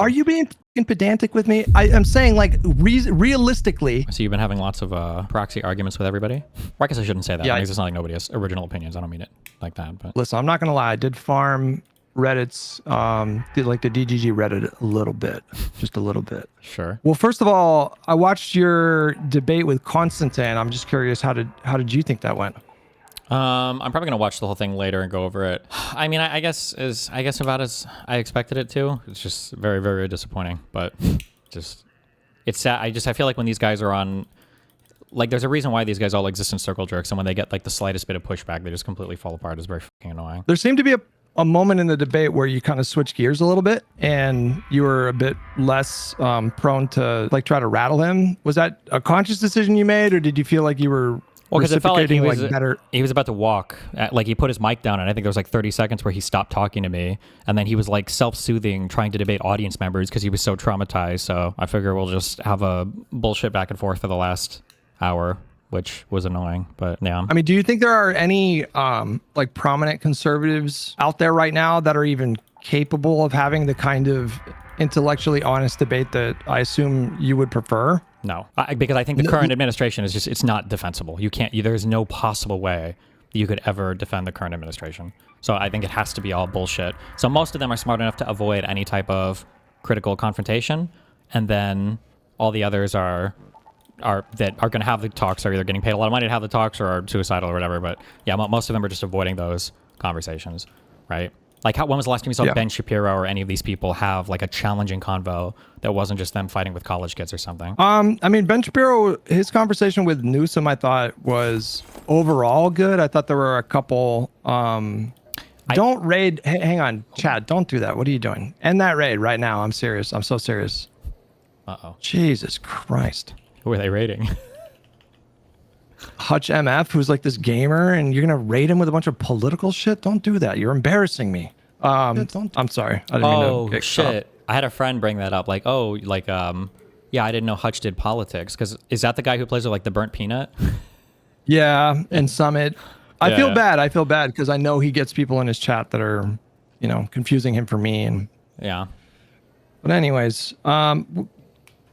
Are you being pedantic with me? I'm saying like realistically. So you've been having lots of proxy arguments with everybody? Or I guess I shouldn't say that. Yeah. Because it's not like nobody has original opinions. I don't mean it like that. But Listen, I'm not gonna lie. I did farm Reddit's, did like the DGG Reddit a little bit, just a little bit. Sure. Well, first of all, I watched your debate with Constantine. I'm just curious, how did you think that went? I'm probably gonna watch the whole thing later and go over it. I mean, I guess about as I expected it to. It's just very, very disappointing. But just it's sad. I feel like when these guys are on, like, there's a reason why these guys all exist in circle jerks, and when they get like the slightest bit of pushback, they just completely fall apart. It's very fucking annoying. There seemed to be a moment in the debate where you kind of switched gears a little bit, and you were a bit less prone to like try to rattle him. Was that a conscious decision you made, or did you feel like you were? Well, because it felt like he was about to walk. Like, he put his mic down, and I think there was like 30 seconds where he stopped talking to me, and then he was like self-soothing, trying to debate audience members because he was so traumatized. So I figure we'll just have a bullshit back and forth for the last hour, which was annoying. But yeah. I mean, do you think there are any like prominent conservatives out there right now that are even capable of having the kind of intellectually honest debate that I assume you would prefer? No, because I think the current administration is it's not defensible. There's no possible way you could ever defend the current administration. So I think it has to be all bullshit. So most of them are smart enough to avoid any type of critical confrontation. And then all the others are going to have the talks, are either getting paid a lot of money to have the talks or are suicidal or whatever. But yeah, most of them are just avoiding those conversations, right? Like, when was the last time you saw Ben Shapiro or any of these people have like a challenging convo that wasn't just them fighting with college kids or something? I mean, Ben Shapiro, his conversation with Newsom, I thought was overall good. I thought there were a couple. Don't raid. Hang on, Chad. Don't do that. What are you doing? End that raid right now. I'm serious. I'm so serious. Uh-oh. Jesus Christ. Who are they raiding? Hutch MF, who's like this gamer, and you're gonna raid him with a bunch of political shit? Don't do that. You're embarrassing me. I'm sorry. I didn't mean to shit. I had a friend bring that up. Like, yeah, I didn't know Hutch did politics. Because is that the guy who plays with like the burnt peanut? Yeah, and Summit. I feel bad because I know he gets people in his chat that are, confusing him for me. And yeah. But anyways,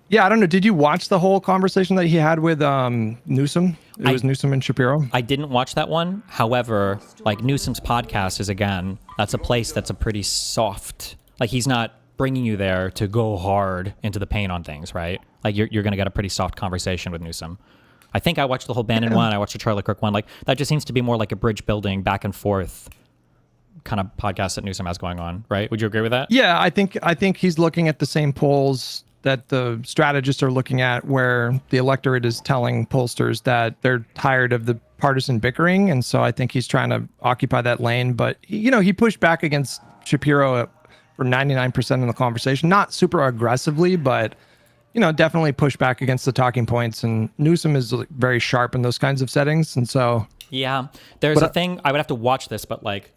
yeah, I don't know. Did you watch the whole conversation that he had with Newsom? It was Newsom and Shapiro. I didn't watch that one. However, like, Newsom's podcast is, again, that's a place that's a pretty soft. Like, he's not bringing you there to go hard into the paint on things, right? Like, you're going to get a pretty soft conversation with Newsom. I think I watched the whole Bannon one. I watched the Charlie Kirk one. Like, that just seems to be more like a bridge building back and forth kind of podcast that Newsom has going on, right? Would you agree with that? Yeah, I think he's looking at the same polls that the strategists are looking at, where the electorate is telling pollsters that they're tired of the partisan bickering. And so I think he's trying to occupy that lane. But, he pushed back against Shapiro for 99% of the conversation, not super aggressively, but, definitely pushed back against the talking points. And Newsom is very sharp in those kinds of settings. And so. Yeah, there's a thing, I would have to watch this, but like,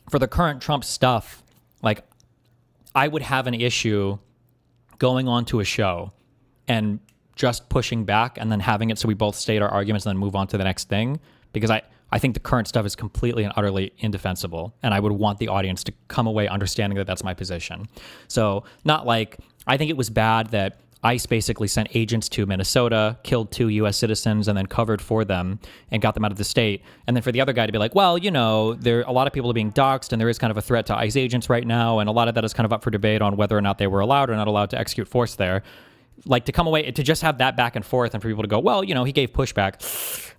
for the current Trump stuff, like, I would have an issue going on to a show and just pushing back and then having it so we both state our arguments and then move on to the next thing, because I think the current stuff is completely and utterly indefensible, and I would want the audience to come away understanding that that's my position. So not like, I think it was bad that ICE basically sent agents to Minnesota, killed 2 U.S. citizens, and then covered for them and got them out of the state. And then for the other guy to be like, well, there a lot of people are being doxxed, and there is kind of a threat to ICE agents right now, and a lot of that is kind of up for debate on whether or not they were allowed or not allowed to execute force there. Like, to come away, to just have that back and forth, and for people to go, well, he gave pushback.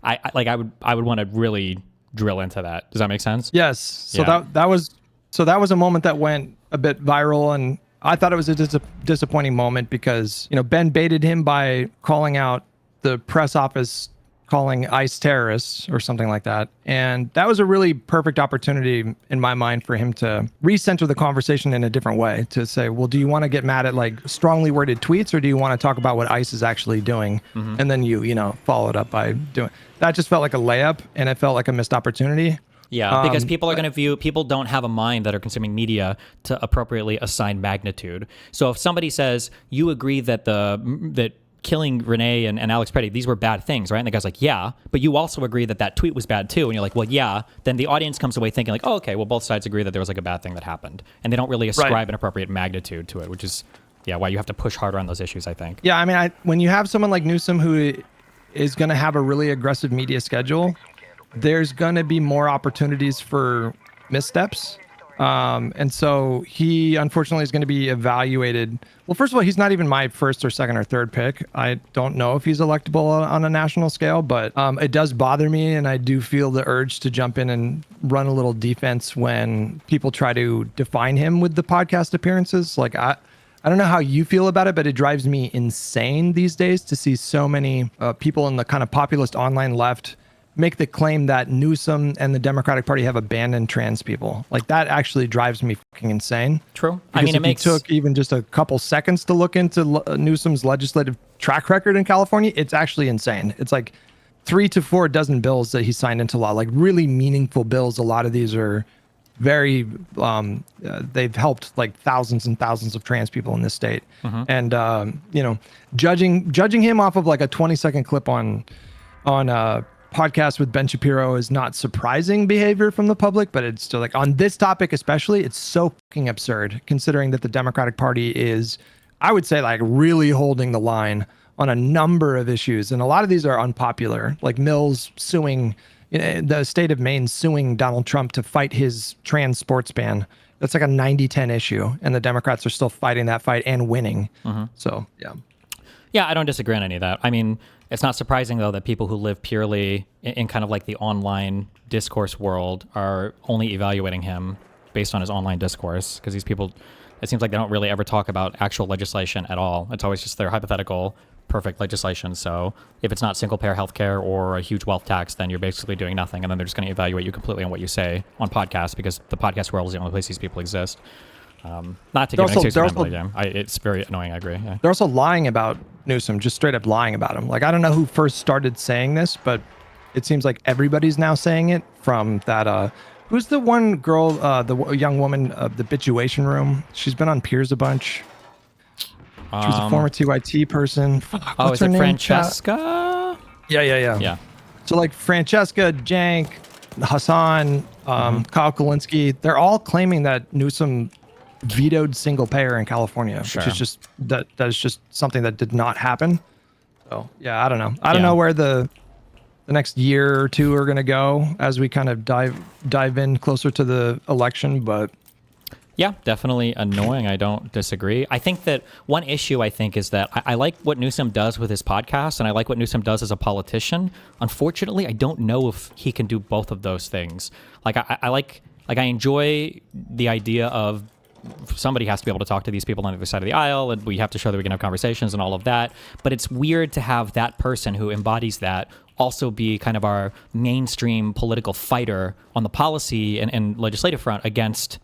I would want to really drill into that. Does that make sense? Yes. So that was a moment that went a bit viral, and I thought it was a disappointing moment because, Ben baited him by calling out the press office, calling ICE terrorists or something like that. And that was a really perfect opportunity in my mind for him to recenter the conversation in a different way, to say, well, do you want to get mad at like strongly worded tweets, or do you want to talk about what ICE is actually doing? Mm-hmm. And then you follow it up by doing that. Just felt like a layup, and it felt like a missed opportunity. Yeah, because people are going to people don't have a mind that are consuming media to appropriately assign magnitude. So if somebody says, you agree that that killing Renee and Alex Petty, these were bad things, right? And the guy's like, yeah, but you also agree that tweet was bad too. And you're like, well, yeah. Then the audience comes away thinking like, oh, okay, well, both sides agree that there was like a bad thing that happened. And they don't really ascribe an appropriate magnitude to it, which is, why you have to push harder on those issues, I think. Yeah, I mean, when you have someone like Newsom who is going to have a really aggressive media schedule, there's going to be more opportunities for missteps. And so he unfortunately is going to be evaluated. Well, first of all, he's not even my first or second or third pick. I don't know if he's electable on a national scale, but it does bother me. And I do feel the urge to jump in and run a little defense when people try to define him with the podcast appearances. Like, I don't know how you feel about it, but it drives me insane these days to see so many people in the kind of populist online left make the claim that Newsom and the Democratic Party have abandoned trans people. Like, that actually drives me fucking insane. True. Because if you took even just a couple seconds to look into Newsom's legislative track record in California, it's actually insane. It's like 3 to 4 dozen bills that he signed into law, like really meaningful bills. A lot of these are very, they've helped like thousands and thousands of trans people in this state. And, judging him off of like a 20-second clip on podcast with Ben Shapiro is not surprising behavior from the public, but it's still like on this topic, especially, it's so fucking absurd considering that the Democratic Party is, I would say, like really holding the line on a number of issues. And a lot of these are unpopular, like Mills suing, the state of Maine suing Donald Trump to fight his trans sports ban. That's like a 90-10 issue. And the Democrats are still fighting that fight and winning. So, yeah. Yeah, I don't disagree on any of that. I mean, it's not surprising, though, that people who live purely in kind of like the online discourse world are only evaluating him based on his online discourse, because these people, it seems like they don't really ever talk about actual legislation at all. It's always just their hypothetical perfect legislation. So if it's not single-payer healthcare or a huge wealth tax, then you're basically doing nothing, and then they're just going to evaluate you completely on what you say on podcasts, because the podcast world is the only place these people exist. Not to give an excuse for them, it's very annoying, I agree. Yeah. They're also lying about Newsom, just straight up lying about him. Like, I don't know who first started saying this, but it seems like everybody's now saying it, from that, who's the one girl, the young woman of the Bituation Room? She's been on Piers a bunch. She was a former TYT person. What's her name? Francesca? Yeah. So like Francesca, Jank, Hassan, Kyle Kulinski, they're all claiming that Newsom vetoed single payer in California, which is just that is just something that did not happen. So yeah, I don't know. I don't know where the next year or two are going to go as we kind of dive in closer to the election, but yeah, definitely annoying. I don't disagree. I think that one issue, is that I like what Newsom does with his podcast, and I like what Newsom does as a politician. Unfortunately, I don't know if he can do both of those things. Like, I enjoy the idea of somebody has to be able to talk to these people on the other side of the aisle, and we have to show that we can have conversations and all of that. But it's weird to have that person who embodies that also be kind of our mainstream political fighter on the policy and legislative front against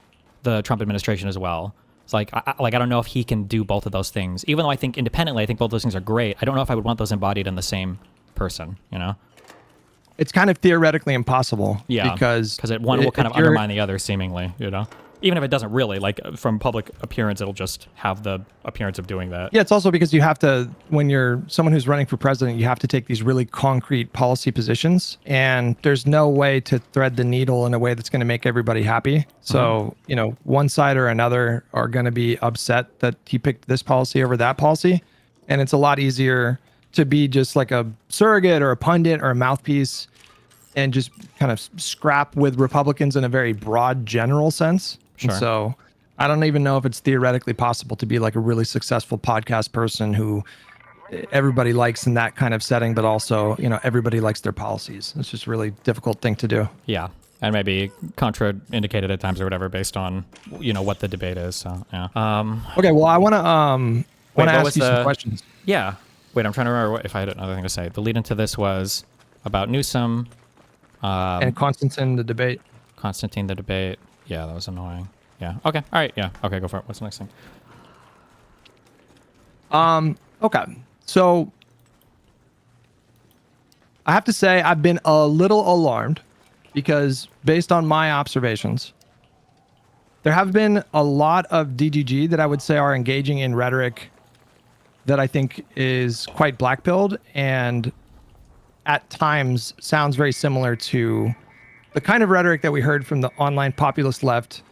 the Trump administration as well. It's like, I don't know if he can do both of those things. Even though I think independently, I think both those things are great. I don't know if I would want those embodied in the same person, It's kind of theoretically impossible. Yeah, because one will kind of undermine the other, seemingly, Even if it doesn't really, like, from public appearance, it'll just have the appearance of doing that. Yeah, it's also because you have to, when you're someone who's running for president, you have to take these really concrete policy positions, and there's no way to thread the needle in a way that's going to make everybody happy. So, one side or another are going to be upset that he picked this policy over that policy. And it's a lot easier to be just like a surrogate or a pundit or a mouthpiece and just kind of scrap with Republicans in a very broad general sense. Sure. And so I don't even know if it's theoretically possible to be like a really successful podcast person who everybody likes in that kind of setting, but also, everybody likes their policies. It's just a really difficult thing to do. Yeah. And maybe contraindicated at times or whatever based on, what the debate is. So, yeah. Okay. Well, I want to ask you some questions. Yeah. Wait, I'm trying to remember if I had another thing to say. The lead into this was about Newsom. And Constantine, the debate. Yeah, that was annoying. Yeah. Okay. All right. Yeah. Okay, go for it. What's the next thing? Okay. So I have to say I've been a little alarmed because based on my observations, there have been a lot of DGG that I would say are engaging in rhetoric that I think is quite black-pilled and at times sounds very similar to the kind of rhetoric that we heard from the online populist left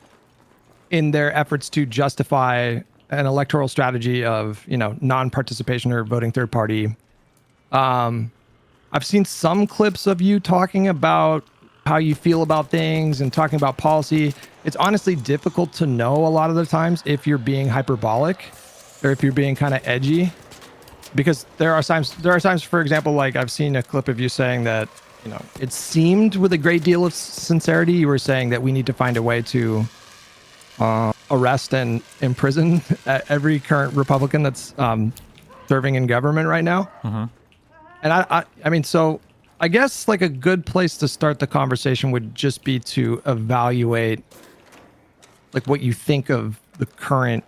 in their efforts to justify an electoral strategy of, non-participation or voting third party. I've seen some clips of you talking about how you feel about things and talking about policy. It's honestly difficult to know a lot of the times if you're being hyperbolic or if you're being kind of edgy, because there are times, for example, like I've seen a clip of you saying that, it seemed with a great deal of sincerity, you were saying that we need to find a way to arrest and imprison every current Republican that's serving in government right now. And I mean, so I guess like a good place to start the conversation would just be to evaluate like what you think of the current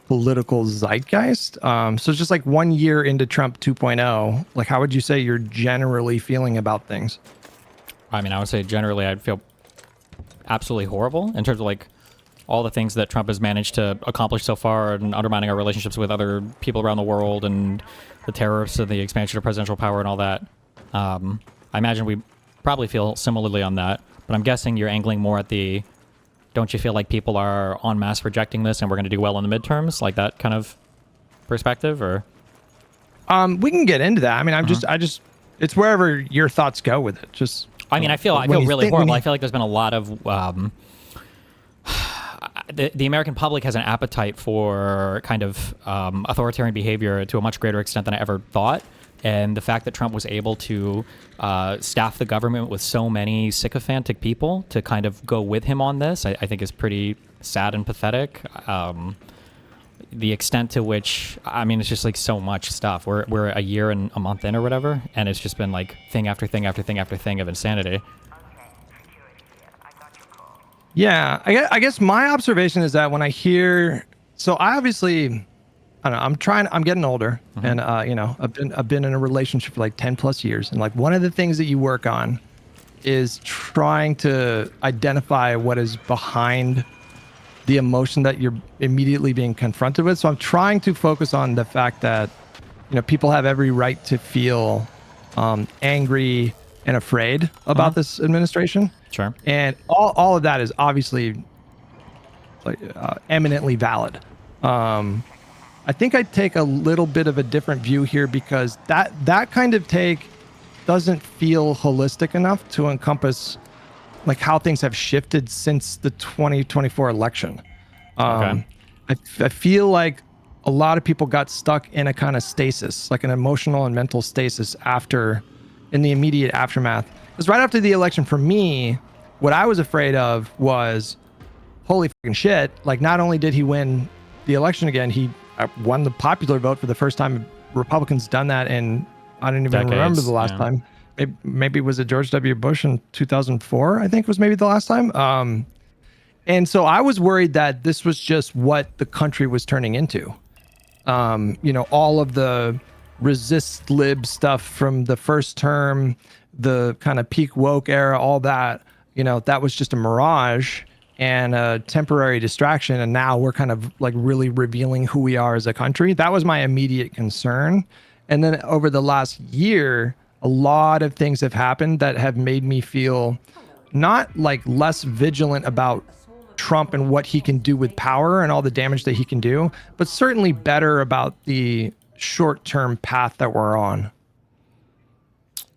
political zeitgeist. So it's just like 1 year into Trump 2.0, like how would you say you're generally feeling about things? I mean, I would say generally I'd feel absolutely horrible in terms of like all the things that Trump has managed to accomplish so far and undermining our relationships with other people around the world and the terrorists and the expansion of presidential power and all that. I imagine we probably feel similarly on that, but I'm guessing you're angling more at the, don't you feel like people are en masse rejecting this and we're going to do well in the midterms? Like that kind of perspective, or? We can get into that. I mean, I just, it's wherever your thoughts go with it. Just, I mean, I feel really horrible. I feel like there's been a lot of, the American public has an appetite for kind of authoritarian behavior to a much greater extent than I ever thought. And the fact that Trump was able to staff the government with so many sycophantic people to kind of go with him on this, I think is pretty sad and pathetic. The extent to which, I mean, it's just like so much stuff. We're a year and a month in or whatever, and it's just been like thing after thing after thing after thing of insanity. Yeah, I guess my observation is that when I hear, so I obviously, I don't know, I'm getting older, and I've been in a relationship for like 10 plus years, and like one of the things that you work on is trying to identify what is behind the emotion that you're immediately being confronted with. So I'm trying to focus on the fact that, people have every right to feel angry and afraid about this administration. Sure. And all of that is obviously like eminently valid. I think I take a little bit of a different view here because that kind of take doesn't feel holistic enough to encompass like how things have shifted since the 2024 election. Okay. I feel like a lot of people got stuck in a kind of stasis, like an emotional and mental stasis in the immediate aftermath. Because right after the election, for me, what I was afraid of was, holy fucking shit, like not only did he win the election again, he won the popular vote for the first time Republicans done that in, I don't even remember the last time. Maybe was it George W. Bush in 2004, I think was maybe the last time. And so I was worried that this was just what the country was turning into. All of the resist lib stuff from the first term, the kind of peak woke era, all that, that was just a mirage and a temporary distraction. And now we're kind of like really revealing who we are as a country. That was my immediate concern. And then over the last year, a lot of things have happened that have made me feel not like less vigilant about Trump and what he can do with power and all the damage that he can do, but certainly better about the short-term path that we're on.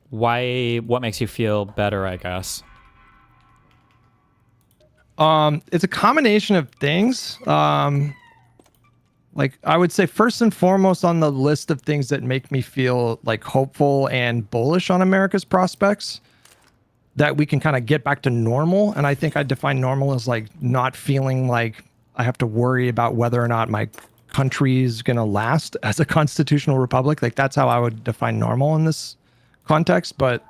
What makes you feel better, I guess? It's a combination of things. Like I would say first and foremost on the list of things that make me feel like hopeful and bullish on America's prospects, that we can kind of get back to normal. And I think I define normal as like not feeling like I have to worry about whether or not my country is going to last as a constitutional republic. Like that's how I would define normal in this context. But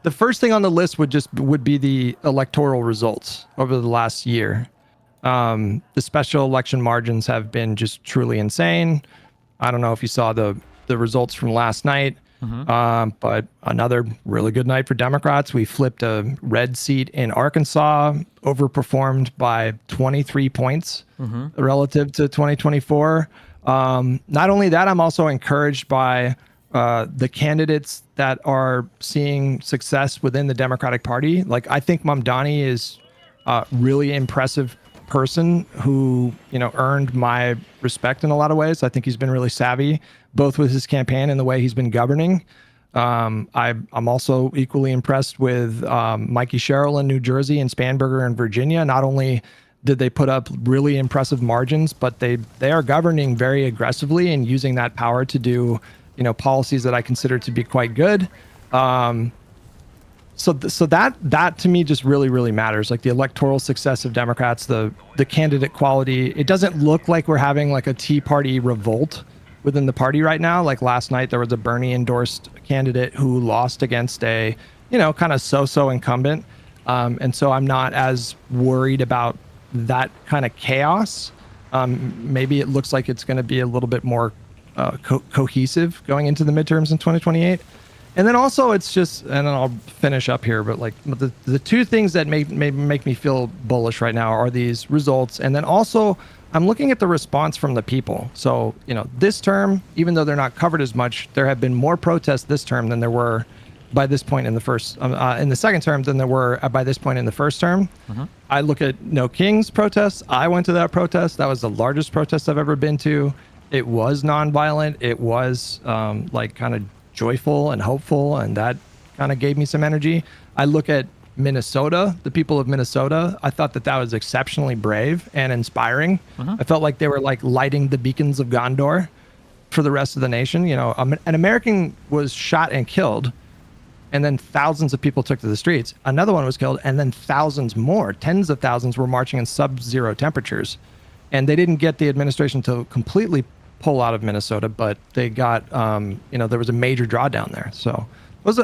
the first thing on the list would be the electoral results over the last year. The special election margins have been just truly insane. I don't know if you saw the results from last night, but another really good night for Democrats. We flipped a red seat in Arkansas, overperformed by 23 points relative to 2024. Not only that, I'm also encouraged by the candidates that are seeing success within the Democratic Party. Like, I think Mamdani is a really impressive person who, earned my respect in a lot of ways. I think he's been really savvy, both with his campaign and the way he's been governing. I'm also equally impressed with Mikey Sherrill in New Jersey and Spanberger in Virginia. Not only did they put up really impressive margins, but they are governing very aggressively and using that power to do, policies that I consider to be quite good. So that to me just really, really matters. Like the electoral success of Democrats, the candidate quality. It doesn't look like we're having like a Tea Party revolt within the party right now. Like last night, there was a Bernie endorsed candidate who lost against a, kind of so-so incumbent. And so I'm not as worried about that kind of chaos. Maybe it looks like it's going to be a little bit more cohesive going into the midterms in 2028. And then also it's just, and then I'll finish up here, but like the two things that make me feel bullish right now are these results. And then also I'm looking at the response from the people. So, this term, even though they're not covered as much, there have been more protests this term than there were by this point in the second term than there were by this point in the first term. Mm-hmm. I look at No King's protests. I went to that protest. That was the largest protest I've ever been to. It was nonviolent. It was like kind of joyful and hopeful, and that kind of gave me some energy. I look at Minnesota, the people of Minnesota. I thought that was exceptionally brave and inspiring. I felt like they were like lighting the beacons of Gondor for the rest of the nation. An American was shot and killed, and then thousands of people took to the streets. Another one was killed, and then thousands more, tens of thousands were marching in sub-zero temperatures. And they didn't get the administration to completely pull out of Minnesota, but they got, there was a major drawdown there. So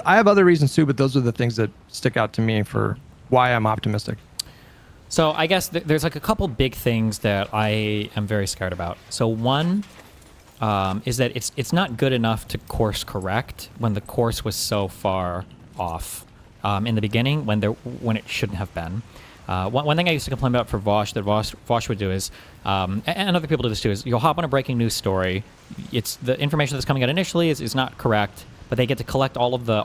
I have other reasons too, but those are the things that stick out to me for why I'm optimistic. So I guess there's like a couple big things that I am very scared about. So one is that it's not good enough to course correct when the course was so far off in the beginning when it shouldn't have been. One thing I used to complain about for Vosh that Vosh would do is, and other people do this too, is you'll hop on a breaking news story. It's the information that's coming out initially is not correct, but they get to collect all of the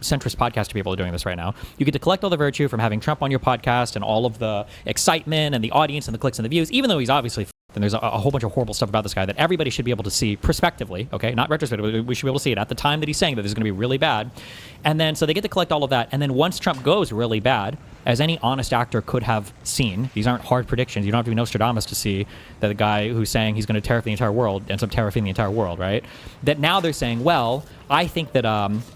centrist podcaster people are doing this right now. You get to collect all the virtue from having Trump on your podcast and all of the excitement and the audience and the clicks and the views, even though he's obviously and there's a whole bunch of horrible stuff about this guy that everybody should be able to see prospectively, okay? Not retrospectively, we should be able to see it at the time that he's saying that this is going to be really bad. And then, so they get to collect all of that. And then once Trump goes really bad, as any honest actor could have seen, these aren't hard predictions. You don't have to be Nostradamus to see that the guy who's saying he's going to tariff the entire world ends up tariffing the entire world, right? That now they're saying, well, I think that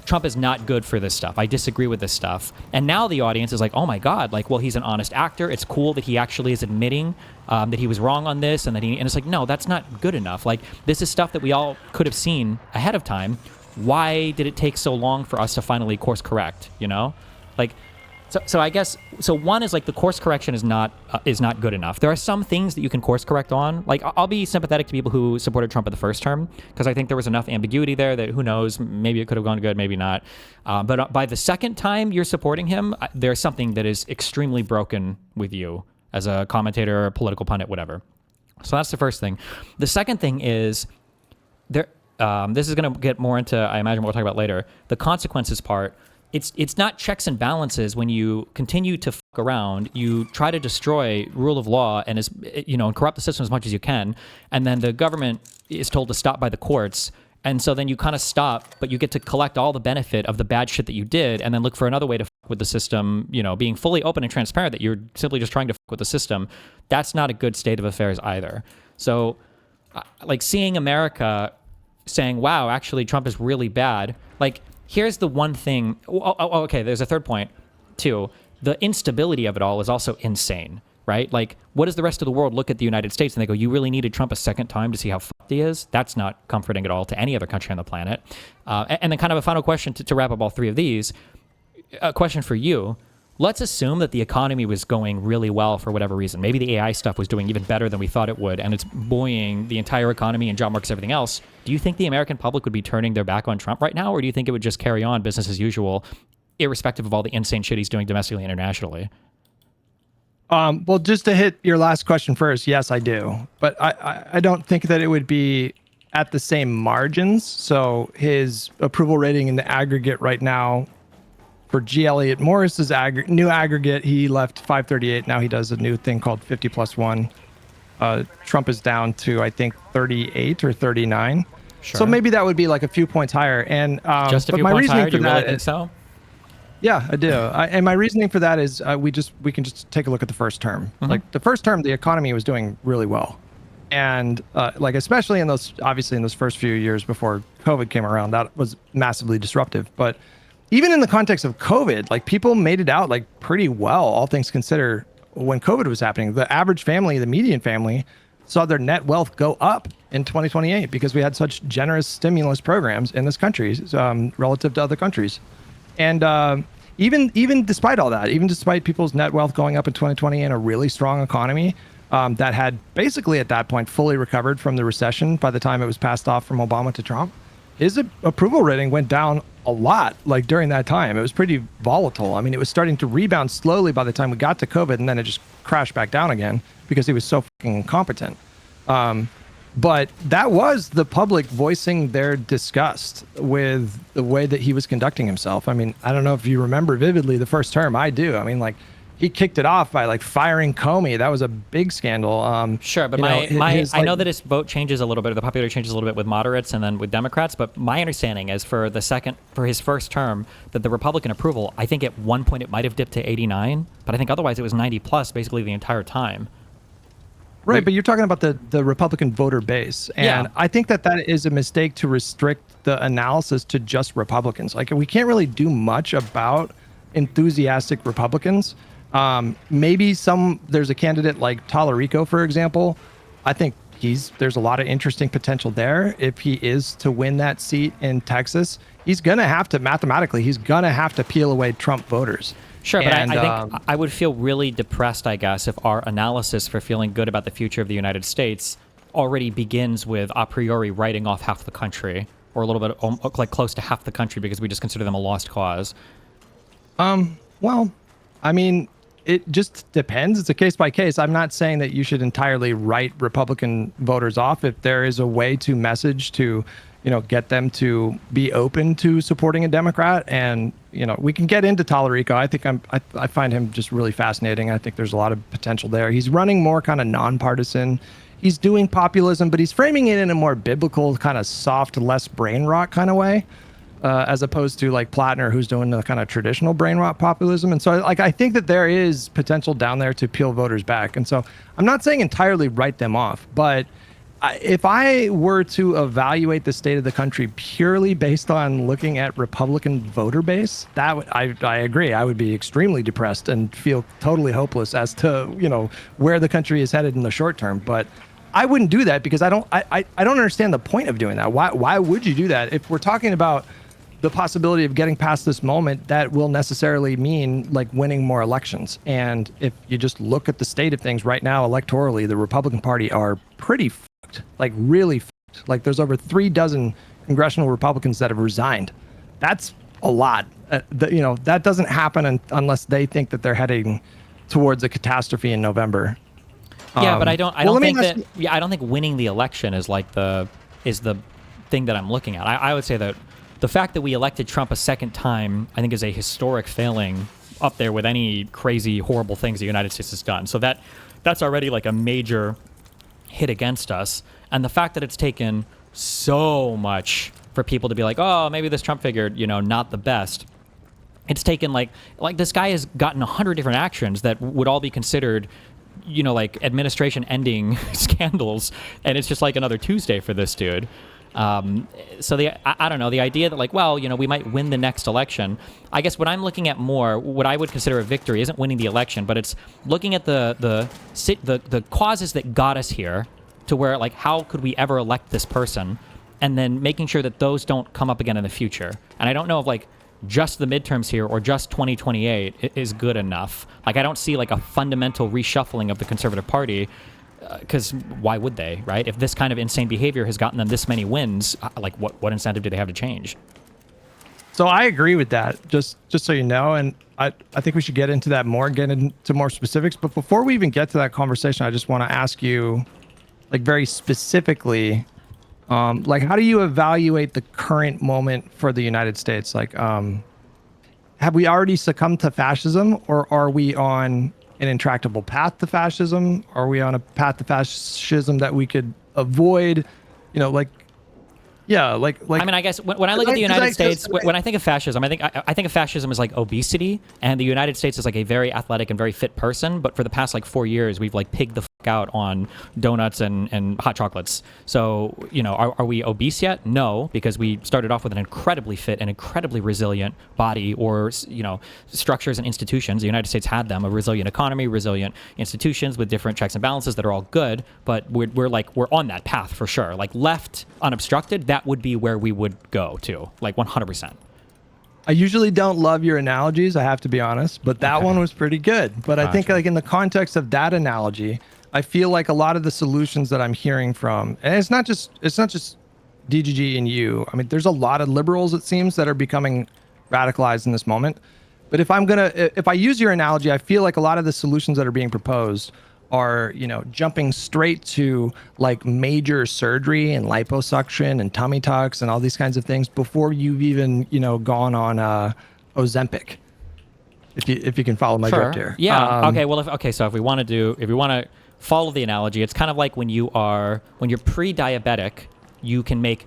Trump is not good for this stuff. I disagree with this stuff. And now the audience is like, oh my God, like, well, he's an honest actor. It's cool that he actually is admitting that he was wrong on this, and it's like, no, that's not good enough. Like, this is stuff that we all could have seen ahead of time. Why did it take so long for us to finally course correct? Like, so I guess one is like the course correction is not good enough. There are some things that you can course correct on. Like, I'll be sympathetic to people who supported Trump in the first term because I think there was enough ambiguity there that who knows, maybe it could have gone good, maybe not. But by the second time you're supporting him, there's something that is extremely broken with you as a commentator, a political pundit, whatever. So that's the first thing. The second thing is there. This is going to get more into, I imagine, what we'll talk about later. The consequences part. It's not checks and balances when you continue to fuck around. You try to destroy rule of law and and corrupt the system as much as you can, and then the government is told to stop by the courts. And so then you kind of stop, but you get to collect all the benefit of the bad shit that you did and then look for another way to fuck with the system, being fully open and transparent that you're simply just trying to fuck with the system. That's not a good state of affairs either. So like seeing America saying, wow, actually Trump is really bad. Like, here's the one thing. Okay, there's a third point too. The instability of it all is also insane. Right? Like, what does the rest of the world look at the United States and they go, you really needed Trump a second time to see how fucked he is? That's not comforting at all to any other country on the planet. And then kind of a final question to wrap up all three of these. A question for you. Let's assume that the economy was going really well for whatever reason. Maybe the AI stuff was doing even better than we thought it would, and it's buoying the entire economy and job markets, everything else. Do you think the American public would be turning their back on Trump right now, or do you think it would just carry on business as usual, irrespective of all the insane shit he's doing domestically and internationally? Well, just to hit your last question first, yes, I do, but I don't think that it would be at the same margins. So his approval rating in the aggregate right now for G. Elliott Morris's new aggregate, he left 538. Now he does a new thing called 50 plus one. Trump is down to, I think, 38 or 39. Sure. So maybe that would be like a few points higher. And just a but few my points reasoning higher. Do for you really that think is, so? yeah, I do. And my reasoning for that is we can just take a look at the first term. Like the first term, the economy was doing really well. And like, especially in those, obviously in those first few years before COVID came around, that was massively disruptive. But even in the context of COVID, like people made it out like pretty well, all things considered, when COVID was happening. The average family, the median family, saw their net wealth go up in 2028 because we had such generous stimulus programs in this country relative to other countries. And even despite all that, even despite people's net wealth going up in 2020 and a really strong economy that had basically at that point fully recovered from the recession by the time it was passed off from Obama to Trump, his approval rating went down a lot. Like during that time, it was pretty volatile. I mean, it was starting to rebound slowly by the time we got to COVID, and then it just crashed back down again because he was so fucking incompetent. But that was the public voicing their disgust with the way that he was conducting himself. I mean, I don't know if you remember vividly the first term. I do. I mean, like, he kicked it off by like firing Comey. That was a big scandal. Sure, but I know that his vote changes a little bit, or the popularity changes a little bit with moderates and then with Democrats. But my understanding is for his first term, that the Republican approval, I think at one point it might have dipped to 89, but I think otherwise it was 90 plus basically the entire time. Right, but you're talking about the Republican voter base. And Yeah. I think that is a mistake to restrict the analysis to just Republicans. Like, we can't really do much about enthusiastic Republicans. Maybe there's a candidate like Tallarico, for example. I think there's a lot of interesting potential there. If he is to win that seat in Texas, he's going to have to, mathematically, peel away Trump voters. Sure, but I think I would feel really depressed, I guess, if our analysis for feeling good about the future of the United States already begins with a priori writing off half the country, or a little bit like close to half the country, because we just consider them a lost cause. Well, I mean, it just depends. It's a case by case. I'm not saying that you should entirely write Republican voters off. If there is a way to message to, get them to be open to supporting a Democrat, and we can get into Tallarico. I think I find him just really fascinating. I think there's a lot of potential there. He's running more kind of nonpartisan. He's doing populism, but he's framing it in a more biblical, kind of soft, less brain rot kind of way, as opposed to like Plattner, who's doing the kind of traditional brain rot populism. And so, like, I think that there is potential down there to peel voters back. And so, I'm not saying entirely write them off, but if I were to evaluate the state of the country purely based on looking at Republican voter base, I agree. I would be extremely depressed and feel totally hopeless as to, where the country is headed in the short term. But I wouldn't do that because I don't understand the point of doing that. Why would you do that? If we're talking about the possibility of getting past this moment, that will necessarily mean like winning more elections. And if you just look at the state of things right now, electorally, the Republican Party are pretty fucked, like really fucked. Like, there's over 36 congressional Republicans that have resigned. That's a lot. That doesn't happen unless they think that they're heading towards a catastrophe in November. Yeah, but I don't think winning the election is the thing that I'm looking at. I would say that the fact that we elected Trump a second time, I think, is a historic failing, up there with any crazy, horrible things the United States has done. So that's already like a major hit against us. And the fact that it's taken so much for people to be like, oh, maybe this Trump figure, not the best. It's taken like this guy has gotten 100 different actions that would all be considered, like administration ending scandals. And it's just like another Tuesday for this dude. So I don't know, the idea that we might win the next election. I guess what I'm looking at more, what I would consider a victory, isn't winning the election, but it's looking at the causes that got us here to where, like, how could we ever elect this person, and then making sure that those don't come up again in the future. And I don't know if just the midterms here or just 2028 is good enough. Like, I don't see like a fundamental reshuffling of the Conservative Party. Because why would they, right? If this kind of insane behavior has gotten them this many wins, what incentive do they have to change? So I agree with that, just so you know, and I think we should get into that more, get into more specifics. But before we even get to that conversation, I just want to ask you, like very specifically, like how do you evaluate the current moment for the United States? Like, have we already succumbed to fascism, or are we on an intractable path to fascism? Are we on a path to fascism that we could avoid? You know, like. Yeah, like. I mean, I guess when I look at the United States, when I think of fascism, I think of fascism as like obesity, and the United States is like a very athletic and very fit person. But for the past like 4 years, we've like pigged the fuck out on donuts and hot chocolates. So are we obese yet? No, because we started off with an incredibly fit and incredibly resilient body, or structures and institutions. The United States had them, a resilient economy, resilient institutions with different checks and balances that are all good. But we're on that path for sure. Like left unobstructed, that would be where we would go to, like 100%. I usually don't love your analogies, I have to be honest, but that one was pretty good. But I think like in the context of that analogy, I feel like a lot of the solutions that I'm hearing from, and it's not just DGG and you. I mean, there's a lot of liberals, it seems, that are becoming radicalized in this moment. But if I use your analogy, I feel like a lot of the solutions that are being proposed are, jumping straight to like major surgery and liposuction and tummy tucks and all these kinds of things before you've even, gone on Ozempic. If you can follow my drift here. Yeah. So if we want to follow the analogy, it's kind of like when you're pre-diabetic, you can make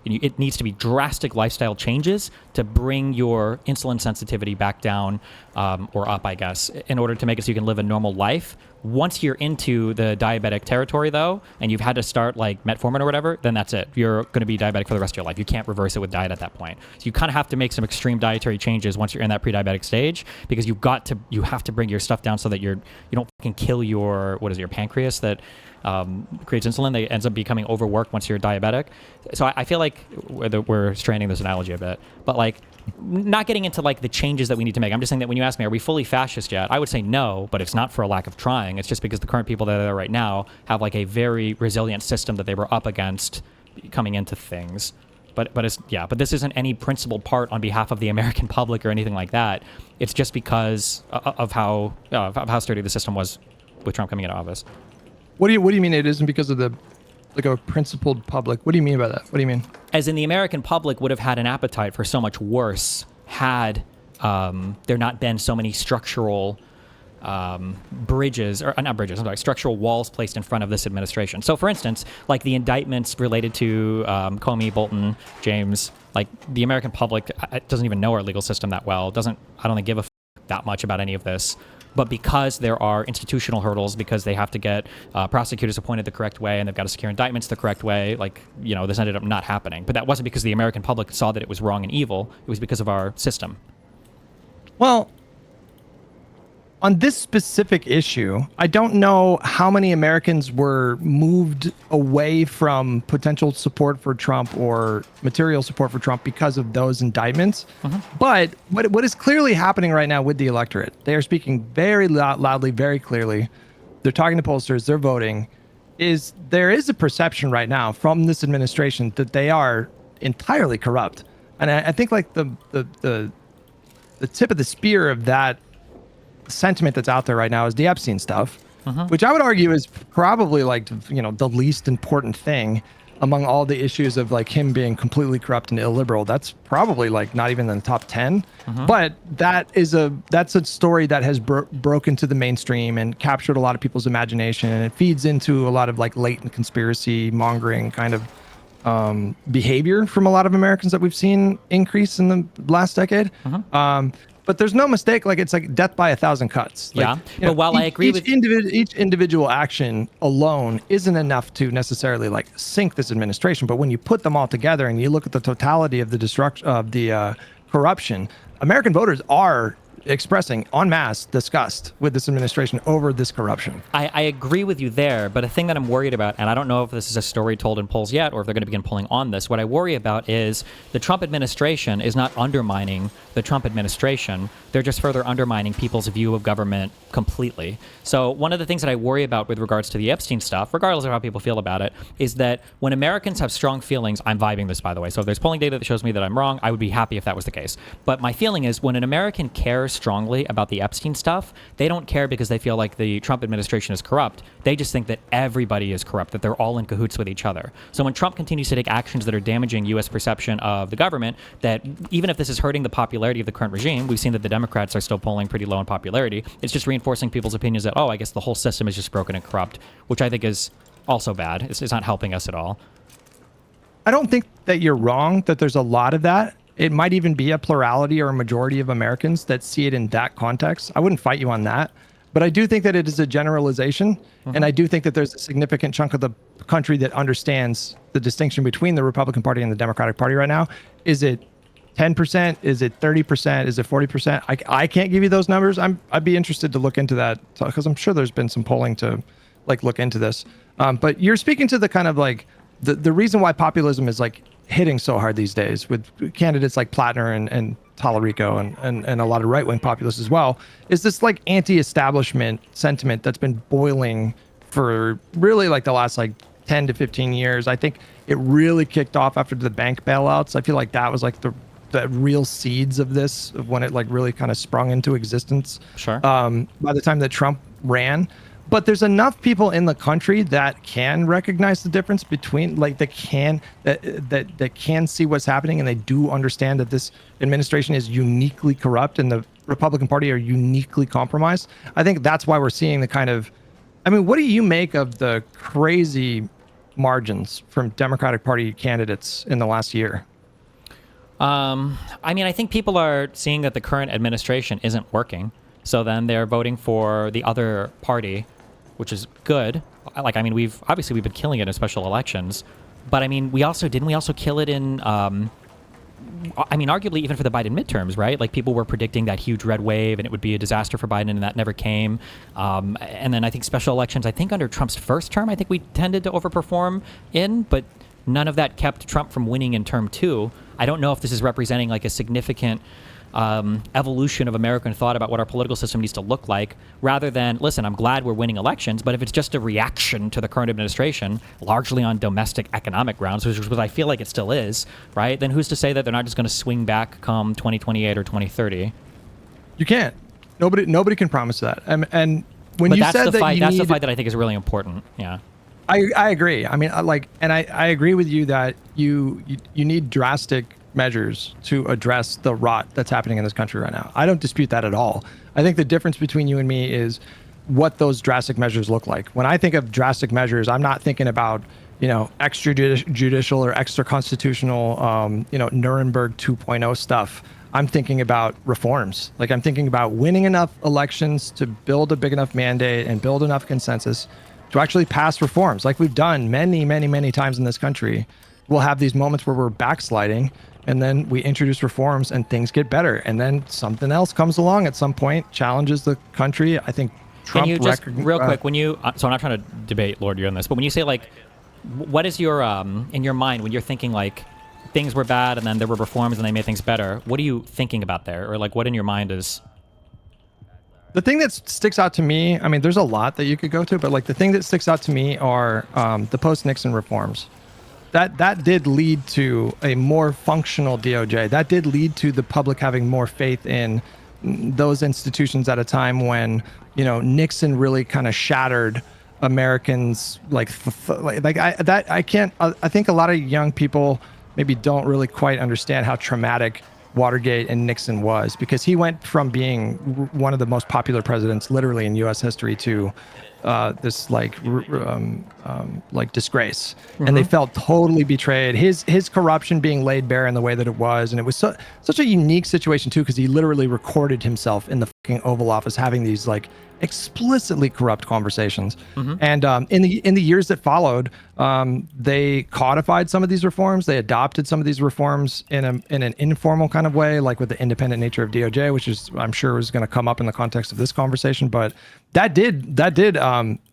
it needs to be drastic lifestyle changes to bring your insulin sensitivity back down or up, I guess, in order to make it so you can live a normal life. Once you're into the diabetic territory, though, and you've had to start like metformin or whatever, then that's it. You're going to be diabetic for the rest of your life. You can't reverse it with diet at that point. So you kind of have to make some extreme dietary changes once you're in that pre-diabetic stage, because you have to bring your stuff down so that you don't fucking kill your pancreas that creates insulin. That ends up becoming overworked once you're diabetic. So I feel like we're straining this analogy a bit, but like not getting into like the changes that we need to make. I'm just saying that when you ask me, are we fully fascist yet? I would say no, but it's not for a lack of trying. It's just because the current people that are there right now have like a very resilient system that they were up against coming into things. But this isn't any principled part on behalf of the American public or anything like that. It's just because of how sturdy the system was with Trump coming into office. What do you mean it isn't because of a principled public? What do you mean by that? What do you mean? As in, the American public would have had an appetite for so much worse had there not been so many structural structural walls placed in front of this administration. So, for instance, like the indictments related to Comey, Bolton, James, like the American public doesn't even know our legal system that well. I don't think give a that much about any of this. But because there are institutional hurdles, because they have to get prosecutors appointed the correct way, and they've got to secure indictments the correct way, this ended up not happening. But that wasn't because the American public saw that it was wrong and evil. It was because of our system. Well, on this specific issue, I don't know how many Americans were moved away from potential support for Trump or material support for Trump because of those indictments. Mm-hmm. But what is clearly happening right now with the electorate, they are speaking very loudly, very clearly. They're talking to pollsters, they're voting. There is a perception right now from this administration that they are entirely corrupt. And I think like the tip of the spear of that sentiment that's out there right now is the Epstein stuff, which I would argue is probably like, the least important thing among all the issues of like him being completely corrupt and illiberal. That's probably like not even in the top 10, but that's a story that has broken to the mainstream and captured a lot of people's imagination. And it feeds into a lot of like latent conspiracy mongering kind of behavior from a lot of Americans that we've seen increase in the last decade. But there's no mistake, like it's like death by 1,000 cuts. Like, but while I agree with each individual action alone isn't enough to necessarily like sink this administration. But when you put them all together and you look at the totality of the destruction of the corruption, American voters are expressing en masse disgust with this administration over this corruption. I agree with you there, but a thing that I'm worried about, and I don't know if this is a story told in polls yet or if they're going to begin polling on this, what I worry about is the Trump administration is not undermining the Trump administration. They're just further undermining people's view of government completely. So one of the things that I worry about with regards to the Epstein stuff, regardless of how people feel about it, is that when Americans have strong feelings, I'm vibing this, by the way, so if there's polling data that shows me that I'm wrong, I would be happy if that was the case. But my feeling is when an American cares strongly about the Epstein stuff, they don't care because they feel like the Trump administration is corrupt. They just think that everybody is corrupt, that they're all in cahoots with each other. So when Trump continues to take actions that are damaging U.S. perception of the government, that even if this is hurting the popularity of the current regime, we've seen that the Democrats are still polling pretty low in popularity. It's just reinforcing people's opinions that, oh, I guess the whole system is just broken and corrupt, which I think is also bad. It's not helping us at all. I don't think that you're wrong, that there's a lot of that. It might even be a plurality or a majority of Americans that see it in that context. I wouldn't fight you on that. But I do think that it is a generalization. And I do think that there's a significant chunk of the country that understands the distinction between the Republican Party and the Democratic Party right now. Is it 10%? Is it 30%? Is it 40%? I can't give you those numbers. I'd be interested to look into that because I'm sure there's been some polling to like look into this. But you're speaking to the kind of like the reason why populism is like hitting so hard these days with candidates like Plattner and Tallarico and a lot of right-wing populists as well, is this like anti-establishment sentiment that's been boiling for really like the last like 10 to 15 years. I think it really kicked off after the bank bailouts. I feel like that was like the real seeds of this, of when it like really kind of sprung into existence. Sure. By the time that Trump ran. But there's enough people in the country that can recognize the difference between like that can see what's happening, and they do understand that this administration is uniquely corrupt and the Republican Party are uniquely compromised. I think that's why we're seeing the kind of, I mean, what do you make of the crazy margins from Democratic Party candidates in the last year? I mean, I think people are seeing that the current administration isn't working. So then they're voting for the other party, which is good. Like, I mean, we've been killing it in special elections, but I mean, we also kill it in, I mean, arguably even for the Biden midterms, right? Like people were predicting that huge red wave and it would be a disaster for Biden, and that never came. And then I think special elections, I think under Trump's first term, I think we tended to overperform in, but none of that kept Trump from winning in term two. I don't know if this is representing like a significant evolution of American thought about what our political system needs to look like, rather than, listen, I'm glad we're winning elections, but if it's just a reaction to the current administration, largely on domestic economic grounds, which is what I feel like it still is, right, then who's to say that they're not just going to swing back come 2028 or 2030? You can't. Nobody can promise that. And when but you that's said the fight, that that's the fight that I think is really important. Yeah. I agree. I mean, I agree with you that you need drastic measures to address the rot that's happening in this country right now. I don't dispute that at all. I think the difference between you and me is what those drastic measures look like. When I think of drastic measures, I'm not thinking about, extrajudicial or extra constitutional, Nuremberg 2.0 stuff. I'm thinking about reforms. Like I'm thinking about winning enough elections to build a big enough mandate and build enough consensus to actually pass reforms like we've done many, many, many times in this country. We'll have these moments where we're backsliding, and then we introduce reforms and things get better. And then something else comes along at some point, challenges the country. I think Trump... Can you just, real quick, when you... so I'm not trying to debate Lord you on this, but when you say like, what is your, in your mind, when you're thinking like, things were bad and then there were reforms and they made things better, what are you thinking about there? Or like, what in your mind is... The thing that sticks out to me, I mean, there's a lot that you could go to, but like the thing that sticks out to me are the post-Nixon reforms. That did lead to a more functional DOJ. That did lead to the public having more faith in those institutions at a time when, Nixon really kind of shattered Americans. I think a lot of young people maybe don't really quite understand how traumatic Watergate and Nixon was, because he went from being one of the most popular presidents literally in U.S. history to this like disgrace, and they felt totally betrayed. His corruption being laid bare in the way that it was, and it was such a unique situation too, because he literally recorded himself in the fucking Oval Office having these like explicitly corrupt conversations. And in the years that followed, they codified some of these reforms. They adopted some of these reforms in an informal kind of way, like with the independent nature of DOJ, which is, I'm sure, is going to come up in the context of this conversation. But that did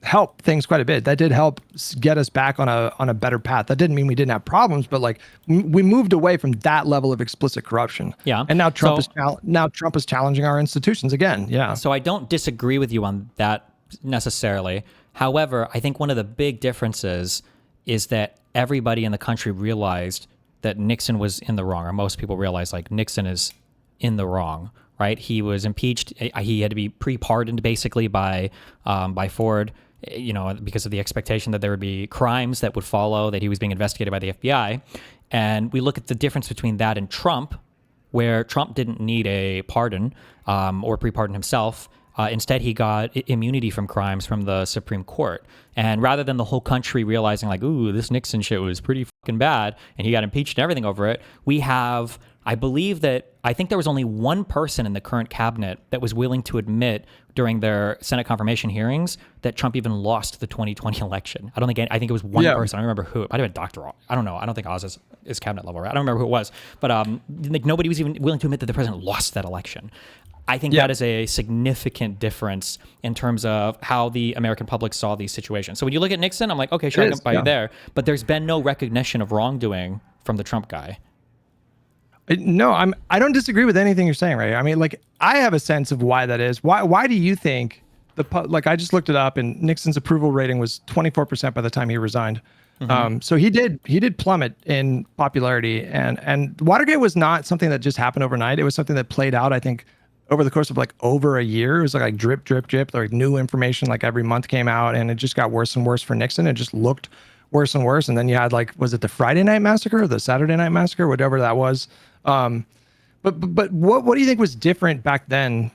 help things quite a bit. That did help get us back on a better path. That didn't mean we didn't have problems, but like we moved away from that level of explicit corruption. Yeah. And now Trump is challenging our institutions again. Yeah. So I don't disagree with you on that necessarily. However, I think one of the big differences is that everybody in the country realized that Nixon was in the wrong, or most people realized like Nixon is in the wrong, right? He was impeached. He had to be pre-pardoned basically by Ford, because of the expectation that there would be crimes that would follow, that he was being investigated by the FBI. And we look at the difference between that and Trump, where Trump didn't need a pardon or pre-pardon himself. Instead, he got immunity from crimes from the Supreme Court. And rather than the whole country realizing like, ooh, this Nixon shit was pretty fucking bad, and he got impeached and everything over it, we have, I think there was only one person in the current cabinet that was willing to admit during their Senate confirmation hearings that Trump even lost the 2020 election. I think it was one person. I don't remember who. It might have been Dr. Oz. I don't know. I don't think Oz is cabinet level, right? I don't remember who it was. But like nobody was even willing to admit that the president lost that election. I think that is a significant difference in terms of how the American public saw these situations. So when you look at Nixon, I'm like, okay, sure, I can buy you there. But there's been no recognition of wrongdoing from the Trump guy. No, I don't disagree with anything you're saying, right? I mean, like, I have a sense of why that is. Why do you think I just looked it up, and Nixon's approval rating was 24% by the time he resigned. So he did plummet in popularity, and Watergate was not something that just happened overnight. It was something that played out, I think, over the course of like over a year. It was like drip, drip, drip. Like new information like every month came out, and it just got worse and worse for Nixon. It just looked worse and worse. And then you had like, was it the Friday Night Massacre or the Saturday Night Massacre, whatever that was? But what do you think was different back then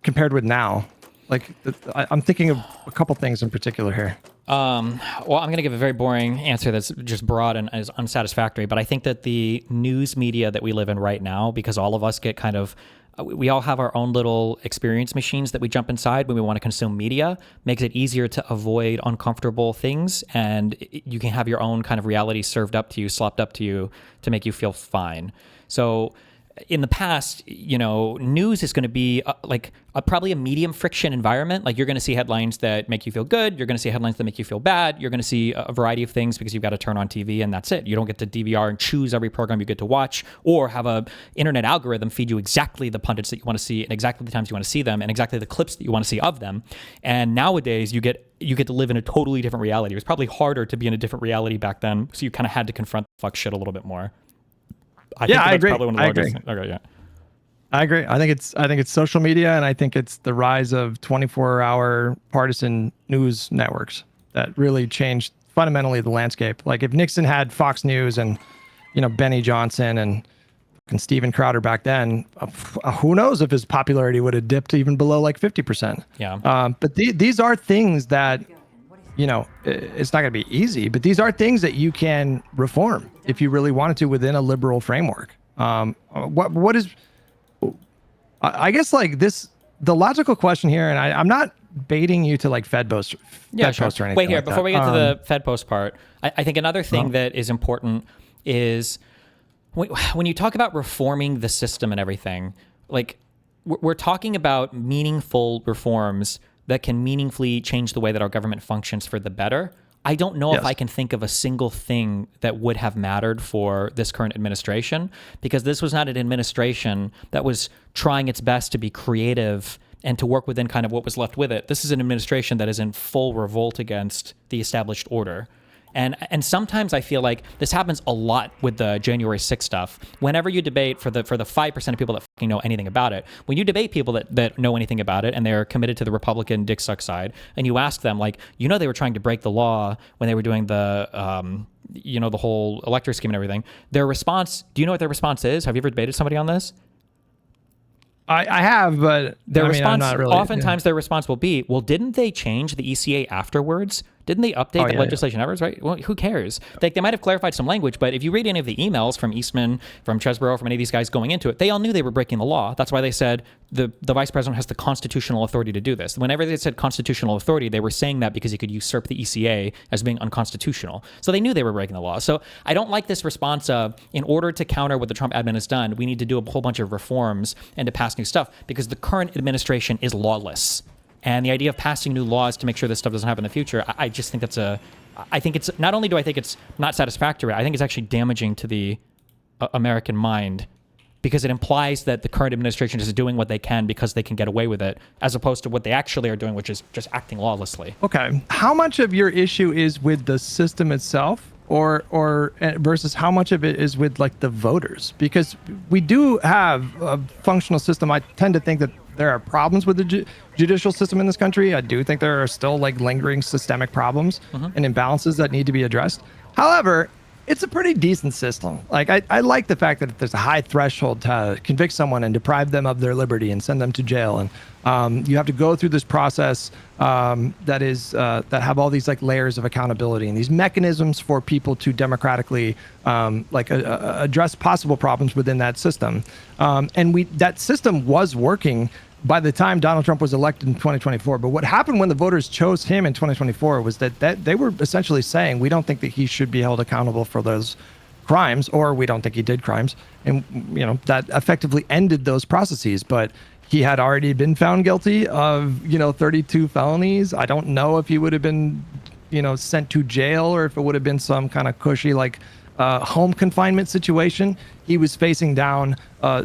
compared with now? Like, I'm thinking of a couple things in particular here. Well, I'm going to give a very boring answer that's just broad and is unsatisfactory, but I think that the news media that we live in right now, because all of us get we all have our own little experience machines that we jump inside when we want to consume media, makes it easier to avoid uncomfortable things, and you can have your own kind of reality served up to you, slopped up to you to make you feel fine. So in the past, news is going to be probably a medium friction environment. Like, you're going to see headlines that make you feel good. You're going to see headlines that make you feel bad. You're going to see a variety of things because you've got to turn on TV and that's it. You don't get to DVR and choose every program you get to watch, or have a internet algorithm feed you exactly the pundits that you want to see and exactly the times you want to see them and exactly the clips that you want to see of them. And nowadays you get to live in a totally different reality. It was probably harder to be in a different reality back then, so you kind of had to confront the fuck shit a little bit more. I agree. Okay, yeah. I agree. I think it's social media, and I think it's the rise of 24-hour partisan news networks that really changed fundamentally the landscape. Like, if Nixon had Fox News and Benny Johnson and Steven Crowder back then, who knows if his popularity would have dipped even below like 50%. Yeah. But these are things that it's not going to be easy, but these are things that you can reform if you really wanted to within a liberal framework. What is, I guess, like this, the logical question here, and I'm not baiting you to like Fed post or anything. Wait here, like before that. we get to the Fed post part, I think another thing that is important is when you talk about reforming the system and everything, like we're talking about meaningful reforms that can meaningfully change the way that our government functions for the better. I don't know if I can think of a single thing that would have mattered for this current administration, because this was not an administration that was trying its best to be creative and to work within kind of what was left with it. This is an administration that is in full revolt against the established order. And sometimes I feel like this happens a lot with the January 6th stuff. Whenever you debate for the 5% of people that fucking know anything about it, when you debate people that know anything about it and they're committed to the Republican dick suck side, and you ask them, like, they were trying to break the law when they were doing the the whole electoral scheme and everything, their response, do you know what their response is? Have you ever debated somebody on this? I have, but Their I'm response, not really. oftentimes their response will be, well, didn't they change the ECA afterwards? Didn't they update the legislation afterwards, right? Well, who cares? Like, they might have clarified some language, but if you read any of the emails from Eastman, from Chesborough, from any of these guys going into it, they all knew they were breaking the law. That's why they said the vice president has the constitutional authority to do this. Whenever they said constitutional authority, they were saying that because he could usurp the ECA as being unconstitutional. So they knew they were breaking the law. So I don't like this response of, in order to counter what the Trump admin has done, we need to do a whole bunch of reforms and to pass new stuff, because the current administration is lawless. And the idea of passing new laws to make sure this stuff doesn't happen in the future, I just think I think it's, not only do I think it's not satisfactory, I think it's actually damaging to the American mind, because it implies that the current administration is doing what they can because they can get away with it, as opposed to what they actually are doing, which is just acting lawlessly. Okay. How much of your issue is with the system itself, or versus how much of it is with like the voters? Because we do have a functional system. I tend to think that there are problems with the judicial system in this country. I do think there are still like lingering systemic problems and imbalances that need to be addressed. However, it's a pretty decent system. Like, I like the fact that there's a high threshold to convict someone and deprive them of their liberty and send them to jail. And you have to go through this process that have all these like layers of accountability and these mechanisms for people to democratically address possible problems within that system. And that system was working by the time Donald Trump was elected in 2024. But what happened when the voters chose him in 2024 was that they were essentially saying, we don't think that he should be held accountable for those crimes, or we don't think he did crimes. And, that effectively ended those processes. But he had already been found guilty of, 32 felonies. I don't know if he would have been, sent to jail, or if it would have been some kind of cushy, home confinement situation. He was facing down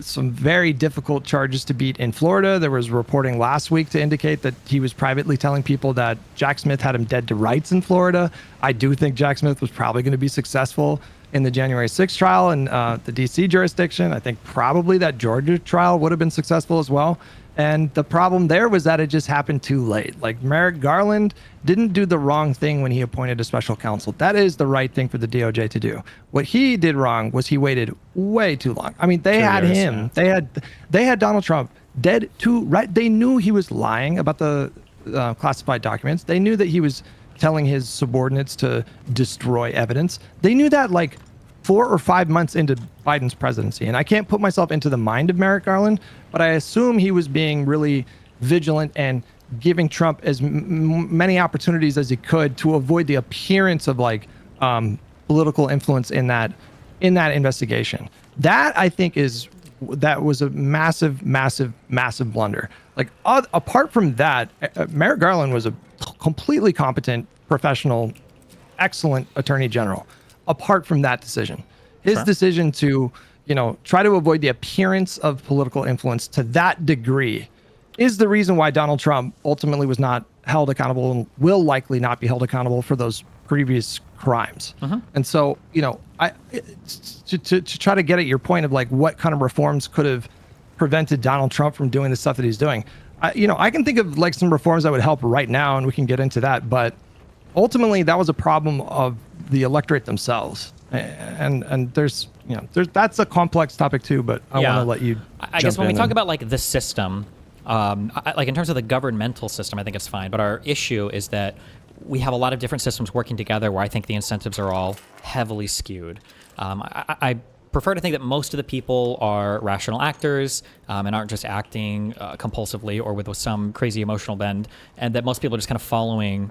some very difficult charges to beat in Florida. There was reporting last week to indicate that he was privately telling people that Jack Smith had him dead to rights in Florida. I do think Jack Smith was probably going to be successful in the January 6th trial in the DC jurisdiction. I think probably that Georgia trial would have been successful as well. And the problem there was that it just happened too late. Like, Merrick Garland didn't do the wrong thing when he appointed a special counsel. That is the right thing for the DOJ to do. What he did wrong was he waited way too long. I mean, they had him. Yeah. They had Donald Trump dead to right. They knew he was lying about the classified documents. They knew that he was telling his subordinates to destroy evidence. They knew that 4 or 5 months into Biden's presidency. And I can't put myself into the mind of Merrick Garland, but I assume he was being really vigilant and giving Trump as many opportunities as he could to avoid the appearance of political influence in that investigation. That, I think, that was a massive, massive, massive blunder. Apart from that, Merrick Garland was a completely competent, professional, excellent attorney general. Apart from that decision, his decision to, try to avoid the appearance of political influence to that degree is the reason why Donald Trump ultimately was not held accountable and will likely not be held accountable for those previous crimes. And so, to try to get at your point of what kind of reforms could have prevented Donald Trump from doing the stuff that he's doing, I can think of some reforms that would help right now, and we can get into that. But ultimately, that was a problem of the electorate themselves, and there's that's a complex topic too. But I want to let you. I guess when we talk about the system, in terms of the governmental system, I think it's fine. But our issue is that we have a lot of different systems working together, where I think the incentives are all heavily skewed. I prefer to think that most of the people are rational actors and aren't just acting compulsively or with some crazy emotional bend, and that most people are just kind of following,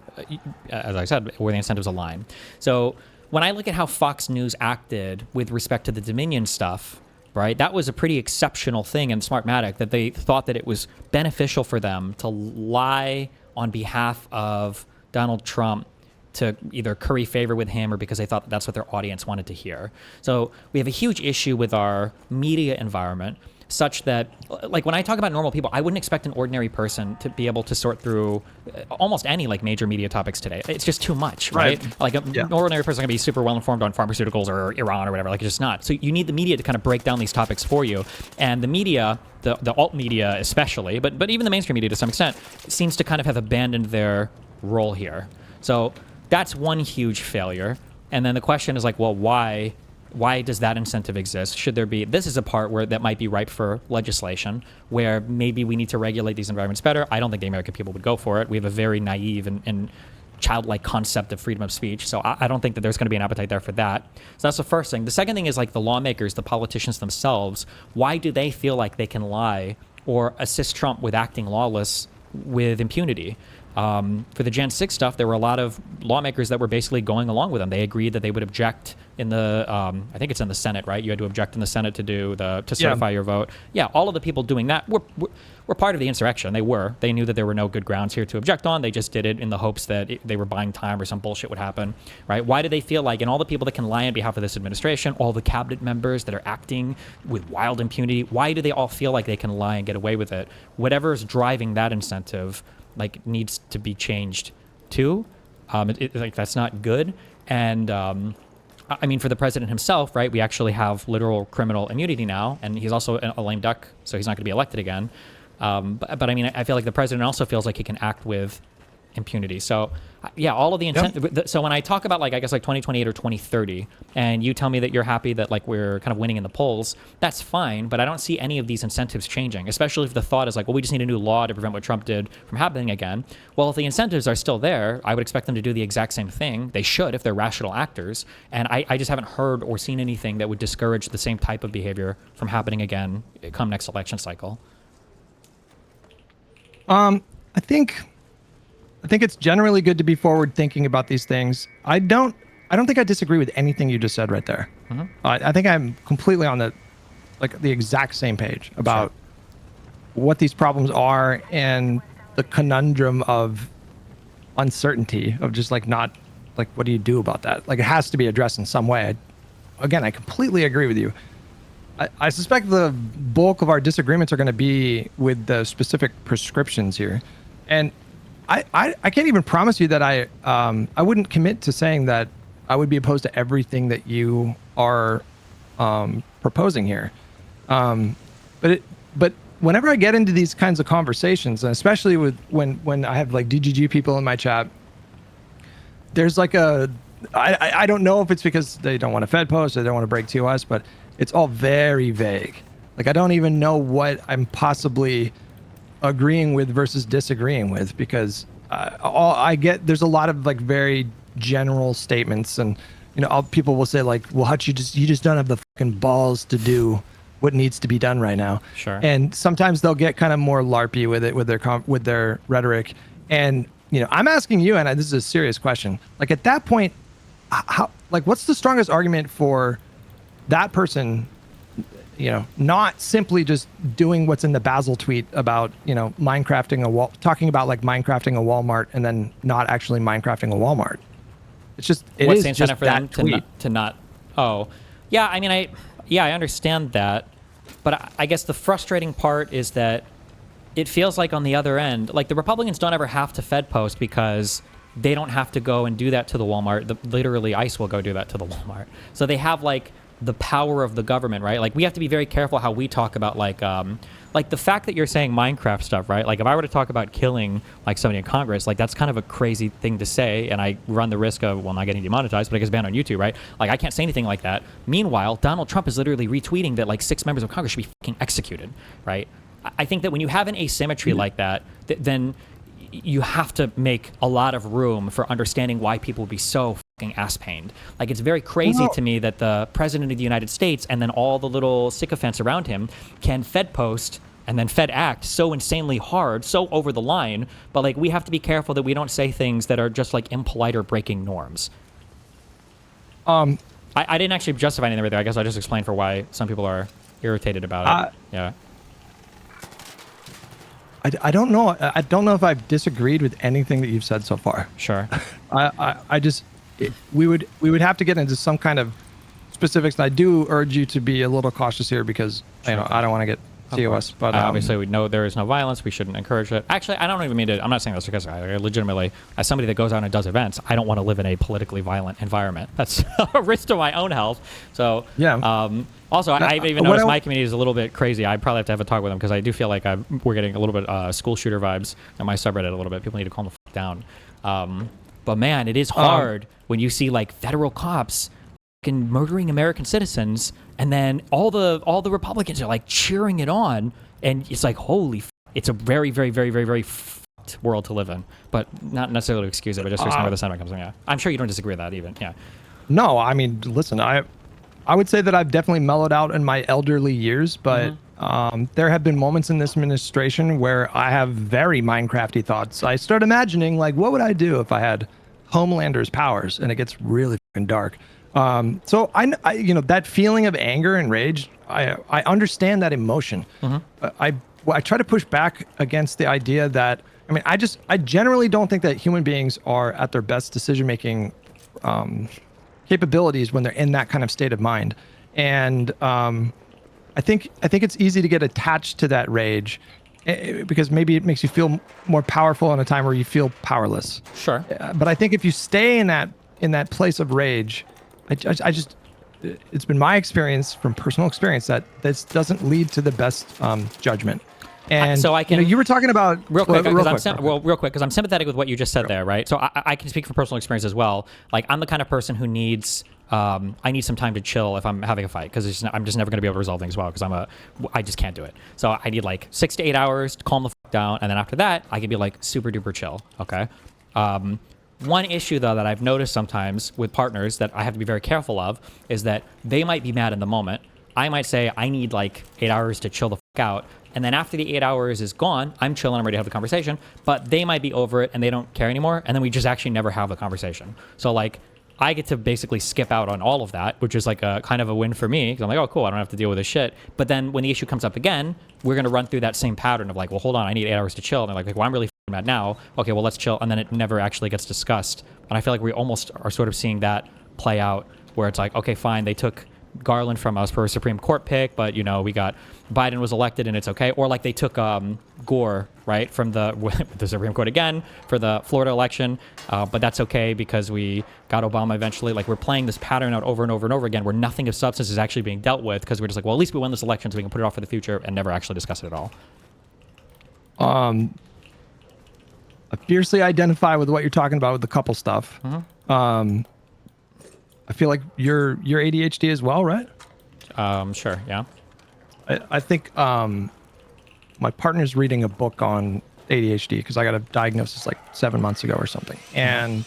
as I said, where the incentives align. So when I look at how Fox News acted with respect to the Dominion stuff, right, that was a pretty exceptional thing in Smartmatic, that they thought that it was beneficial for them to lie on behalf of Donald Trump to either curry favor with him or because they thought that's what their audience wanted to hear. So we have a huge issue with our media environment, such that, when I talk about normal people, I wouldn't expect an ordinary person to be able to sort through almost any major media topics today. It's just too much, right? An ordinary person can be super well informed on pharmaceuticals or Iran or whatever. It's just not. So you need the media to kind of break down these topics for you, and the media, the alt media especially, but even the mainstream media to some extent, seems to kind of have abandoned their role here. So that's one huge failure. And then the question is why Why does that incentive exist? Should there be, this is a part where that might be ripe for legislation, where maybe we need to regulate these environments better. I don't think the American people would go for it. We have a very naive and childlike concept of freedom of speech. So I don't think that there's going to be an appetite there for that. So that's the first thing. The second thing is like the lawmakers, the politicians themselves. Why do they feel like they can lie or assist Trump with acting lawless with impunity? For the Gen 6 stuff, there were a lot of lawmakers that were basically going along with them. They agreed that they would object in the, I think it's in the Senate, right? You had to object in the Senate to certify your vote. Yeah, all of the people doing that were part of the insurrection. They knew that there were no good grounds here to object on. They just did it in the hopes that they were buying time or some bullshit would happen, right? Why do they feel like, and all the people that can lie on behalf of this administration, all the cabinet members that are acting with wild impunity, why do they all feel like they can lie and get away with it? Whatever's driving that incentive like needs to be changed too. Like that's not good. And I mean, for the president himself, right? We actually have literal criminal immunity now, and he's also a lame duck, so he's not going to be elected again. But I mean, I feel like the president also feels like he can act with impunity. So yeah, all of the intent. Yep. So when I talk about like, I guess like 2028 or 2030, and you tell me that you're happy that like we're kind of winning in the polls, that's fine. But I don't see any of these incentives changing, especially if the thought is like, well, we just need a new law to prevent what Trump did from happening again. Well, if the incentives are still there, I would expect them to do the exact same thing. They should if they're rational actors. And I just haven't heard or seen anything that would discourage the same type of behavior from happening again come next election cycle. I think it's generally good to be forward thinking about these things. I don't think I disagree with anything you just said right there. Mm-hmm. I think I'm completely on the exact same page about what these problems are and the conundrum of uncertainty of just like not like, what do you do about that? Like it has to be addressed in some way. I completely agree with you. I suspect the bulk of our disagreements are going to be with the specific prescriptions here. And I can't even promise you that I wouldn't commit to saying that I would be opposed to everything that you are proposing here. But whenever I get into these kinds of conversations, and especially with when I have like DGG people in my chat, there's like I don't know if it's because they don't want to Fed post or they don't want to break TOS, but it's all very vague. Like I don't even know what I'm possibly agreeing with versus disagreeing with, because all I get, there's a lot of like very general statements, and people will say like, well, Hutch, you just don't have the fucking balls to do what needs to be done right now. Sure. And sometimes they'll get kind of more LARPy with it, with their rhetoric. And I'm asking you, and this is a serious question, like at that point, how, like, what's the strongest argument for that person, not simply just doing what's in the Basil tweet about, Minecrafting talking about like Minecrafting a Walmart and then not actually Minecrafting a Walmart? It's just, what's the incentive for them to not? Oh, yeah. I mean, I understand that, but I guess the frustrating part is that it feels like on the other end, like the Republicans don't ever have to Fed post because they don't have to go and do that to the Walmart. Literally, ICE will go do that to the Walmart. So they have like the power of the government, right? Like we have to be very careful how we talk about like the fact that you're saying Minecraft stuff, right? Like if I were to talk about killing like somebody in Congress, like that's kind of a crazy thing to say, and I run the risk of, well, not getting demonetized, but I get banned on YouTube, right? Like I can't say anything like that. Meanwhile, Donald Trump is literally retweeting that like 6 members of Congress should be fucking executed, right? I think that when you have an asymmetry like that, then you have to make a lot of room for understanding why people would be so fucking ass-pained. Like, it's very crazy to me that the president of the United States and then all the little sycophants around him can Fed post and then Fed act so insanely hard, so over the line, but like we have to be careful that we don't say things that are just like impolite or breaking norms. I didn't actually justify anything right there. I guess I just explained for why some people are irritated about it. Yeah. I don't know. I don't know if I've disagreed with anything that you've said so far. Sure. We would have to get into some kind of specifics. And I do urge you to be a little cautious here because I don't want to get TOS. But obviously, we know there is no violence. We shouldn't encourage it. Actually, I don't even mean to. I'm not saying this because I legitimately, as somebody that goes out and does events, I don't want to live in a politically violent environment. That's a risk to my own health. So yeah. Also, I even noticed my community is a little bit crazy. I probably have to talk with them because I do feel like we're getting a little bit school shooter vibes in my subreddit a little bit. People need to calm the fuck down. But man, it is hard when you see like federal cops murdering American citizens, and then all the Republicans are like cheering it on, and it's like, holy it's a very, very, very, very, very fucked world to live in. But not necessarily to excuse it, but just to understand where the sentiment comes from. Yeah, I'm sure you don't disagree with that even. Yeah. No, I mean, listen, I would say that I've definitely mellowed out in my elderly years, but there have been moments in this administration where I have very Minecrafty thoughts. I start imagining, like, what would I do if I had Homelander's powers? And it gets really fucking dark. So I that feeling of anger and rage, I understand that emotion. I try to push back against the idea that, I mean, I generally don't think that human beings are at their best decision-making capabilities when they're in that kind of state of mind. And I think it's easy to get attached to that rage because maybe it makes you feel more powerful in a time where you feel powerless. Sure. But I think if you stay in that place of rage, I just it's been my experience from personal experience that this doesn't lead to the best judgment. And so I can. You were talking about real quick because I'm sympathetic with what you just said there, right? So I can speak from personal experience as well. Like, I'm the kind of person who needs. I need some time to chill if I'm having a fight, because I'm just never going to be able to resolve things well, because I just can't do it. So I need like 6 to 8 hours to calm the fuck down, and then after that I can be like super duper chill. Okay. One issue though that I've noticed sometimes with partners that I have to be very careful of is that they might be mad in the moment. I might say I need like 8 hours to chill the fuck out. And then after the 8 hours is gone, I'm chilling, I'm ready to have the conversation, but they might be over it and they don't care anymore. And then we just actually never have the conversation. So like, I get to basically skip out on all of that, which is like a kind of a win for me. Cause I'm like, oh, cool, I don't have to deal with this shit. But then when the issue comes up again, we're going to run through that same pattern of like, well, hold on, I need 8 hours to chill. And they're like, well, I'm really mad now. Okay, well, let's chill. And then it never actually gets discussed. And I feel like we almost are sort of seeing that play out where it's like, okay, fine, they took Garland from us for a Supreme Court pick, but we got Biden was elected and it's okay. Or like they took Gore, right, from the Supreme Court again for the Florida election, but that's okay because we got Obama eventually. Like, we're playing this pattern out over and over and over again where nothing of substance is actually being dealt with because we're just like, well, at least we won this election so we can put it off for the future and never actually discuss it at all. I fiercely identify with what you're talking about with the couple stuff. I feel like you're ADHD as well, right? Sure, yeah. I think my partner's reading a book on ADHD because I got a diagnosis like 7 months ago or something. And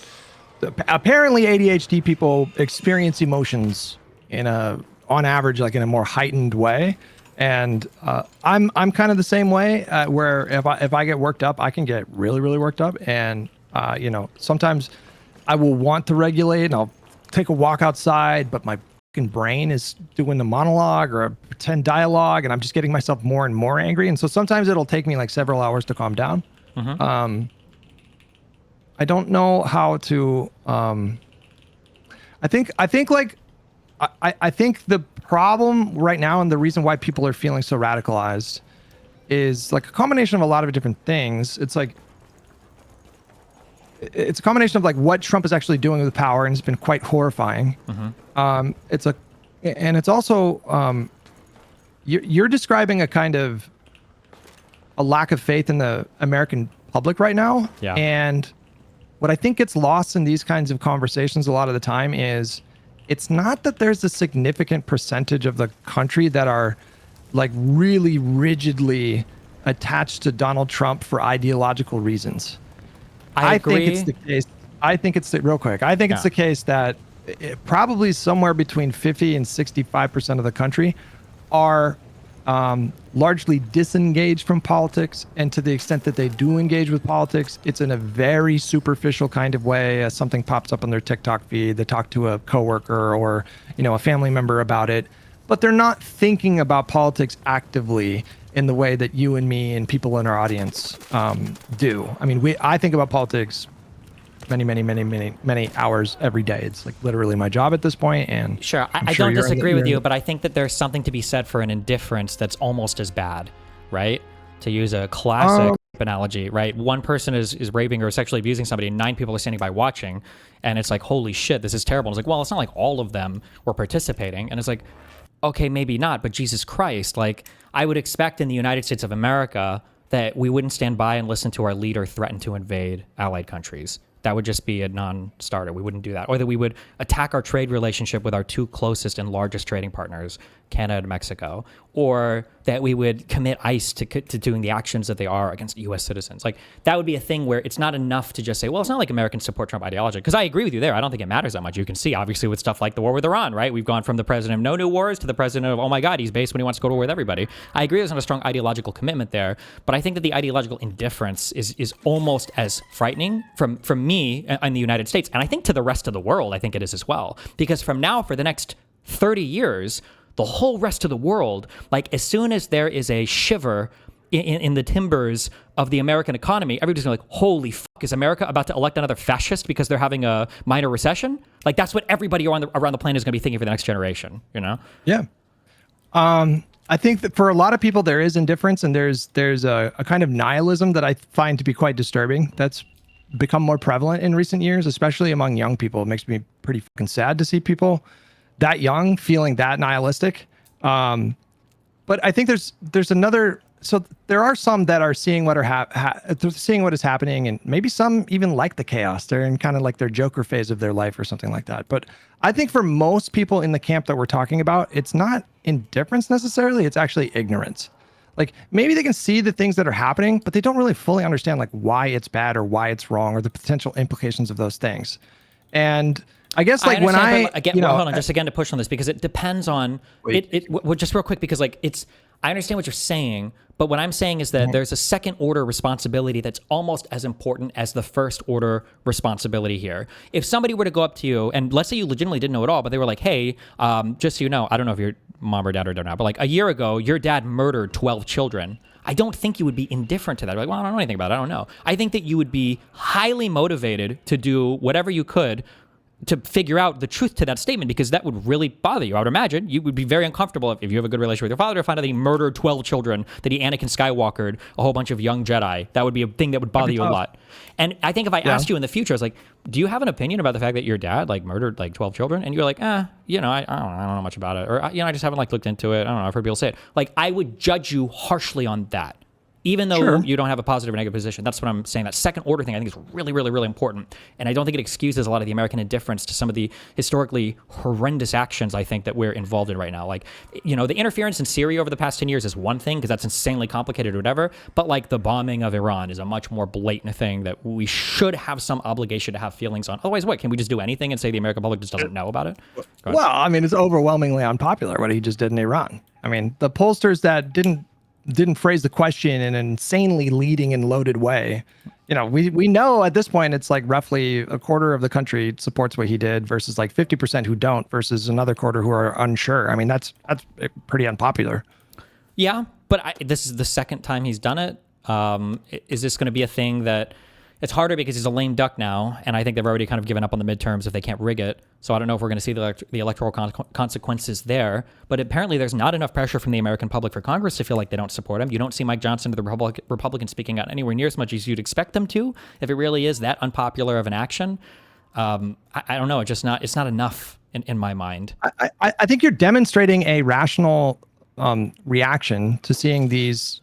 apparently ADHD people experience emotions on average, like in a more heightened way. And I'm kind of the same way where if I get worked up, I can get really, really worked up. And, sometimes I will want to regulate and I'll take a walk outside, but my fucking brain is doing the monologue or a pretend dialogue and I'm just getting myself more and more angry. And so sometimes it'll take me like several hours to calm down. I don't know how to, I think the problem right now and the reason why people are feeling so radicalized is like a combination of a lot of different things. It's a combination of like what Trump is actually doing with power, and it's been quite horrifying. It's also you're describing a kind of a lack of faith in the American public right now. Yeah. And what I think gets lost in these kinds of conversations a lot of the time is it's not that there's a significant percentage of the country that are like really rigidly attached to Donald Trump for ideological reasons. I agree. think it's the case. I think it's the case that probably somewhere between 50 and 65% of the country are largely disengaged from politics. And to the extent that they do engage with politics, it's in a very superficial kind of way. As something pops up on their TikTok feed, they talk to a coworker or, a family member about it, but they're not thinking about politics actively in the way that you and me and people in our audience do. I mean, I think about politics many hours every day. It's like literally my job at this point. And sure, I don't disagree with you, but I think that there's something to be said for an indifference that's almost as bad, right? To use a classic analogy, right? One person is raping or sexually abusing somebody, and 9 people are standing by watching, and it's like, holy shit, this is terrible. And it's like, well, it's not like all of them were participating. And it's like, okay, maybe not, but Jesus Christ, like, I would expect in the United States of America that we wouldn't stand by and listen to our leader threaten to invade allied countries. That would just be a non-starter. We wouldn't do that. Or that we would attack our trade relationship with our two closest and largest trading partners, Canada and Mexico. Or that we would commit ICE to doing the actions that they are against U.S. citizens. Like, that would be a thing where it's not enough to just say, well, it's not like Americans support Trump ideology. Because I agree with you there. I don't think it matters that much. You can see, obviously, with stuff like the war with Iran, right? We've gone from the president of no new wars to the president of, oh my God, he's based when he wants to go to war with everybody. I agree there's not a strong ideological commitment there. But I think that the ideological indifference is almost as frightening from me in the United States. And I think to the rest of the world, I think it is as well. Because from now for the next 30 years, the whole rest of the world, like as soon as there is a shiver in the timbers of the American economy, everybody's gonna be like, holy fuck, is America about to elect another fascist because they're having a minor recession? Like, that's what everybody around the planet is gonna be thinking for the next generation, you know? Yeah. I think that for a lot of people, there is indifference, and there's a kind of nihilism that I find to be quite disturbing. That's become more prevalent in recent years, especially among young people. It makes me pretty fucking sad to see people that young feeling that nihilistic. But I think there's another. So there are some that are seeing what seeing what is happening, and maybe some even like the chaos. They're in kind of like their Joker phase of their life or something like that. But I think for most people in the camp that we're talking about, it's not indifference necessarily. It's actually ignorance. Like, maybe they can see the things that are happening, but they don't really fully understand like why it's bad or why it's wrong or the potential implications of those things. And I guess like when hold on, just again to push on this, because it depends on just real quick, because like I understand what you're saying, but what I'm saying is that there's a second order responsibility that's almost as important as the first order responsibility here. If somebody were to go up to you, and let's say you legitimately didn't know at all, but they were like, hey, just so you know, I don't know if your mom or dad are dead now, but like a year ago, your dad murdered 12 children. I don't think you would be indifferent to that. Like, well, I don't know anything about it. I don't know. I think that you would be highly motivated to do whatever you could to figure out the truth to that statement, because that would really bother you. I would imagine you would be very uncomfortable if you have a good relationship with your father to find out that he murdered 12 children, that he Anakin Skywalkered a whole bunch of young Jedi. That would be a thing that would bother you a lot. And I think if I asked you in the future, I was like, do you have an opinion about the fact that your dad like murdered like 12 children? And you're like, I don't know much about it. Or, I just haven't like looked into it. I don't know. I've heard people say it. Like, I would judge you harshly on that, even though you don't have a positive or negative position. That's what I'm saying. That second order thing, I think, is really, really, really important. And I don't think it excuses a lot of the American indifference to some of the historically horrendous actions, I think, that we're involved in right now. Like, the interference in Syria over the past 10 years is one thing, because that's insanely complicated or whatever. But like the bombing of Iran is a much more blatant thing that we should have some obligation to have feelings on. Otherwise, what? Can we just do anything and say the American public just doesn't know about it? Well, I mean, it's overwhelmingly unpopular what he just did in Iran. I mean, the pollsters that didn't phrase the question in an insanely leading and loaded way. We know at this point it's like roughly a quarter of the country supports what he did versus like 50% who don't versus another quarter who are unsure. I mean, that's pretty unpopular. Yeah, but this is the second time he's done it. Is this going to be a thing that it's harder because he's a lame duck now, and I think they've already kind of given up on the midterms if they can't rig it. So I don't know if we're going to see the electoral consequences there. But apparently there's not enough pressure from the American public for Congress to feel like they don't support him. You don't see Mike Johnson or the Republicans speaking out anywhere near as much as you'd expect them to, if it really is that unpopular of an action. I don't know. It's not enough in my mind. I think you're demonstrating a rational reaction to seeing these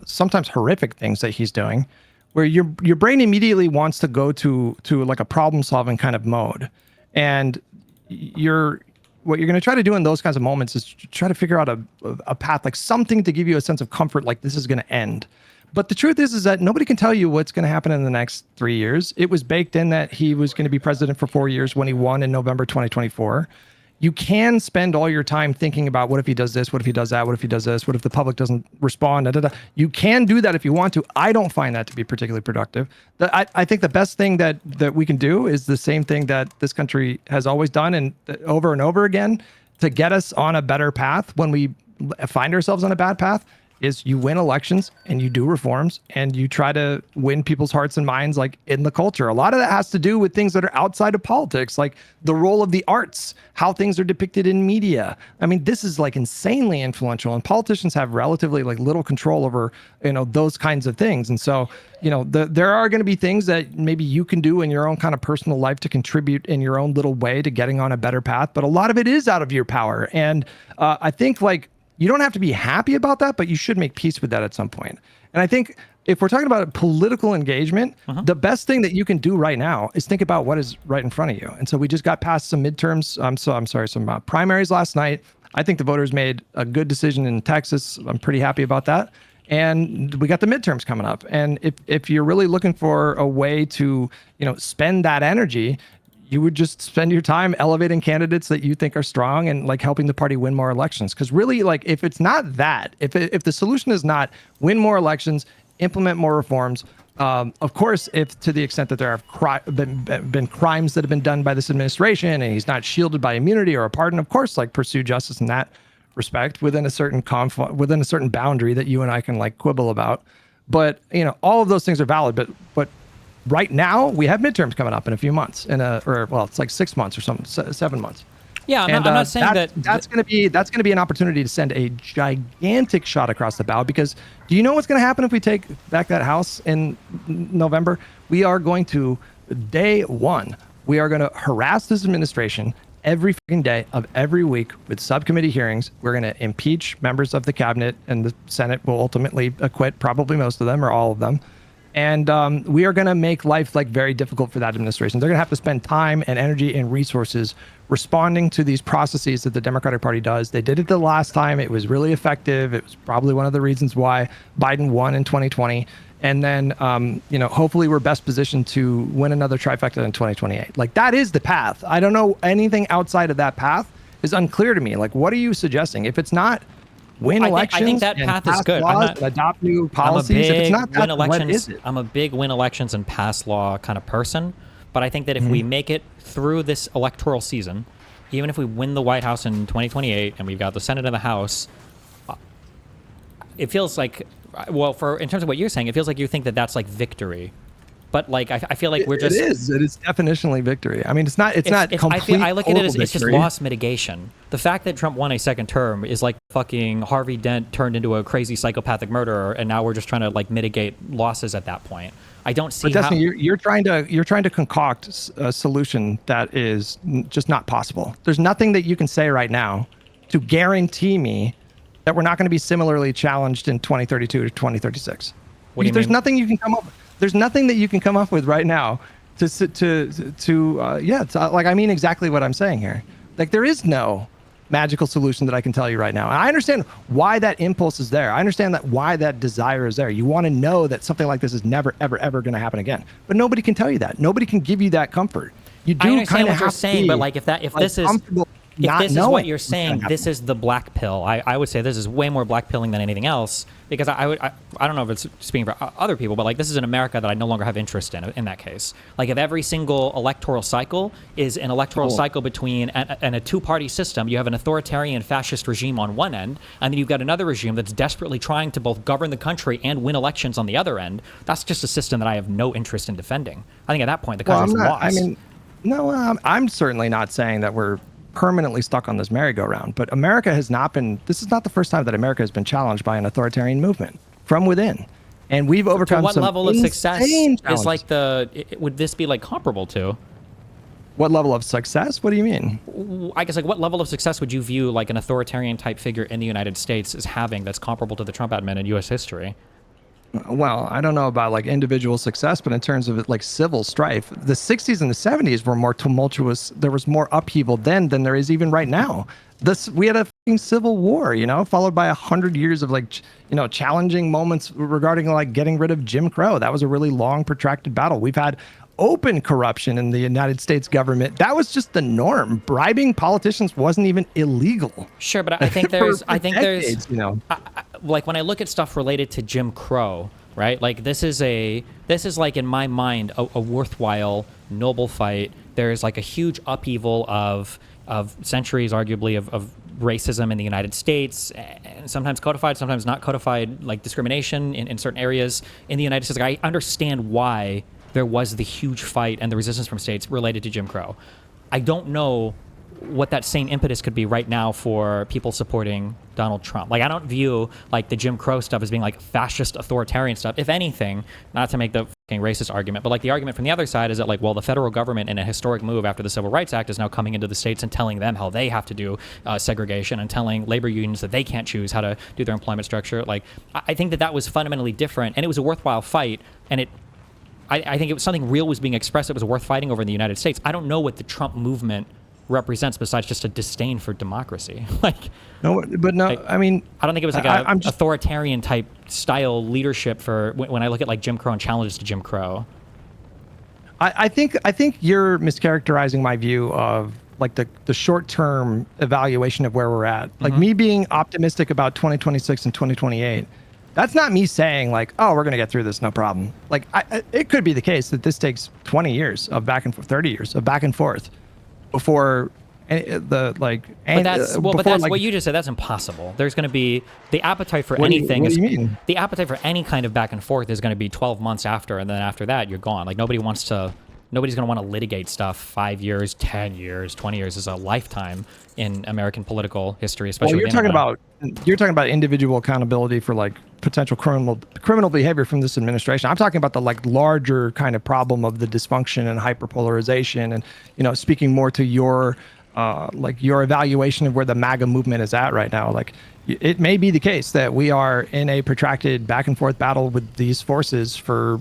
sometimes horrific things that he's doing, where your brain immediately wants to go to like a problem solving kind of mode. And what you're going to try to do in those kinds of moments is try to figure out a path, like something to give you a sense of comfort, like this is going to end. But the truth is that nobody can tell you what's going to happen in the next 3 years. It was baked in that he was going to be president for 4 years when he won in November 2024. You can spend all your time thinking about what if he does this, what if he does that, what if he does this, what if the public doesn't respond, da, da, da. You can do that if you want to. I don't find that to be particularly productive. I think the best thing that we can do is the same thing that this country has always done and over again to get us on a better path when we find ourselves on a bad path, is you win elections and you do reforms and you try to win people's hearts and minds, like in the culture. A lot of that has to do with things that are outside of politics, like the role of the arts, how things are depicted in media. I mean, this is like insanely influential, and politicians have relatively like little control over, those kinds of things. And so, there are going to be things that maybe you can do in your own kind of personal life to contribute in your own little way to getting on a better path. But a lot of it is out of your power. And I think like, you don't have to be happy about that, but you should make peace with that at some point. And I think, if we're talking about political engagement, the best thing that you can do right now is think about what is right in front of you. And so we just got past some midterms. Some primaries last night. I think the voters made a good decision in Texas. I'm pretty happy about that. And we got the midterms coming up. And if you're really looking for a way to, spend that energy, you would just spend your time elevating candidates that you think are strong and like helping the party win more elections. Because really, like, if it's not that, if the solution is not win more elections, implement more reforms, of course, if to the extent that there have been crimes that have been done by this administration and he's not shielded by immunity or a pardon, of course, like pursue justice in that respect within a certain within a certain boundary that you and I can like quibble about. But all of those things are valid. But right now we have midterms coming up in a few months, it's like 6 months or something, 7 months. Yeah, I'm not saying that's going to be an opportunity to send a gigantic shot across the bow, because do you know what's going to happen if we take back that house in November? We are going to, day one, we are going to harass this administration every fucking day of every week with subcommittee hearings. We're going to impeach members of the cabinet, and the Senate will ultimately acquit probably most of them or all of them. And we are going to make life like very difficult for that administration. They're going to have to spend time and energy and resources responding to these processes that the Democratic Party does. They did it the last time. It was really effective. It was probably one of the reasons why Biden won in 2020. And then, hopefully we're best positioned to win another trifecta in 2028. Like, that is the path. I don't know anything outside of that path is unclear to me. Like, what are you suggesting? If it's not win elections, I think that path is good. And adopt new policies. If it's not that, what is it? I'm a big win elections and pass law kind of person. But I think that if we make it through this electoral season, even if we win the White House in 2028 and we've got the Senate and the House, it feels like, in terms of what you're saying, it feels like you think that that's like victory. But like, I feel like we're just... It is definitionally victory. I mean, it's not complete. I look at it as it's just victory. loss mitigation. The fact that Trump won a second term is like fucking Harvey Dent turned into a crazy psychopathic murderer, and now we're just trying to like mitigate losses at that point. I don't see. But Destiny, you're trying to concoct a solution that is just not possible. There's nothing that you can say right now to guarantee me that we're not going to be similarly challenged in 2032 to 2036. There's nothing you can come up with. There's nothing that you can come up with right now I mean exactly what I'm saying here. Like, there is no magical solution that I can tell you right now. And I understand why that impulse is there. I understand why that desire is there. You want to know that something like this is never, ever, ever going to happen again. But nobody can tell you that. Nobody can give you that comfort. You do. I understand what you're saying, but like if this is what you're saying, this is the black pill. I would say this is way more black pilling than anything else, because I don't know if it's speaking for other people, but like this is an America that I no longer have interest in that case. Like, if every single electoral cycle is an electoral cycle between and a two-party system, you have an authoritarian fascist regime on one end, and then you've got another regime that's desperately trying to both govern the country and win elections on the other end. That's just a system that I have no interest in defending. I think at that point the country's lost. I'm certainly not saying that we're permanently stuck on this merry-go-round, but America has not been. This is not the first time that America has been challenged by an authoritarian movement from within, and we've overcome. What some level of success challenges. is like would this be like comparable to? What level of success? What do you mean? I guess, like, what level of success would you view like an authoritarian type figure in the United States as having that's comparable to the Trump admin in U.S. history? Well, I don't know about like individual success, but in terms of like civil strife, the 60s and the 70s were more tumultuous. There was more upheaval then than there is even right now. We had a fucking civil war, followed by 100 years of like, challenging moments regarding like getting rid of Jim Crow. That was a really long, protracted battle. We've had open corruption in the United States government. That was just the norm. Bribing politicians wasn't even illegal. Sure, but I think there's, like when I look at stuff related to Jim Crow, right? Like this is like in my mind a worthwhile, noble fight. There's like a huge upheaval of centuries, arguably, of racism in the United States, and sometimes codified, sometimes not codified, like discrimination in certain areas in the United States. Like, I understand why there was the huge fight and the resistance from states related to Jim Crow. I don't know what that same impetus could be right now for people supporting Donald Trump. Like, I don't view like the Jim Crow stuff as being like fascist authoritarian stuff. If anything, not to make the racist argument, but like the argument from the other side is that like, well, the federal government in a historic move after the Civil Rights Act is now coming into the states and telling them how they have to do segregation and telling labor unions that they can't choose how to do their employment structure. Like, I think that was fundamentally different, and it was a worthwhile fight, and I think it was something real was being expressed that was worth fighting over in the United States. I don't know what the Trump movement represents besides just a disdain for democracy. Like, no, but no, like, I mean, I don't think it was like I'm just authoritarian type style leadership for when I look at like Jim Crow and challenges to Jim Crow. I think you're mischaracterizing my view of like the short-term evaluation of where we're at. Like me being optimistic about 2026 and 2028. That's not me saying like, oh, we're going to get through this, no problem. Like it could be the case that this takes 20 years of back and forth, 30 years of back and forth before but that's like, what you just said. That's impossible. There's going to be the appetite for anything. What do you mean? The appetite for any kind of back and forth is going to be 12 months after, and then after that, you're gone. Like nobody's going to want to litigate stuff 5 years, 10 years, 20 years is a lifetime in American political history, especially. Well, you're talking about individual accountability for like potential criminal behavior from this administration. I'm talking about the like larger kind of problem of the dysfunction and hyperpolarization, and speaking more to your your evaluation of where the MAGA movement is at right now. Like it may be the case that we are in a protracted back and forth battle with these forces for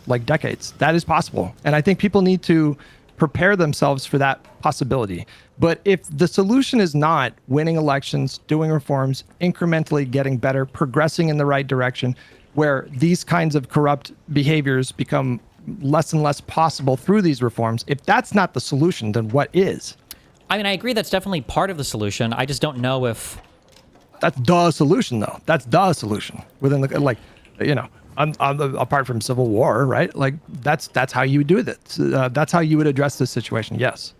like decades. That is possible, and I think people need to prepare themselves for that possibility. But if the solution is not winning elections, doing reforms, incrementally getting better, progressing in the right direction, where these kinds of corrupt behaviors become less and less possible through these reforms, if that's not the solution, then what is? I mean, I agree that's definitely part of the solution. I just don't know if that's the solution, though. That's the solution within the apart from civil war, right? Like that's how you would do it. That's how you would address this situation. Yes.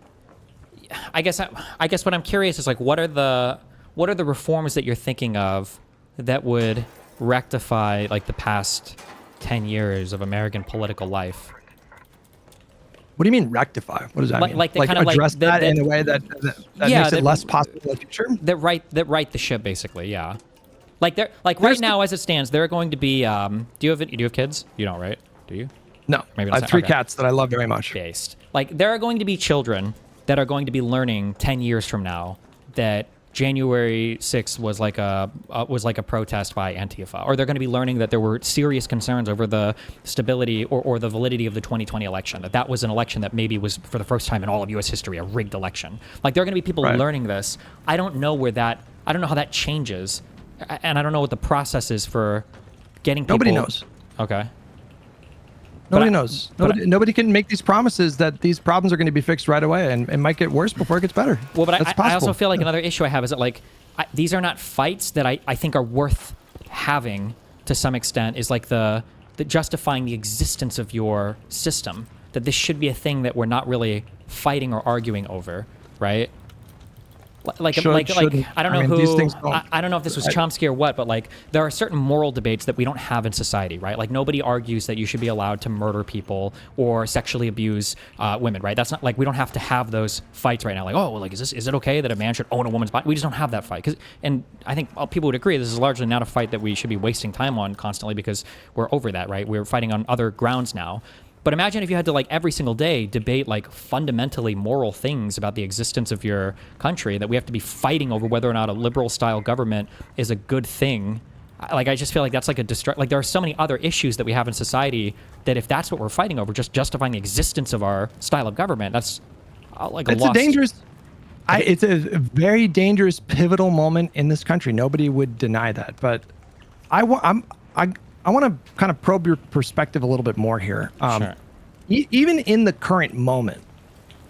I guess what I'm curious is like, what are the reforms that you're thinking of that would rectify like the past 10 years of American political life? What do you mean rectify? What does that mean? Like kind of address that in a way that makes it less possible in the future? That right the ship, basically. Yeah. Right now, as it stands, there are going to be. Do you have kids? You don't, right? Do you? No. Maybe I have 3 cats that I love very much. Based. Like there are going to be children that are going to be learning 10 years from now that January 6th was like a protest by Antifa, or they're going to be learning that there were serious concerns over the stability or the validity of the 2020 election. That was an election that maybe was for the first time in all of U.S. history a rigged election. Like there are going to be people learning this. I don't know how that changes. And I don't know what the process is for getting people. Nobody knows. Okay. Nobody knows. Nobody can make these promises that these problems are going to be fixed right away, and it might get worse before it gets better. Well, but I also feel like another issue I have is that like these are not fights that I think are worth having to some extent. Is like the justifying the existence of your system. That this should be a thing that we're not really fighting or arguing over, right? I don't know who. I don't know if this was Chomsky or what, but like there are certain moral debates that we don't have in society, right? Like nobody argues that you should be allowed to murder people or sexually abuse women, right? That's not like we don't have to have those fights right now. Like, oh, like is it okay that a man should own a woman's body? We just don't have that fight. And I think people would agree this is largely not a fight that we should be wasting time on constantly because we're over that, right? We're fighting on other grounds now. But imagine if you had to like every single day debate like fundamentally moral things about the existence of your country, that we have to be fighting over whether or not a liberal style government is a good thing. Like I just feel like that's like like there are so many other issues that we have in society that if that's what we're fighting over, just justifying the existence of our style of government, that's like it's a very dangerous pivotal moment in this country. Nobody would deny that, but I want to kind of probe your perspective a little bit more here. Sure. Even in the current moment,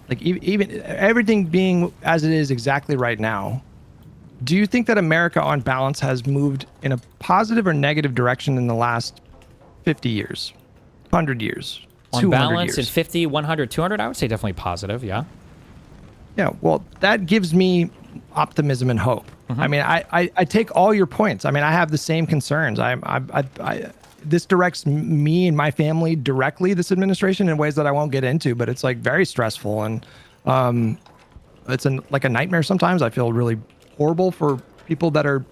like even everything being as it is exactly right now, do you think that America on balance has moved in a positive or negative direction in the last 50 years, 100 years, on balance years? In 50, 100, 200, I would say definitely positive, yeah. Yeah, well, that gives me optimism and hope. Mm-hmm. I mean, I take all your points. I mean, I have the same concerns. This directs me and my family directly, this administration, in ways that I won't get into, but it's like very stressful, and it's like a nightmare sometimes. I feel really horrible for people that are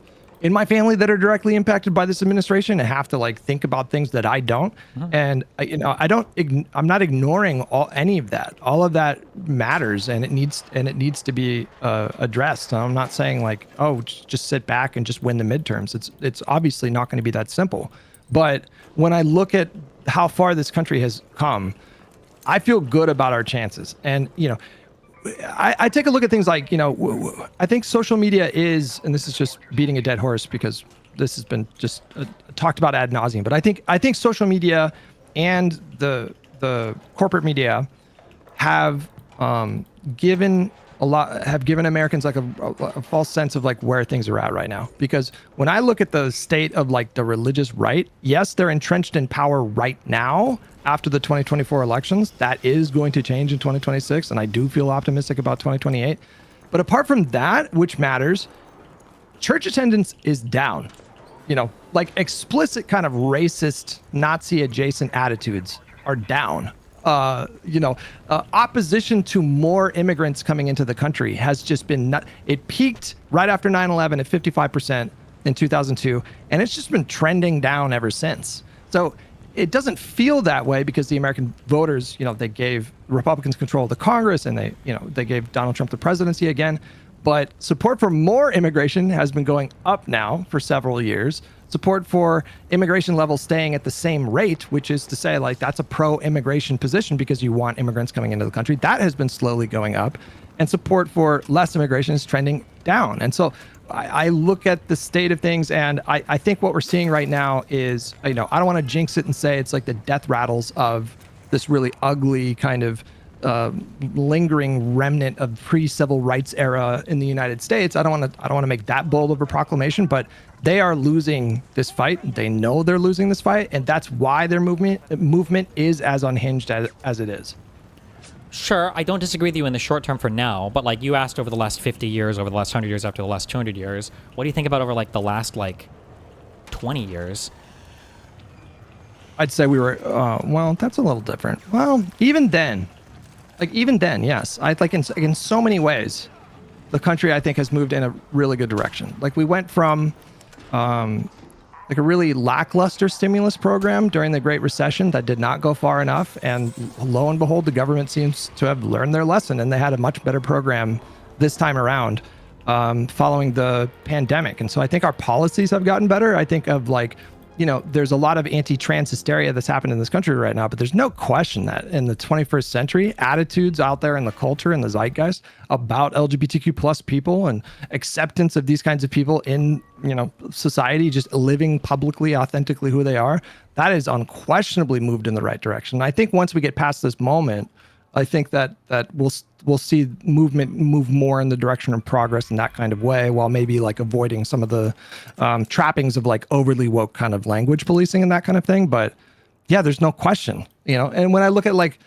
in my family that are directly impacted by this administration and have to like think about things that I don't. And I'm not ignoring any of that. All of that matters, and it needs to be addressed. I'm not saying like, oh, just sit back and just win the midterms. It's obviously not going to be that simple. But when I look at how far this country has come, I feel good about our chances. And I take a look at things like, I think social media is, and this is just beating a dead horse because this has been just talked about ad nauseum, but I think social media and the corporate media have given Americans like a false sense of like where things are at right now. Because when I look at the state of like the religious right, yes, they're entrenched in power right now after the 2024 elections. That is going to change in 2026, and I do feel optimistic about 2028. But apart from that, which matters, church attendance is down. Like explicit kind of racist, Nazi adjacent attitudes are down. Opposition to more immigrants coming into the country has just been it peaked right after 9/11 at 55% in 2002, and it's just been trending down ever since. So it doesn't feel that way because the American voters, they gave Republicans control of the Congress, and they gave Donald Trump the presidency again. But support for more immigration has been going up now for several years. Support for immigration levels staying at the same rate, which is to say, like, that's a pro-immigration position because you want immigrants coming into the country. That has been slowly going up. And support for less immigration is trending down. And so I look at the state of things, and I think what we're seeing right now is, I don't want to jinx it and say it's like the death rattles of this really ugly kind of lingering remnant of pre-civil rights era in the United States. I don't want to make that bold of a proclamation, but they are losing this fight. They know they're losing this fight, and that's why their movement is as unhinged as it is. Sure, I don't disagree with you in the short term for now, but like you asked over the last 50 years, over the last 100 years, after the last 200 years, what do you think about over like the last like 20 years? I'd say we were, well, that's a little different. Well, even then, yes. I like in so many ways, the country, I think, has moved in a really good direction. Like we went from like a really lackluster stimulus program during the Great Recession that did not go far enough. And lo and behold, the government seems to have learned their lesson, and they had a much better program this time around following the pandemic. And so I think our policies have gotten better. I think of like, there's a lot of anti-trans hysteria that's happened in this country right now, but there's no question that in the 21st century, attitudes out there in the culture and the zeitgeist about LGBTQ plus people and acceptance of these kinds of people in, society, just living publicly, authentically who they are, that is unquestionably moved in the right direction. I think once we get past this moment, I think that we'll see movement move more in the direction of progress in that kind of way, while maybe like avoiding some of the trappings of like overly woke kind of language policing and that kind of thing. But yeah, there's no question, And when I look at like,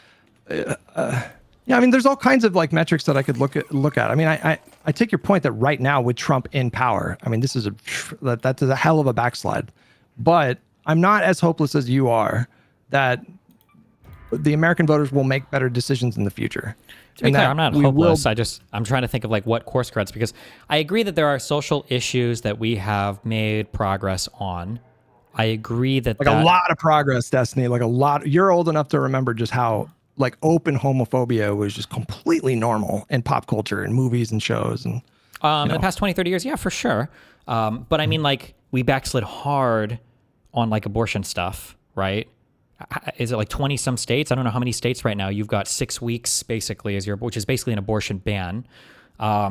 there's all kinds of like metrics that I could look at. I mean, I take your point that right now with Trump in power, I mean, this is that's a hell of a backslide. But I'm not as hopeless as you are that the American voters will make better decisions in the future. To be clear, I'm not hopeless. I'm trying to think of like what course corrects, because I agree that there are social issues that we have made progress on. I agree that a lot of progress, Destiny, like a lot. You're old enough to remember just how like open homophobia was just completely normal in pop culture and movies and shows. And in the past 20, 30 years, yeah, for sure. But I mean, like we backslid hard on like abortion stuff, right? Is it like 20 some states? I don't know how many states right now. You've got 6 weeks basically which is basically an abortion ban.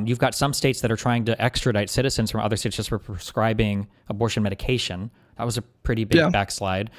You've got some states that are trying to extradite citizens from other states just for prescribing abortion medication. That was a pretty big backslide.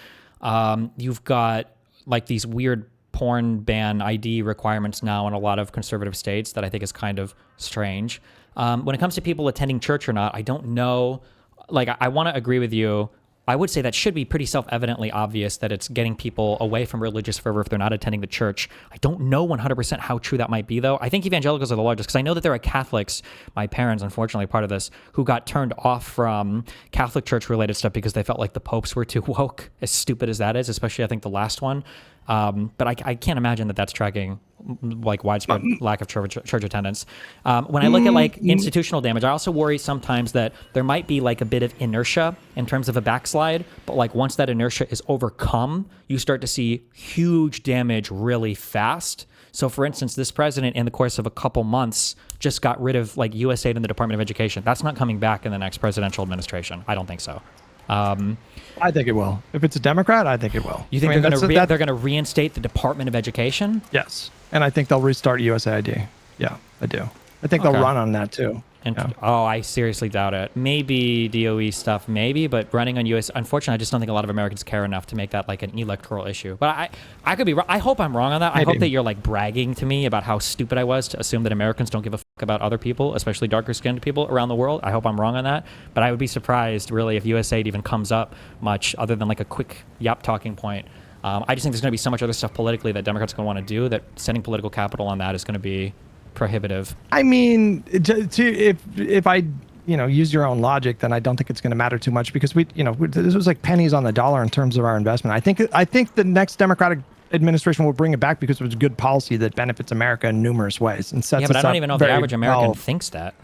You've got like these weird porn ban ID requirements now in a lot of conservative states that I think is kind of strange. When it comes to people attending church or not, I don't know. Like I want to agree with you. I would say that should be pretty self-evidently obvious that it's getting people away from religious fervor if they're not attending the church. I don't know 100% how true that might be, though. I think evangelicals are the largest, because I know that there are Catholics, my parents, unfortunately, part of this, who got turned off from Catholic church-related stuff because they felt like the popes were too woke, as stupid as that is, especially, I think, the last one. But I can't imagine that that's tracking like widespread lack of church attendance. When I look at like institutional damage, I also worry sometimes that there might be like a bit of inertia in terms of a backslide, but like once that inertia is overcome, you start to see huge damage really fast. So for instance, this president in the course of a couple months just got rid of like USAID and the Department of Education. That's not coming back in the next presidential administration. I don't think so. I think it will. If it's a Democrat, I think it will. You think they're going to reinstate the Department of Education? Yes. And I think they'll restart USAID. Yeah, I do. I think they'll run on that too. And oh, I seriously doubt it. Maybe DOE stuff, maybe, but running on US, unfortunately, I just don't think a lot of Americans care enough to make that like an electoral issue. But I could be wrong. I hope I'm wrong on that. Maybe. I hope that you're like bragging to me about how stupid I was to assume that Americans don't give a fuck about other people, especially darker skinned people around the world. I hope I'm wrong on that. But I would be surprised really if USAID even comes up much other than like a quick yap talking point. I just think there's going to be so much other stuff politically that Democrats are going to want to do that sending political capital on that is going to be prohibitive. I mean, if I use your own logic, then I don't think it's going to matter too much because this was like pennies on the dollar in terms of our investment. I think the next Democratic administration will bring it back because it was good policy that benefits America in numerous ways and sets. Yeah, but I don't even know if the average American thinks that.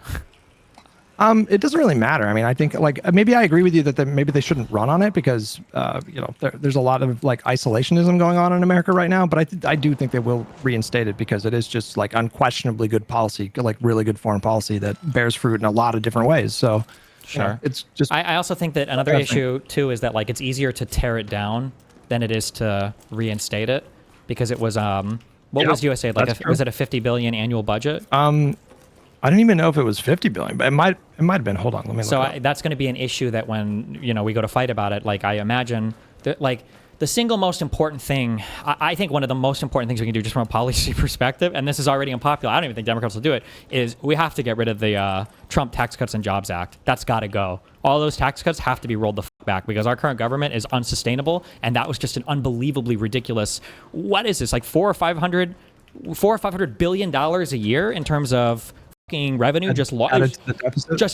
It doesn't really matter. I mean, I think like maybe I agree with you that maybe they shouldn't run on it because there's a lot of like isolationism going on in America right now. But I do think they will reinstate it because it is just like unquestionably good policy, like really good foreign policy that bears fruit in a lot of different ways. So sure, it's just. I also think that another issue too is that like it's easier to tear it down than it is to reinstate it because it was what was USA like? Was it a $50 billion annual budget? I don't even know if it was 50 billion, but it might have been. Hold on, let me look. So that's going to be an issue that when we go to fight about it, like I imagine that like the single most important thing, I think one of the most important things we can do just from a policy perspective, and this is already unpopular, I don't even think Democrats will do it, is we have to get rid of the Trump Tax Cuts and Jobs Act. That's got to go. All those tax cuts have to be rolled the back because our current government is unsustainable, and that was just an unbelievably ridiculous, what is this, like $400 or $500 billion a year in terms of revenue just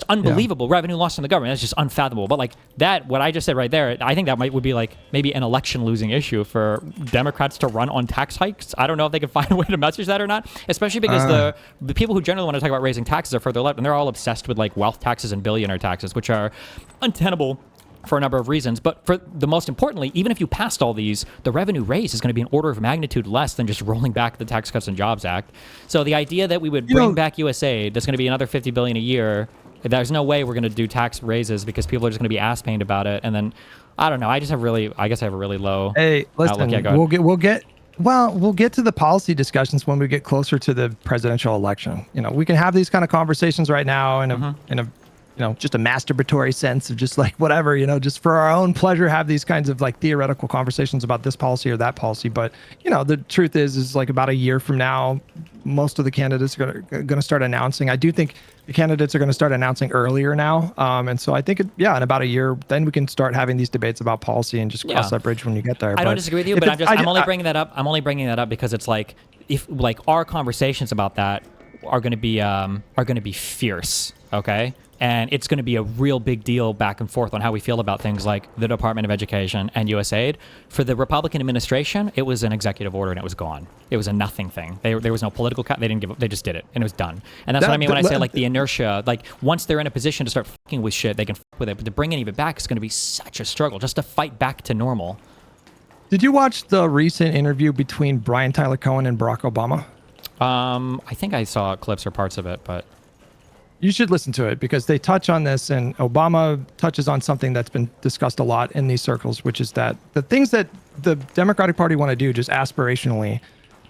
unbelievable revenue lost in the government. That's just unfathomable. But like that, what I just said right there, I think that would be like maybe an election losing issue for Democrats to run on tax hikes. I don't know if they can find a way to message that or not, especially because the people who generally want to talk about raising taxes are further left, and they're all obsessed with like wealth taxes and billionaire taxes, which are untenable for a number of reasons. But for the most importantly, even if you passed all these, the revenue raise is going to be an order of magnitude less than just rolling back the Tax Cuts and Jobs Act. So the idea that we would bring back USAID, that's going to be another $50 billion a year, there's no way we're going to do tax raises because people are just going to be ass pained about it. And then I don't know. I have a really low. Hey, listen, outlook. we'll get to the policy discussions when we get closer to the presidential election. We can have these kind of conversations right now in a just a masturbatory sense of just like whatever, just for our own pleasure, have these kinds of like theoretical conversations about this policy or that policy. But, the truth is like about a year from now, most of the candidates are going to start announcing. I do think the candidates are going to start announcing earlier now. And so I think, in about a year, then we can start having these debates about policy and just cross that bridge when you get there. I don't disagree with you, but I'm only bringing that up. I'm only bringing that up because it's like, if like our conversations about that are going to be fierce. Okay. And it's going to be a real big deal back and forth on how we feel about things like the Department of Education and USAID. For the Republican administration, it was an executive order and it was gone. It was a nothing thing. There was no political cut. They just did it and it was done. And that's what I mean when I say like the inertia, like once they're in a position to start fucking with shit, they can fuck with it. But to bring any of it back is going to be such a struggle just to fight back to normal. Did you watch the recent interview between Brian Tyler Cohen and Barack Obama? I think I saw clips or parts of it, but you should listen to it because they touch on this, and Obama touches on something that's been discussed a lot in these circles, which is that the things that the Democratic Party want to do just aspirationally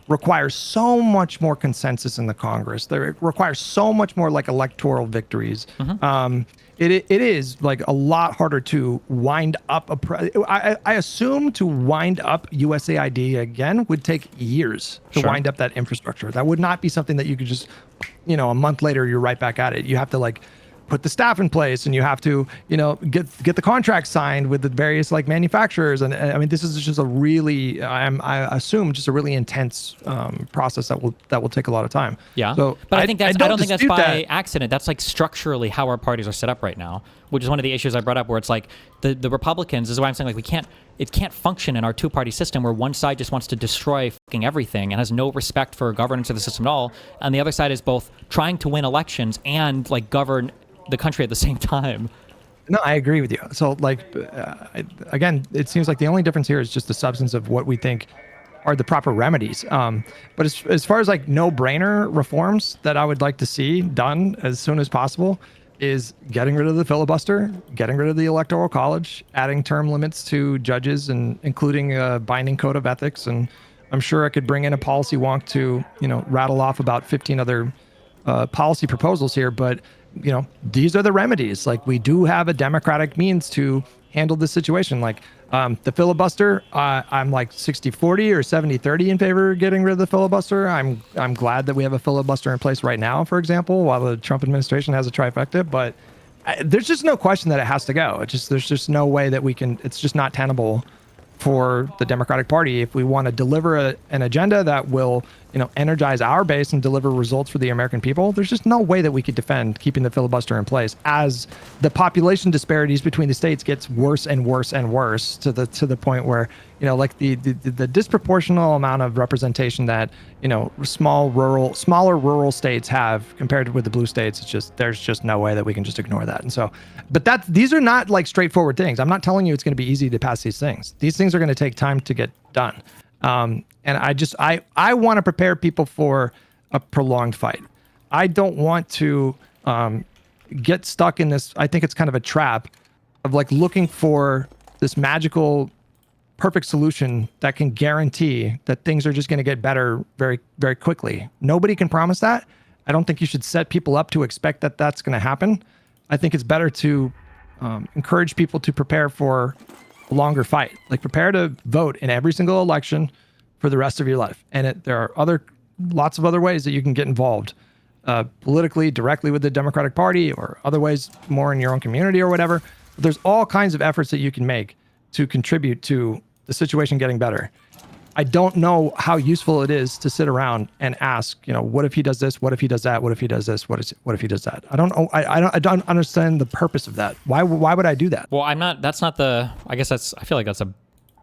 require so much more consensus in the Congress. They require so much more like electoral victories. It is like a lot harder to wind up I assume to wind up USAID again would take years to wind up that infrastructure. That would not be something that you could just, a month later, you're right back at it. You have to like put the staff in place, and you have to, get the contract signed with the various like manufacturers. And I mean, this is just a really, I assume, just a really intense process that will take a lot of time. Yeah. So but I don't think that's by that. accident. That's like structurally how our parties are set up right now, which is one of the issues I brought up, where it's like the Republicans, this is why I'm saying like it can't function in our two-party system where one side just wants to destroy fucking everything and has no respect for governance of the system at all, and the other side is both trying to win elections and like govern the country at the same time. No, I agree with you. So like, again, it seems like the only difference here is just the substance of what we think are the proper remedies. But as far as like no-brainer reforms that I would like to see done as soon as possible is getting rid of the filibuster, getting rid of the Electoral College, adding term limits to judges, and including a binding code of ethics. And I'm sure I could bring in a policy wonk to, rattle off about 15 other policy proposals here. But, these are the remedies. Like, we do have a democratic means to handle this situation. Like, the filibuster, I'm like 60-40 or 70-30 in favor of getting rid of the filibuster. I'm glad that we have a filibuster in place right now, for example, while the Trump administration has a trifecta. But there's just no question that it has to go. There's just no way that we can. It's just not tenable for the Democratic Party if we want to deliver an agenda that will, energize our base and deliver results for the American people. There's just no way that we could defend keeping the filibuster in place as the population disparities between the states gets worse and worse and worse to the point where, like the disproportional amount of representation that, smaller rural states have compared with the blue states. There's just no way that we can just ignore that. And so, but these are not like straightforward things. I'm not telling you it's going to be easy to pass these things. These things are going to take time to get done. And I want to prepare people for a prolonged fight. I don't want to get stuck in this. I think it's kind of a trap of like looking for this magical, perfect solution that can guarantee that things are just going to get better very, very quickly. Nobody can promise that. I don't think you should set people up to expect that that's going to happen. I think it's better to encourage people to prepare for a longer fight. Like, prepare to vote in every single election for the rest of your life. And there are lots of other ways that you can get involved politically, directly with the Democratic Party, or other ways more in your own community or whatever. But there's all kinds of efforts that you can make to contribute to the situation getting better. I don't know how useful it is to sit around and ask, what if he does this? What if he does that? What if he does this? What if he does that? I don't know. I don't understand the purpose of that. Why would I do that? Well, I feel like that's a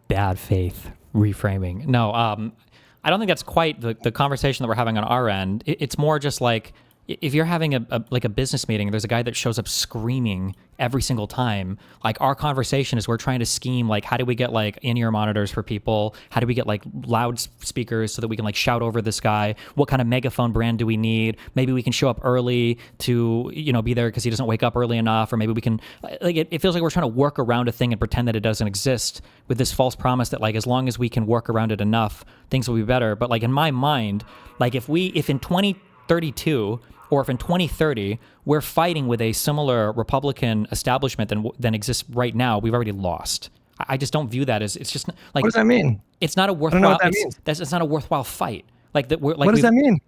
bad faith reframing. No, I don't think that's quite the conversation that we're having on our end. It's more just like, if you're having a business meeting, there's a guy that shows up screaming every single time. Like, our conversation is we're trying to scheme, like, how do we get like in-ear monitors for people? How do we get like loudspeakers so that we can like shout over this guy? What kind of megaphone brand do we need? Maybe we can show up early to, be there because he doesn't wake up early enough, or maybe we can, like, it feels like we're trying to work around a thing and pretend that it doesn't exist with this false promise that like, as long as we can work around it enough, things will be better. But like, in my mind, like, if in 2032 or if in 2030 we're fighting with a similar Republican establishment than exists right now, we've already lost. I just don't view that as, it's just like, what does that mean? It's not a worthwhile. I don't know what that means. It's not a worthwhile fight. Like that. What does that mean?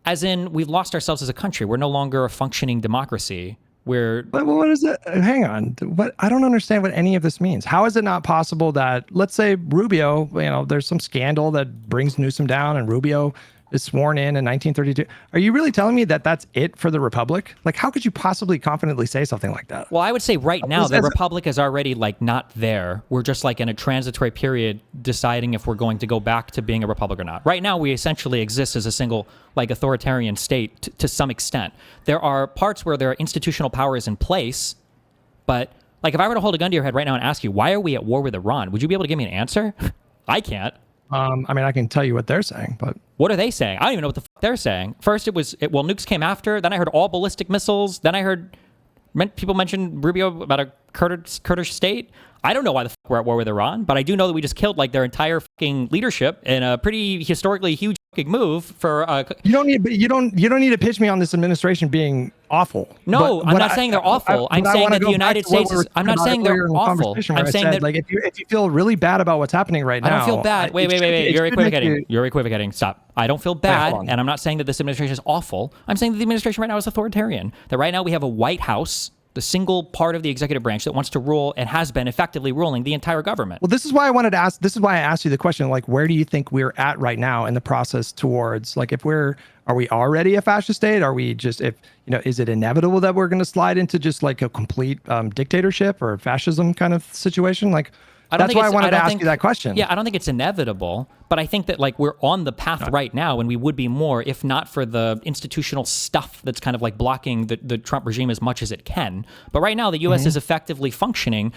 As in, we've lost ourselves as a country. We're no longer a functioning democracy. But what is it? Hang on. I don't understand what any of this means. How is it not possible that, let's say Rubio, there's some scandal that brings Newsom down, and Rubio is sworn in 1932. Are you really telling me that that's it for the Republic? Like, how could you possibly confidently say something like that? Well, I would say right now the Republic is already like not there. We're just like in a transitory period deciding if we're going to go back to being a republic or not. Right now, we essentially exist as a single like authoritarian state to some extent. There are parts where there are institutional powers in place, but like, if I were to hold a gun to your head right now and ask you, why are we at war with Iran? Would you be able to give me an answer? I can't. I can tell you what they're saying, but what are they saying? I don't even know what the fuck they're saying. First, nukes came after. Then I heard all ballistic missiles. Then I heard people mention Rubio about a Kurdish state. I don't know why the fuck we're at war with Iran, but I do know that we just killed like their entire fucking leadership in a pretty historically huge fucking move for. You don't need to pitch me on this administration being awful. No, I'm not saying they're awful. I'm saying that the United States is. I'm not saying they're awful. I'm saying that like if you feel really bad about what's happening right now. I don't feel bad. Wait. You're equivocating. You're equivocating. Stop. I don't feel bad, and I'm not saying that this administration is awful. I'm saying that the administration right now is authoritarian. That right now we have a White House, the single part of the executive branch that wants to rule and has been effectively ruling the entire government. Well, this is why I wanted to ask. This is why I asked you the question, like, where do you think we're at right now in the process towards, like, are we already a fascist state? Are we just, is it inevitable that we're going to slide into just like a complete dictatorship or fascism kind of situation? Like, that's why I wanted to ask you that question. Yeah, I don't think it's inevitable, but I think that like we're on the path right now, and we would be more if not for the institutional stuff that's kind of like blocking the Trump regime as much as it can. But right now, the U.S. is effectively functioning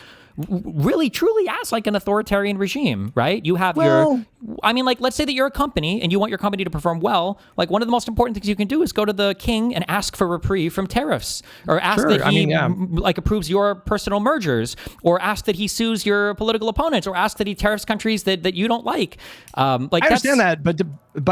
really truly as like an authoritarian regime, right? You have let's say that you're a company and you want your company to perform well. Like one of the most important things you can do is go to the king and ask for reprieve from tariffs, or ask that he like approves your personal mergers, or ask that he sues your political opponents, or ask that he tariffs countries that you don't like. I understand that, but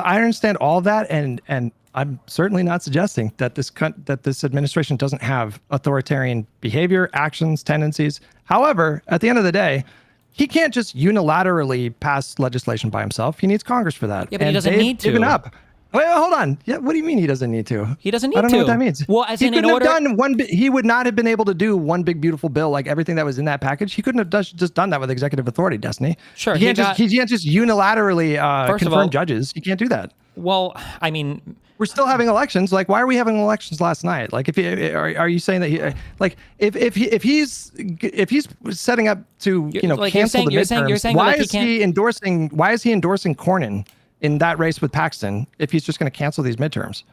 I understand all that, and I'm certainly not suggesting that this administration doesn't have authoritarian behavior, actions, tendencies. However, at the end of the day, he can't just unilaterally pass legislation by himself. He needs Congress for that. Yeah, but he doesn't need to. Given up. Wait, hold on. Yeah, what do you mean he doesn't need to? He doesn't need to. I don't know what that means. Well, as he in couldn't order, have done he would not have been able to do one big beautiful bill like everything that was in that package. He couldn't have just done that with executive authority, Destiny. Sure, he can't just unilaterally confirm judges. You can't do that. Well, I mean, we're still having elections. Like, why are we having elections last night? Like, are you saying that if he's setting up to cancel the midterms, why is he endorsing Cornyn in that race with Paxton if he's just going to cancel these midterms?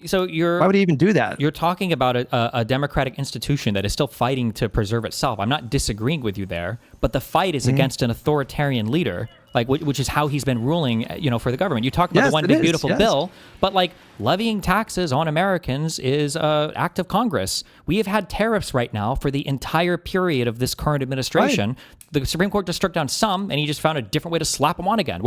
So why would he even do that? You're talking about a democratic institution that is still fighting to preserve itself. I'm not disagreeing with you there, but the fight is against an authoritarian leader, like which is how he's been ruling, for the government. You talk about the one big beautiful bill, but like levying taxes on Americans is an act of Congress. We have had tariffs right now for the entire period of this current administration. Right. The Supreme Court just struck down some, and he just found a different way to slap them on again.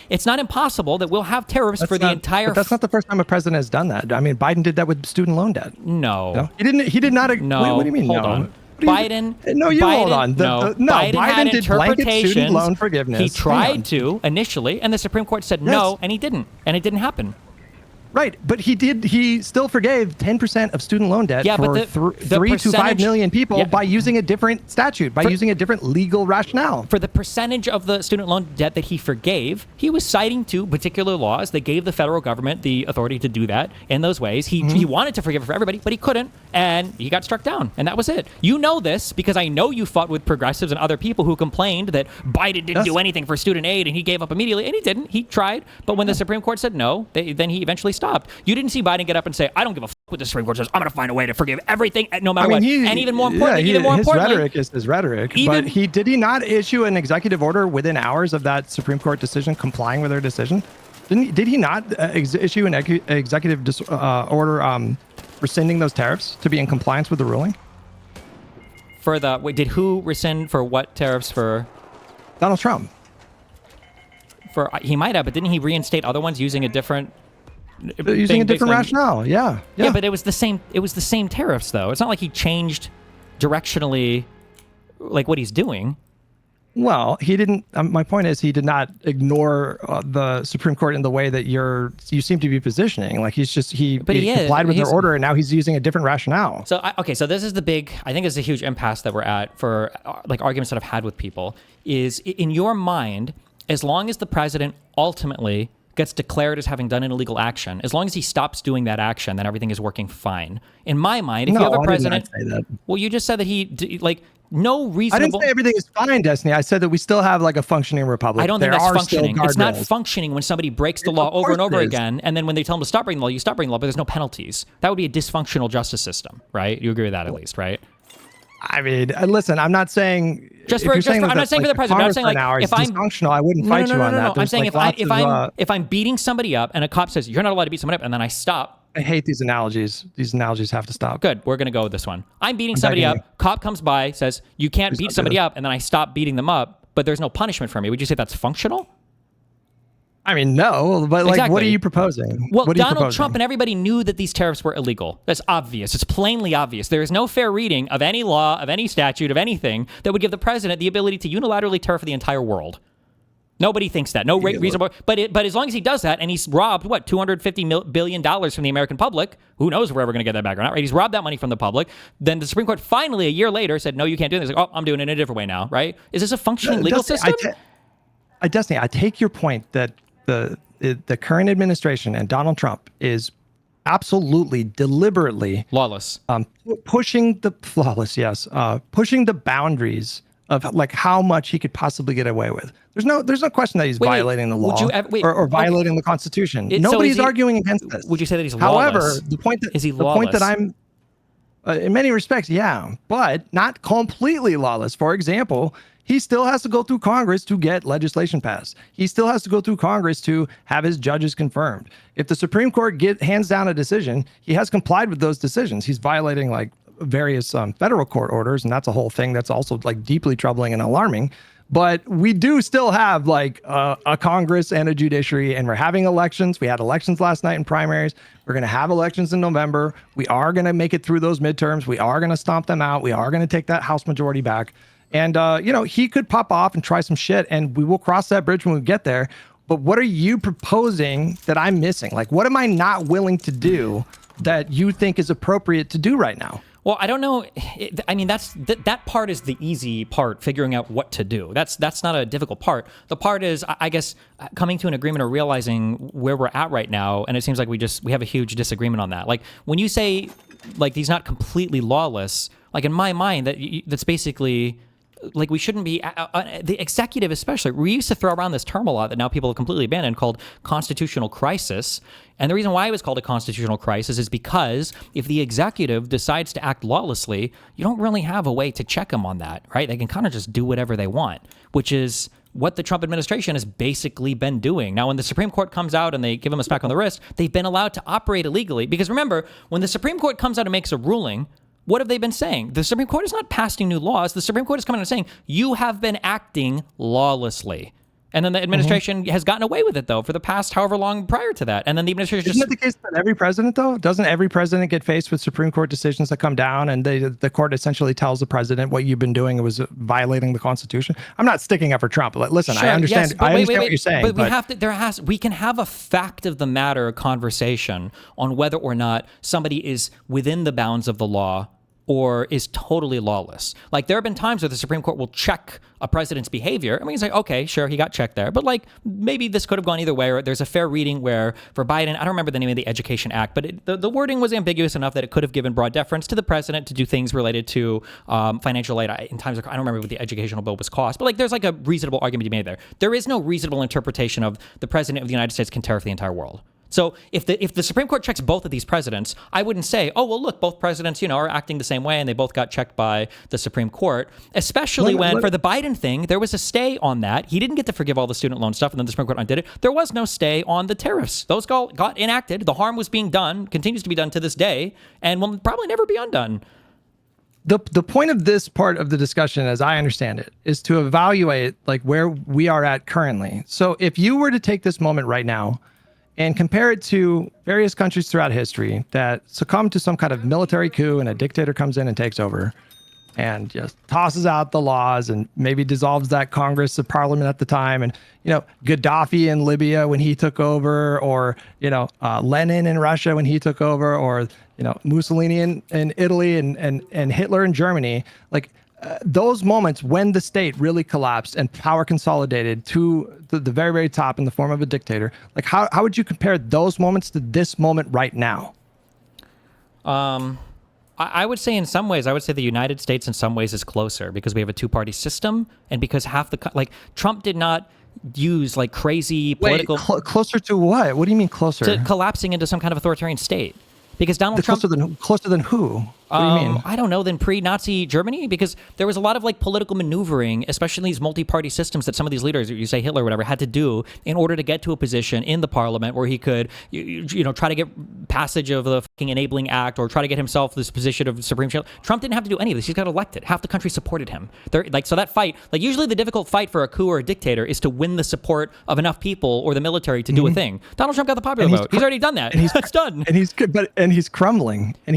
It's not impossible that we'll have tariffs for the entire. But that's not the first time a president has done that. I mean, Biden did that with student loan debt. No, he didn't. He did not. No, what do you mean? Hold on. Biden. Hold on. Biden did blanket student loan forgiveness. He tried to initially, and the Supreme Court said no, and he didn't, and it didn't happen. Right, but he did. He still forgave 10% of student loan debt for 3 to 5 million people by using a different statute, using a different legal rationale. For the percentage of the student loan debt that he forgave, he was citing to particular laws that gave the federal government the authority to do that in those ways. He wanted to forgive it for everybody, but he couldn't, and he got struck down, and that was it. You know this because I know you fought with progressives and other people who complained that Biden didn't do anything for student aid, and he gave up immediately, and he didn't. He tried, but when the Supreme Court said no, then he eventually stopped. You didn't see Biden get up and say, I don't give a what the Supreme Court says. I'm going to find a way to forgive everything no matter what. And even more importantly, his rhetoric is his rhetoric. But did he not issue an executive order within hours of that Supreme Court decision complying with their decision? Did he not issue an executive order rescinding those tariffs to be in compliance with the ruling? Did who rescind for what tariffs for? Donald Trump. He might have, but didn't he reinstate other ones using a different? Using a different rationale, yeah, but it was the same. It was the same tariffs, though. It's not like he changed directionally, like what he's doing. Well, he didn't. My point is, he did not ignore the Supreme Court in the way that you seem to be positioning. Like he complied with their order, and now he's using a different rationale. So so this is the big. I think this is a huge impasse that we're at for like arguments that I've had with people. Is in your mind, as long as the president ultimately gets declared as having done an illegal action, as long as he stops doing that action, then everything is working fine. In my mind, if you have a president, I did not say that. Well, you just said that no reasonable. I didn't say everything is fine, Destiny. I said that we still have like a functioning republic. I don't think that's functioning. It's not functioning when somebody breaks the law over and over again, and then when they tell them to stop breaking the law, you stop breaking the law, but there's no penalties. That would be a dysfunctional justice system, right? You agree with that at least, right? I mean, listen, I'm not saying I'm not saying for the president. I'm saying like if I'm dysfunctional, I wouldn't fight you on that. I'm saying if I'm beating somebody up and a cop says you're not allowed to beat somebody up, and then I stop, I hate these analogies. These analogies have to stop. Good. We're going to go with this one. I'm beating I'm somebody up. begging Cop comes by, says, you can't Please beat don't do somebody this. up, and then I stop beating them up, but there's no punishment for me. Would you say that's functional? I mean, no, but like, Exactly. what are you proposing? Well, What are you Donald proposing? Trump and everybody knew that these tariffs were illegal. That's obvious. It's plainly obvious. There is no fair reading of any law, of any statute, of anything that would give the president the ability to unilaterally tariff the entire world. Nobody thinks that. No reasonable. But as long as he does that, and he's robbed what $250 billion from the American public, who knows if we're ever going to get that back or not? Right? He's robbed that money from the public. Then the Supreme Court finally, a year later, said, "No, you can't do this." Like, oh, I'm doing it in a different way now. Right? Is this a functioning legal system? Destiny, I take your point that the current administration and Donald Trump is absolutely deliberately Lawless. pushing the pushing the boundaries of like how much he could possibly get away with. There's no question that he's violating the law or violating the Constitution. Nobody's arguing against this. Would you say that he's However, lawless? the point that Is he the point that lawless? I'm in many respects, yeah, but not completely lawless. For example, he still has to go through Congress to get legislation passed. He still has to go through Congress to have his judges confirmed. If the Supreme Court hands down a decision, he has complied with those decisions. He's violating like various federal court orders, and that's a whole thing that's also like deeply troubling and alarming. But we do still have like a Congress and a judiciary, and we're having elections. We had elections last night in primaries. We're going to have elections in November. We are going to make it through those midterms. We are going to stomp them out. We are going to take that House majority back. And, he could pop off and try some shit, and we will cross that bridge when we get there. But what are you proposing that I'm missing? Like, what am I not willing to do that you think is appropriate to do right now? Well, I don't know. I mean, that part is the easy part, figuring out what to do. That's not a difficult part. The part is, I guess, coming to an agreement or realizing where we're at right now. And it seems like we have a huge disagreement on that. Like when you say like he's not completely lawless, like in my mind, that's basically like we shouldn't be the executive, especially. We used to throw around this term a lot that now people have completely abandoned, called constitutional crisis. And the reason why it was called a constitutional crisis is because if the executive decides to act lawlessly, you don't really have a way to check them on that, right? They can kind of just do whatever they want, which is what the Trump administration has basically been doing. Now, when the Supreme Court comes out and they give them a smack on the wrist, they've been allowed to operate illegally. Because remember, when the Supreme Court comes out and makes a ruling, what have they been saying? The Supreme Court is not passing new laws. The Supreme Court is coming out and saying, you have been acting lawlessly. And then the administration has gotten away with it, though, for the past however long prior to that. And then the administration Isn't that the case with every president, though? Doesn't every president get faced with Supreme Court decisions that come down and the court essentially tells the president what you've been doing was violating the Constitution? I'm not sticking up for Trump. Listen, Sure, I understand. yes, I understand what you're saying. But we can have a fact of the matter conversation on whether or not somebody is within the bounds of the law or is totally lawless. Like there have been times where the Supreme Court will check a president's behavior. I mean, it's like, okay, sure, he got checked there, but like maybe this could have gone either way, or there's a fair reading where for Biden, I don't remember the name of the Education Act, but the wording was ambiguous enough that it could have given broad deference to the president to do things related to financial aid in times. I don't remember what the educational bill was cost, but like there's like a reasonable argument to be made there. There is no reasonable interpretation of the president of the United States can tariff the entire world. So if the Supreme Court checks both of these presidents, I wouldn't say, oh, well, look, both presidents, are acting the same way and they both got checked by the Supreme Court, especially when for the Biden thing, there was a stay on that. He didn't get to forgive all the student loan stuff and then the Supreme Court undid it. There was no stay on the tariffs. Those got enacted. The harm was being done, continues to be done to this day, and will probably never be undone. The point of this part of the discussion, as I understand it, is to evaluate like where we are at currently. So if you were to take this moment right now and compare it to various countries throughout history that succumb to some kind of military coup and a dictator comes in and takes over and just tosses out the laws and maybe dissolves that Congress of Parliament at the time. And, Gaddafi in Libya when he took over, or, Lenin in Russia when he took over, or, Mussolini in Italy and Hitler in Germany. Like, those moments when the state really collapsed and power consolidated to the very, very top in the form of a dictator, like how would you compare those moments to this moment right now? I would say in some ways, the United States in some ways is closer because we have a two-party system and because half Trump did not use like crazy political... Wait, closer to what? What do you mean closer? To collapsing into some kind of authoritarian state. Because Donald Trump... Closer than who? What do you mean? I don't know, than pre-Nazi Germany, because there was a lot of like political maneuvering, especially in these multi-party systems that some of these leaders, you say Hitler or whatever, had to do in order to get to a position in the parliament where he could, try to get passage of the fucking Enabling Act or try to get himself this position of Supreme Chair. Trump didn't have to do any of this. He got elected. Half the country supported him. So that fight, like usually the difficult fight for a coup or a dictator is to win the support of enough people or the military to do a thing. Donald Trump got the popular vote. He's already done that. It's done. And he's crumbling. And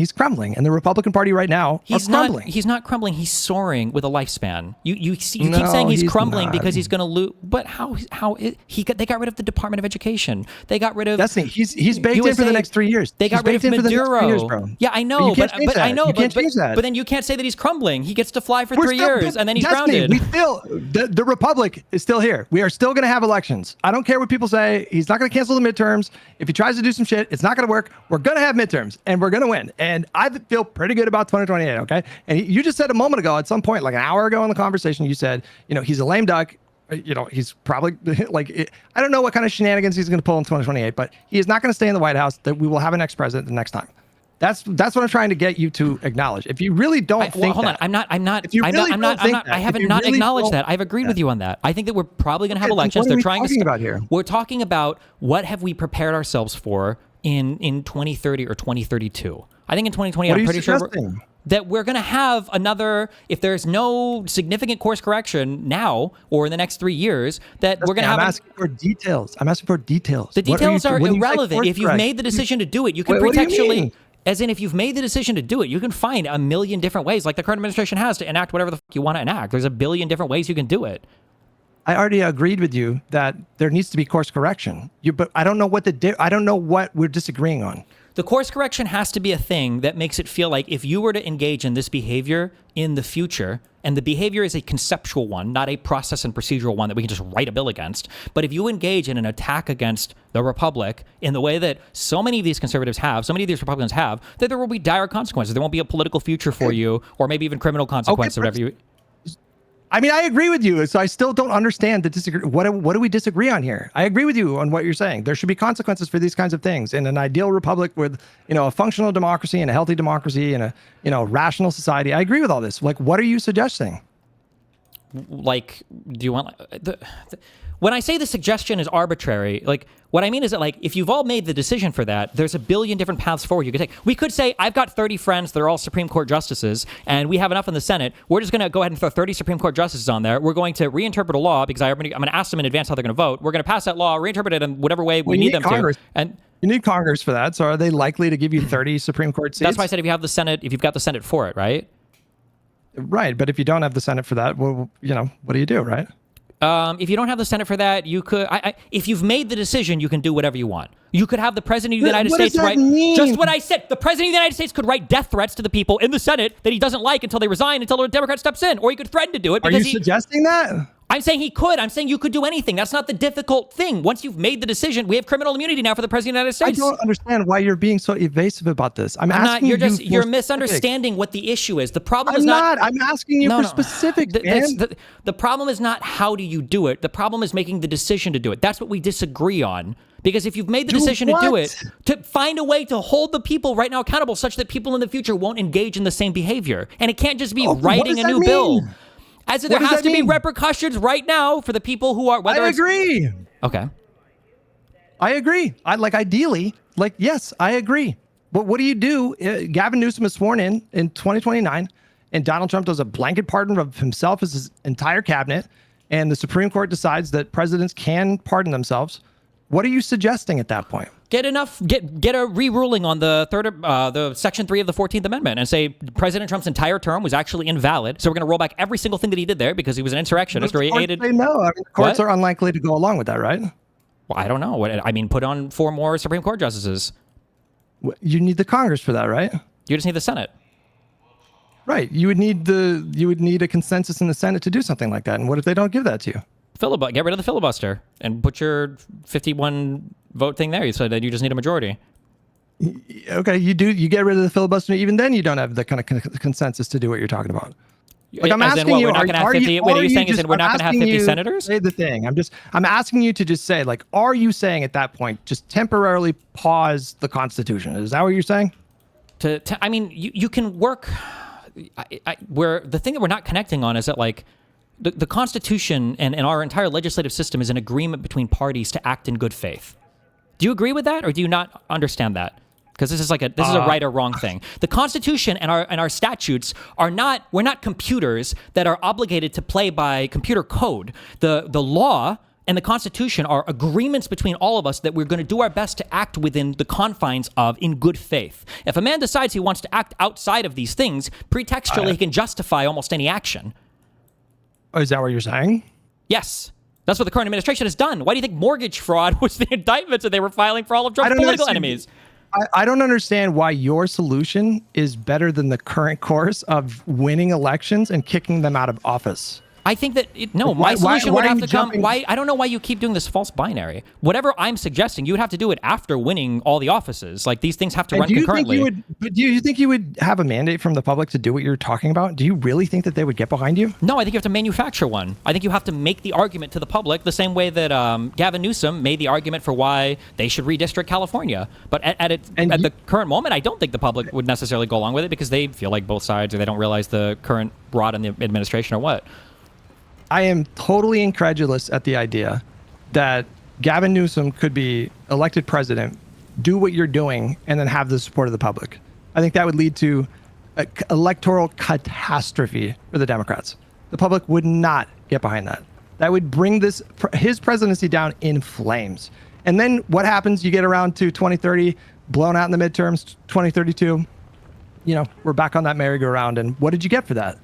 the Republican Party right now he's are crumbling. He's not crumbling. He's soaring with a lifespan. You keep saying he's crumbling not. Because he's going to lose. But they got rid of the Department of Education. They got rid of. That's the he's baked USA, in for the next 3 years. They got rid of Maduro. Yeah, I know, but I know, you can't change that. But then you can't say that he's crumbling. He gets to fly for 3 years and then he's grounded. The Republic is still here. We are still going to have elections. I don't care what people say. He's not going to cancel the midterms. If he tries to do some shit, it's not going to work. We're going to have midterms and we're going to win. And I feel pretty good about 2028. Okay. And you just said a moment ago, at some point, like an hour ago in the conversation, you said, he's a lame duck. He's probably I don't know what kind of shenanigans he's going to pull in 2028, but he is not going to stay in the White House. That we will have a next president the next time. That's what I'm trying to get you to acknowledge. If you really don't think hold that, on. I haven't not acknowledged that. I've agreed with you on that. I think that we're probably going to have elections. They're trying to about here. We're talking about what have we prepared ourselves for in 2030 or 2032. I think in 2020, I'm pretty sure that we're going to have another, if there's no significant course correction now or in the next 3 years, that we're going to have. I'm asking for details. The details are irrelevant. If you've made the decision to do it, you can pretextually. As in, if you've made the decision to do it, you can find a million different ways, like the current administration has, to enact whatever the fuck you want to enact. There's a billion different ways you can do it. I already agreed with you that there needs to be course correction. But I don't know what we're disagreeing on. The course correction has to be a thing that makes it feel like if you were to engage in this behavior in the future, and the behavior is a conceptual one, not a process and procedural one that we can just write a bill against, but if you engage in an attack against the Republic in the way that so many of these conservatives have, so many of these Republicans have, that there will be dire consequences. There won't be a political future for you, or maybe even criminal consequences, or whatever you... I mean, I agree with you, so I still don't understand the disagree. What do we disagree on here? I agree with you on what you're saying. There should be consequences for these kinds of things. In an ideal republic with, a functional democracy and a healthy democracy and a, rational society, I agree with all this. Like, what are you suggesting? Like, do you want when I say the suggestion is arbitrary, like what I mean is that like if you've all made the decision for that, there's a billion different paths forward you could take. We could say I've got 30 friends that are all Supreme Court justices, and we have enough in the Senate. We're just going to go ahead and throw 30 Supreme Court justices on there. We're going to reinterpret a law because I'm going to ask them in advance how they're going to vote. We're going to pass that law, reinterpret it in whatever way we need them Congress. to. And you need Congress for that. So are they likely to give you 30 Supreme Court seats? That's why I said if you have the Senate, if you've got the Senate for it, right? Right, but if you don't have the Senate for that, well, what do you do, right? If you don't have the Senate for that, you could. If you've made the decision, you can do whatever you want. You could have the President of the United States write. Just what I said. The President of the United States could write death threats to the people in the Senate that he doesn't like until they resign, until a Democrat steps in, or he could threaten to do it. Are you suggesting that? I'm saying he could. I'm saying you could do anything. That's not the difficult thing. Once you've made the decision, we have criminal immunity now for the President of the United States. I don't understand why you're being so evasive about this. I'm asking you. You're misunderstanding what the issue is. The problem is not. I'm asking you for specifics, man. The problem is not how do you do it. The problem is making the decision to do it. That's what we disagree on. Because if you've made the decision to do it, to find a way to hold the people right now accountable such that people in the future won't engage in the same behavior. And it can't just be writing a new bill. As there has to be repercussions right now for the people who are. I agree. Okay. I agree. Ideally, yes, I agree. But what do you do? Gavin Newsom is sworn in 2029, and Donald Trump does a blanket pardon of himself as his entire cabinet, and the Supreme Court decides that presidents can pardon themselves. What are you suggesting at that point? Get a re-ruling on the Section 3 of the 14th Amendment and say President Trump's entire term was actually invalid. So we're going to roll back every single thing that he did there because he was an insurrectionist or he aided. No, courts are unlikely to go along with that, right? Well, I don't know. Put on 4 more Supreme Court justices. You need the Congress for that, right? You just need the Senate. Right. You would need a consensus in the Senate to do something like that. And what if they don't give that to you? Get rid of the filibuster and put your 51 vote thing there. You said that you just need a majority. Okay, you get rid of the filibuster. Even then, you don't have the kind of consensus to do what you're talking about. I'm asking you, we're not going to have 50. Wait, are you saying we're not going to have 50 senators? Say the thing. I'm asking you to just say, are you saying at that point, just temporarily pause the Constitution? Is that what you're saying? I mean, you can work. Where the thing that we're not connecting on is that like the Constitution and our entire legislative system is an agreement between parties to act in good faith. Do you agree with that, or do you not understand that? Because this is like this is a right or wrong thing. The Constitution and our statutes are not. We're not computers that are obligated to play by computer code. The law and the Constitution are agreements between all of us that we're going to do our best to act within the confines of in good faith. If a man decides he wants to act outside of these things, pretextually he can justify almost any action. Is that what you're saying? Yes. That's what the current administration has done. Why do you think mortgage fraud was the indictments that they were filing for all of Trump's political enemies? I don't understand why your solution is better than the current course of winning elections and kicking them out of office. I think that my solution would have to come. I don't know why you keep doing this false binary. Whatever I'm suggesting, you would have to do it after winning all the offices. Like these things have to run concurrently. Do you think you would have a mandate from the public to do what you're talking about? Do you really think that they would get behind you? No, I think you have to manufacture one. I think you have to make the argument to the public the same way that Gavin Newsom made the argument for why they should redistrict California. But at the current moment, I don't think the public would necessarily go along with it because they feel like both sides or they don't realize the current rot in the administration or what. I am totally incredulous at the idea that Gavin Newsom could be elected president, do what you're doing, and then have the support of the public. I think that would lead to an electoral catastrophe for the Democrats. The public would not get behind that. That would bring his presidency down in flames. And then what happens? You get around to 2030, blown out in the midterms, 2032. We're back on that merry-go-round. And what did you get for that?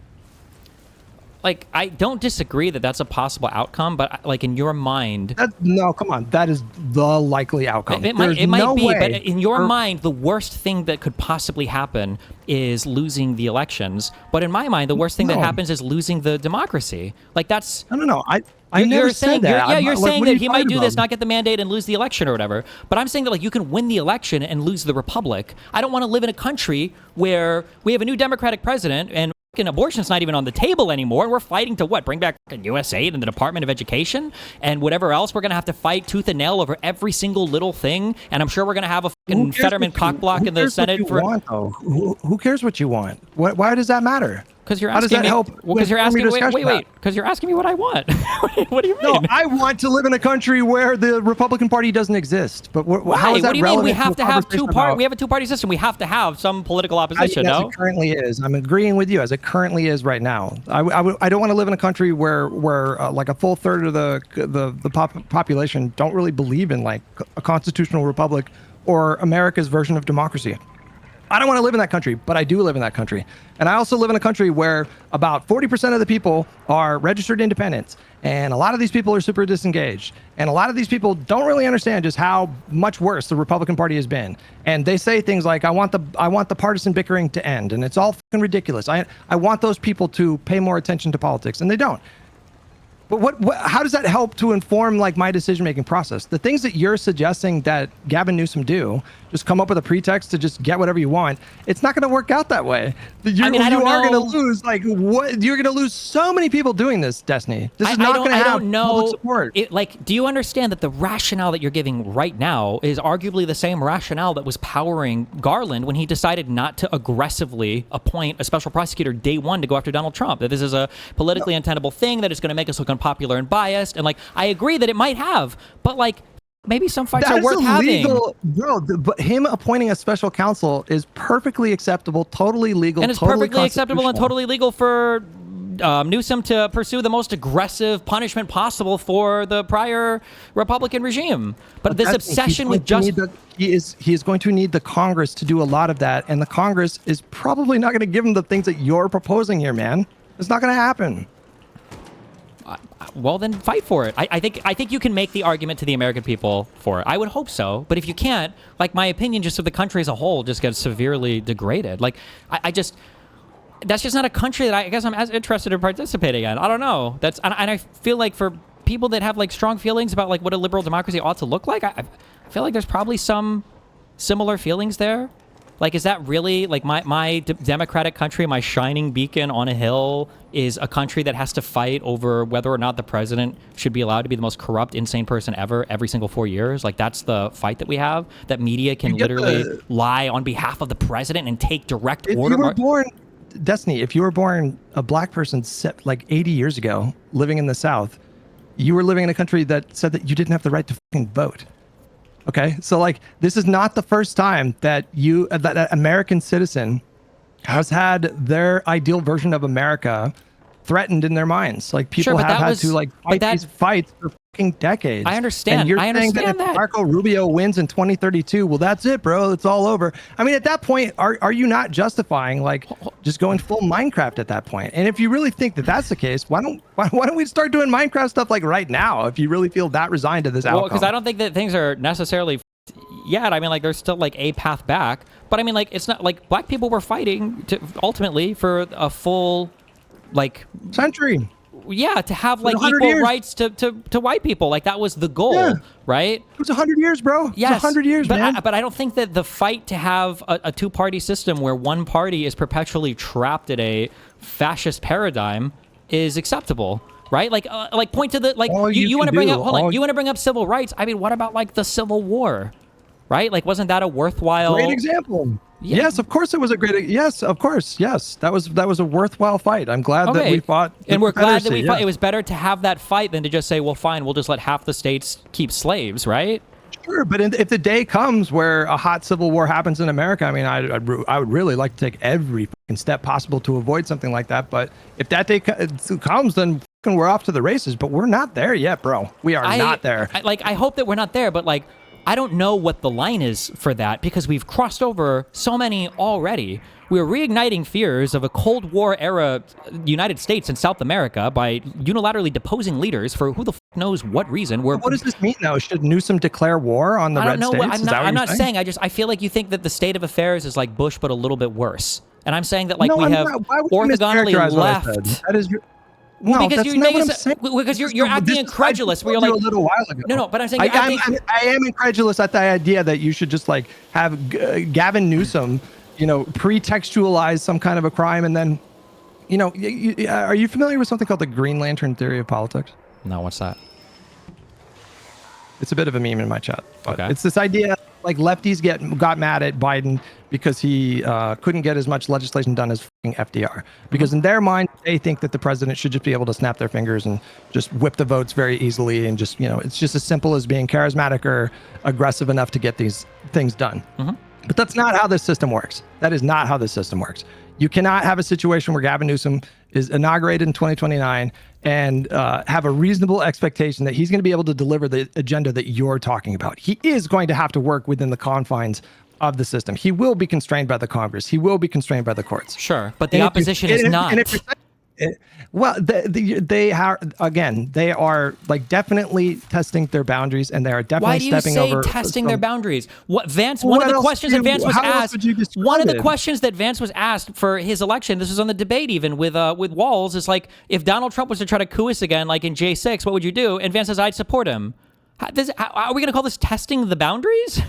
Like, I don't disagree that that's a possible outcome, but like in your mind... No, come on. That is the likely outcome. It might be, but in your mind, the worst thing that could possibly happen is losing the elections. But in my mind, the worst thing that happens is losing the democracy. Like that's... No. I never said that. You're saying that he might do this, not get the mandate and lose the election or whatever. But I'm saying that like you can win the election and lose the republic. I don't want to live in a country where we have a new Democratic president and abortion's not even on the table anymore, and we're fighting to bring back USAID and the Department of Education and whatever else. We're going to have to fight tooth and nail over every single little thing, and I'm sure we're going to have a fucking Fetterman cockblock in the Senate. Who cares what you want? Why does that matter? Because you're asking me. Because you're asking me. Wait. Because you're asking me what I want. What do you mean? No, I want to live in a country where the Republican Party doesn't exist. But how is that relevant? What do you mean? We have to have We have a two-party system. We have to have some political opposition. As it currently is. I'm agreeing with you. As it currently is right now. I don't want to live in a country where like a full third of the population don't really believe in like a constitutional republic or America's version of democracy. I don't want to live in that country, but I do live in that country. And I also live in a country where about 40% of the people are registered independents. And a lot of these people are super disengaged. And a lot of these people don't really understand just how much worse the Republican Party has been. And they say things like, I want the partisan bickering to end. And it's all fucking ridiculous. I want those people to pay more attention to politics. And they don't. But how does that help to inform like my decision-making process? The things that you're suggesting that Gavin Newsom do, just come up with a pretext to just get whatever you want. It's not going to work out that way. You are going to lose you're going to lose so many people doing this, Destiny. This is not going to have public support. Do you understand that the rationale that you're giving right now is arguably the same rationale that was powering Garland when he decided not to aggressively appoint a special prosecutor day one to go after Donald Trump? That this is a politically untenable thing, that it's going to make us look unpopular and biased. And like, I agree that it might have, but like, maybe some fights are worth having. Bro, but him appointing a special counsel is perfectly acceptable, totally legal, and it's perfectly acceptable and totally legal for Newsom to pursue the most aggressive punishment possible for the prior Republican regime. But this obsession with justice... He is going to need the Congress to do a lot of that, and the Congress is probably not going to give him the things that you're proposing here, man. It's not going to happen. Well, then fight for it. I think you can make the argument to the American people for it. I would hope so. But if you can't, like, my opinion just of the country as a whole just gets severely degraded. Like, that's just not a country that I guess I'm as interested in participating in. I don't know. And I feel like for people that have like strong feelings about like what a liberal democracy ought to look like, I feel like there's probably some similar feelings there. Like, is that really like my democratic country, my shining beacon on a hill, is a country that has to fight over whether or not the president should be allowed to be the most corrupt, insane person ever every single 4 years? Like, that's the fight that we have. That media can literally lie on behalf of the president and take direct order. If you were born, Destiny, if you were born a black person like 80 years ago, living in the South, you were living in a country that said that you didn't have the right to fucking vote. Okay, so like this is not the first time that that American citizen has had their ideal version of America threatened in their minds. Like people have had to like fight these fights for fucking decades. I understand. And you're saying that if Marco Rubio wins in 2032, well, that's it, bro. It's all over. I mean, at that point, are you not justifying like just going full Minecraft at that point? And if you really think that that's the case, why don't we start doing Minecraft stuff like right now? If you really feel that resigned to this outcome. Well, because I don't think that things are necessarily yet. I mean, like there's still like a path back, but I mean, like it's not like black people were fighting to ultimately for a full like century. Yeah, to have like equal rights to white people. Like that was the goal, right? It was 100 years, bro. Yes, 100 years, man. But I don't think that the fight to have a two-party system where one party is perpetually trapped in a fascist paradigm is acceptable, right? Like point to the like you want to bring up you want to bring up civil rights. I mean, what about like the Civil War, right? Like wasn't that a worthwhile great example? Yeah. Yes, of course it was a great. Yes, of course. Yes, that was a worthwhile fight. I'm glad that we fought, and we're glad that we fought. It was better to have that fight than to just say, "Well, fine, we'll just let half the states keep slaves," right? Sure, but if the day comes where a hot civil war happens in America, I mean, I would really like to take every fucking step possible to avoid something like that. But if that day comes, then we're off to the races. But we're not there yet, bro. We are not there. I hope that we're not there, but like. I don't know what the line is for that because we've crossed over so many already. We're reigniting fears of a Cold War era United States and South America by unilaterally deposing leaders for who the fuck knows what reason. What does this mean now? Should Newsom declare war on the red states? I'm not saying. I feel like you think that the state of affairs is like Bush, but a little bit worse. And I'm saying that like we have orthogonally left. That is your. Well, no, because you're acting incredulous. Where you're like a little while ago. No, but I'm saying I am incredulous at the idea that you should just like have Gavin Newsom, pretextualize some kind of a crime, and then, are you familiar with something called the Green Lantern theory of politics? No, what's that? It's a bit of a meme in my chat. But okay. It's this idea like lefties got mad at Biden because he couldn't get as much legislation done as FDR. Because in their mind, they think that the president should just be able to snap their fingers and just whip the votes very easily. And just, it's just as simple as being charismatic or aggressive enough to get these things done. Mm-hmm. But that's not how this system works. That is not how this system works. You cannot have a situation where Gavin Newsom is inaugurated in 2029 and have a reasonable expectation that he's going to be able to deliver the agenda that you're talking about. He is going to have to work within the confines of the system. He will be constrained by the Congress. He will be constrained by the courts. Sure, but the opposition is not. Well, they are, again, they are like definitely testing their boundaries, and they are definitely stepping over. Why do you say testing their boundaries? What Vance? One of the questions that Vance was asked. One of the questions that Vance was asked for his election. This was on the debate even with Walls. Is like, if Donald Trump was to try to coup us again, like in J6, what would you do? And Vance says, I'd support him. Are we going to call this testing the boundaries?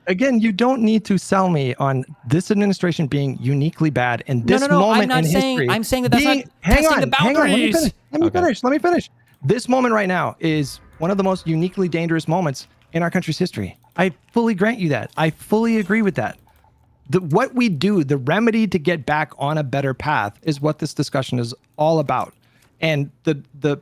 Again, you don't need to sell me on this administration being uniquely bad in this moment in history. I'm saying that's not testing the boundaries. Let me finish. This moment right now is one of the most uniquely dangerous moments in our country's history. I fully grant you that. I fully agree with that. What we do, the remedy to get back on a better path, is what this discussion is all about. And the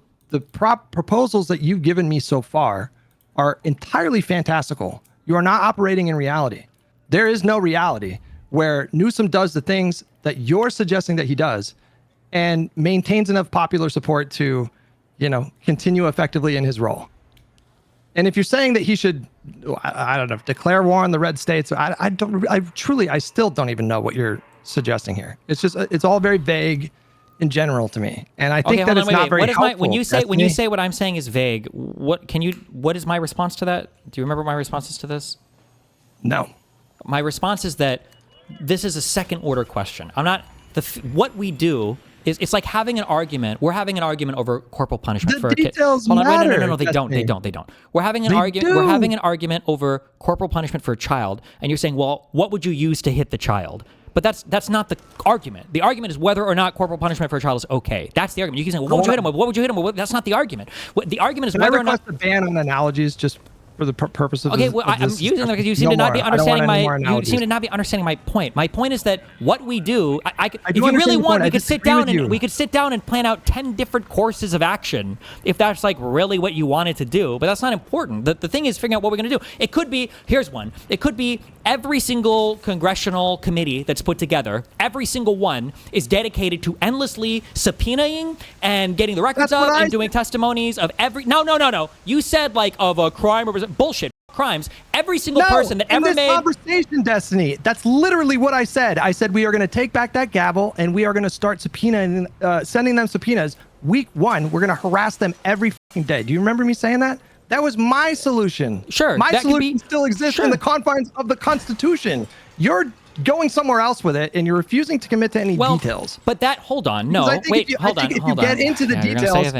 proposals that you've given me so far are entirely fantastical. You are not operating in reality. There is no reality where Newsom does the things that you're suggesting that he does and maintains enough popular support to, continue effectively in his role. And if you're saying that he should, I don't know, declare war on the red states, I still don't even know what you're suggesting here. It's just, it's all very vague in general to me. And I think that it's not very helpful. When you say what I'm saying is vague, what is my response to that? Do you remember my responses to this? No. My response is that this is a second order question. What we do is it's like having an argument. We're having an argument over corporal punishment for a kid. Details Hold on, wait, matter. no, they don't. They don't. We're having an argument. We're having an argument over corporal punishment for a child, and you're saying, well, what would you use to hit the child? But that's not the argument. The argument is whether or not corporal punishment for a child is okay. That's the argument. You can say, well, what would you hit him with? What would you hit him with? That's not the argument. The argument is whether or not. Can I request a ban on analogies just for the purpose of okay, this? well, I'm using them because you seem to not be understanding my point. My point is that what we do, if you really want, we could sit down and plan out 10 different courses of action if that's like really what you wanted to do. But that's not important. The thing is figuring out what we're going to do. It could be, here's one. It could be every single congressional committee that's put together, every single one is dedicated to endlessly subpoenaing and getting the records up and doing testimonies of every. No. You said like of a crime or bullshit crimes. Every single person that ever made conversation, Destiny. That's literally what I said. I said we are going to take back that gavel and we are going to start subpoenaing, sending them subpoenas. Week 1, we're going to harass them every fucking day. Do you remember me saying that? That was my solution. Sure. My solution still exists in the confines of the Constitution. You're going somewhere else with it, and you're refusing to commit to any details. But that, hold on. No, wait, hold on. If you get into the details,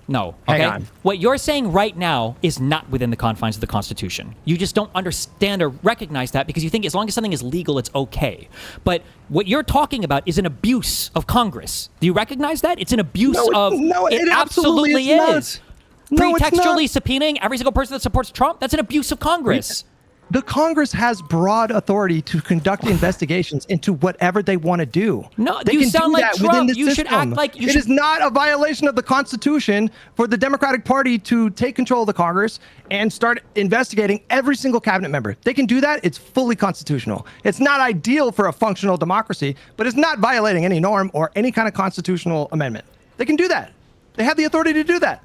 no. Okay. What you're saying right now is not within the confines of the Constitution. You just don't understand or recognize that because you think as long as something is legal, it's okay. But what you're talking about is an abuse of Congress. Do you recognize that? It's an abuse of. No, it absolutely is. Pretextually subpoenaing every single person that supports Trump? That's an abuse of Congress. The Congress has broad authority to conduct investigations into whatever they want to do. No, they you can sound do like that Trump. within the you system. should act like you It is not a violation of the Constitution for the Democratic Party to take control of the Congress and start investigating every single cabinet member. They can do that. It's fully constitutional. It's not ideal for a functional democracy, but it's not violating any norm or any kind of constitutional amendment. They can do that. They have the authority to do that.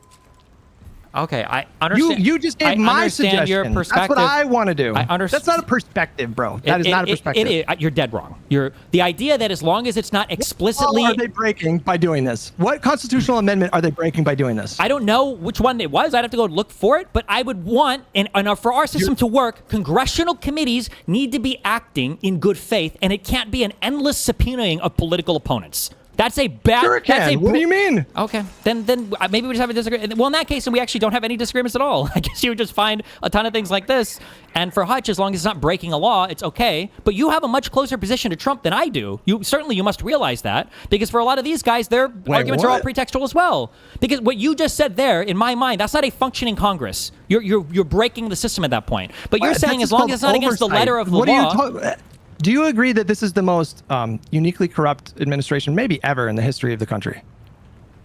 Okay, I understand. You just gave my suggestion. Your perspective. That's what I want to do. I understand. That's not a perspective, bro. That is not a perspective. You're dead wrong. The idea that as long as it's not explicitly. What law are they breaking by doing this? What constitutional amendment are they breaking by doing this? I don't know which one it was. I'd have to go look for it. But I would want, and for our system to work, congressional committees need to be acting in good faith, and it can't be an endless subpoenaing of political opponents. That's a bad. Sure it can. What do you mean? Okay, then maybe we just have a disagreement. Well, in that case, then we actually don't have any disagreements at all. I guess you would just find a ton of things like this. And for Hutch, as long as it's not breaking a law, it's okay. But you have a much closer position to Trump than I do. You must realize that because for a lot of these guys, their arguments are all pretextual as well. Because what you just said there, in my mind, that's not a functioning Congress. You're breaking the system at that point. But you're saying as long as it's not against the letter of the law. Do you agree that this is the most uniquely corrupt administration maybe ever in the history of the country?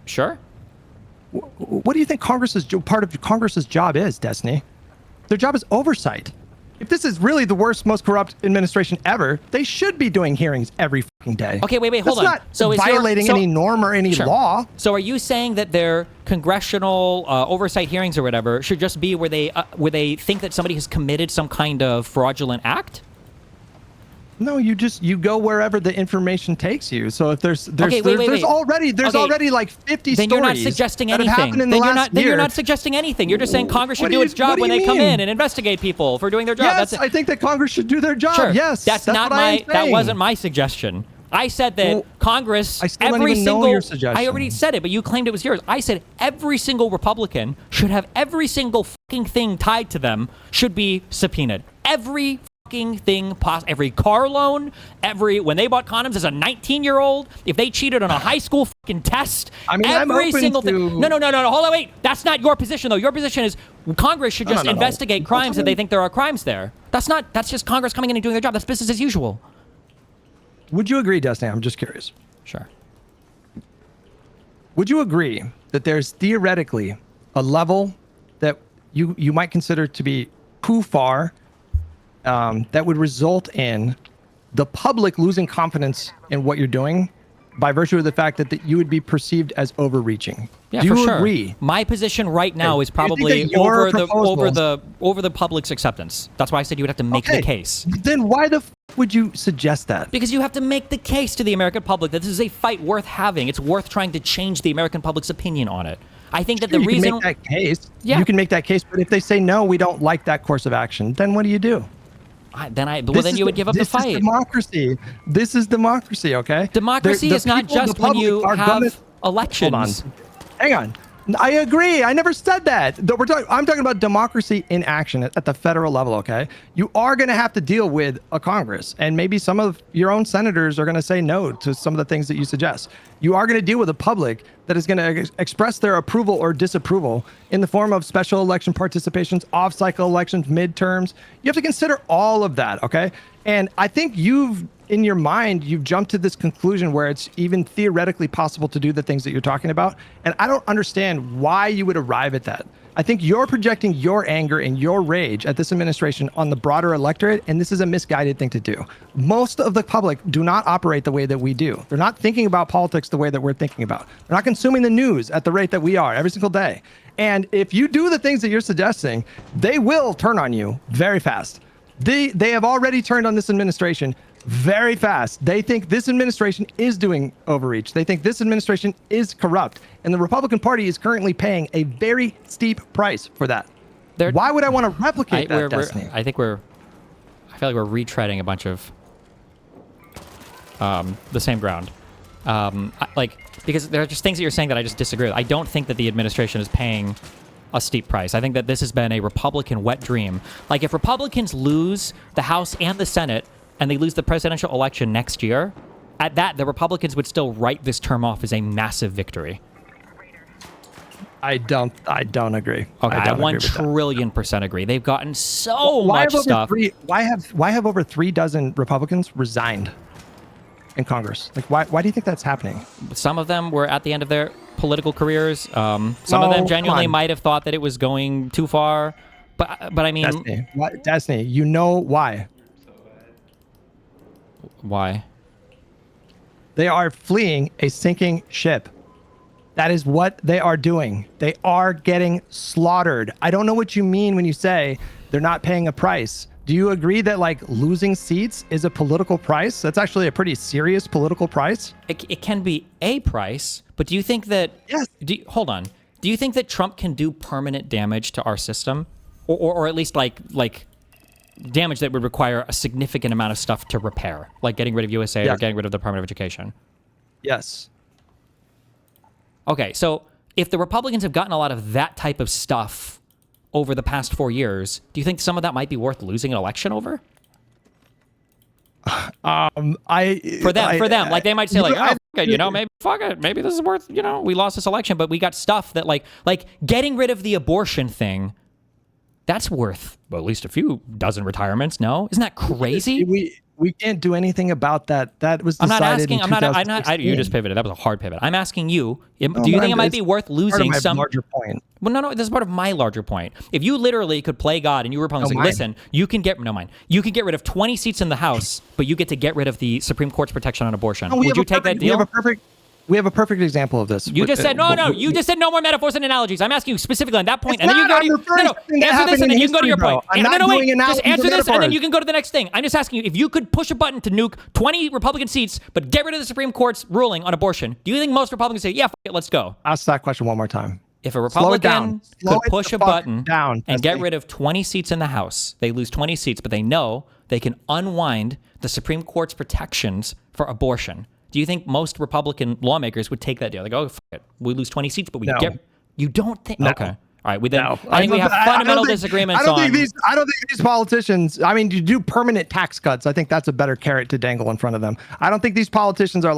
Sure. What do you think part of Congress's job is, Destiny? Their job is oversight. If this is really the worst, most corrupt administration ever, they should be doing hearings every fucking day. Okay, wait, hold on. That's not violating any norm or any law. So are you saying that their congressional oversight hearings or whatever should just be where they think that somebody has committed some kind of fraudulent act? No, you go wherever the information takes you. So if there's already like 50 then stories you're not suggesting anything. happened in the last year. You're not suggesting anything. You're just saying Congress should do its job when they come in and investigate people for doing their job. Yes, I think that Congress should do their job. Sure. Yes, that's not my. That wasn't my suggestion. I said that Congress, I still don't even know your suggestion. I already said it, but you claimed it was yours. I said every single Republican should have every single fucking thing tied to them should be subpoenaed. Every thing, every car loan, when they bought condoms as a 19-year-old, if they cheated on a high school fucking test, every single thing. No, hold on, wait. That's not your position, though. Your position is Congress should just investigate crimes that they think there are crimes there. That's just Congress coming in and doing their job. That's business as usual. Would you agree, Destiny? I'm just curious. Sure. Would you agree that there's theoretically a level that you might consider to be too far that would result in the public losing confidence in what you're doing by virtue of the fact that you would be perceived as overreaching? Yeah, Do you for sure. agree? My position right now is probably over the public's acceptance. That's why I said you would have to make the case. Then why the would you suggest that? Because you have to make the case to the American public that this is a fight worth having. It's worth trying to change the American public's opinion on it. I think that the reason you can make that case. Yeah. You can make that case, but if they say no, we don't like that course of action, then what do you do? then you would give up the fight. This is democracy. This is democracy, okay? Democracy is not just when you have elections. Hold on. Hang on. I agree. I never said that. I'm talking about democracy in action at the federal level, okay? You are going to have to deal with a Congress, and maybe some of your own senators are going to say no to some of the things that you suggest. You are going to deal with a public that is going to express their approval or disapproval in the form of special election participations, off-cycle elections, midterms. You have to consider all of that, okay? And I think in your mind, you've jumped to this conclusion where it's even theoretically possible to do the things that you're talking about. And I don't understand why you would arrive at that. I think you're projecting your anger and your rage at this administration on the broader electorate, and this is a misguided thing to do. Most of the public do not operate the way that we do. They're not thinking about politics the way that we're thinking about. They're not consuming the news at the rate that we are every single day. And if you do the things that you're suggesting, they will turn on you very fast. They have already turned on this administration very fast. They think this administration is doing overreach. They think this administration is corrupt. And the Republican Party is currently paying a very steep price for that. Why would I want to replicate that, Destiny? I feel like we're retreading a bunch of the same ground. Because there are just things that you're saying that I just disagree with. I don't think that the administration is paying a steep price. I think that this has been a Republican wet dream. Like, if Republicans lose the House and the Senate, and they lose the presidential election next year, at that, the Republicans would still write this term off as a massive victory. I don't agree. Okay, I 1,000,000,000,000% agree. They've gotten so much stuff. Why have over 36 Republicans resigned in Congress? Like, why do you think that's happening? Some of them were at the end of their political careers. Some of them genuinely might have thought that it was going too far. But I mean... Destiny, you know why. Why? They are fleeing a sinking ship. That is what they are doing. They are getting slaughtered. I don't know what you mean when you say they're not paying a price. Do you agree that, like, losing seats is a political price? That's actually a pretty serious political price. It can be a price, but do you think that... Yes. Hold on. Do you think that Trump can do permanent damage to our system? Or at least, like damage that would require a significant amount of stuff to repair, like getting rid of USA or getting rid of the Department of Education? Yes. Okay, so if the Republicans have gotten a lot of that type of stuff over the past 4 years, do you think some of that might be worth losing an election over? For them, like, they might say, like, maybe this is worth, we lost this election, but we got stuff that, like getting rid of the abortion thing, that's worth, well, at least a few dozen retirements. No, isn't that crazy? We can't do anything about that. That was decided in 2016. You just pivoted. That was a hard pivot. I'm asking you, do you think it might be worth losing some larger point? Well, no, this is part of my larger point. If you literally could play God and you were Republicans, listen, you can get rid of 20 seats in the House, but you get to get rid of the Supreme Court's protection on abortion. Would you take that deal? We have a perfect example of this. You just said you just said no more metaphors and analogies. I'm asking you specifically on that point, and then you go to answer this, and then you can go to your point. Just answer this, and then you can go to the next thing. I'm just asking you, if you could push a button to nuke 20 Republican seats, but get rid of the Supreme Court's ruling on abortion, do you think most Republicans say, yeah, let's go? Ask that question one more time. If a Republican could push a button and get rid of 20 seats in the House, they lose 20 seats, but they know they can unwind the Supreme Court's protections for abortion. Do you think most Republican lawmakers would take that deal? They go, fuck it, we lose 20 seats, but you don't think? No. Okay. All right, I think we have fundamental disagreements on... I don't think these politicians... I mean, you do permanent tax cuts. I think that's a better carrot to dangle in front of them. I don't think these politicians are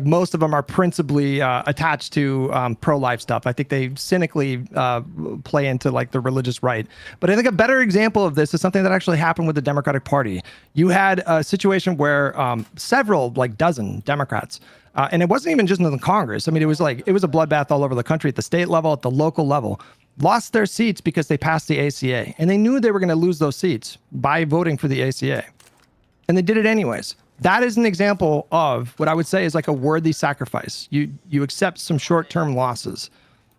most of them are principally attached to pro-life stuff. I think they cynically play into like the religious right. But I think a better example of this is something that actually happened with the Democratic Party. You had a situation where several, like dozen Democrats, and it wasn't even just in the Congress. I mean, it was a bloodbath all over the country, at the state level, at the local level, lost their seats because they passed the ACA. And they knew they were going to lose those seats by voting for the ACA. And they did it anyways. That is an example of what I would say is like a worthy sacrifice. You accept some short-term losses.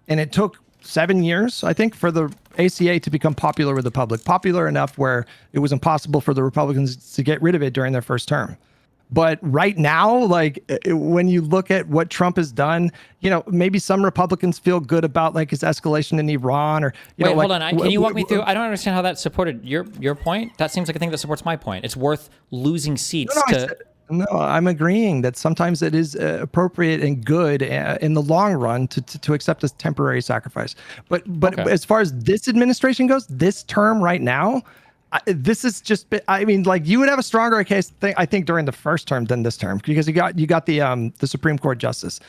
And it took 7 years, I think, for the ACA to become popular with the public, popular enough where it was impossible for the Republicans to get rid of it during their first term. But right now, like when you look at what Trump has done, maybe some Republicans feel good about like his escalation in Iran, or wait, hold on. Can you walk me through? I don't understand how that supported your point. That seems like a thing that supports my point. It's worth losing seats No, I'm agreeing that sometimes it is appropriate and good in the long run to accept this temporary sacrifice. But okay. As far as this administration goes, this term right now, this is just, I mean, like you would have a stronger case, I think, during the first term than this term, because you got the Supreme Court justice.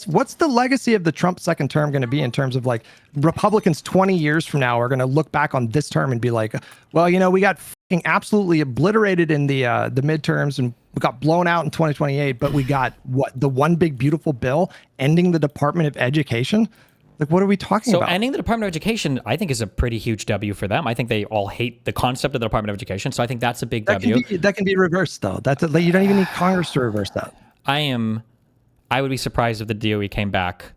What's the legacy of the Trump second term going to be in terms of like Republicans 20 years from now are going to look back on this term and be like, well, we got fucking absolutely obliterated in the midterms and we got blown out in 2028, but we got the one big beautiful bill ending the Department of Education. Like, what are we talking about? So ending the Department of Education, I think, is a pretty huge W for them. I think they all hate the concept of the Department of Education. So I think that's a big W. That can be reversed, though. You don't even need Congress to reverse that. I would be surprised if the DOE came back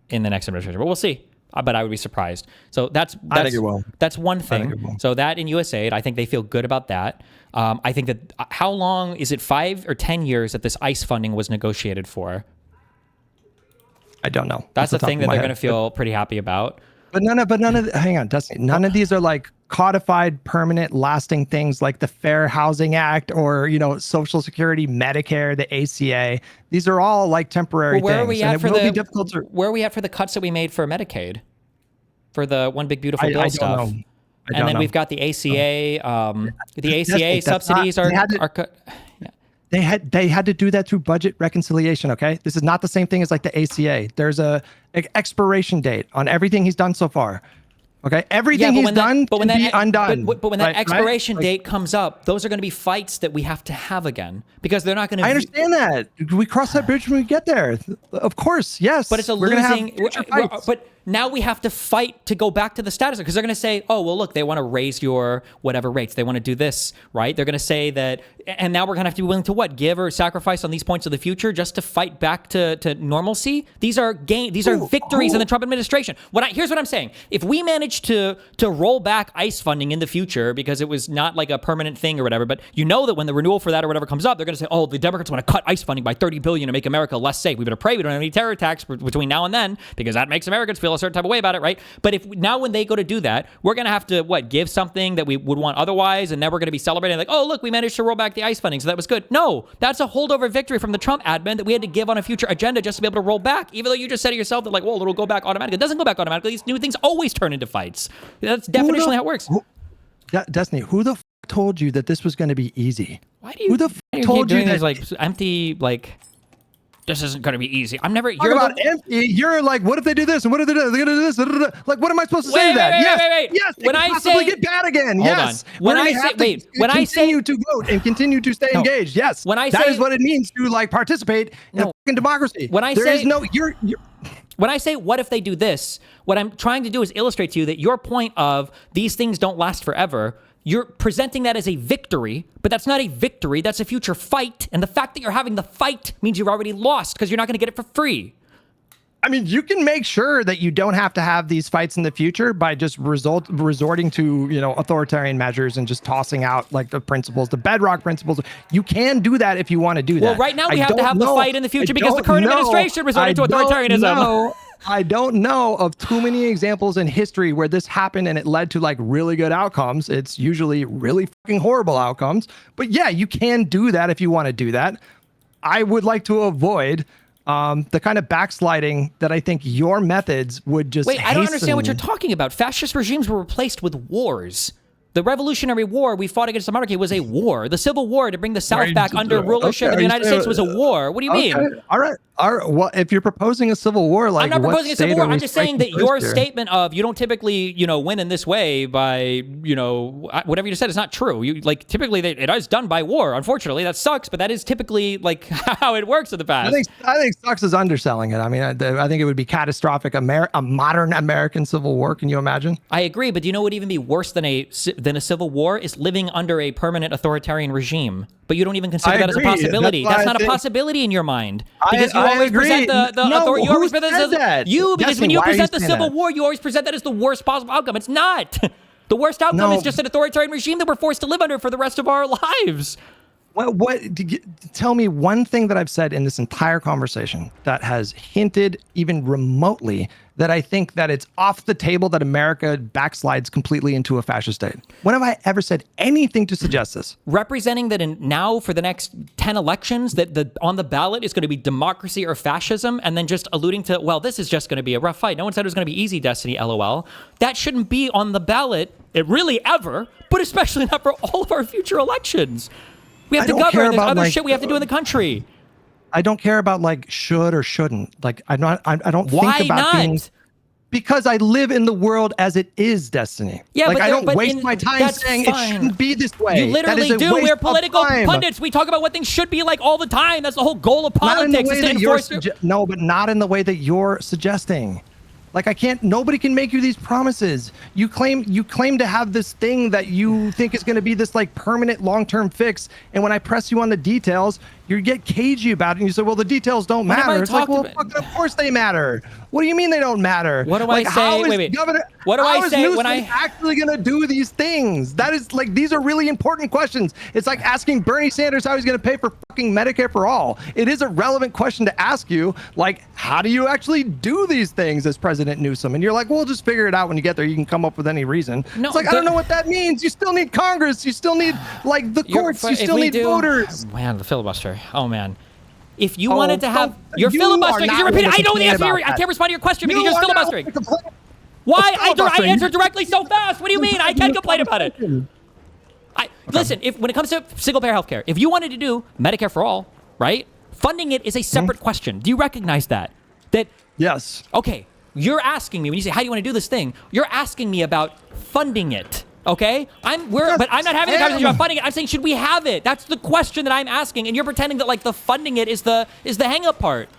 in the next administration, but we'll see. But I would be surprised. So that's I think it will. That's one thing. So that in USAID, I think they feel good about that. I think that how long is it, 5 or 10 years that this ICE funding was negotiated for? I don't know. That's the thing that they're going to feel pretty happy about. But none of hang on, Dustin. None of these are like codified, permanent, lasting things like the Fair Housing Act or Social Security, Medicare, the ACA. These are all like temporary things. Where are we at for the cuts that we made for Medicaid, for the one big beautiful bill stuff? And then we've got the ACA. The ACA subsidies are cut. They had to do that through budget reconciliation, okay? This is not the same thing as like the ACA. There's a expiration date on everything he's done so far. Okay, everything he's done can be undone. But when that expiration date comes up, those are going to be fights that we have to have again because they're not going to. I understand that. We cross that bridge when we get there. Of course, yes. But it's a losing. But now we have to fight to go back to the status because they're going to say, oh, well, look, they want to raise your whatever rates. They want to do this, right? They're going to say that, and now we're going to have to be willing to what? Give or sacrifice on these points of the future just to fight back to normalcy? These are victories in the Trump administration. Here's what I'm saying. If we manage to roll back ICE funding in the future because it was not like a permanent thing or whatever, but that when the renewal for that or whatever comes up, they're going to say, oh, the Democrats want to cut ICE funding by $30 billion to make America less safe. We better pray we don't have any terror attacks between now and then because that makes Americans feel a certain type of way about it, right? But when they go to do that, we're going to have to give something that we would want otherwise, and then we're going to be celebrating like, oh, look, we managed to roll back the ICE funding, so that was good. No, that's a holdover victory from the Trump admin that we had to give on a future agenda just to be able to roll back, even though you just said to yourself that well, it'll go back automatically. It doesn't go back automatically. These new things always turn into fights. That's definitionally how it works. Destiny, who the told you that this was going to be easy? Who the told you that? Like empty this isn't going to be easy. I'm never. You're about empty. You're like, what if they do this? And what if they do? They're going to do this. Like, what am I supposed to say to that? Wait. Yes. When I say get bad again. Yes. When I say to vote and continue to stay engaged. Yes. When I say that is what it means to participate in fucking democracy. When I say when I say what if they do this, what I'm trying to do is illustrate to you that your point of these things don't last forever. You're presenting that as a victory, but that's not a victory. That's a future fight. And the fact that you're having the fight means you've already lost because you're not going to get it for free. I mean, you can make sure that you don't have to have these fights in the future by just resorting to, authoritarian measures and just tossing out the principles, the bedrock principles. You can do that if you want to do that. Well, right now we have to have the fight in the future because the current administration resorted to authoritarianism. I don't know of too many examples in history where this happened and it led to really good outcomes. It's usually really fucking horrible outcomes. But yeah, you can do that if you want to do that. I would like to avoid the kind of backsliding that I think your methods would just Wait, I don't understand what you're talking about. Fascist regimes were replaced with wars. The Revolutionary War we fought against the monarchy was a war. The Civil War to bring the South back under rulership of the United States was a war. What do you mean? All right. Well, if you're proposing a civil war, I'm not proposing a civil war. I'm just saying that your statement of you don't typically, win in this way by, whatever you just said is not true. You typically it is done by war. Unfortunately, that sucks, but that is typically how it works in the past. I think sucks is underselling it. I mean, I think it would be catastrophic. A modern American civil war. Can you imagine? I agree, but do you know what would even be worse than a civil war is living under a permanent authoritarian regime. But you don't even consider that as a possibility. That's not a possibility in your mind because you always present the you always present that. Because when you present the Civil War, you always present that as the worst possible outcome. It's not. The worst outcome is just an authoritarian regime that we're forced to live under for the rest of our lives. Tell me one thing that I've said in this entire conversation that has hinted even remotely that I think that it's off the table that America backslides completely into a fascist state. When have I ever said anything to suggest this? Representing that now for the next 10 elections, that on the ballot is going to be democracy or fascism, and then just alluding to, well, this is just going to be a rough fight. No one said it was going to be easy, Destiny, LOL. That shouldn't be on the ballot, really ever, but especially not for all of our future elections. We have to govern. There's other shit we have to do in the country. I don't care about like should or shouldn't. Like I don't think about things because I live in the world as it is, Destiny. Yeah, like but I don't waste my time saying it shouldn't be this way. You literally do. We're political pundits. We talk about what things should be like all the time. That's the whole goal of politics. No, but not in the way that you're suggesting. Like nobody can make you these promises. You claim to have this thing that you think is going to be this like permanent long-term fix. And when I press you on the details, you get cagey about it. And you say, well, the details don't matter. It's like, well, fucking, of course they matter. What do you mean they don't matter? What do I say? Wait. What do I say when I actually going to do these things? That is like, these are really important questions. It's like asking Bernie Sanders how he's going to pay for fucking Medicare for all. It is a relevant question to ask you. Like, how do you actually do these things as President Newsom? And you're like, well, just figure it out when you get there. You can come up with any reason. No, it's like, I don't know what that means. You still need Congress. You still need like the courts. You still need voters. Man, the filibuster. Oh man. If you wanted to have your filibustering, because you're repeating, I know the answer. I can't respond to your question because you're filibustering. Why? I answered directly so fast. What do you mean? I can't complain about it. Listen, when it comes to single-payer healthcare, if you wanted to do Medicare for all, right? Funding it is a separate question. Do you recognize that? Yes. Okay. You're asking me when you say, how do you want to do this thing? You're asking me about funding it. Okay, but I'm not having a conversation about funding it. I'm saying, should we have it? That's the question that I'm asking, and you're pretending that like the funding it is the hang-up part.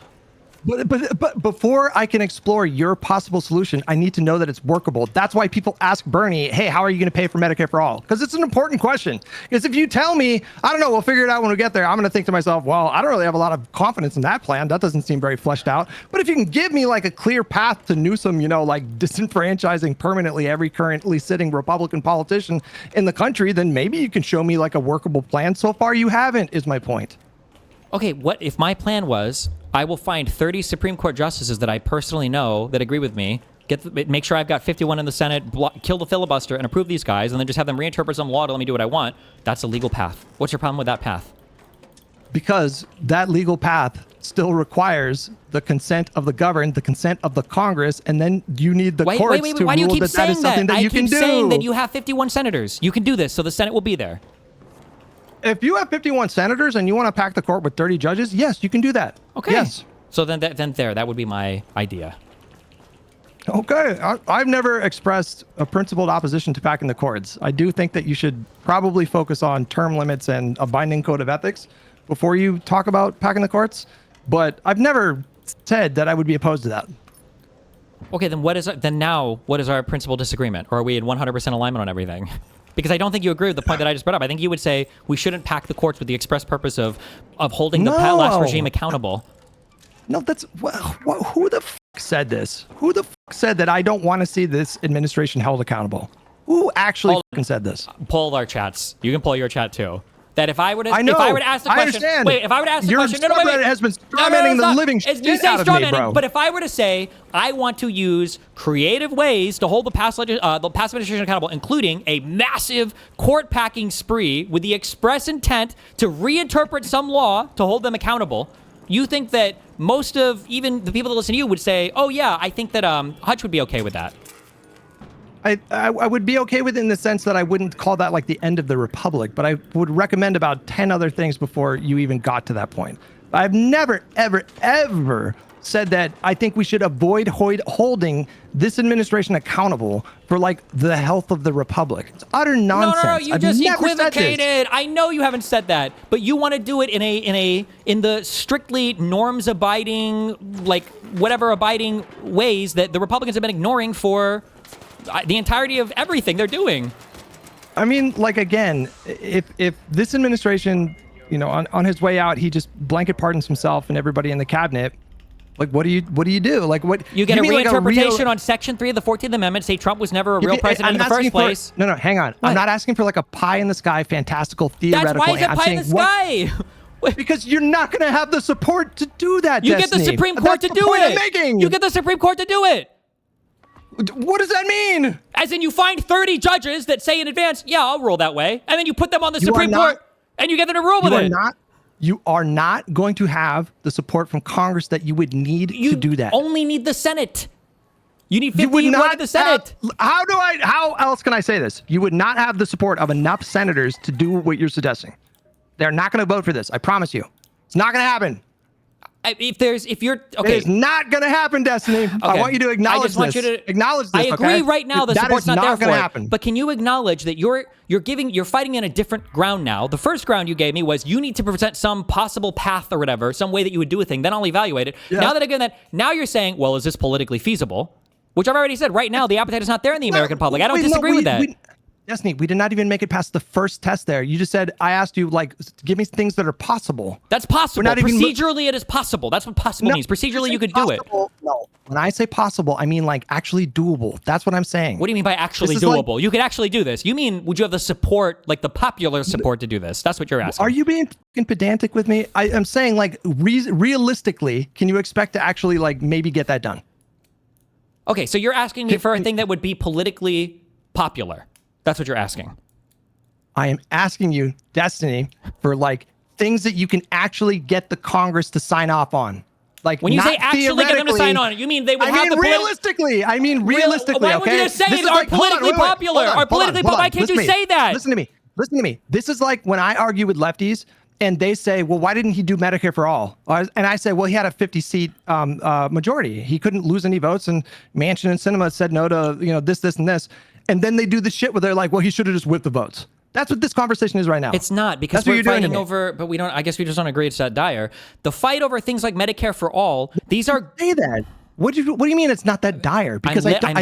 But before I can explore your possible solution, I need to know that it's workable. That's why people ask Bernie, hey, how are you going to pay for Medicare for all? Because it's an important question. Because if you tell me, I don't know, we'll figure it out when we get there, I'm going to think to myself, well, I don't really have a lot of confidence in that plan. That doesn't seem very fleshed out. But if you can give me like a clear path to Newsom, like disenfranchising permanently every currently sitting Republican politician in the country, then maybe you can show me like a workable plan. So far, you haven't, is my point. Okay, what if my plan was, I will find 30 Supreme Court justices that I personally know that agree with me, make sure I've got 51 in the Senate, kill the filibuster, and approve these guys, and then just have them reinterpret some law to let me do what I want. That's a legal path. What's your problem with that path? Because that legal path still requires the consent of the governed, the consent of the Congress, and then you need the courts to rule that that is something that you can do. I keep saying that you have 51 senators. You can do this, so the Senate will be there. If you have 51 senators and you want to pack the court with 30 judges, yes, you can do that. Okay. Yes. So then that would be my idea. Okay. I've never expressed a principled opposition to packing the courts. I do think that you should probably focus on term limits and a binding code of ethics before you talk about packing the courts. But I've never said that I would be opposed to that. Okay, then what is our principal disagreement? Or are we in 100% alignment on everything? Because I don't think you agree with the point that I just brought up. I think you would say we shouldn't pack the courts with the express purpose of holding the last regime accountable. No, that's who the f said this? Who the f said that I don't want to see this administration held accountable? Who actually said this? Poll our chats. You can poll your chat too. That if I were to ask the question, wait, if I were to ask the question, your has been strawmanning the living shit out of me, bro. But if I were to say I want to use creative ways to hold the past administration accountable, including a massive court packing spree with the express intent to reinterpret some law to hold them accountable, you think that most of even the people that listen to you would say, oh yeah, I think that Hutch would be okay with that. I would be okay with it in the sense that I wouldn't call that like the end of the republic, but I would recommend about 10 other things before you even got to that point. I've never, ever, ever said that I think we should avoid holding this administration accountable for like the health of the republic. It's utter nonsense. No, you just equivocated. I know you haven't said that, but you want to do it in the strictly norms abiding, like whatever abiding ways that the Republicans have been ignoring for the entirety of everything they're doing. I mean, like, again, if this administration, on his way out, he just blanket pardons himself and everybody in the cabinet, Like, what do you do? Like, what you get a give me, like, reinterpretation on Section 3 of the 14th Amendment, say Trump was never a real president in the first place. No, hang on. What? I'm not asking for like a pie in the sky, fantastical, theoretical. That's why is it pie in the sky? Because you're not going to have the support to do that, You get the Supreme Court to do it. You get the Supreme Court to do it. What does that mean? As in, you find 30 judges that say in advance, yeah, I'll rule that way. And then you put them on the Supreme Court and you get them to rule with it. You are not going to have the support from Congress that you would need to do that. You only need the Senate. You need 51 in the Senate. How else can I say this? You would not have the support of enough senators to do what you're suggesting. They're not going to vote for this. I promise you. It's not going to happen. It's not going to happen, Destiny. Okay. I want you to acknowledge this. Acknowledge this. I agree right now the support's not there for it. Happen. But can you acknowledge that you're fighting in a different ground now? The first ground you gave me was you need to present some possible path or whatever, some way that you would do a thing. Then I'll evaluate it. Yeah. Now that again, now you're saying, well, is this politically feasible? Which I've already said. Right now, the appetite is not there in the American public. I don't disagree with that. Destiny, we did not even make it past the first test there. You just said, I asked you, like, give me things that are possible. That's possible. Procedurally, it is possible. That's what possible means. Procedurally, you could do it. No. When I say possible, I mean, like, actually doable. That's what I'm saying. What do you mean by actually doable? You could actually do this. You mean, would you have the support, like the popular support to do this? That's what you're asking. Are you being fucking pedantic with me? I'm saying, like, realistically, can you expect to actually, like, maybe get that done? Okay, so you're asking me for a thing that would be politically popular. That's what you're asking. I am asking you, Destiny, for like things that you can actually get the Congress to sign off on. Like, when you say actually get them to sign on, you mean they would have the realistically. I mean realistically. Why would you just say it are politically popular? Are politically popular? Why can't you say that? Listen to me. This is like when I argue with lefties and they say, well, why didn't he do Medicare for all? And I say, well, he had a 50-seat majority. He couldn't lose any votes, and Manchin and Sinema said no to this, and this. And then they do the shit where they're like, well, he should have just whipped the votes. That's what this conversation is right now. It's not, because we're fighting over, but we don't, I guess we just don't agree it's that dire. The fight over things like Medicare for all, these are... Say that. What do you mean it's not that dire? Because I'm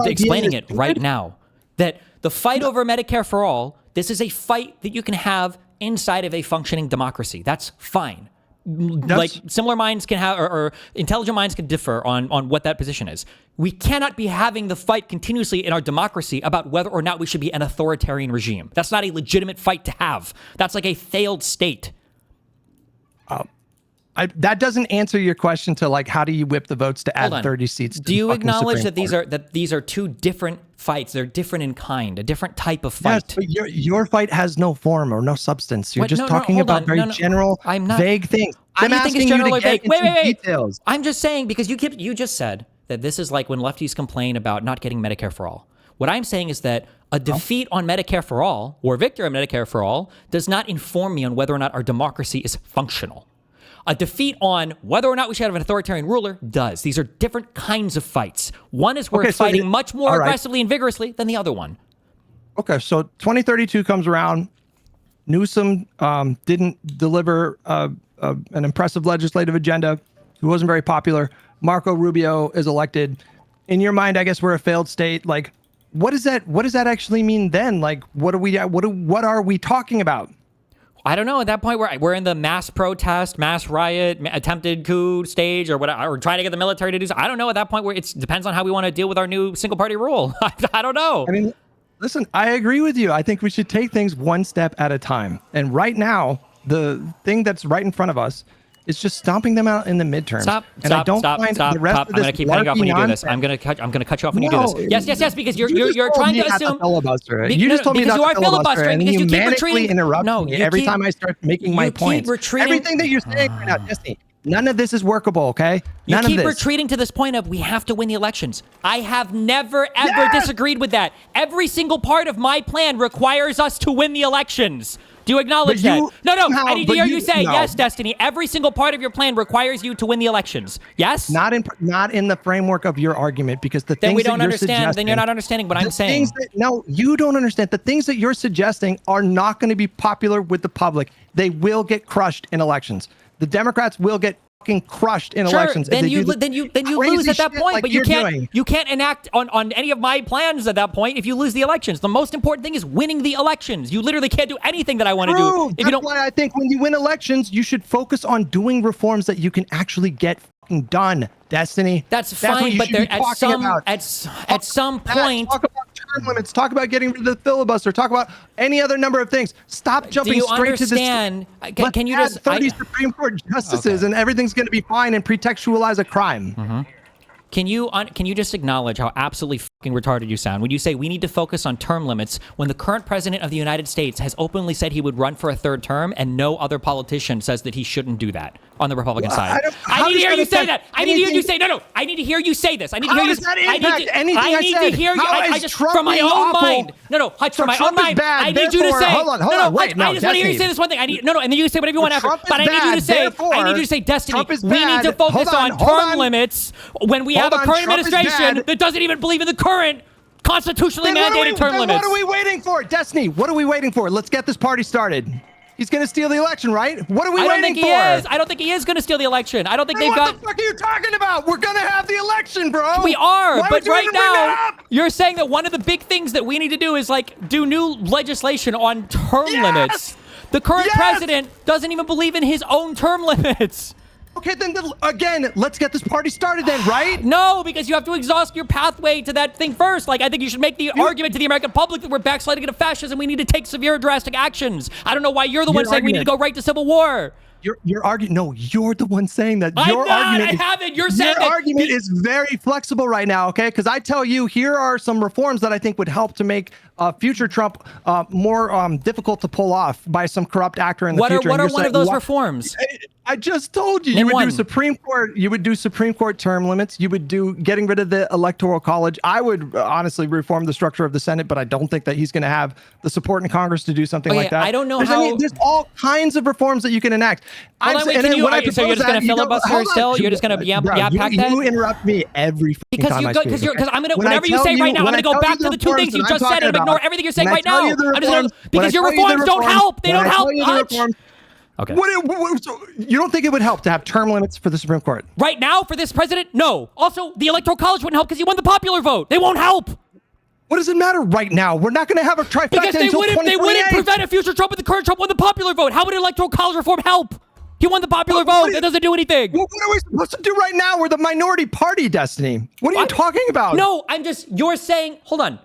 explaining it right now. That the fight over Medicare for all, this is a fight that you can have inside of a functioning democracy. That's fine. Like, similar minds can have, or intelligent minds can differ on what that position is. We cannot be having the fight continuously in our democracy about whether or not we should be an authoritarian regime. That's not a legitimate fight to have. That's like a failed state. That doesn't answer your question to, like, how do you whip the votes to add 30 seats? Do you acknowledge that these are two different fights? They're different in kind, a different type of fight. Yes, but your fight has no form or no substance. You're just talking about very general, vague things. I'm asking you to get into details. I'm just saying, because you just said that this is like when lefties complain about not getting Medicare for all. What I'm saying is that a defeat on Medicare for all or victory on Medicare for all does not inform me on whether or not our democracy is functional. A defeat on whether or not we should have an authoritarian ruler does. These are different kinds of fights. One is we're fighting much more aggressively and vigorously than the other one. Okay, so 2032 comes around. Newsom didn't deliver an impressive legislative agenda. He wasn't very popular. Marco Rubio is elected. In your mind, I guess we're a failed state. Like, what does that actually mean then? Like, what are we talking about? I don't know. At that point, we're in the mass protest, mass riot, attempted coup stage, or whatever, or trying to get the military to do something. I don't know. At that point, where it depends on how we want to deal with our new single party rule. I don't know. I mean, listen, I agree with you. I think we should take things one step at a time. And right now, the thing that's right in front of us is just stomping them out in the midterms. Stop. I'm gonna keep cutting off when you do this. I'm gonna cut you off when you do this. Yes, because you're trying to assume. You just told me not to filibuster, and because you keep manically retreating. interrupt me every time I start making my points. Everything that you're saying right now, Jesse, none of this is workable, okay? You keep retreating to this point of we have to win the elections. I have never, ever disagreed with that. Every single part of my plan requires us to win the elections. Do you acknowledge that? No. I need to hear you say, yes, Destiny. Every single part of your plan requires you to win the elections. Yes? Not in the framework of your argument, because the things we don't that you're understand. Then you're not understanding what I'm saying. No, you don't understand. The things that you're suggesting are not going to be popular with the public. They will get crushed in elections. The Democrats will get fucking crushed in elections. Then you lose at that point. Like, but you can't enact on any of my plans at that point if you lose the elections. The most important thing is winning the elections. You literally can't do anything that I want to do if you don't. That's why I think when you win elections, you should focus on doing reforms that you can actually get done, Destiny. That's what fine, you but should there be at talking some about. at some point. Talk about term limits. Talk about getting rid of the filibuster. Talk about any other number of things. Stop jumping straight to this. Can you add just 30 Supreme Court justices and everything's going to be fine and pretextualize a crime? Can you just acknowledge how absolutely fucking retarded you sound when you say we need to focus on term limits when the current president of the United States has openly said he would run for a third term and no other politician says that he shouldn't do that on the Republican side? I need to hear you say that. I need to hear you say no. I need to hear you say this. I need to hear you. I need to hear you. I just from my own mind. No, Hutch, from my own mind. I need you to say. Hold on, wait. I just want to hear you say this one thing. And then you say whatever you want after. But I need you to say, Destiny. We need to focus on term limits when we have a current administration that doesn't even believe in the current constitutionally mandated term limits. What are we waiting for? Destiny, what are we waiting for? Let's get this party started. He's going to steal the election, right? What are we waiting for? I don't think he is going to steal the election. I don't think What the fuck are you talking about? We're going to have the election, bro. We are, but right now, you're saying that one of the big things that we need to do is like do new legislation on term limits. The current president doesn't even believe in his own term limits. Okay, then again, let's get this party started then, right? No, because you have to exhaust your pathway to that thing first. Like, I think you should make the argument to the American public that we're backsliding into fascism. We need to take severe, drastic actions. I don't know why you're the one saying we need to go right to civil war. You're arguing. No, you're the one saying that. I'm not. I haven't. You're saying your argument is very flexible right now. Okay, because I tell you, here are some reforms that I think would help to make future Trump more difficult to pull off by some corrupt actor in the future. What are one of those reforms? I just told you. You would do Supreme Court. You would do Supreme Court term limits. You would do getting rid of the Electoral College. I would honestly reform the structure of the Senate, but I don't think that he's going to have the support in Congress to do something like that. I don't know how. There's all kinds of reforms that you can enact. So you're just going to filibuster still? You're just going to yap pack that? You interrupt me every fucking time I speak. Because I'm going to, whatever you say right now, I'm going to go back to the two things you just said and ignore everything you're saying right now. Because your reforms don't help. They don't help much. Okay. So you don't think it would help to have term limits for the Supreme Court? Right now, for this president? No. Also, the Electoral College wouldn't help because he won the popular vote. They won't help. What does it matter right now? We're not going to have a trifecta because they wouldn't prevent a future Trump if the current Trump won the popular vote. How would Electoral College reform help? He won the popular vote. That doesn't do anything. What are we supposed to do right now? We're the minority party, Destiny. What are you talking about? No, you're saying, hold on.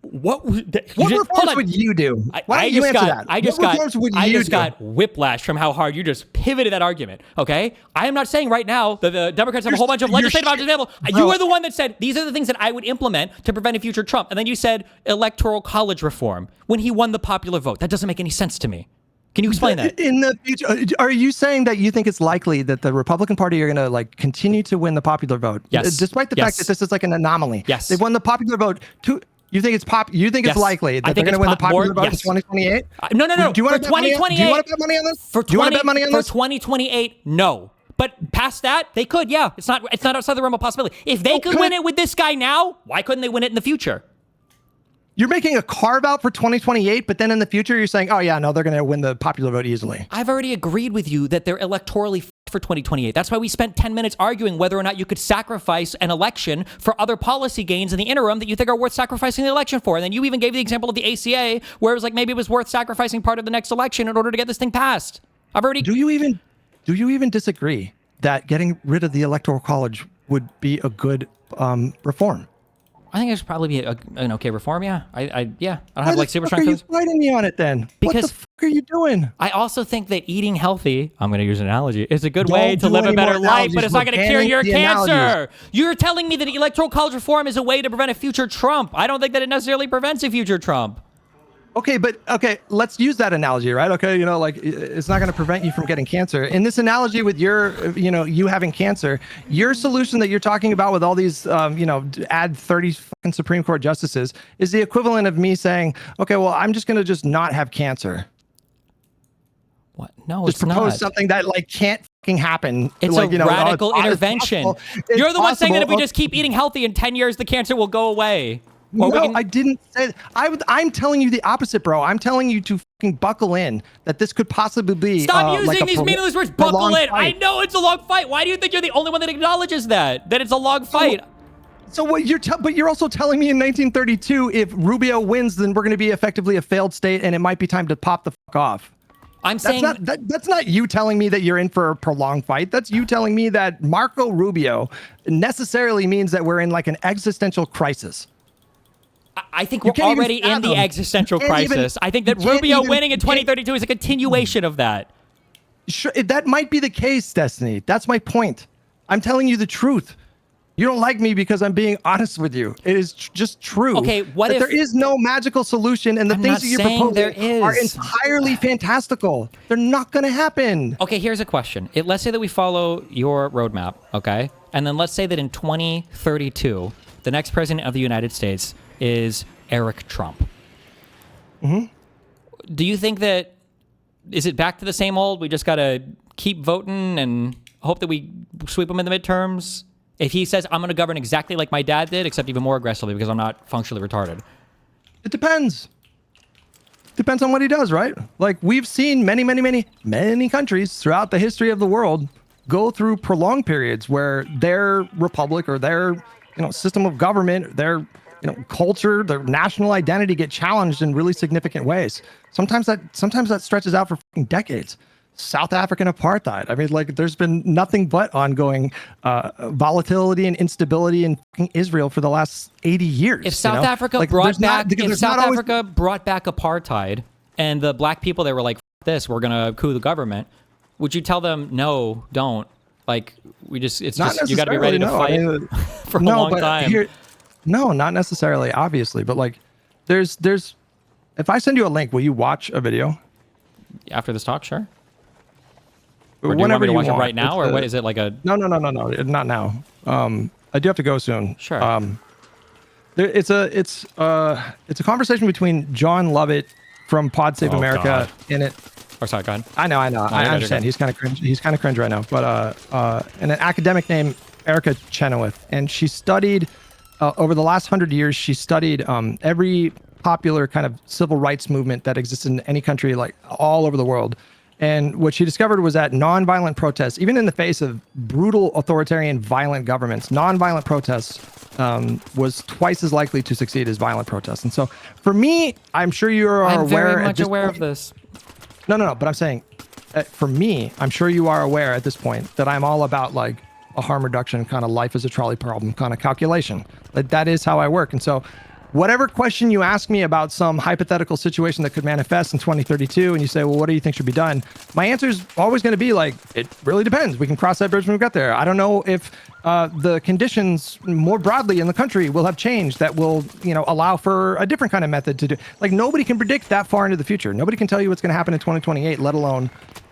What reforms would you do? Why don't you answer that? I just got whiplash from how hard you just pivoted that argument. Okay, I am not saying right now that the Democrats have a whole bunch of legislative options available. You are the one that said these are the things that I would implement to prevent a future Trump, and then you said Electoral College reform when he won the popular vote. That doesn't make any sense to me. Can you explain that? In the future, are you saying that you think it's likely that the Republican Party are going to continue to win the popular vote? Yes. Despite the fact that this is like an anomaly. Yes. They won the popular vote. You think it's likely that they're going to win the popular vote in 2028? No. Do you want to bet money on this? For 2028, no. But past that, they could. Yeah, it's not outside the realm of possibility. If they could win it with this guy now, why couldn't they win it in the future? You're making a carve out for 2028, but then in the future you're saying, oh yeah, no, they're going to win the popular vote easily. I've already agreed with you that they're electorally for 2028. That's why we spent 10 minutes arguing whether or not you could sacrifice an election for other policy gains in the interim that you think are worth sacrificing the election for. And then you even gave the example of the ACA, where it was like maybe it was worth sacrificing part of the next election in order to get this thing passed. Do you even disagree that getting rid of the Electoral College would be a good reform? I think it should probably be an okay reform. Yeah, I don't have super strong feelings. Why are you fighting me on it then? Because what the fuck are you doing? I also think that eating healthy, I'm going to use an analogy, is a good way to live a better life, but it's not going to cure your cancer. You're telling me that Electoral College reform is a way to prevent a future Trump. I don't think that it necessarily prevents a future Trump. Okay, let's use that analogy, right? Okay, it's not going to prevent you from getting cancer. In this analogy with you having cancer, your solution that you're talking about with all these, add 30 fucking Supreme Court justices is the equivalent of me saying, okay, well, I'm just going to just not have cancer. What? No, just propose something that can't fucking happen. It's a radical intervention. You're the one saying that if we just keep eating healthy in 10 years, the cancer will go away. I didn't say that. I'm telling you the opposite, bro. I'm telling you to fucking buckle in, that this could possibly be. Stop using these meaningless words. Buckle in. I know it's a long fight. Why do you think you're the only one that acknowledges that it's a long fight? So what but you're also telling me in 1932, if Rubio wins, then we're going to be effectively a failed state, and it might be time to pop the fuck off. I'm saying that's not you telling me that you're in for a prolonged fight. That's you telling me that Marco Rubio necessarily means that we're in like an existential crisis. I think we're already in the existential crisis. I think that Rubio winning in 2032 is a continuation of that. Sure, that might be the case, Destiny. That's my point. I'm telling you the truth. You don't like me because I'm being honest with you. It is just true. Okay, what if there is no magical solution, and the things that you're proposing are entirely fantastical? They're not going to happen. Okay, here's a question. Let's say that we follow your roadmap, okay? And then let's say that in 2032, the next president of the United States is Eric Trump. Mm-hmm. Do you think that, is it back to the same old, we just got to keep voting and hope that we sweep him in the midterms? If he says, I'm going to govern exactly like my dad did, except even more aggressively because I'm not functionally retarded. It depends. Depends on what he does, right? Like, we've seen many countries throughout the history of the world go through prolonged periods where their republic or their system of government, their culture, their national identity get challenged in really significant ways. Sometimes that stretches out for decades. South African apartheid. I mean, like, there's been nothing but ongoing volatility and instability in Israel for the last 80 years. If South Africa brought back apartheid and the black people, they were like, this, we're gonna coup the government, would you tell them no, don't? Like, you got to be ready to fight for a long time. No, not necessarily, obviously, but like, there's. If I send you a link, will you watch a video after this talk? Sure. Or do whenever you want me to watch want. it right now, or what is it like a? No, not now. I do have to go soon. Sure. It's a conversation between John Lovett from Pod Save America in it. Oh, sorry, go ahead. I know. I understand. He's kind of cringe. He's kind of cringe right now. But and an academic named Erica Chenoweth, and she studied over the last 100 years. She studied every popular kind of civil rights movement that exists in any country, like all over the world. And what she discovered was that nonviolent protests, even in the face of brutal, authoritarian, violent governments, nonviolent protests was twice as likely to succeed as violent protests. And so, for me, I'm sure you are aware. I'm very much aware of this. No. But I'm saying, for me, I'm sure you are aware at this point that I'm all about like a harm reduction kind of life as a trolley problem kind of calculation. Like, that is how I work. And so, whatever question you ask me about some hypothetical situation that could manifest in 2032, and you say, well, what do you think should be done? My answer is always going to be like, it really depends. We can cross that bridge when we get there. I don't know if the conditions more broadly in the country will have changed that will, allow for a different kind of method to do. Like, nobody can predict that far into the future. Nobody can tell you what's going to happen in 2028, let alone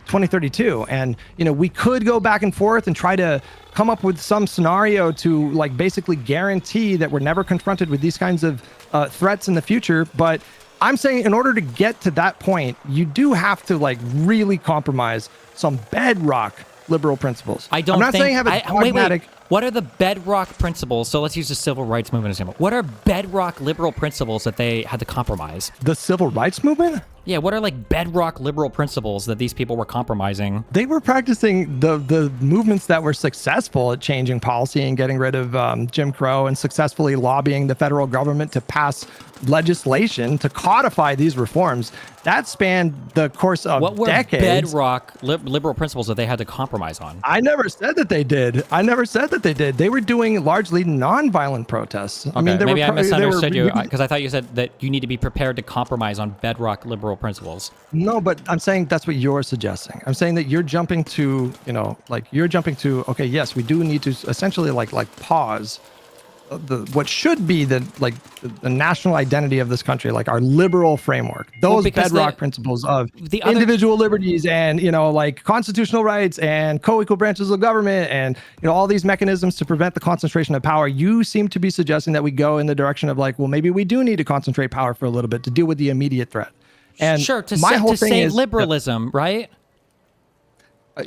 2032. And, we could go back and forth and try to come up with some scenario to like basically guarantee that we're never confronted with these kinds of threats in the future. But I'm saying in order to get to that point, you do have to like really compromise some bedrock liberal principles. I'm not saying have a dogmatic. Wait. What are the bedrock principles? So let's use the civil rights movement as an example. What are bedrock liberal principles that they had to compromise? The civil rights movement? Yeah, what are like bedrock liberal principles that these people were compromising? They were practicing the movements that were successful at changing policy and getting rid of Jim Crow and successfully lobbying the federal government to pass legislation to codify these reforms. That spanned the course of decades. What were bedrock liberal principles that they had to compromise on? I never said that they did. They were doing largely nonviolent protests. Okay, maybe I misunderstood you because I thought you said that you need to be prepared to compromise on bedrock liberal principles. No, but I'm saying that's what you're suggesting. I'm saying that you're jumping to, okay, yes, we do need to essentially like pause what should be the national identity of this country, like our liberal framework, those bedrock principles of individual liberties and constitutional rights and co-equal branches of government and all these mechanisms to prevent the concentration of power. You seem to be suggesting that we go in the direction of like, well, maybe we do need to concentrate power for a little bit to deal with the immediate threat. And sure, to save liberalism, right?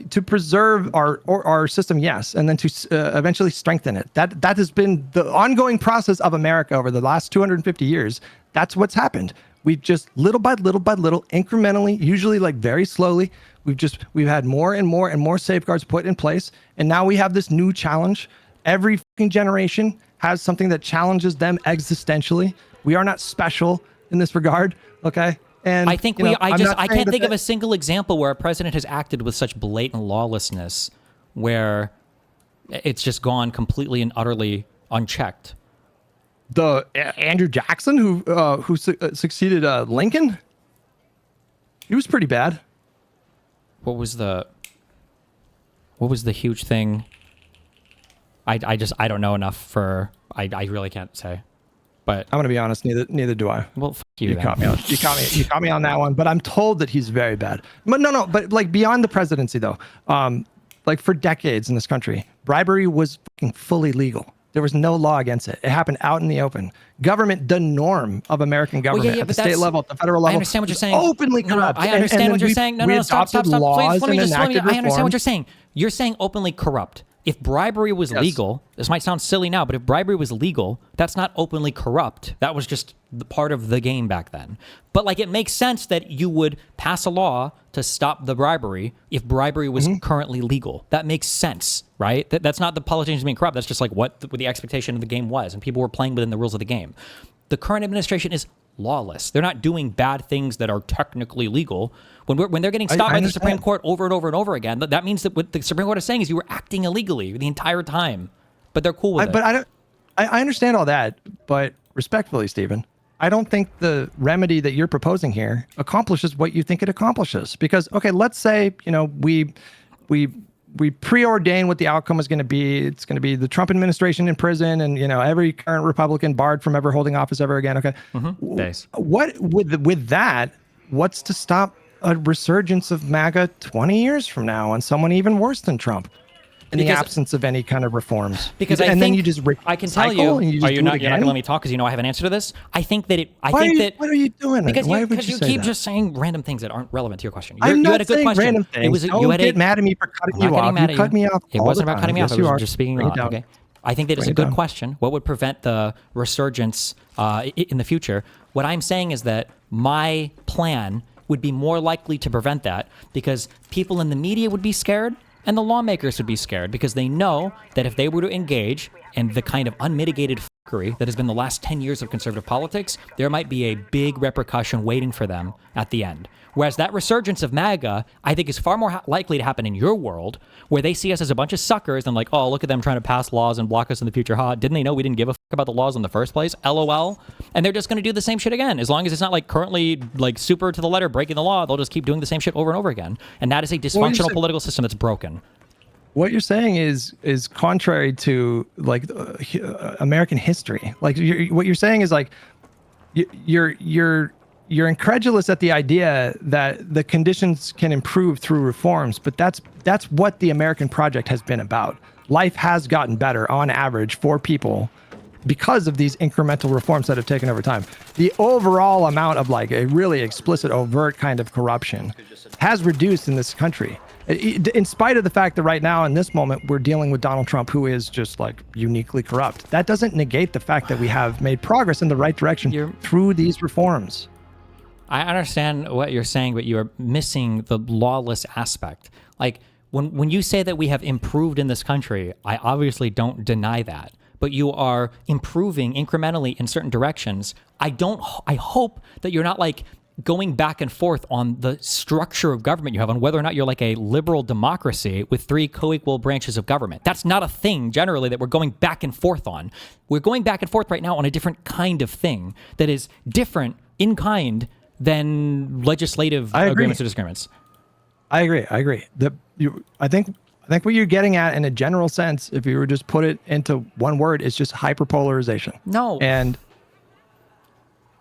To preserve our system, yes, and then to eventually strengthen it. That has been the ongoing process of America over the last 250 years. That's what's happened. We've just little by little, incrementally, usually like very slowly, we've had more and more safeguards put in place, and now we have this new challenge. Every fucking generation has something that challenges them existentially. We are not special in this regard, okay? And I think I can't think of a single example where a president has acted with such blatant lawlessness where it's just gone completely and utterly unchecked. The Andrew Jackson who succeeded Lincoln, he was pretty bad. What was the huge thing? I don't know enough for I really can't say. But I'm gonna be honest, neither do I. Well, fuck you. You caught me on. You caught me on that one. But I'm told that he's very bad. But no. But like beyond the presidency, though, like for decades in this country, bribery was fucking fully legal. There was no law against it. It happened out in the open. Government, the norm of American government at the state level, at the federal level. I understand what you're saying. Openly corrupt. I understand what you're saying. No, stop. Please, let me I understand what you're saying. You're saying openly corrupt. If bribery was legal, this might sound silly now, but if bribery was legal, that's not openly corrupt. That was just the part of the game back then. But like, it makes sense that you would pass a law to stop the bribery if bribery was currently legal. That makes sense, right? That's not the politicians being corrupt. That's just like what the expectation of the game was, and people were playing within the rules of the game. The current administration is lawless. They're not doing bad things that are technically legal. When they're getting stopped by the Supreme Court over and over and over again, that means that what the Supreme Court is saying is you were acting illegally the entire time. But they're cool with it. But I understand all that, but respectfully, Stephen, I don't think the remedy that you're proposing here accomplishes what you think it accomplishes. Because, okay, let's say, we preordain what the outcome is going to be. It's going to be the Trump administration in prison, and every current Republican barred from ever holding office ever again. Okay, what with that? What's to stop a resurgence of MAGA 20 years from now and someone even worse than Trump? In the absence of any kind of reforms, then you just I can tell you. You're not going to let me talk because I have an answer to this. I think that what are you doing? Because you keep just saying random things that aren't relevant to your question. I'm not saying random things. Don't get mad at me for cutting you off. You cut me off. It wasn't about cutting me off. It was just speaking out. Okay. I think that it's a good question. What would prevent the resurgence in the future? What I'm saying is that my plan would be more likely to prevent that because people in the media would be scared. And the lawmakers would be scared because they know that if they were to engage in the kind of unmitigated fuckery that has been the last 10 years of conservative politics, there might be a big repercussion waiting for them at the end. Whereas that resurgence of MAGA, I think, is far more likely to happen in your world, where they see us as a bunch of suckers and like, oh, look at them trying to pass laws and block us in the future. Didn't they know we didn't give a fuck about the laws in the first place? LOL. And they're just going to do the same shit again. As long as it's not like currently like super to the letter breaking the law, they'll just keep doing the same shit over and over again. And that is a dysfunctional political system that's broken. What you're saying is contrary to like American history. Like what you're saying is like you're incredulous at the idea that the conditions can improve through reforms, but that's what the American project has been about. Life has gotten better on average for people because of these incremental reforms that have taken over time. The overall amount of like a really explicit, overt kind of corruption has reduced in this country. In spite of the fact that right now in this moment we're dealing with Donald Trump, who is just like uniquely corrupt. That doesn't negate the fact that we have made progress in the right direction through these reforms. I understand what you're saying, but you're missing the lawless aspect. Like when you say that we have improved in this country, I obviously don't deny that. But you are improving incrementally in certain directions. I hope that you're not like going back and forth on the structure of government you have, on whether or not you're like a liberal democracy with 3 co-equal branches of government. That's not a thing generally that we're going back and forth on. We're going back and forth right now on a different kind of thing that is different in kind than legislative agreements or disagreements. I agree. I think what you're getting at in a general sense, if you were just put it into one word, is just hyperpolarization. No. And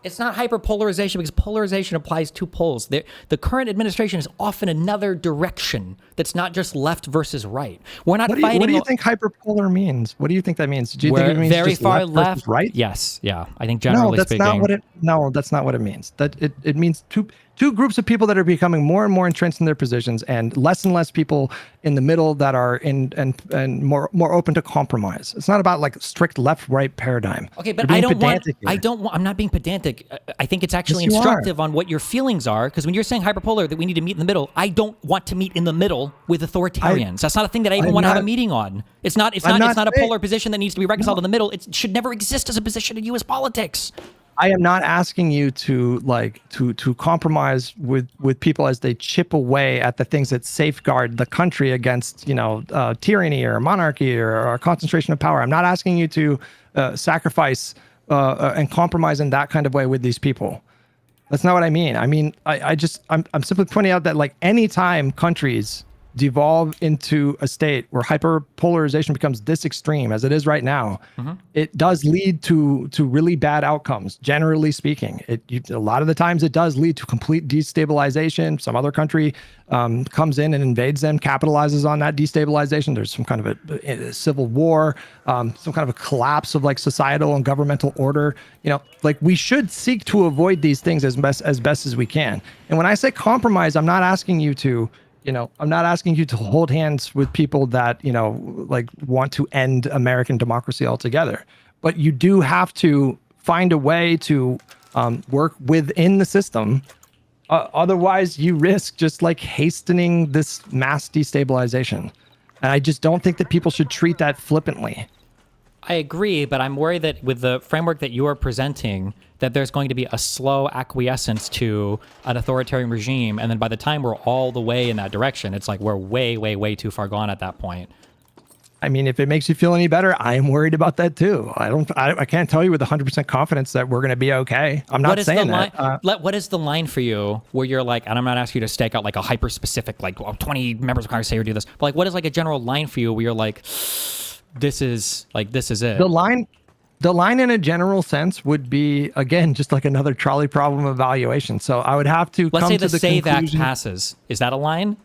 it's not hyperpolarization because polarization applies to poles. The current administration is off in another direction that's not just left versus right. We're not fighting. What do you think hyperpolar means? What do you think that means? Do you think it means very just far left versus right? Yes. Yeah. I think generally speaking. That's not what it means. That it means two groups of people that are becoming more and more entrenched in their positions, and less people in the middle that are and more open to compromise. It's not about like strict left-right paradigm. Okay, but I'm not being pedantic. I think it's actually instructive on what your feelings are, because when you're saying hyperpolar, that we need to meet in the middle, I don't want to meet in the middle with authoritarians. That's not a thing that I even want to have a meeting on. It's not a polar position that needs to be reconciled in the middle. It should never exist as a position in U.S. politics. I am not asking you to to compromise with people as they chip away at the things that safeguard the country against tyranny or monarchy or concentration of power. I'm not asking you to sacrifice and compromise in that kind of way with these people. That's not what I mean. I mean, I'm simply pointing out that like anytime countries devolve into a state where hyperpolarization becomes this extreme as it is right now, it does lead to really bad outcomes. Generally speaking, a lot of the times it does lead to complete destabilization. Some other country comes in and invades them, capitalizes on that destabilization. There's some kind of a civil war, some kind of a collapse of like societal and governmental order. Like we should seek to avoid these things as best as we can. And when I say compromise, I'm not asking you to hold hands with people that, like want to end American democracy altogether. But you do have to find a way to work within the system. Otherwise, you risk just like hastening this mass destabilization. And I just don't think that people should treat that flippantly. I agree, but I'm worried that with the framework that you are presenting, that there's going to be a slow acquiescence to an authoritarian regime, and then by the time we're all the way in that direction, it's like we're way, way, way too far gone at that point. I mean, if it makes you feel any better, I am worried about that too. I can't tell you with 100% confidence that we're going to be okay. I'm not saying that. What is the line for you where you're like, and I'm not asking you to stake out like a hyper specific, like 20 members of Congress say or do this, but like, what is like a general line for you where you're like, this is it? The line in a general sense would be, again, just like another trolley problem evaluation. So I would have to let's say the SAVE Act passes. Is that a line?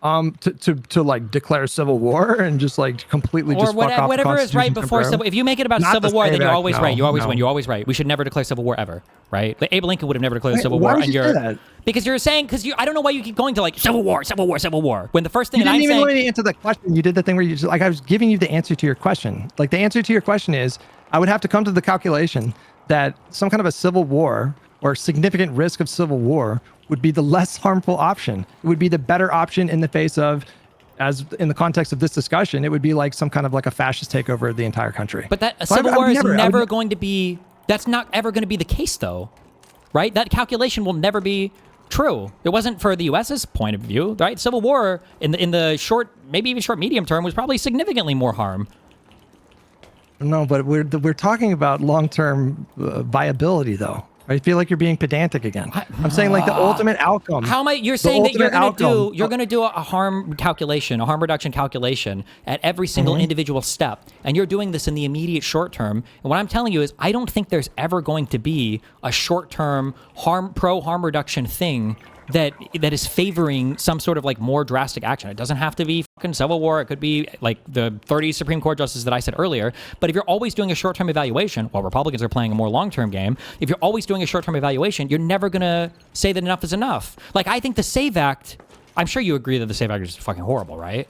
To like declare civil war and just like completely or just fuck off whatever is right before civil. If you make it about civil war, then you're always right. You always win. You're always right. We should never declare civil war ever, right? But Abe Lincoln would have never declared civil war. Why would you say that? Because you're saying I don't know why you keep going to like civil war. When the first thing you that didn't I'm even saying, want me to answer the question. You did the thing where you just like I was giving you the answer to your question. Like the answer to your question is I would have to come to the calculation that some kind of a civil war or significant risk of civil war would be the less harmful option. It would be the better option in the face of, as in the context of this discussion, it would be like some kind of like a fascist takeover of the entire country. But that civil war is never going to be. That's not ever going to be the case, though, right? That calculation will never be true. It wasn't for the U.S.'s point of view, right? Civil war in the short, maybe even short medium term, was probably significantly more harm. No, but we're talking about long-term viability, though. I feel like you're being pedantic again. I'm saying like the ultimate outcome. How am I? You're saying that you're going to do a harm calculation, a harm reduction calculation at every single individual step, and you're doing this in the immediate short term. And what I'm telling you is, I don't think there's ever going to be a short-term harm reduction thing that is favoring some sort of like more drastic action. It doesn't have to be fucking civil war. It could be like the 30 Supreme Court justices that I said earlier. But if you're always doing a short-term evaluation, while Republicans are playing a more long-term game, if you're always doing a short-term evaluation, you're never going to say that enough is enough. Like, I think the SAVE Act, I'm sure you agree that the SAVE Act is fucking horrible, right?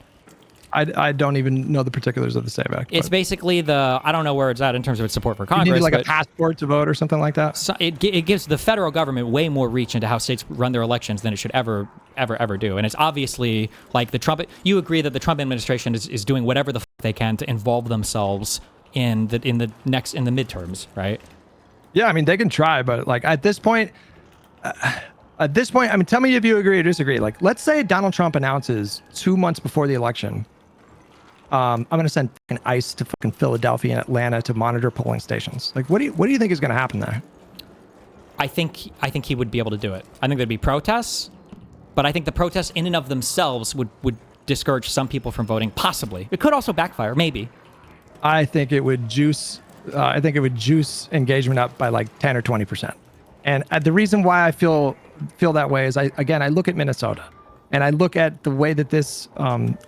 I don't even know the particulars of the SAVE Act. It's basically I don't know where it's at in terms of its support for Congress. You need like a passport to vote or something like that? So it gives the federal government way more reach into how states run their elections than it should ever do. And it's obviously like you agree that the Trump administration is doing whatever the fuck they can to involve themselves in the midterms, right? Yeah, I mean, they can try, but like at this point, I mean, tell me if you agree or disagree. Like, let's say Donald Trump announces 2 months before the election, I'm going to send fucking ICE to fucking Philadelphia and Atlanta to monitor polling stations. Like, what do you think is going to happen there? I think he would be able to do it. I think there'd be protests, but I think the protests in and of themselves would discourage some people from voting. Possibly, it could also backfire. Maybe. I think it would juice. Engagement up by like 10 or 20%. And the reason why I feel that way is I look at Minnesota. And I look at the way that this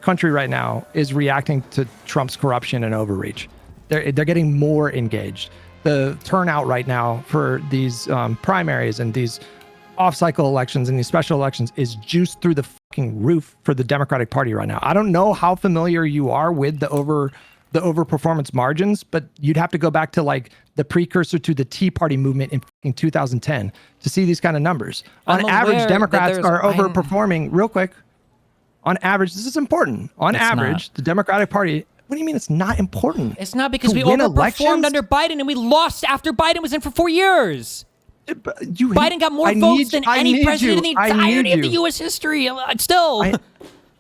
country right now is reacting to Trump's corruption and overreach. They're getting more engaged. The turnout right now for these primaries and these off-cycle elections and these special elections is juiced through the fucking roof for the Democratic Party right now. I don't know how familiar you are with the overperformance margins, but you'd have to go back to like the precursor to the Tea Party movement in 2010 to see these kind of numbers. On average, Democrats are overperforming. Real quick, on average, this is important. On average, the Democratic Party What do you mean it's not important? It's not because To we win overperformed elections? under Biden and we lost after Biden was in for 4 years. Biden got more votes than any president in the entirety of the U.S. history.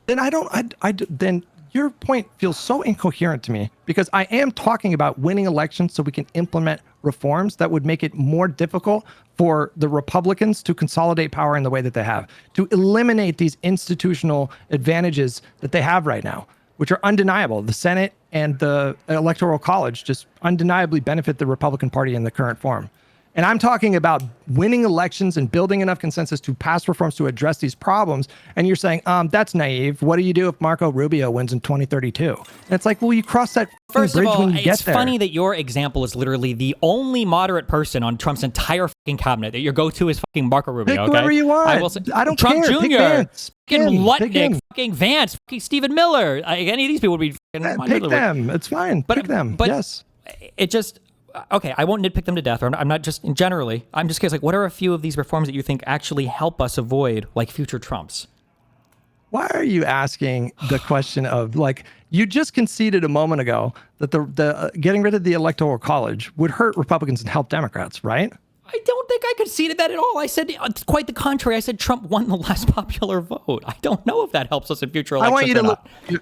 Then your point feels so incoherent to me, because I am talking about winning elections so we can implement reforms that would make it more difficult for the Republicans to consolidate power in the way that they have, to eliminate these institutional advantages that they have right now, which are undeniable. The Senate and the Electoral College just undeniably benefit the Republican Party in the current form. And I'm talking about winning elections and building enough consensus to pass reforms to address these problems. And you're saying, that's naive. What do you do if Marco Rubio wins in 2032? And it's like, well, you cross that First bridge of all, when you get it's there. funny that your example is literally the only moderate person on Trump's entire fucking cabinet. That your go-to is fucking Marco Rubio. Pick whoever you want. I don't Trump care. Jr., Pick Vance. fucking Pick him. Lutnick, fucking Vance, fucking Stephen Miller. Any of these people would be fucking Pick them. It's fine. Pick them. But yes. It just... Okay, I won't nitpick them to death. Or I'm not just generally. I'm just curious, like, what are a few of these reforms that you think actually help us avoid like future Trumps? Why are you asking the question of, like, you just conceded a moment ago that the getting rid of the Electoral College would hurt Republicans and help Democrats, right? I don't think I conceded that at all. I said quite the contrary. I said Trump won the last popular vote. I don't know if that helps us in future elections.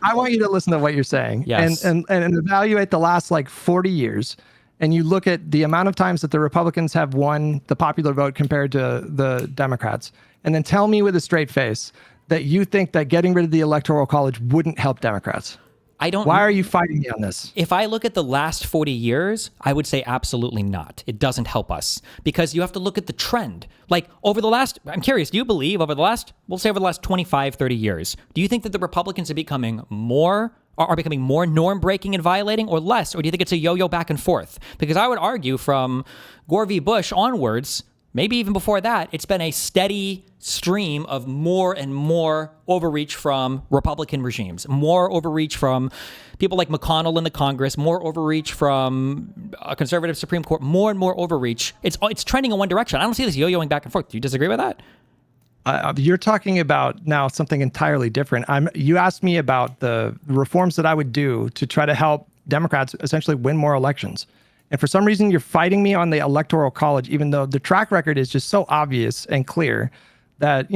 I want you to listen to what you're saying, yes, and evaluate the last like 40 years. And you look at the amount of times that the Republicans have won the popular vote compared to the Democrats, and then tell me with a straight face that you think that getting rid of the Electoral College wouldn't help Democrats. Why are you fighting me on this? If I look at the last 40 years, I would say absolutely not. It doesn't help us, because you have to look at the trend. Like over the last, I'm curious, do you believe over the last 25, 30 years, do you think that the Republicans are becoming more norm breaking and violating, or less? Or do you think it's a yo-yo back and forth? Because I would argue from Gore v. Bush onwards, maybe even before that, it's been a steady stream of more and more overreach from Republican regimes, more overreach from people like McConnell in the Congress, more overreach from a conservative Supreme Court, more and more overreach. It's trending in one direction. I don't see this yo-yoing back and forth. Do you disagree with that? You're talking about now something entirely different. You asked me about the reforms that I would do to try to help Democrats essentially win more elections. And for some reason, you're fighting me on the Electoral College, even though the track record is just so obvious and clear that,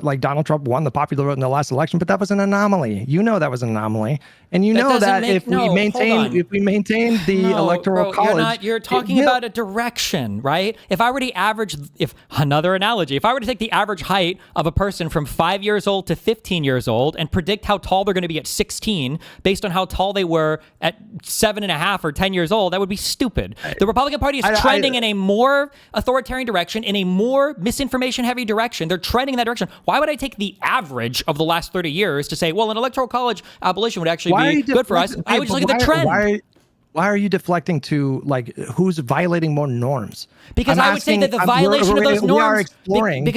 like Donald Trump won the popular vote in the last election, but that was an anomaly. You know that was an anomaly. And you know that if we maintain the Electoral College... You're talking about a direction, right? If I were to take the average height of a person from 5 years old to 15 years old and predict how tall they're going to be at 16 based on how tall they were at 7.5 or 10 years old, that would be stupid. The Republican Party is trending in a more authoritarian direction, in a more misinformation-heavy direction. They're trending in that direction. Why would I take the average of the last 30 years to say, well, an Electoral College abolition would actually be good for us? I would just look at the trend. Why are you deflecting to, like, who's violating more norms? Because I would say that the violation of those norms... I'm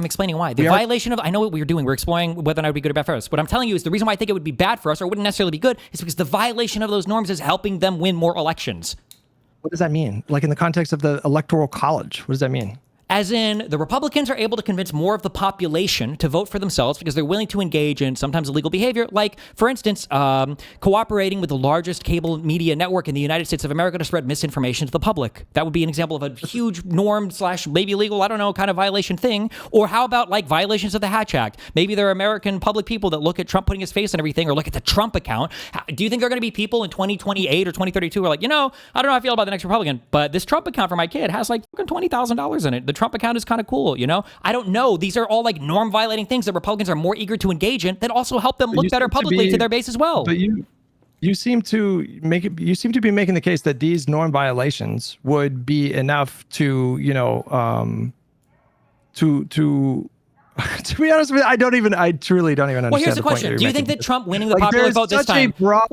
explaining why. I know what we're doing. We're exploring whether or not it would be good or bad for us. What I'm telling you is the reason why I think it would be bad for us, or wouldn't necessarily be good, is because the violation of those norms is helping them win more elections. What does that mean? Like in the context of the Electoral College, what does that mean? As in, the Republicans are able to convince more of the population to vote for themselves because they're willing to engage in sometimes illegal behavior, like, for instance, cooperating with the largest cable media network in the United States of America to spread misinformation to the public. That would be an example of a huge norm / maybe illegal, I don't know, kind of violation thing. Or how about, like, violations of the Hatch Act? Maybe there are American public people that look at Trump putting his face on everything, or look at the Trump account. Do you think there are going to be people in 2028 or 2032 who are like, I don't know how I feel about the next Republican, but this Trump account for my kid has like fucking $20,000 in it. The Trump account is kind of cool, I don't know. These are all like norm violating things that Republicans are more eager to engage in that also help them look better publicly to their base as well. But you seem to be making the case that these norm violations would be enough to, to be honest with you, I truly don't even understand. Well, here's the question. Do you think that Trump winning the popular vote this time... did Trump...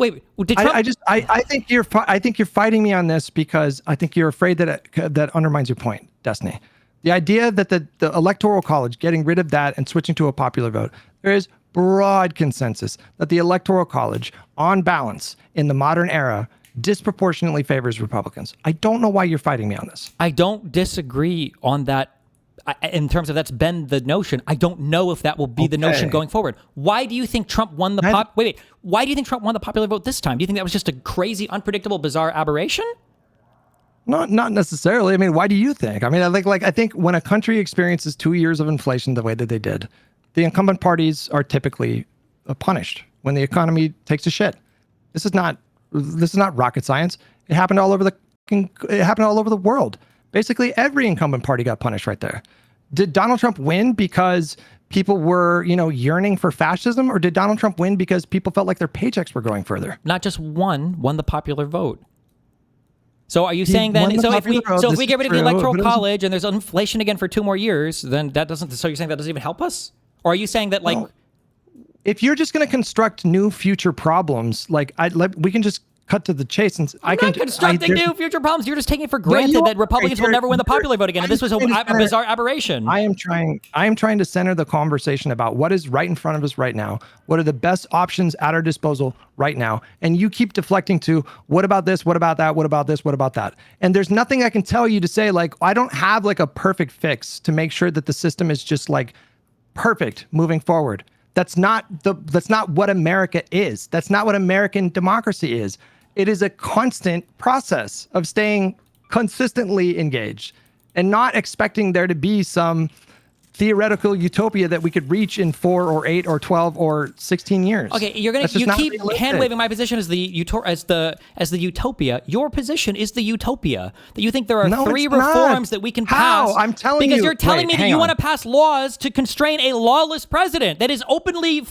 I think you're fighting me on this because I think you're afraid that undermines your point, Destiny. The idea that the Electoral College, getting rid of that and switching to a popular vote, there is broad consensus that the Electoral College, on balance, in the modern era, disproportionately favors Republicans. I don't know why you're fighting me on this. I don't disagree on that in terms of that's been the notion. I don't know if that will be the notion going forward. Why do you think Trump won the wait? Why do you think Trump won the popular vote this time? Do you think that was just a crazy, unpredictable, bizarre aberration? Not necessarily. I mean, why do you think? I mean, I think when a country experiences 2 years of inflation the way that they did, the incumbent parties are typically punished when the economy takes a shit. This is not rocket science. It happened all over the world. Basically, every incumbent party got punished right there. Did Donald Trump win because people were, yearning for fascism, or did Donald Trump win because people felt like their paychecks were going further? Not just won the popular vote. So are you saying then? So if we get rid of the Electoral College and there's inflation again for 2 more years, then that doesn't. So you're saying that doesn't even help us? Or are you saying that if you're just going to construct new future problems, we can just cut to the chase. And I'm not constructing new future problems. You're just taking it for granted that Republicans will never win the popular vote again. And this was a bizarre aberration. I am trying to center the conversation about what is right in front of us right now. What are the best options at our disposal right now? And you keep deflecting to what about this? What about that? What about this? What about that? And there's nothing I can tell you to say, I don't have a perfect fix to make sure that the system is just perfect moving forward. That's not what America is. That's not what American democracy is. It is a constant process of staying consistently engaged and not expecting there to be some theoretical utopia that we could reach in 4 or 8 or 12 or 16 years. Okay, you keep hand waving my position as the utopia. Your position is the utopia. That you think there are 3 reforms that we can pass. I'm telling you. Because you're telling me that you want to pass laws to constrain a lawless president that is openly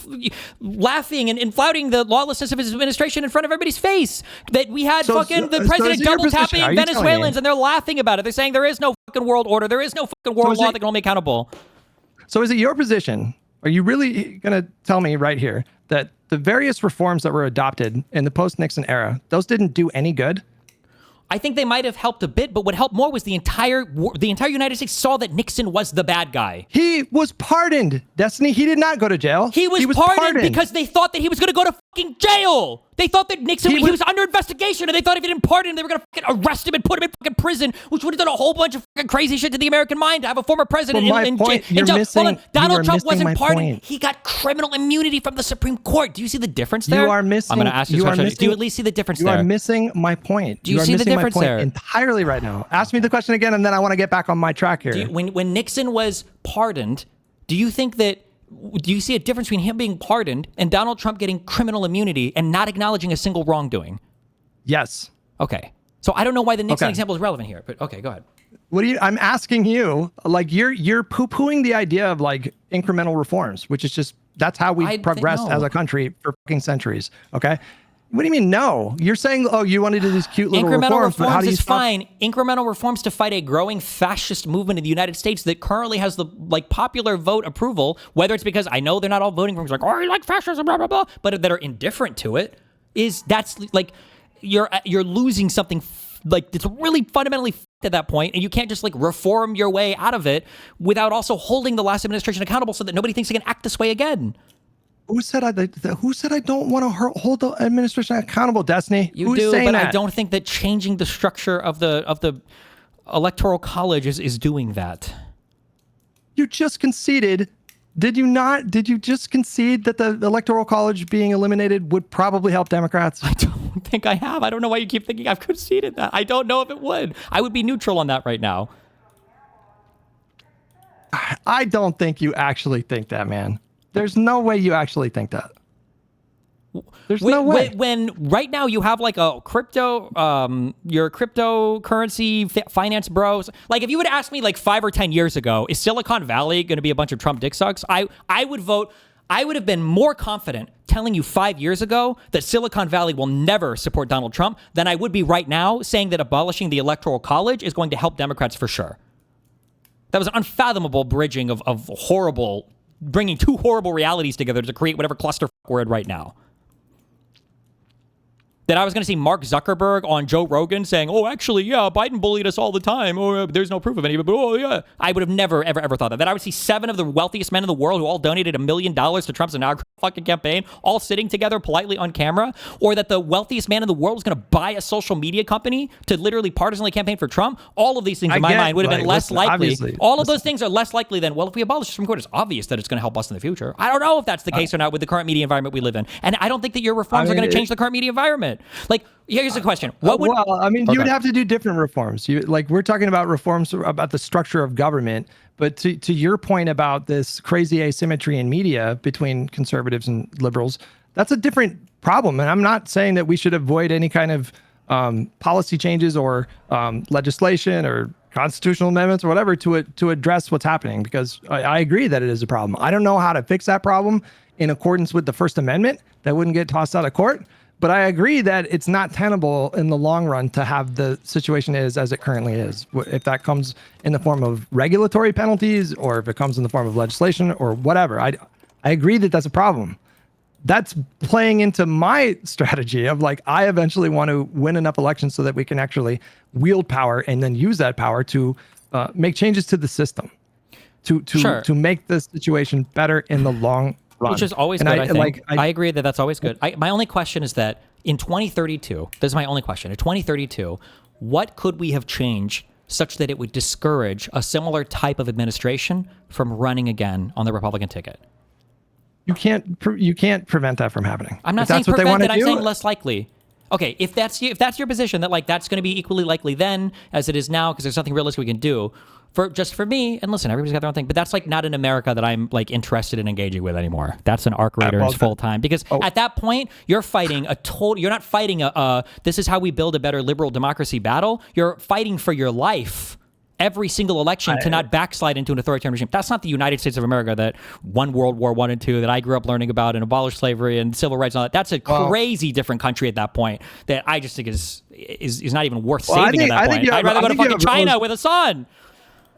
laughing and flouting the lawlessness of his administration in front of everybody's face. That we had the president double tapping Venezuelans and they're laughing about it. They're saying there is no fucking world order. There is no fucking world law that can hold me accountable. So is it your position? Are you really going to tell me right here that the various reforms that were adopted in the post-Nixon era, those didn't do any good? I think they might have helped a bit, but what helped more was the entire United States saw that Nixon was the bad guy. He was pardoned, Destiny. He did not go to jail. He was pardoned because they thought that he was going to go to fucking jail. They thought that Nixon, he was under investigation, and they thought if he didn't pardon him, they were going to fucking arrest him and put him in fucking prison, which would have done a whole bunch of fucking crazy shit to the American mind to have a former president in jail. Hold on, Donald Trump wasn't pardoned. He got criminal immunity from the Supreme Court. Do you see the difference there? You are missing. I'm going to ask you a question. Do you at least see the difference there? You are missing my point. Do you see the difference there? Entirely right now. Ask me the question again, and then I want to get back on my track here. When Nixon was pardoned, do you see a difference between him being pardoned and Donald Trump getting criminal immunity and not acknowledging a single wrongdoing? Yes. Okay. So I don't know why the Nixon example is relevant here, but okay, go ahead. I'm asking you, you're poo-pooing the idea of incremental reforms, which is just, that's how we've progressed as a country for fucking centuries. Okay. What do you mean, no? You're saying, you want to do these cute little reforms, but how do you is fine. Incremental reforms to fight a growing fascist movement in the United States that currently has the popular vote approval, whether it's because I know they're not all voting for him, I like fascism, blah, blah, blah, but that are indifferent to it, you're losing something it's really fundamentally at that point, and you can't just reform your way out of it without also holding the last administration accountable so that nobody thinks they can act this way again. Who said I don't want to hold the administration accountable, Destiny? You do, but I don't think that changing the structure of the Electoral College is doing that. You just conceded. Did you not? Did you just concede that the Electoral College being eliminated would probably help Democrats? I don't think I have. I don't know why you keep thinking I've conceded that. I don't know if it would. I would be neutral on that right now. I don't think you actually think that, man. There's no way you actually think that. There's no way. When right now you have a crypto, your cryptocurrency finance bros. If you would ask me 5 or 10 years ago, is Silicon Valley going to be a bunch of Trump dick sucks? I would vote. I would have been more confident telling you 5 years ago that Silicon Valley will never support Donald Trump than I would be right now saying that abolishing the Electoral College is going to help Democrats for sure. That was an unfathomable bridging of bringing 2 horrible realities together to create whatever clusterfuck we're in right now. that I was going to see Mark Zuckerberg on Joe Rogan saying, oh, actually, yeah, Biden bullied us all the time. Oh, there's no proof of any of it, but oh, yeah. I would have never, ever, ever thought that. That I would see 7 of the wealthiest men in the world who all donated $1 million to Trump's inaugural fucking campaign, all sitting together politely on camera, or that the wealthiest man in the world was going to buy a social media company to literally partisanly campaign for Trump. All of these things, in my mind, would have been less likely. All of those things are less likely than, well, if we abolish the Supreme Court, it's obvious that it's going to help us in the future. I don't know if that's the case or not with the current media environment we live in. And I don't think that your reforms are going to change the current media environment. Like, here's the question. What would... Well, I mean, you would have to do different reforms. We're talking about reforms about the structure of government, but to your point about this crazy asymmetry in media between conservatives and liberals, that's a different problem. And I'm not saying that we should avoid any kind of policy changes or legislation or constitutional amendments or whatever to address what's happening, because I agree that it is a problem. I don't know how to fix that problem in accordance with the First Amendment that wouldn't get tossed out of court. But I agree that it's not tenable in the long run to have the situation is as it currently is. If that comes in the form of regulatory penalties, or if it comes in the form of legislation or whatever, I agree that that's a problem. That's playing into my strategy of like, I eventually want to win enough elections so that we can actually wield power and then use that power to make changes to the system, to make the situation better in the long run. Which is always good, I think. I agree that that's always good. My only question is that in 2032, this is my only question, in 2032, what could we have changed such that it would discourage a similar type of administration from running again on the Republican ticket? You can't prevent that from happening. I'm not saying prevent it, I'm saying less likely. Okay, if that's your position, that like that's going to be equally likely then as it is now, because there's nothing realistic we can do. For me, and listen, everybody's got their own thing, but that's like not an America that I'm like interested in engaging with anymore. That's an arc raiders full time, because at that point you're fighting you're not fighting this is how we build a better liberal democracy battle. You're fighting for your life every single election to not backslide into an authoritarian regime. That's not the United States of America that won World War I and II, that I grew up learning about and abolished slavery and civil rights and all that. That's a crazy different country at that point that I just think is not even worth saving at that point. I'd rather go to fucking China with a son.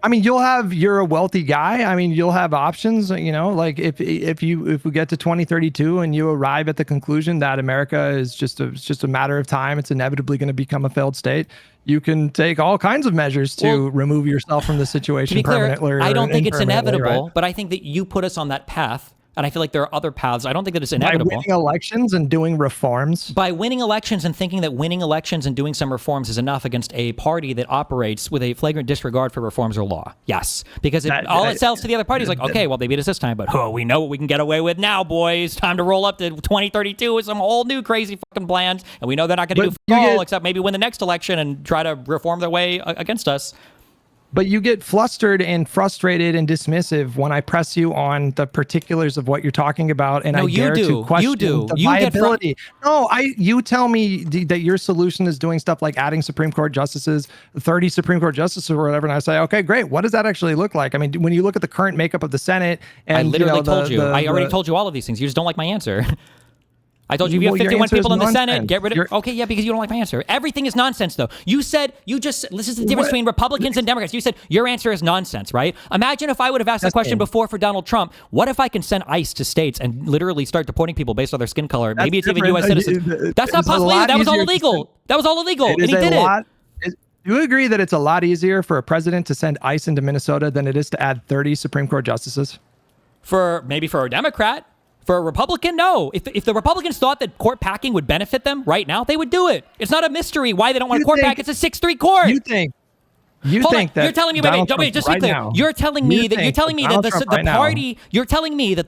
I mean, you're a wealthy guy. I mean, you'll have options, like if we get to 2032 and you arrive at the conclusion that America is just a matter of time, it's inevitably going to become a failed state, you can take all kinds of measures to remove yourself from the situation permanently. I don't think it's inevitable, right? But I think that you put us on that path. And I feel like there are other paths. I don't think that it's inevitable. By winning elections and doing reforms? By winning elections and thinking that winning elections and doing some reforms is enough against a party that operates with a flagrant disregard for reforms or law. Yes. Because it sells to the other parties like, okay, well, they beat us this time, but we know what we can get away with now, boys. Time to roll up to 2032 with some whole new crazy fucking plans. And we know they're not going to do all except maybe win the next election and try to reform their way against us. But you get flustered and frustrated and dismissive when I press you on the particulars of what you're talking about, and I dare to question the viability. You tell me that your solution is doing stuff like adding Supreme Court justices, 30 Supreme Court justices or whatever, and I say, okay, great. What does that actually look like? I mean, when you look at the current makeup of the Senate, and I literally told you. I already told you all of these things. You just don't like my answer. I told you if you have 51 people in the Senate, get rid of... Okay, yeah, because you don't like my answer. Everything is nonsense, though. This is the difference between Republicans and Democrats. You said your answer is nonsense, right? Imagine if I would have asked the question before for Donald Trump, what if I can send ICE to states and literally start deporting people based on their skin color? Maybe it's even U.S. citizens. That's not possible either. That was all illegal. That was all illegal, and he did it. Do you agree that it's a lot easier for a president to send ICE into Minnesota than it is to add 30 Supreme Court justices? Maybe for a Democrat. For a Republican, no. If the Republicans thought that court packing would benefit them right now, they would do it. It's not a mystery why they don't want a court pack. It's a 6-3 court. You think that you're telling me, wait, just to be clear. You're telling me that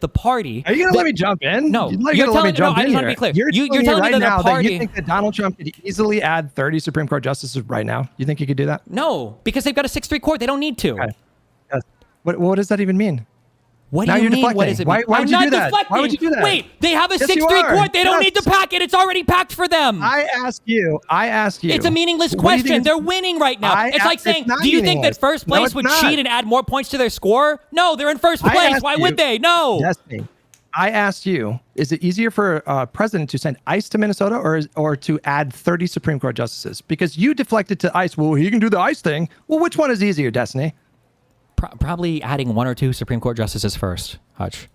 the party. Are you going to let me jump in? No. You're telling me that the party. You think that Donald Trump could easily add 30 Supreme Court justices right now? You think he could do that? No, because they've got a 6-3 court. They don't need to. Okay. Yes. What does that even mean? What do you mean? What does it mean? Why would you do that? Why would you do that? Wait, they have a 6-3 court. They don't need to pack it. It's already packed for them. I asked you. It's a meaningless question. They're winning right now. It's like saying, do you think that first place would cheat and add more points to their score? No, they're in first place. Why would they? No. Destiny, I asked you, is it easier for a president to send ICE to Minnesota or to add 30 Supreme Court justices? Because you deflected to ICE. Well, he can do the ICE thing. Well, which one is easier, Destiny? Probably adding 1 or 2 Supreme Court justices first, Hutch.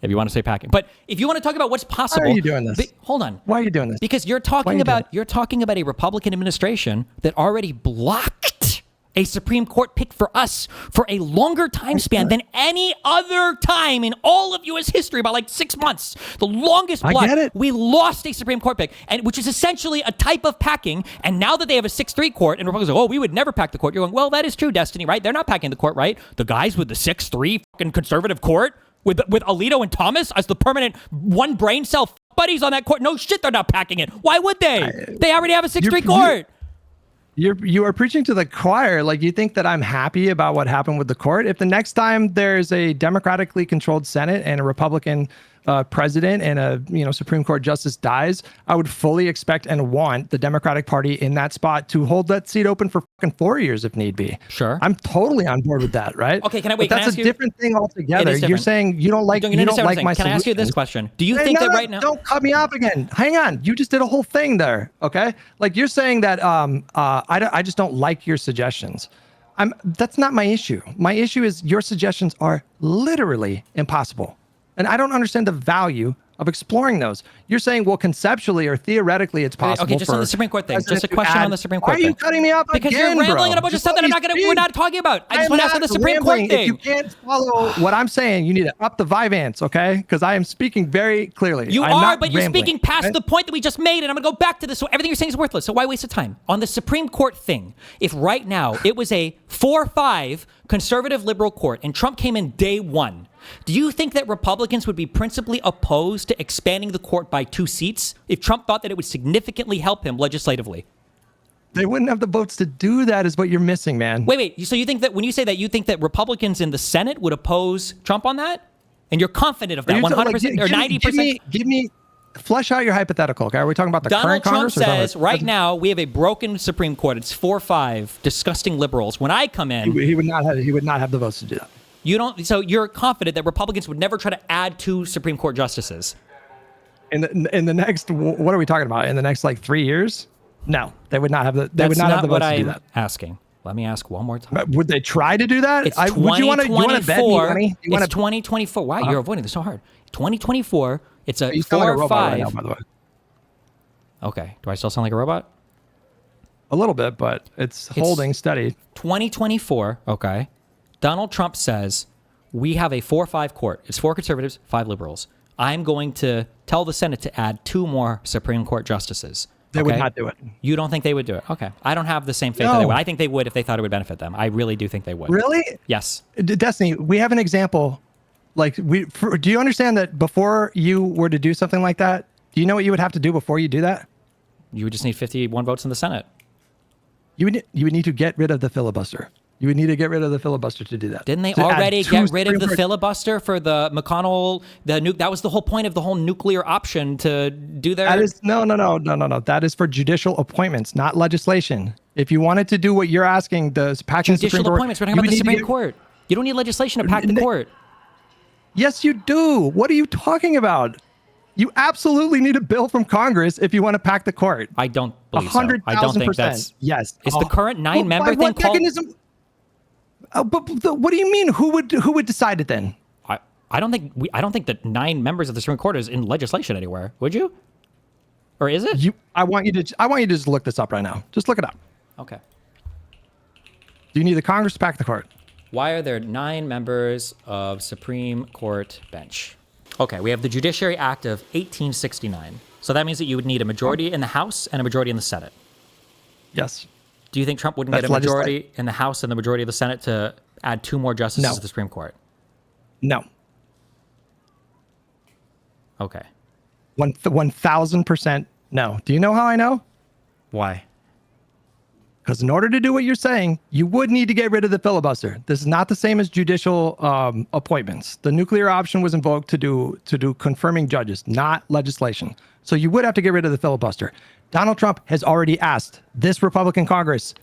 if you want to say packing. But if you want to talk about what's possible, Why are you doing this? Hold on. Why are you doing this? Because you're talking about a Republican administration that already blocked a Supreme Court pick for us for a longer time span than any other time in all of U.S. history, about like 6 months. The longest block. I get it. We lost a Supreme Court pick, and which is essentially a type of packing. And now that they have a 6-3 court, and Republicans go, oh, we would never pack the court. You're going, well, that is true, Destiny, right? They're not packing the court, right? The guys with the 6-3 fucking conservative court with Alito and Thomas as the permanent one brain cell buddies on that court. No shit, they're not packing it. Why would they? They already have a 6-3 court. You are preaching to the choir. Like, you think that I'm happy about what happened with the court? If the next time there's a democratically controlled Senate and a Republican president and a Supreme Court justice dies, I would fully expect and want the Democratic Party in that spot to hold that seat open for fucking 4 years if need be. Sure, I'm totally on board with that. Right? Okay, can I wait? But that's a different thing altogether. You're saying you don't like my solutions. Can I ask you this question? Do you think that right now? Don't cut me off again. Hang on. You just did a whole thing there. Okay, like you're saying that I just don't like your suggestions. That's not my issue. My issue is your suggestions are literally impossible. And I don't understand the value of exploring those. You're saying, well, conceptually or theoretically, it's possible. Okay, just on the Supreme Court thing. Just a question on the Supreme Court. Why are you cutting me off because again, you're rambling bro? on a bunch of stuff that we're not talking about. I just want to ask on the Supreme Court thing. If you can't follow what I'm saying, you need to up the Vyvanse, okay? Because I am speaking very clearly. You're speaking past the point that we just made, and I'm going to go back to this. So everything you're saying is worthless. So why waste the time on the Supreme Court thing? If right now it was a 4-5 conservative liberal court, and Trump came in day one, do you think that Republicans would be principally opposed to expanding the court by 2 seats if Trump thought that it would significantly help him legislatively? They wouldn't have the votes to do that, is what you're missing, man. Wait. So you think that when you say that, you think that Republicans in the Senate would oppose Trump on that? And you're confident of that 100% or 90%? Give me, flesh out your hypothetical, okay? Are we talking about the current Congress? Donald Trump says right now we have a broken Supreme Court. It's 4-5 disgusting liberals. When I come in, he would not have the votes to do that. You don't. So you're confident that Republicans would never try to add 2 Supreme Court justices? In the next, what are we talking about? In the next like 3 years? No, they would not have the. They would not have the votes to do that. Asking. Let me ask one more time. Would they try to do that? It's 2024. You want to bet me money? It's 2024. Wow, you're avoiding this so hard. 2024. It's a 4-5. Like right now, by the way. Okay. Do I still sound like a robot? A little bit, but it's holding steady. 2024. Okay. Donald Trump says, we have a 4-5 court. It's 4 conservatives, 5 liberals. I'm going to tell the Senate to add 2 more Supreme Court justices. They would not do it. You don't think they would do it? Okay. I don't have the same faith that they would. I think they would if they thought it would benefit them. I really do think they would. Really? Yes. Destiny, we have an example. Like, do you understand that before you were to do something like that, do you know what you would have to do before you do that? You would just need 51 votes in the Senate. You would need to get rid of the filibuster. You would need to get rid of the filibuster to do that. Didn't they already get rid of the filibuster for the McConnell, that was the whole point of the whole nuclear option to do their... No. That is for judicial appointments, not legislation. If you wanted to do what you're asking, the packing judicial Supreme appointments, we're talking about the Supreme Court. You don't need legislation to pack the court. Yes, you do. What are you talking about? You absolutely need a bill from Congress if you want to pack the court. I don't believe so. I don't think that's... Yes. Is the current 9-member thing called... But what do you mean? Who would decide it then? I don't think that 9 members of the Supreme Court is in legislation anywhere. Would you? Or is it? I want you to just look this up right now. Just look it up. Okay. Do you need the Congress to pack the court? Why are there 9 members of Supreme Court bench? Okay, we have the Judiciary Act of 1869. So that means that you would need a majority in the House and a majority in the Senate. Yes. Do you think Trump wouldn't get a majority in the House and the majority of the Senate to add 2 more justices to the Supreme Court? No. Okay. 1,000% no. Do you know how I know? Why? Because in order to do what you're saying, you would need to get rid of the filibuster. This is not the same as judicial appointments. The nuclear option was invoked to do confirming judges, not legislation. So you would have to get rid of the filibuster. Donald Trump has already asked this Republican Congress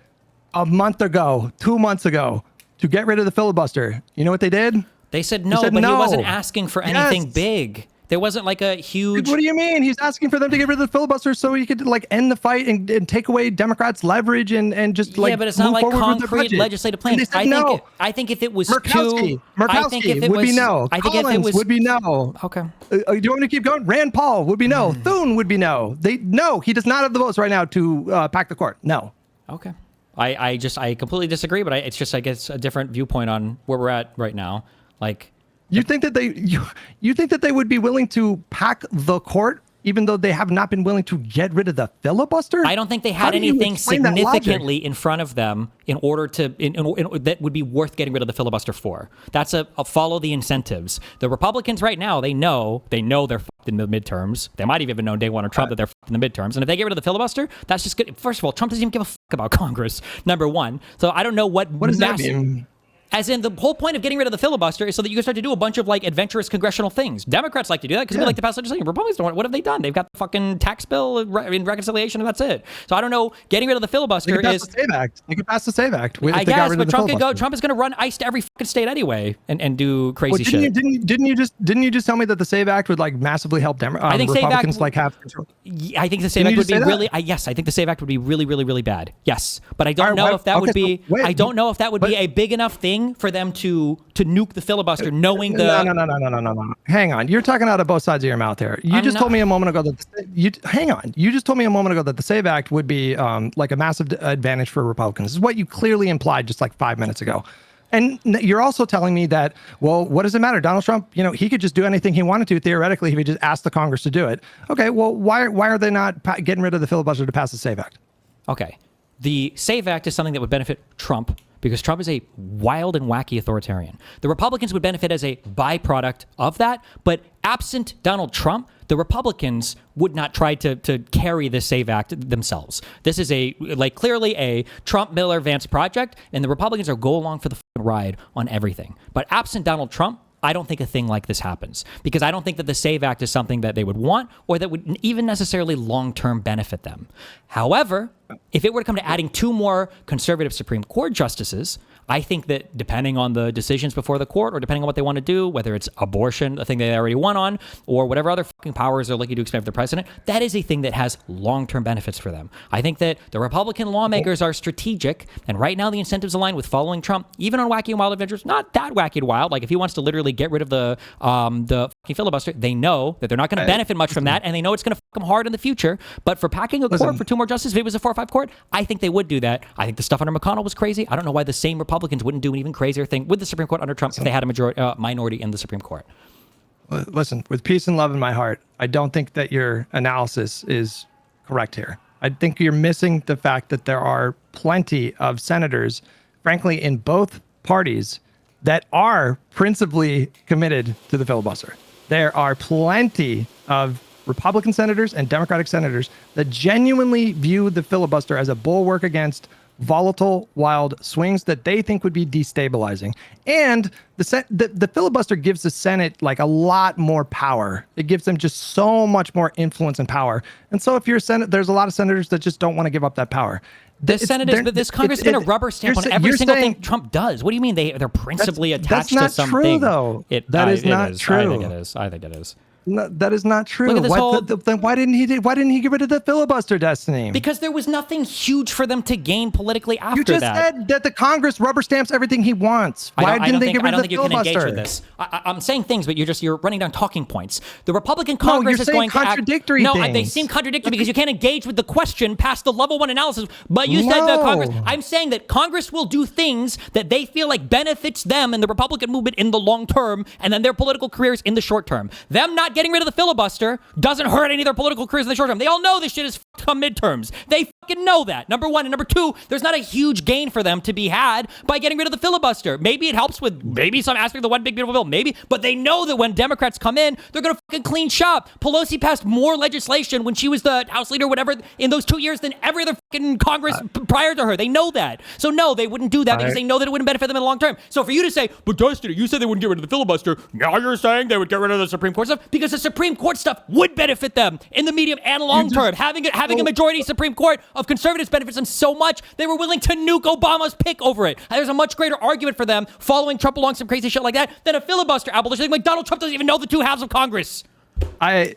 a month ago, 2 months ago, to get rid of the filibuster. You know what they did? They said no, but he wasn't asking for anything big. There wasn't like a huge. What do you mean? He's asking for them to get rid of the filibuster so he could like end the fight and take away Democrats' leverage and just like. Yeah, but it's not like concrete legislative plans. I think if it was Murkowski would be no. Collins would be no. Okay. Do you want me to keep going? Rand Paul would be no. Thune would be no. He does not have the votes right now to pack the court. No. Okay. I completely disagree, but it's just I guess a different viewpoint on where we're at right now. Like. You think that they would be willing to pack the court even though they have not been willing to get rid of the filibuster? I don't think they had anything significantly in front of them in order to that would be worth getting rid of the filibuster for. That's a follow the incentives. The Republicans right now, they know they're fucked in the midterms. They might have even known day one of Trump that they're fucked in the midterms. And if they get rid of the filibuster, that's just good. First of all, Trump doesn't even give a fuck about Congress, number one. So I don't know what does that mean? As in, the whole point of getting rid of the filibuster is so that you can start to do a bunch of like adventurous congressional things. Democrats like to do that because we like to pass legislation. Republicans don't. What have they done? They've got the fucking tax bill in reconciliation, and that's it. So I don't know. Getting rid of the filibuster is. They could pass the SAVE Act. I guess, but Trump is going to run ICE to every fucking state anyway and do crazy shit. Didn't you just tell me that the SAVE Act would like massively help I think Republicans like have control? I think the SAVE Act would be really. Yes, I think the SAVE Act would be really, really, really bad. Yes, but I don't know if that would be. I don't know if that would be a big enough thing for them to nuke the filibuster, knowing the. No. Hang on, you're talking out of both sides of your mouth here. You just told me a moment ago that you just told me a moment ago that the SAVE Act would be like a massive advantage for Republicans. This is what you clearly implied just like 5 minutes ago. And you're also telling me that, well, what does it matter? Donald Trump, he could just do anything he wanted to theoretically if he just asked the Congress to do it. Okay, well, why are they not getting rid of the filibuster to pass the SAVE Act? Okay, the SAVE Act is something that would benefit Trump because Trump is a wild and wacky authoritarian. The Republicans would benefit as a byproduct of that, but absent Donald Trump, the Republicans would not try to carry the SAVE Act themselves. This is clearly a Trump-Miller-Vance project, and the Republicans are go along for the ride on everything. But absent Donald Trump, I don't think a thing like this happens because I don't think that the SAVE Act is something that they would want or that would even necessarily long-term benefit them. However, if it were to come to adding 2 more conservative Supreme Court justices, I think that depending on the decisions before the court or depending on what they want to do, whether it's abortion, a thing they already won on, or whatever other fucking powers they're looking to expand for the president, that is a thing that has long-term benefits for them. I think that the Republican lawmakers are strategic, and right now the incentives align with following Trump, even on wacky and wild adventures, not that wacky and wild. Like if he wants to literally get rid of the fucking filibuster, they know that they're not going to benefit much from that, and they know it's going to fuck them hard in the future. But for packing a court for 2 more justices, if it was a 4-5 court, I think they would do that. I think the stuff under McConnell was crazy. I don't know why the same Republicans wouldn't do an even crazier thing with the Supreme Court under Trump if they had a minority in the Supreme Court. Listen, with peace and love in my heart, I don't think that your analysis is correct here. I think you're missing the fact that there are plenty of senators, frankly, in both parties that are principally committed to the filibuster. There are plenty of Republican senators and Democratic senators that genuinely view the filibuster as a bulwark against volatile, wild swings that they think would be destabilizing. And the filibuster gives the Senate like a lot more power. It gives them just so much more influence and power. And so if you're a Senate, there's a lot of senators that just don't want to give up that power. This Congress has been a rubber stamp on every single thing Trump does. What do you mean they're principally attached to something? That's not true, though. That is not true. I think it is. No, that is not true. Then why didn't he get rid of the filibuster, Destiny? Because there was nothing huge for them to gain politically after that. You just said that the Congress rubber stamps everything he wants. Why didn't they get rid of the filibuster? I don't think you can engage with this. I'm saying things, but you're running down talking points. The Republican Congress is going to act. Contradictory things. No, they seem contradictory because you can't engage with the question past the level 1 analysis. But you said the Congress. I'm saying that Congress will do things that they feel like benefits them and the Republican movement in the long term, and then their political careers in the short term. Them not getting rid of the filibuster doesn't hurt any of their political careers in the short term. They all know this shit is come midterms. They fucking know that. Number 1. And number 2, there's not a huge gain for them to be had by getting rid of the filibuster. Maybe it helps with maybe some aspect of the one big beautiful bill. Maybe. But they know that when Democrats come in, they're going to fucking clean shop. Pelosi passed more legislation when she was the House leader, whatever, in those 2 years than every other fucking Congress prior to her. They know that. So no, they wouldn't do that because they know that it wouldn't benefit them in the long term. So for you to say, but Dustin, you said they wouldn't get rid of the filibuster. Now you're saying they would get rid of the Supreme Court stuff because the Supreme Court stuff would benefit them in the medium and long term. Having a majority Supreme Court of conservatives benefits them so much, they were willing to nuke Obama's pick over it. There's a much greater argument for them following Trump along some crazy shit like that than a filibuster abolition. Like Donald Trump doesn't even know the 2 halves of Congress. I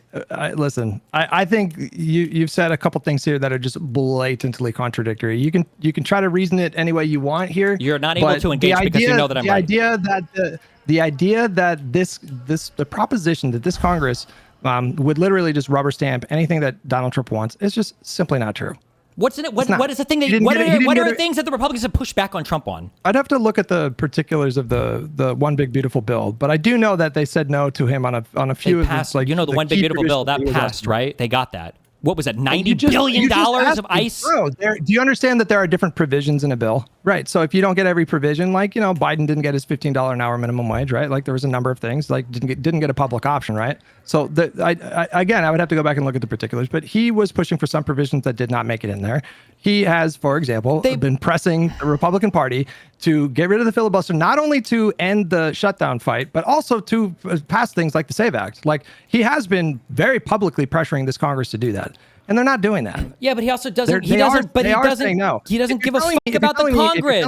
listen. I think you've said a couple things here that are just blatantly contradictory. You can try to reason it any way you want here. You're not able to engage because you know that I'm right. The idea that the proposition that this Congress would literally just rubber stamp anything that Donald Trump wants is just simply not true. What's in it? What is the thing that? What are things that the Republicans have pushed back on Trump on? I'd have to look at the particulars of the one big beautiful bill, but I do know that they said no to him on a few of his, like, the one big beautiful bill that passed, right? They got that. What was it? $90 billion of ICE? Bro, do you understand that there are different provisions in a bill? Right. So if you don't get every provision, like, Biden didn't get his $15 an hour minimum wage, right? Like, there was a number of things, like didn't get a public option, right? So again, I would have to go back and look at the particulars, but he was pushing for some provisions that did not make it in there. He has, for example, been pressing the Republican Party to get rid of the filibuster, not only to end the shutdown fight, but also to pass things like the SAVE Act. Like, he has been very publicly pressuring this Congress to do that. And they're not doing that. Yeah, but he also doesn't. He doesn't give a fuck about the Congress.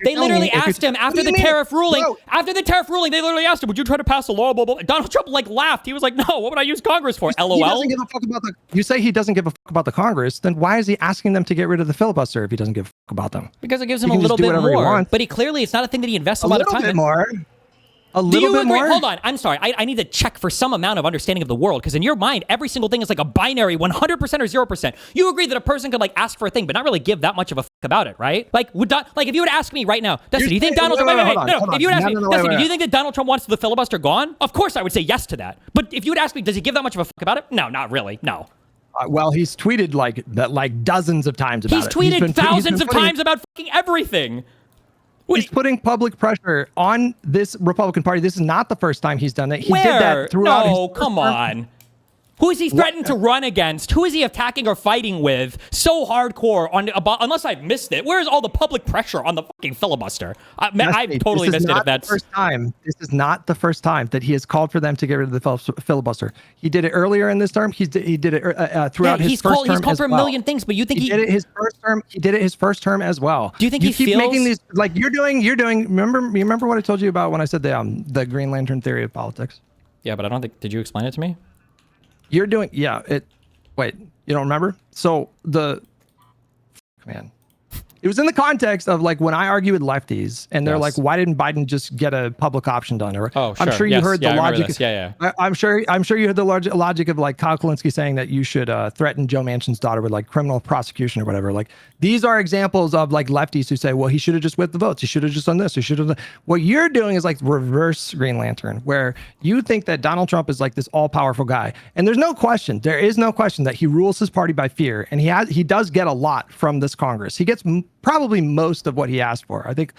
They literally asked him after the tariff ruling. After the tariff ruling, they literally asked him, "Would you try to pass a law?" Blah, blah, blah. Donald Trump laughed. He was like, "No. What would I use Congress for?" LOL. He doesn't give a fuck about you say he doesn't give a fuck about the Congress. Then why is he asking them to get rid of the filibuster if he doesn't give a fuck about them? Because it gives him a little bit more. But it's not a thing that he invests a lot of time in. A little bit more. Hold on. I'm sorry. I need to check for some amount of understanding of the world, because in your mind, every single thing is like a binary 100% or 0%. You agree that a person could ask for a thing, but not really give that much of a fuck about it, right? Like, if you would ask me right now, Dustin, do you think Donald Trump? If you would ask me, Dustin, do you think that Donald Trump wants the filibuster gone? Of course, I would say yes to that. But if you would ask me, does he give that much of a fuck about it? No, not really. No. Well, he's tweeted like dozens of times about it. He's tweeted thousands of times about fucking everything. He's putting public pressure on this Republican Party. This is not the first time he's done that. He did that throughout. No, come on. Who is he threatened to run against? Who is he attacking or fighting with so hardcore unless I've missed it? Where is all the public pressure on the fucking filibuster? I've totally missed it. This is not the first time that he has called for them to get rid of the filibuster. He did it earlier in this term. He did it throughout his first term. He's called for a million things, but you think he did it his first term? He did it his first term as well. Do you think he keep making these like you're doing? Remember what I told you about when I said the Green Lantern theory of politics? Yeah, but I don't think. Did you explain it to me? You're doing, wait, you don't remember? So it was in the context of like when I argue with lefties and they're like, why didn't Biden just get a public option done? Or, oh, sure. I'm sure you heard the logic. I'm sure you heard the logic of like Kyle Kalinske saying that you should threaten Joe Manchin's daughter with like criminal prosecution or whatever. Like, these are examples of like lefties who say, well, he should have just whipped the votes. He should have just done this. He should have. What you're doing is like reverse Green Lantern, where you think that Donald Trump is like this all powerful guy. And there's no question. There is no question that he rules his party by fear. And he does get a lot from this Congress. He gets probably most of what he asked for. I think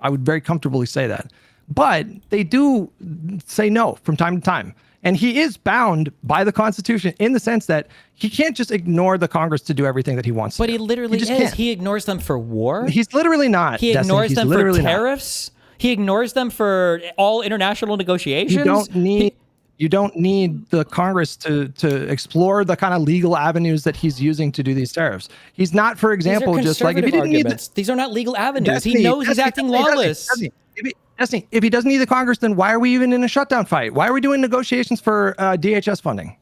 I would very comfortably say that. But they do say no from time to time. And he is bound by the Constitution in the sense that he can't just ignore the Congress to do everything that he wants to. But he literally is. Can't. He ignores them for war. He's literally not. He ignores them for tariffs. He ignores them for all international negotiations. You don't need the Congress to explore the kind of legal avenues that he's using to do these tariffs. He's not, for example, just like if he didn't need these are not legal avenues. He knows he's acting lawless. If he doesn't need the Congress, then why are we even in a shutdown fight? Why are we doing negotiations for DHS funding?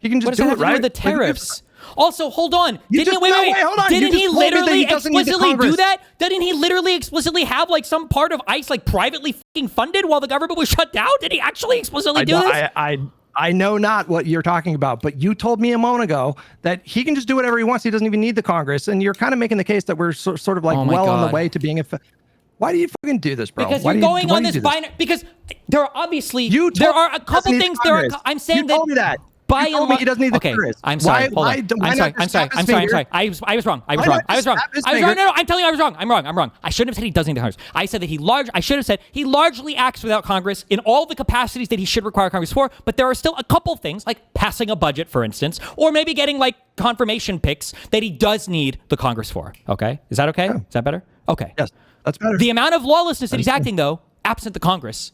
He can just do it, right? With the tariffs. Also, hold on. Didn't he literally explicitly do that? Didn't he literally explicitly have like some part of ICE like privately fucking funded while the government was shut down? Did he actually explicitly do this? I know not what you're talking about, but you told me a moment ago that he can just do whatever he wants. He doesn't even need the Congress, and you're kind of making the case that we're sort of like on the way to being Why do you fucking do this, bro? Because you're going on this binary. Because there are obviously there are a couple things. I'm saying that. You told me that. By and large, he doesn't need the Congress. I'm sorry. Hold on. I'm sorry. I was wrong. I was wrong. No, I'm telling you I was wrong. I'm wrong. I shouldn't have said he doesn't need the Congress. I said that I should have said he largely acts without Congress in all the capacities that he should require Congress for, but there are still a couple things, like passing a budget, for instance, or maybe getting like confirmation picks that he does need the Congress for. Okay? Is that okay? Yeah. Is that better? Okay. Yes, that's better. The amount of lawlessness that he's acting, though, absent the Congress,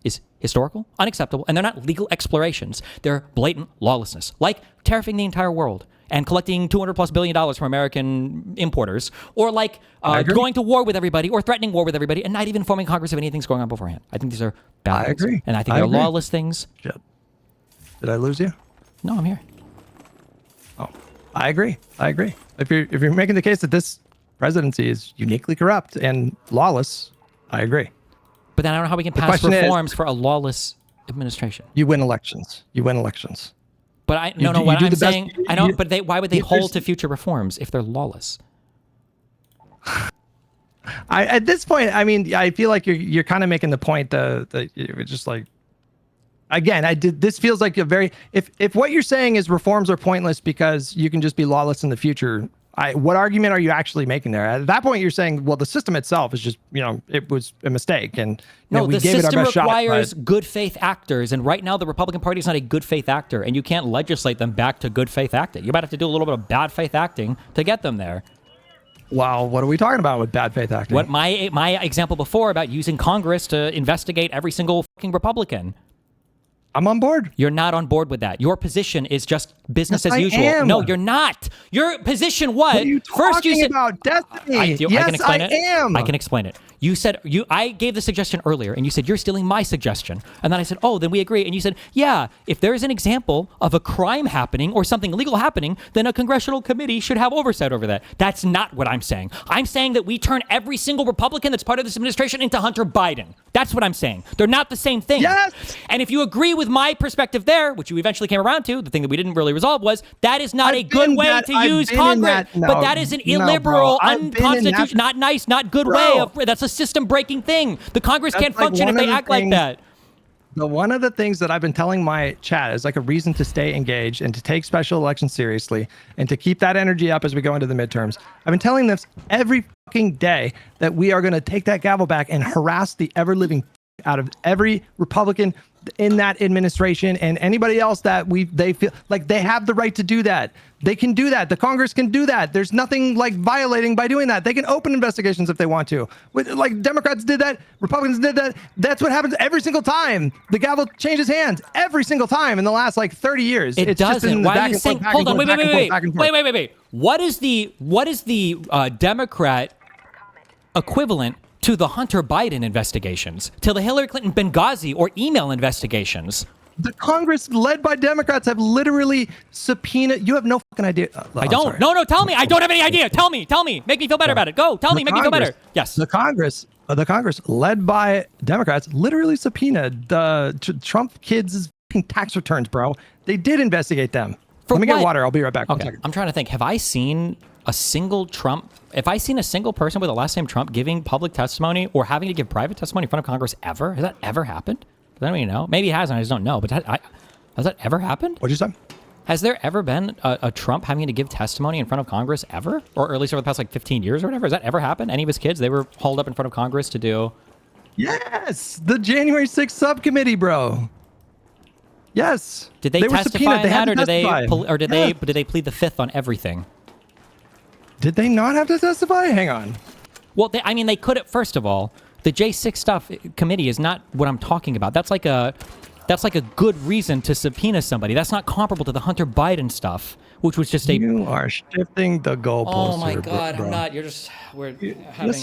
is historical, unacceptable, and they're not legal explorations. They're blatant lawlessness, like tariffing the entire world and collecting $200+ billion from American importers, or like going to war with everybody or threatening war with everybody and not even informing Congress of anything's going on beforehand. I think these are bad things. And I think they're lawless things. Yep. Did I lose you? No, I'm here. Oh, I agree. If you're making the case that this presidency is uniquely corrupt and lawless, I agree. But then I don't know how we can pass reforms for a lawless administration. You win elections. But what I'm saying, I know, but why would they hold to future reforms if they're lawless? At this point, I mean, I feel like you're kind of making the point that you're just like, again, this feels like a very, if what you're saying is reforms are pointless because you can just be lawless in the future, what argument are you actually making there? At that point, you're saying, well, the system itself is just, it was a mistake, and we the gave it our system best requires shot, good faith actors, and right now the Republican Party is not a good faith actor, and you can't legislate them back to good faith acting. You might have to do a little bit of bad faith acting to get them there. Wow, what are we talking about with bad faith acting? What my example before about using Congress to investigate every single fucking Republican. I'm on board. You're not on board with that. Your position is just business as usual. Am. No, you're not. Your position was what are you first you said about destiny. I can explain it. Am. I can explain it. You said I gave the suggestion earlier, and you said you're stealing my suggestion, and then I said, oh, then we agree, and you said, yeah, if there is an example of a crime happening or something illegal happening, then a congressional committee should have oversight over that. That's not what I'm saying. I'm saying that we turn every single Republican that's part of this administration into Hunter Biden. That's what I'm saying. They're not the same thing. Yes. And if you agree with my perspective there, which you eventually came around to, the thing that we didn't really resolve was that is not a good way to use Congress. But that is an illiberal, unconstitutional, not nice, not good way of. That's a system-breaking thing. The Congress can't function if they act like that. One of the things that I've been telling my chat is like a reason to stay engaged and to take special elections seriously and to keep that energy up as we go into the midterms. I've been telling this every fucking day that we are going to take that gavel back and harass the ever-living out of every Republican in that administration and anybody else that they feel like they have the right to do that. They can do that. The Congress can do that. There's nothing like violating by doing that. They can open investigations if they want to. Like Democrats did that, Republicans did that. That's what happens every single time. The gavel changes hands every single time in the last like 30 years. It doesn't. Why are you saying? Hold on. Wait. What is the Democrat equivalent to the Hunter Biden investigations, to the Hillary Clinton Benghazi or email investigations? The Congress led by Democrats have literally subpoenaed. You have no fucking idea. I don't. No, tell me. I don't have any idea. Tell me. Make me feel better about it. Go. Tell me. Make me feel better. Yes. The Congress led by Democrats literally subpoenaed the Trump kids' tax returns, bro. They did investigate them. Let me get water. I'll be right back. Okay. I'm trying to think. Have I seen a single Trump? If I seen a single person with the last name Trump giving public testimony or having to give private testimony in front of Congress ever? Has that ever happened? Does anyone know? Maybe it hasn't. I just don't know. But has that ever happened? What'd you say? Has there ever been a Trump having to give testimony in front of Congress ever? Or at least over the past like 15 years or whatever? Has that ever happened? Any of his kids, they were hauled up in front of Congress to do? Yes. The January 6th subcommittee, bro. Yes. Did they testify on that, or did they plead the fifth on everything? Did they not have to testify? Hang on. Well, they could have. First of all, the J6 stuff committee is not what I'm talking about. That's like a good reason to subpoena somebody. That's not comparable to the Hunter Biden stuff, which was just You are shifting the goalposts. Oh my God, bro. I'm not. Yes,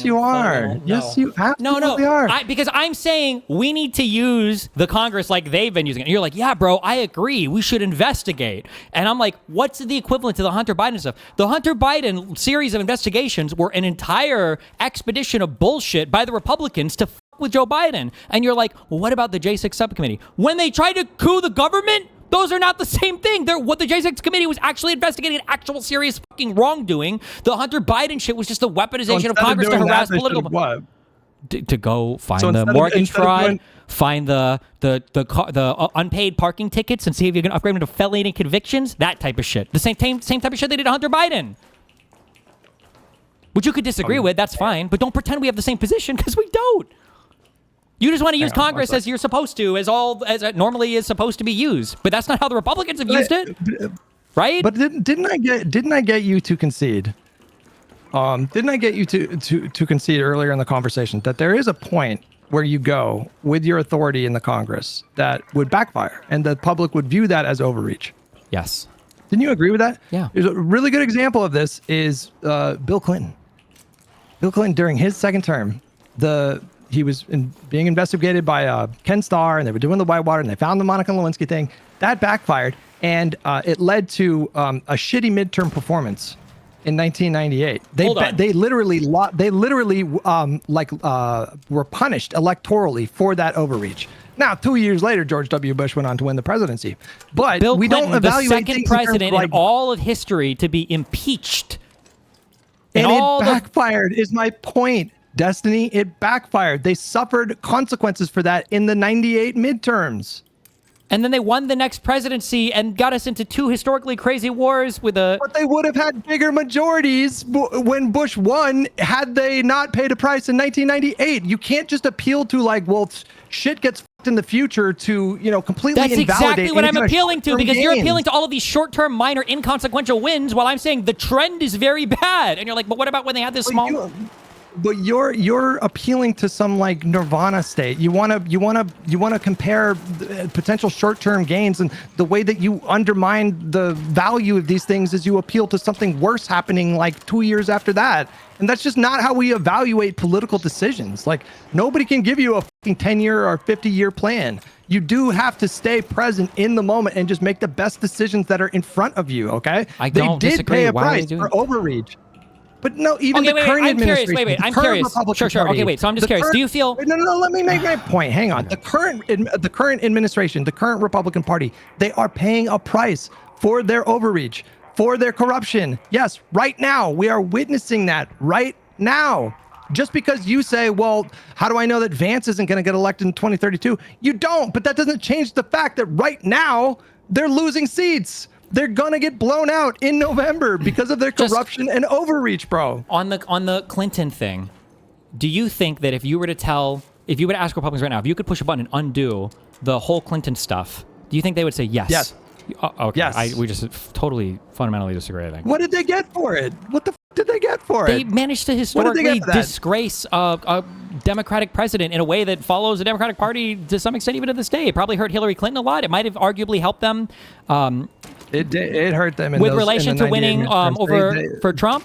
you are. No. Yes, you absolutely are. Because I'm saying we need to use the Congress like they've been using it. And you're like, yeah, bro, I agree. We should investigate. And I'm like, what's the equivalent to the Hunter Biden stuff? The Hunter Biden series of investigations were an entire expedition of bullshit by the Republicans to with Joe Biden. And you're like, well, what about the J6 subcommittee? When they tried to coup the government, those are not the same thing. What the J6 committee was actually investigating actual serious fucking wrongdoing. The Hunter Biden shit was just the weaponization of Congress to harass political. What? To go find the mortgage fraud, find the unpaid parking tickets, and see if you can upgrade them to felony convictions. That type of shit. The same type of shit they did to Hunter Biden. Which you could disagree with. That's fine, but don't pretend we have the same position because we don't. You just want to use Congress as you're supposed to, as it normally is supposed to be used. But that's not how the Republicans have used it, right? But didn't I get you to concede? Didn't I get you to concede earlier in the conversation that there is a point where you go with your authority in the Congress that would backfire, and the public would view that as overreach? Yes. Didn't you agree with that? Yeah. There's a really good example of this is Bill Clinton. Bill Clinton during his second term, he was being investigated by Ken Starr, and they were doing the Whitewater, and they found the Monica Lewinsky thing. That backfired, and it led to a shitty midterm performance in 1998. They literally were punished electorally for that overreach. Now, 2 years later, George W. Bush went on to win the presidency. But Bill we Clinton, don't evaluate the second president in all of history to be impeached. And it backfired, is my point, Destiny. It backfired. They suffered consequences for that in the 98 midterms. And then they won the next presidency and got us into 2 historically crazy wars with a... But they would have had bigger majorities when Bush won had they not paid a price in 1998. You can't just appeal to like, well, shit gets fucked in the future to, you know, completely invalidate. That's exactly what I'm appealing to, because you're gains. appealing to all of these short-term, minor, inconsequential wins while I'm saying the trend is very bad. And you're like, but what about when they had this small... But you're appealing to some like nirvana state. You want to compare potential short-term gains, and the way that you undermine the value of these things is you appeal to something worse happening like 2 years after that. And that's just not how we evaluate political decisions. Like, nobody can give you a fucking 10-year or 50-year plan. You do have to stay present in the moment and just make the best decisions that are in front of you. Okay? I don't they did disagree. pay a Why are they price doing for overreach. But no, even okay, the current I'm curious. administration. I'm curious. Sure. Okay, wait. So I'm just curious. Do you feel? No. Let me make my point. Hang on. The current administration, the current Republican Party, they are paying a price for their overreach, for their corruption. Yes, right now we are witnessing that. Right now. Just because you say, well, how do I know that Vance isn't going to get elected in 2032? You don't. But that doesn't change the fact that right now they're losing seats. They're gonna get blown out in November because of their corruption and overreach, bro. On the Clinton thing, do you think that if you were to ask Republicans right now, if you could push a button and undo the whole Clinton stuff, do you think they would say yes? Yes. Okay. Yes. We just totally fundamentally disagree, I think. What did they get for it? What the did they get for it? They managed to historically disgrace a Democratic president in a way that follows the Democratic Party to some extent even to this day. It probably hurt Hillary Clinton a lot. It might have arguably helped them. It hurt them with relation to winning for Trump.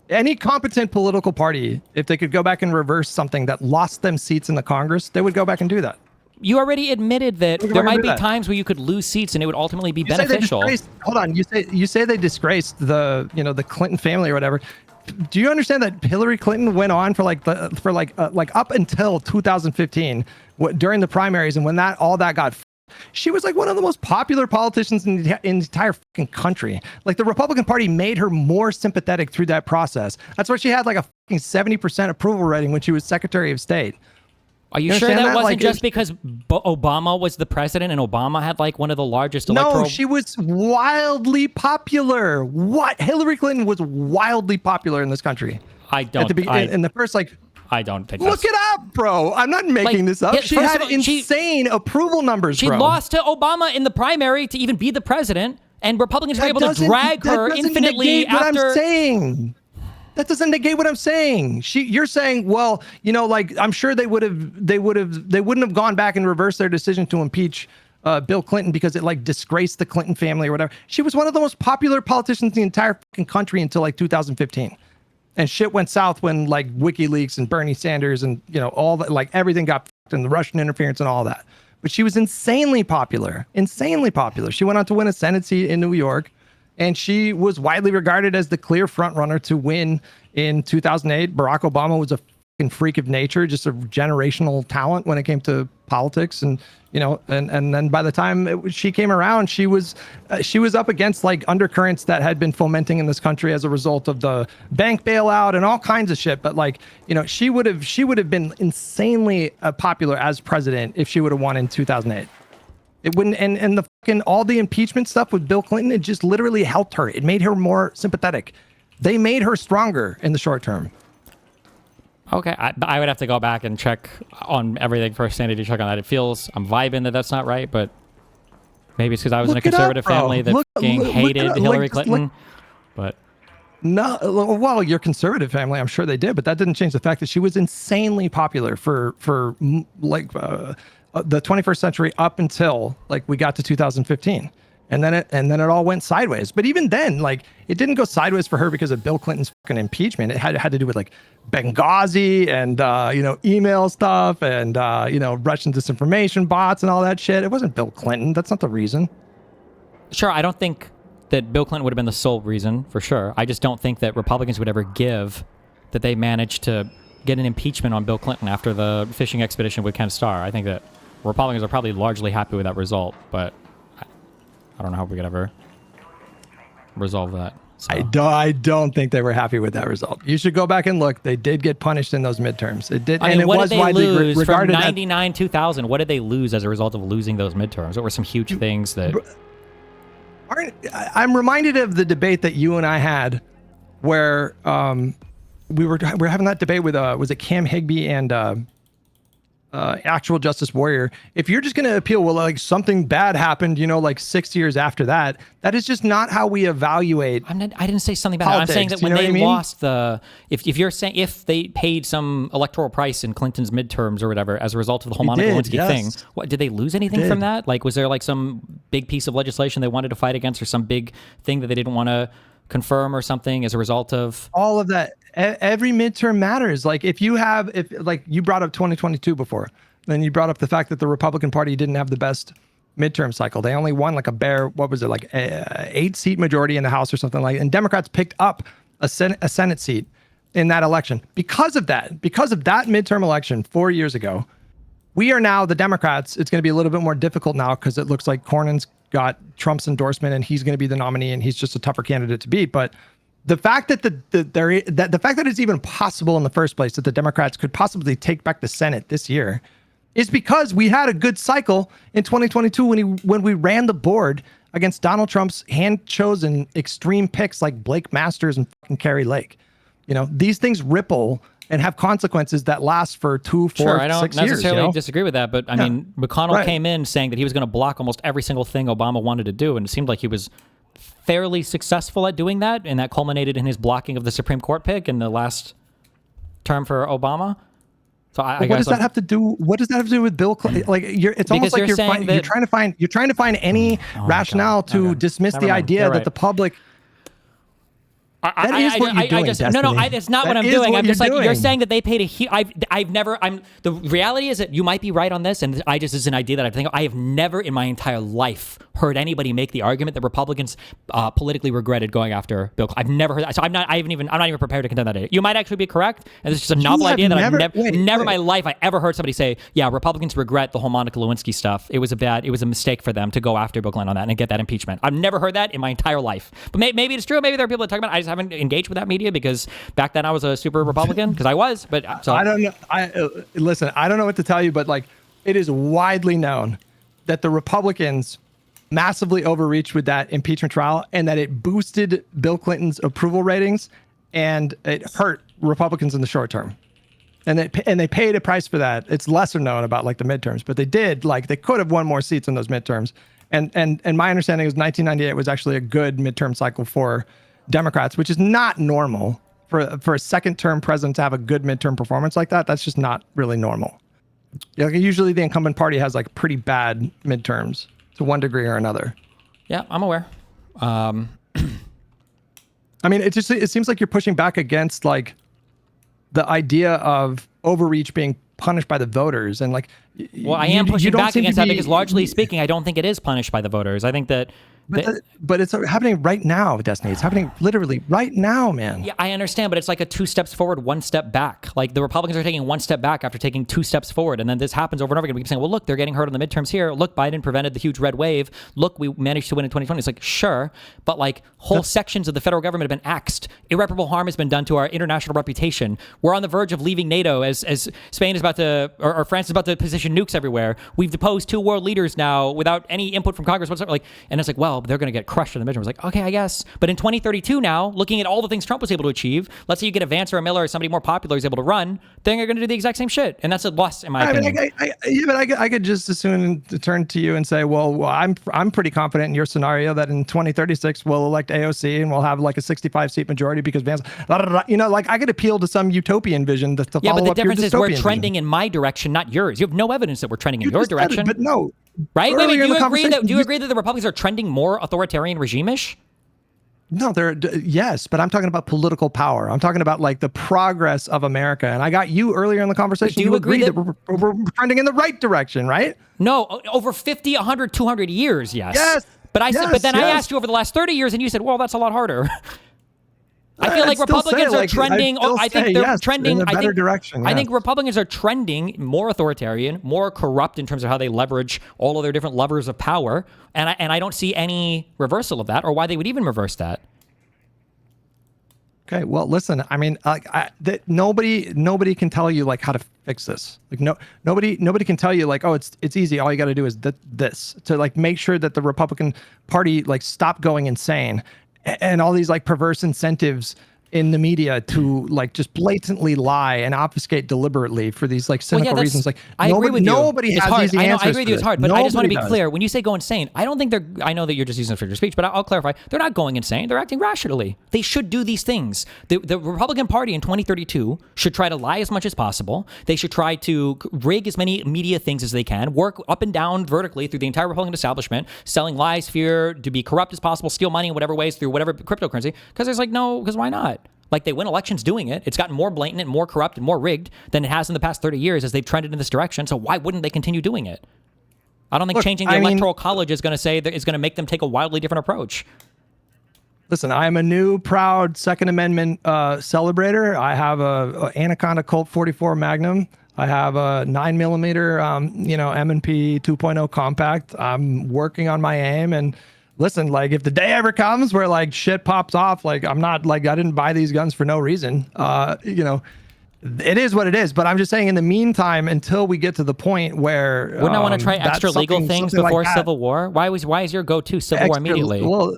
Any competent political party, if they could go back and reverse something that lost them seats in the Congress, they would go back and do that. You already admitted that there might be times where you could lose seats and it would ultimately be beneficial. Hold on, you say they disgraced the Clinton family or whatever. Do you understand that Hillary Clinton went on for up until 2015 during the primaries, and when all that got, she was like one of the most popular politicians in the entire fucking country. Like, the Republican Party made her more sympathetic through that process. That's why she had like a fucking 70% approval rating when she was Secretary of State. Are you sure that wasn't just because Obama was the president and Obama had like one of the largest electoral... No, she was wildly popular. What? Hillary Clinton was wildly popular in this country. I don't... in the first, like... I don't think Look it up, bro. I'm not making this up. She had insane approval numbers, bro. She lost to Obama in the primary to even be the president, and Republicans were able to drag her infinitely after... What I'm saying. That doesn't negate what I'm saying. You're saying, well, like, I'm sure they wouldn't have gone back and reversed their decision to impeach Bill Clinton because it like disgraced the Clinton family or whatever. She was one of the most popular politicians in the entire fucking country until like 2015. And shit went south when like WikiLeaks and Bernie Sanders and, all that, like everything got fucked and the Russian interference and all that. But she was insanely popular. She went on to win a Senate seat in New York. And she was widely regarded as the clear frontrunner to win in 2008. Barack Obama was a fucking freak of nature, just a generational talent when it came to politics. And, and then by the time she came around, she was up against like undercurrents that had been fomenting in this country as a result of the bank bailout and all kinds of shit. But like, she would have been insanely popular as president if she would have won in 2008. It wouldn't, and the fucking all the impeachment stuff with Bill Clinton, it just literally helped her. It made her more sympathetic. They made her stronger in the short term. Okay, I would have to go back and check on everything for a sanity check on that. I'm vibing that that's not right, but maybe it's because I was in a conservative family that hated Hillary Clinton. But no, well, your conservative family, I'm sure they did, but that didn't change the fact that she was insanely popular for like the 21st century up until like we got to 2015. And then it all went sideways. But even then, like, it didn't go sideways for her because of Bill Clinton's fucking impeachment. It had to do with like Benghazi and email stuff and Russian disinformation bots and all that shit. It wasn't Bill Clinton. That's not the reason. Sure, I don't think that Bill Clinton would have been the sole reason, for sure. I just don't think that Republicans would ever give that they managed to get an impeachment on Bill Clinton after the fishing expedition with Ken Starr. I think that Republicans are probably largely happy with that result, but I don't know how we could ever resolve that. So. I don't think they were happy with that result. You should go back and look. They did get punished in those midterms. It did, and it was widely regarded. From 99, 2000, what did they lose as a result of losing those midterms? What were some huge things that... I'm reminded of the debate that you and I had where we were having that debate with, was it Cam Higbee and Actual Justice Warrior. If you're just going to appeal, well, like something bad happened, like 6 years after that, that is just not how we evaluate. I didn't say something bad. Politics, I'm saying that when they lost if you're saying if they paid some electoral price in Clinton's midterms or whatever as a result of the whole Monica Lewinsky thing, what did they lose anything from that? Like, was there like some big piece of legislation they wanted to fight against or some big thing that they didn't want to confirm or something as a result of all of that? Every midterm matters. Like if you brought up 2022 before, then you brought up the fact that the Republican Party didn't have the best midterm cycle. They only won like a bare, what was it, like a 8-seat majority in the House or something like that. And Democrats picked up a Senate seat in that election. Because of that midterm election 4 years ago, we are now the Democrats. It's going to be a little bit more difficult now because it looks like Cornyn's got Trump's endorsement and he's going to be the nominee and he's just a tougher candidate to beat. But the fact that the fact that it's even possible in the first place that the Democrats could possibly take back the Senate this year is because we had a good cycle in 2022 when we ran the board against Donald Trump's hand-chosen extreme picks like Blake Masters and fucking Kari Lake. These things ripple and have consequences that last for 2, 4, 6 years. I don't necessarily disagree with that, but I mean, McConnell came in saying that he was going to block almost every single thing Obama wanted to do, and it seemed like he was fairly successful at doing that, and that culminated in his blocking of the Supreme Court pick in the last term for Obama. So I what does that have to do? What does that have to do with Bill Clinton? Like it's almost like you're trying to find any rationale to dismiss the idea that the public. That is what you're doing, Destiny. No, it's not what I'm doing. I'm just like, you're saying that they paid the reality is that you might be right on this, and this is an idea that I think I have never in my entire life heard anybody make the argument that Republicans politically regretted going after Bill. I've never heard that. So I'm not even prepared to contend that idea. You might actually be correct, and it's just a novel idea that I've never in my life I ever heard somebody say, yeah, Republicans regret the whole Monica Lewinsky stuff. It was a mistake for them to go after Bill Clinton on that and get that impeachment. I've never heard that in my entire life. But maybe it's true. Maybe there are people that talk about it. I just haven't engaged with that media because back then I was a super Republican because I was, but so. I don't know. Listen, I don't know what to tell you, but like it is widely known that the Republicans massively overreached with that impeachment trial and that it boosted Bill Clinton's approval ratings and it hurt Republicans in the short term. And they paid a price for that. It's lesser known about like the midterms, but they could have won more seats in those midterms. And my understanding is 1998 was actually a good midterm cycle for Democrats, which is not normal for a second-term president to have a good midterm performance like that. That's just not really normal. Usually the incumbent party has like pretty bad midterms to one degree or another. Yeah, I'm aware. I mean, it seems like you're pushing back against like the idea of overreach being punished by the voters and like. Well, I am pushing back against that because largely speaking, I don't think it is punished by the voters. I think that. But it's happening right now, Destiny. It's happening literally right now, man. Yeah, I understand, but it's like a 2 steps forward, 1 step back. Like the Republicans are taking 1 step back after taking 2 steps forward, and then this happens over and over again. We keep saying, well, look, they're getting hurt on the midterms here. Look, Biden prevented the huge red wave. Look, we managed to win in 2020. It's like, sure, but like whole sections of the federal government have been axed. Irreparable harm has been done to our international reputation. We're on the verge of leaving NATO as Spain is about to, or France is about to position nukes everywhere. We've deposed 2 world leaders now without any input from Congress whatsoever. Like, and it's like, well, they're going to get crushed in the midterm. I was like, okay, I guess. But in 2032 now, looking at all the things Trump was able to achieve, let's say you get a Vance or a Miller or somebody more popular is able to run, then you're going to do the exact same shit. And that's a loss in my opinion. I could just as soon turn to you and say, well, I'm pretty confident in your scenario that in 2036 we'll elect AOC and we'll have like a 65-seat majority because Vance, like I could appeal to some utopian vision to follow up your dystopian difference is we're trending in my direction, not yours. You have no evidence that we're trending in your direction. But no, right? Wait, earlier do in the you agree that conversation, the Republicans are trending more authoritarian regime-ish? no, yes, but I'm talking about political power. I'm talking about like the progress of America. And I got you earlier in the conversation. Do you agree agreed that we're trending in the right direction, right? No, over 50, 100, 200 years, yes. Yes. But I said, yes, but then I yes. asked you over the last 30 years, and you said, well, that's a lot harder. I feel like I'd still say, Republicans are like, trending. I'd still I think say they're yes, trending in a I better think, direction. I yes. think Republicans are trending more authoritarian, more corrupt in terms of how they leverage all of their different levers of power. And I don't see any reversal of that, or why they would even reverse that. Okay, well, listen. I mean, nobody can tell you like how to fix this. Like nobody can tell you like, oh, it's easy. All you got to do is this to like make sure that the Republican Party like stop going insane, and all these like perverse incentives in the media to like just blatantly lie and obfuscate deliberately for these like cynical reasons. Like I agree with you. Nobody It's has hard. easy I answers. agree with you. It's hard, but nobody I just want to be does. clear. When you say go insane, I don't think they're. I know that you're just using figure of speech, but I'll clarify. They're not going insane. They're acting rationally. They should do these things. The Republican Party in 2032 should try to lie as much as possible. They should try to rig as many media things as they can. Work up and down vertically through the entire Republican establishment, selling lies, fear, to be corrupt as possible, steal money in whatever ways through whatever cryptocurrency. Because there's like no. Because why not? Like they win elections doing it. It's gotten more blatant and more corrupt and more rigged than it has in the past 30 years as they've trended in this direction. So why wouldn't they continue doing it? I don't think changing the Electoral College is going to say that is going to make them take a wildly different approach. Listen, I am a new proud Second Amendment celebrator. I have a Anaconda Colt 44 Magnum. I have a 9mm, M&P 2.0 compact. I'm working on my aim, and listen, like if the day ever comes where like shit pops off, like I'm not like I didn't buy these guns for no reason. It is what it is. But I'm just saying, in the meantime, until we get to the point where wouldn't I want to try extra legal things before like Civil War? Why is your go-to Civil War immediately? Well,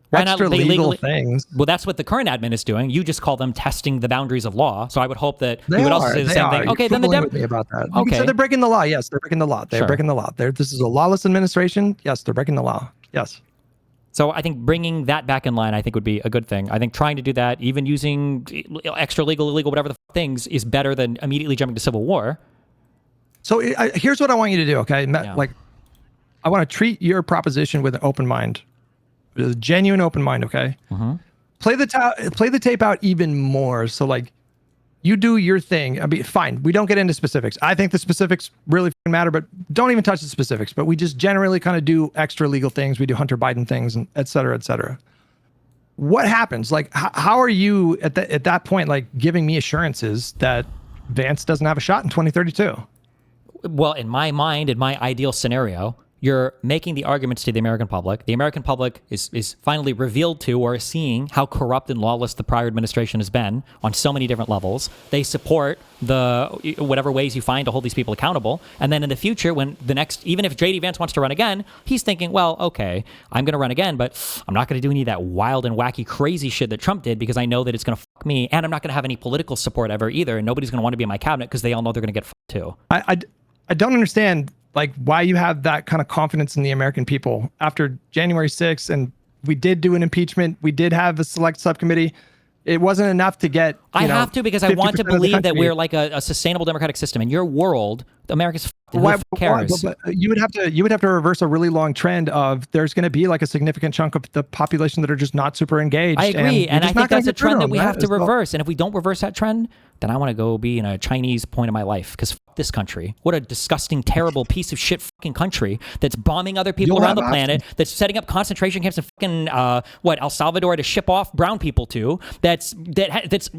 why extra not legal things? Well, that's what the current admin is doing. You just call them testing the boundaries of law. So I would hope that They you would also are, say the they same are. thing. You're Okay, then the quibbling with me about that. You Okay, said they're breaking the law. Yes, they're breaking the law. They're Sure. breaking the law. This is a lawless administration. Yes, they're breaking the law. Yes. So I think bringing that back in line, I think would be a good thing. I think trying to do that, even using extra legal, illegal, whatever the things, is better than immediately jumping to civil war. So here's what I want you to do, okay? Yeah. Like, I want to treat your proposition with an open mind, with a genuine open mind, okay? Mm-hmm. Play the tape out even more. So like, you do your thing. I mean, fine. We don't get into specifics. I think the specifics really matter, but don't even touch the specifics. But we just generally kind of do extra legal things. We do Hunter Biden things, and et cetera, et cetera. What happens? Like, how are you at that point, like giving me assurances that Vance doesn't have a shot in 2032? Well, in my mind, in my ideal scenario, you're making the arguments to the American public. The American public is finally revealed to or is seeing how corrupt and lawless the prior administration has been on so many different levels. They support the whatever ways you find to hold these people accountable. And then in the future, when the next, even if J.D. Vance wants to run again, he's thinking, well, okay, I'm going to run again, but I'm not going to do any of that wild and wacky crazy shit that Trump did because I know that it's going to fuck me, and I'm not going to have any political support ever either, and nobody's going to want to be in my cabinet because they all know they're going to get fucked too. I don't understand like why you have that kind of confidence in the American people after January 6th. And we did do an impeachment. We did have a select subcommittee. It wasn't enough to get, I have to, because I want to believe that we're like a sustainable democratic system. In your world, America's who cares? But you would have to reverse a really long trend of there's going to be like a significant chunk of the population that are just not super engaged. I agree, and I think that's a trend that we have to reverse. And if we don't reverse that trend, then I want to go be in a Chinese point of my life, because fuck this country. What a disgusting, terrible piece of shit fucking country that's bombing other people around the planet, that's setting up concentration camps in fucking El Salvador to ship off brown people to, that's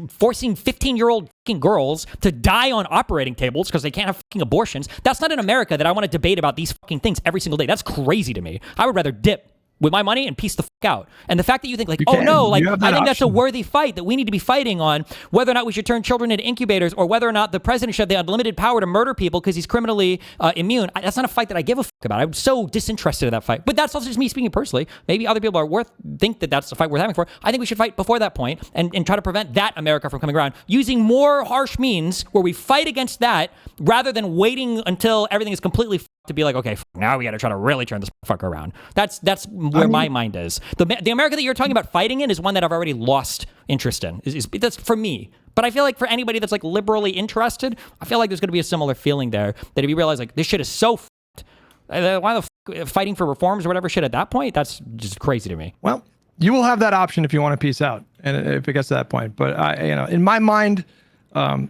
forcing 15-year-old fucking girls to die on operating tables because they can't have fucking abortions. That's not an America that I want to debate about these fucking things every single day. That's crazy to me. I would rather dip with my money and piece the fuck out. And the fact that you think like, oh no, like I think that's a worthy fight that we need to be fighting on, whether or not we should turn children into incubators, or whether or not the president should have the unlimited power to murder people because he's criminally immune. That's not a fight that I give a fuck about. I'm so disinterested in that fight. But that's also just me speaking personally. Maybe other people think that that's a fight worth having for. I think we should fight before that point and try to prevent that America from coming around using more harsh means where we fight against that rather than waiting until everything is completely to be like, okay, now we got to try to really turn this fucker around. That's where my mind is. The America that you're talking about fighting in is one that I've already lost interest in. That's for me. But I feel like for anybody that's like liberally interested, I feel like there's going to be a similar feeling there, that if you realize like this shit is so fucked, why the fuck fighting for reforms or whatever shit at that point, that's just crazy to me. Well, you will have that option if you want to peace out, and if it gets to that point. But in my mind, I'm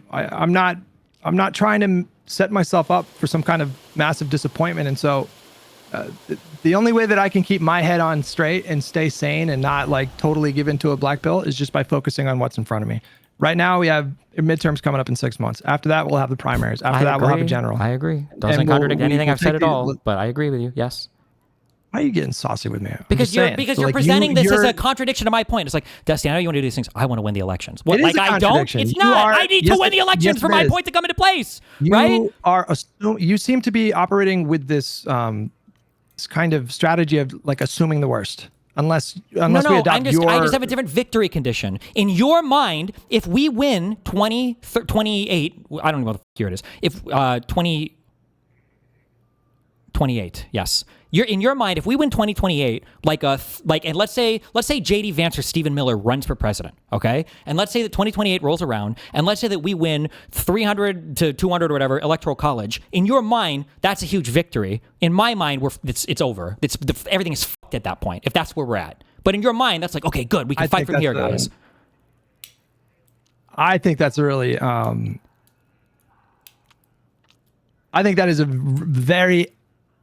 not trying to set myself up for some kind of massive disappointment, and so the only way that I can keep my head on straight and stay sane and not like totally give into a black pill is just by focusing on what's in front of me. Right now, we have midterms coming up in 6 months. After that, we'll have the primaries. After that, we'll have a general. I agree. Doesn't contradict anything I've said at all, but I agree with you. Yes. Why are you getting saucy with me? Because you're presenting this as a contradiction to my point. It's like, Dusty, I know you want to do these things. I want to win the elections. What, like I don't? It's not. I need to win the elections for my point to come into place. Right? You seem to be operating with this kind of strategy of like assuming the worst. Unless we adopt I just have a different victory condition. In your mind, if we win 28, I don't know what the year it is. If 28, yes. In your mind, if we win 2028, and let's say JD Vance or Stephen Miller runs for president, okay? And let's say that 2028 rolls around, and let's say that we win 300 to 200 or whatever electoral college. In your mind, that's a huge victory. In my mind, it's over. Everything is fucked at that point. If that's where we're at. But in your mind, that's like, okay, good. We can fight from here, guys. I think that's a really. I think that is a very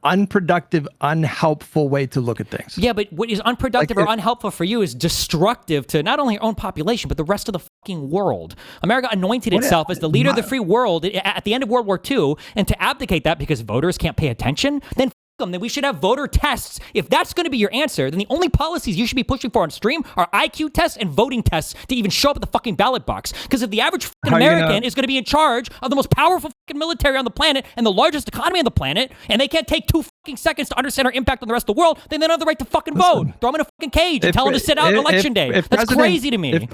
unproductive, unhelpful way to look at things. Yeah, but what is unproductive or unhelpful for you is destructive to not only your own population, but the rest of the fucking world. America anointed itself as the leader of the free world at the end of World War II, and to abdicate that because voters can't pay attention, then them, then we should have voter tests. If that's going to be your answer, then the only policies you should be pushing for on stream are IQ tests and voting tests to even show up at the fucking ballot box. Because if the average fucking American is going to be in charge of the most powerful fucking military on the planet and the largest economy on the planet, and they can't take 2 fucking seconds to understand our impact on the rest of the world, then they don't have the right to fucking vote. Throw them in a fucking cage and tell them to sit out election day. That's crazy to me.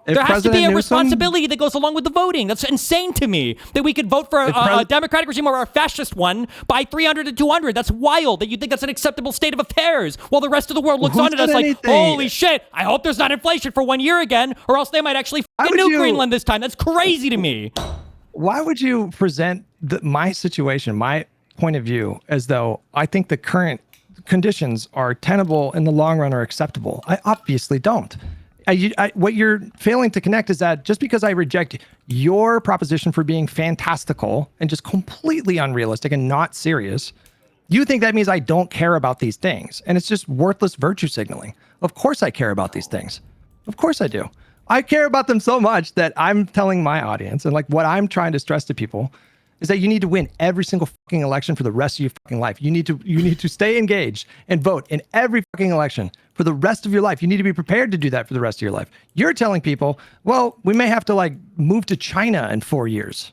There has to be a responsibility that goes along with the voting. That's insane to me that we could vote for a democratic regime or a fascist one by 300 to 200. That's wild that you think that's an acceptable state of affairs while the rest of the world looks on at us like, holy shit, I hope there's not inflation for 1 year again, or else they might actually fucking nuke Greenland this time. That's crazy to me. Why would you present my situation, my point of view, as though I think the current conditions are tenable in the long run or acceptable? I obviously don't. What you're failing to connect is that just because I reject your proposition for being fantastical and just completely unrealistic and not serious, you think that means I don't care about these things. And it's just worthless virtue signaling. Of course I care about these things. Of course I do. I care about them so much that I'm telling my audience, and like what I'm trying to stress to people is that you need to win every single fucking election for the rest of your fucking life. You need to stay engaged and vote in every fucking election for the rest of your life. You need to be prepared to do that for the rest of your life. You're telling people, well, we may have to like move to China in 4 years.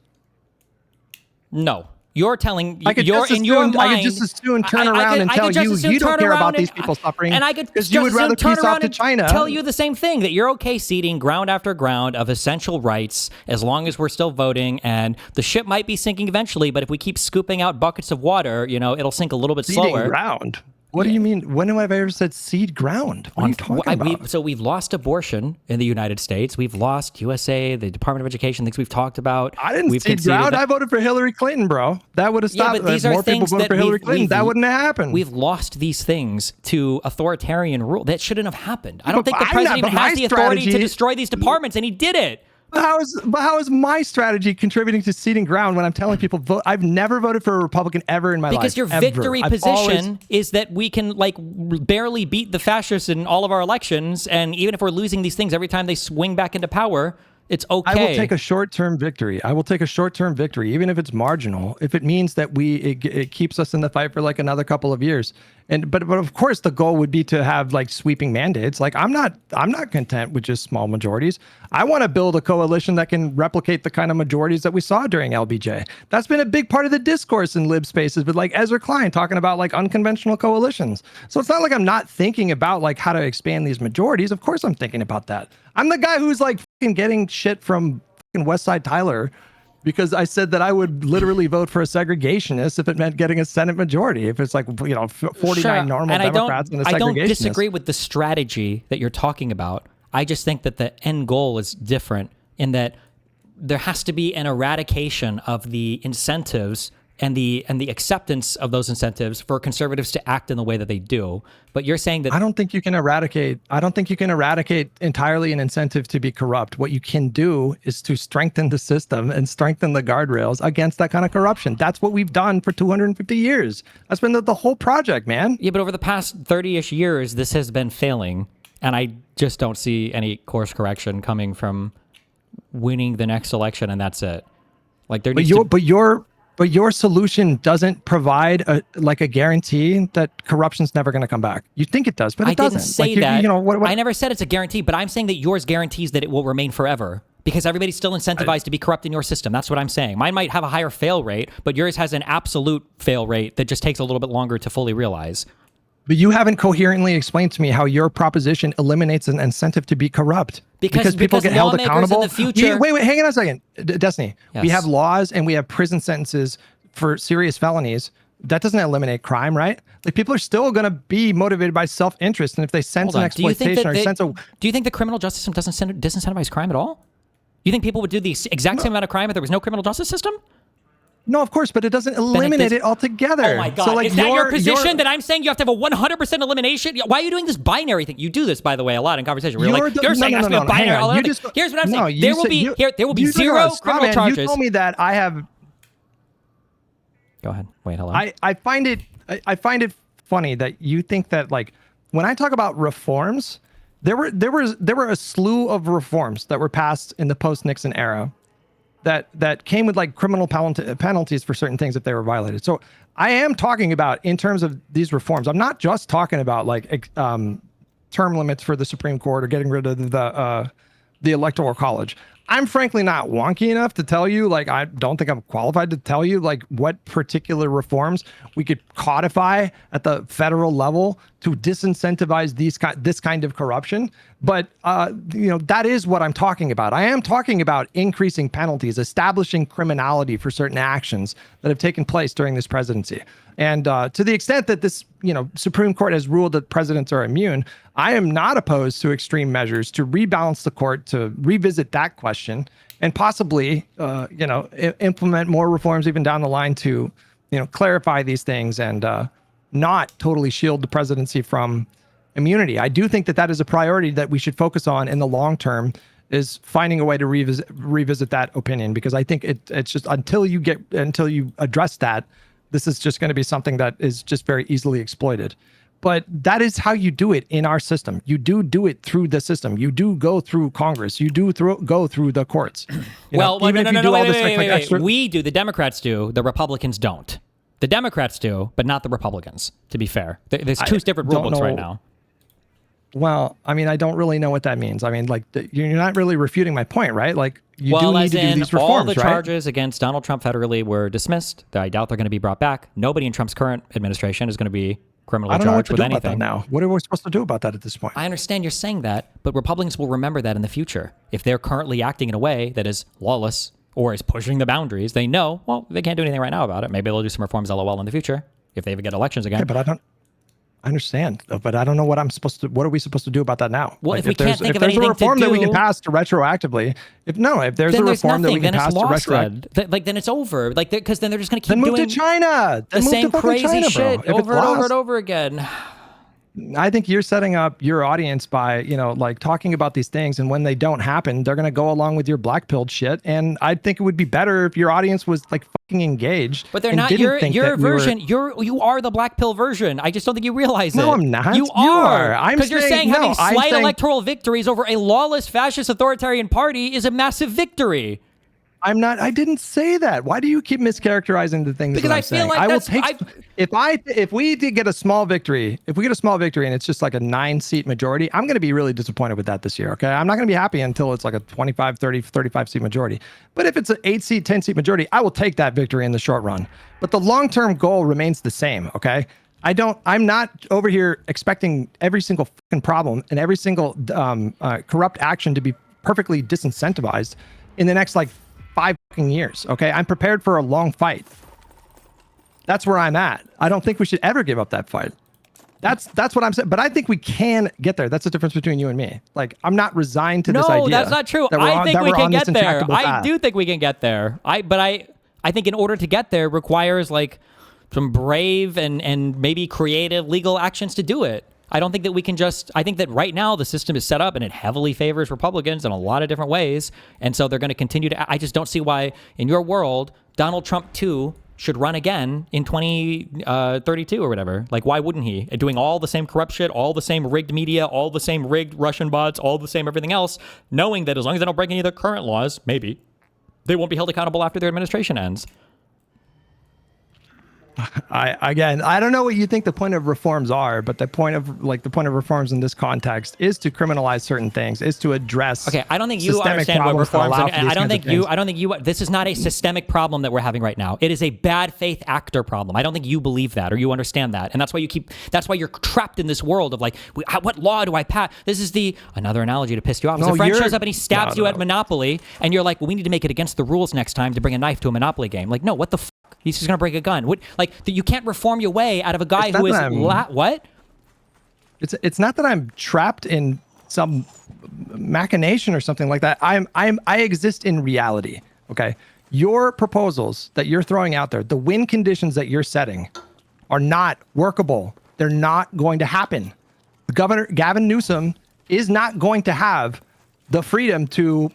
No. You're telling I could just as soon turn around and tell you don't care about these people suffering, and I could because you would rather peace off to China. Tell you the same thing, that you're okay ceding ground after ground of essential rights as long as we're still voting, and the ship might be sinking eventually, but if we keep scooping out buckets of water, it'll sink a little bit slower. Ground. What do you mean? When have I ever said cede ground? What are you talking about? So we've lost abortion in the United States. We've lost USA, the Department of Education, things we've talked about. I didn't cede ground. I voted for Hillary Clinton, bro. That would have stopped. But these are more people voted for Hillary Clinton. That wouldn't have happened. We've lost these things to authoritarian rule. That shouldn't have happened. I don't think the president even has the authority to destroy these departments, and he did it. But how is my strategy contributing to ceding ground when I'm telling people vote? I've never voted for a Republican ever in my life. Because your victory position is that we can like barely beat the fascists in all of our elections, and even if we're losing these things every time they swing back into power, it's okay. I will take a short-term victory. Even if it's marginal, if it means that it keeps us in the fight for like another couple of years. But of course the goal would be to have like sweeping mandates. Like I'm not content with just small majorities. I want to build a coalition that can replicate the kind of majorities that we saw during LBJ. That's been a big part of the discourse in lib spaces with like Ezra Klein talking about like unconventional coalitions. So it's not like I'm not thinking about like how to expand these majorities. Of course I'm thinking about that. I'm the guy who's like fucking getting shit from fucking Westside Tyler because I said that I would literally vote for a segregationist if it meant getting a Senate majority. If it's like 49 normal Democrats and a segregationist. I don't disagree with the strategy that you're talking about. I just think that the end goal is different in that there has to be an eradication of the incentives the acceptance of those incentives for conservatives to act in the way that they do. But you're saying that I don't think you can eradicate entirely an incentive to be corrupt. What you can do is to strengthen the system and strengthen the guardrails against that kind of corruption. That's what we've done for 250 years. That's been the whole project, man. Yeah, but over the past 30-ish years, this has been failing, and I just don't see any course correction coming from winning the next election, and that's it. Like there needs But your solution doesn't provide a guarantee that corruption's never going to come back. You think it does, but it doesn't. I didn't say that. I never said it's a guarantee, but I'm saying that yours guarantees that it will remain forever because everybody's still incentivized to be corrupt in your system. That's what I'm saying. Mine might have a higher fail rate, but yours has an absolute fail rate that just takes a little bit longer to fully realize. But you haven't coherently explained to me how your proposition eliminates an incentive to be corrupt. Because people get held accountable. In the future, wait, hang on a second. Destiny, yes. We have laws and we have prison sentences for serious felonies. That doesn't eliminate crime, right? Like people are still going to be motivated by self-interest. And if they sense an exploitation or sense a... Do you think the criminal justice system doesn't disincentivize crime at all? You think people would do the exact same amount of crime if there was no criminal justice system? No, of course, but it doesn't eliminate it altogether. Oh my God. So, is that your position that I'm saying you have to have a 100% elimination? Why are you doing this binary thing? You do this, by the way, a lot in conversation. You're saying it has to be a binary. Here's what I'm saying. There will be zero criminal charges. You told me that I have... Go ahead. Wait, hello. I find it funny that you think that like when I talk about reforms, there were a slew of reforms that were passed in the post-Nixon era that came with like criminal penalties for certain things if they were violated. So I am talking about in terms of these reforms. I'm not just talking about like term limits for the Supreme Court or getting rid of the Electoral College. I'm frankly not wonky enough to tell you, like, I don't think I'm qualified to tell you, like, what particular reforms we could codify at the federal level to disincentivize this kind of corruption. But, that is what I'm talking about. I am talking about increasing penalties, establishing criminality for certain actions that have taken place during this presidency. And to the extent that this, Supreme Court has ruled that presidents are immune, I am not opposed to extreme measures to rebalance the court, to revisit that question, and possibly, implement more reforms even down the line to, clarify these things and not totally shield the presidency from immunity. I do think that is a priority that we should focus on in the long term, is finding a way to revisit that opinion, because I think it's just until you address that, this is just going to be something that is just very easily exploited. But that is how you do it in our system. You do it through the system. You do go through Congress. You do go through the courts. No, wait. We do. The Democrats do. The Republicans don't. The Democrats do, but not the Republicans, to be fair. There's two different rule books right now. Well, I mean, I don't really know what that means. I mean, like, you're not really refuting my point, right? Like, you do need to do these reforms, all the charges against Donald Trump federally were dismissed. I doubt they're going to be brought back. Nobody in Trump's current administration is going to be criminally charged with anything. I don't know what to do about that now. What are we supposed to do about that at this point? I understand you're saying that, but Republicans will remember that in the future. If they're currently acting in a way that is lawless or is pushing the boundaries, they know, well, they can't do anything right now about it. Maybe they'll do some reforms LOL in the future if they ever get elections again. Okay, but I understand, but I don't know what are we supposed to do about that now? Well, like if there's a reform that we can pass to retroactively, if there's a reform that we can pass to retroactively, like then it's over. Like because then they're just going to keep doing to China. The same crazy shit over and over and over again. I think you're setting up your audience by, like talking about these things, and when they don't happen, they're going to go along with your black pilled shit. And I think it would be better if your audience was like fucking engaged. But they're not your version. You are the black pill version. I just don't think you realize it. No, I'm not. You are. Because you're saying having slight electoral victories over a lawless fascist authoritarian party is a massive victory. I'm not. I didn't say that. Why do you keep mischaracterizing the things? Because I feel like if we did get a small victory, and it's just like a 9-seat majority, I'm going to be really disappointed with that this year. Okay, I'm not going to be happy until it's like a 25, 30, 35 seat majority. But if it's an 8-seat, 10-seat majority, I will take that victory in the short run. But the long-term goal remains the same. Okay. I'm not over here expecting every single fucking problem and every single corrupt action to be perfectly disincentivized in the next 5 fucking years. Okay. I'm prepared for a long fight. That's where I'm at. I don't think we should ever give up that fight. That's what I'm saying. But I think we can get there. That's the difference between you and me. Like, I'm not resigned to this idea. No, that's not true. I think we can get there. I do think we can get there. I think in order to get there requires like some brave and maybe creative legal actions to do it. I don't think that we can just, I think that right now the system is set up and it heavily favors Republicans in a lot of different ways. And so they're going to continue to, I just don't see why in your world, Donald Trump too should run again in 2032 or whatever. Like, why wouldn't he? Doing all the same corrupt shit, all the same rigged media, all the same rigged Russian bots, all the same everything else, knowing that as long as they don't break any of the current laws, maybe, they won't be held accountable after their administration ends. I don't know what you think the point of reforms are, but the point of reforms in this context is to criminalize certain things, is to address. Okay, I don't think you understand what reforms. I don't think you. This is not a systemic problem that we're having right now. It is a bad faith actor problem. I don't think you believe that or you understand that, and that's why that's why you're trapped in this world of like, what law do I pass? This is another analogy to piss you off. No, a friend shows up and he stabs you at Monopoly, and you're like, well, we need to make it against the rules next time to bring a knife to a Monopoly game. Like, no, what the. He's just going to break a gun. You can't reform your way out of a guy who is what? It's not that I'm trapped in some machination or something like that. I exist in reality. Okay, your proposals that you're throwing out there, the win conditions that you're setting, are not workable. They're not going to happen. Governor Gavin Newsom is not going to have the freedom to,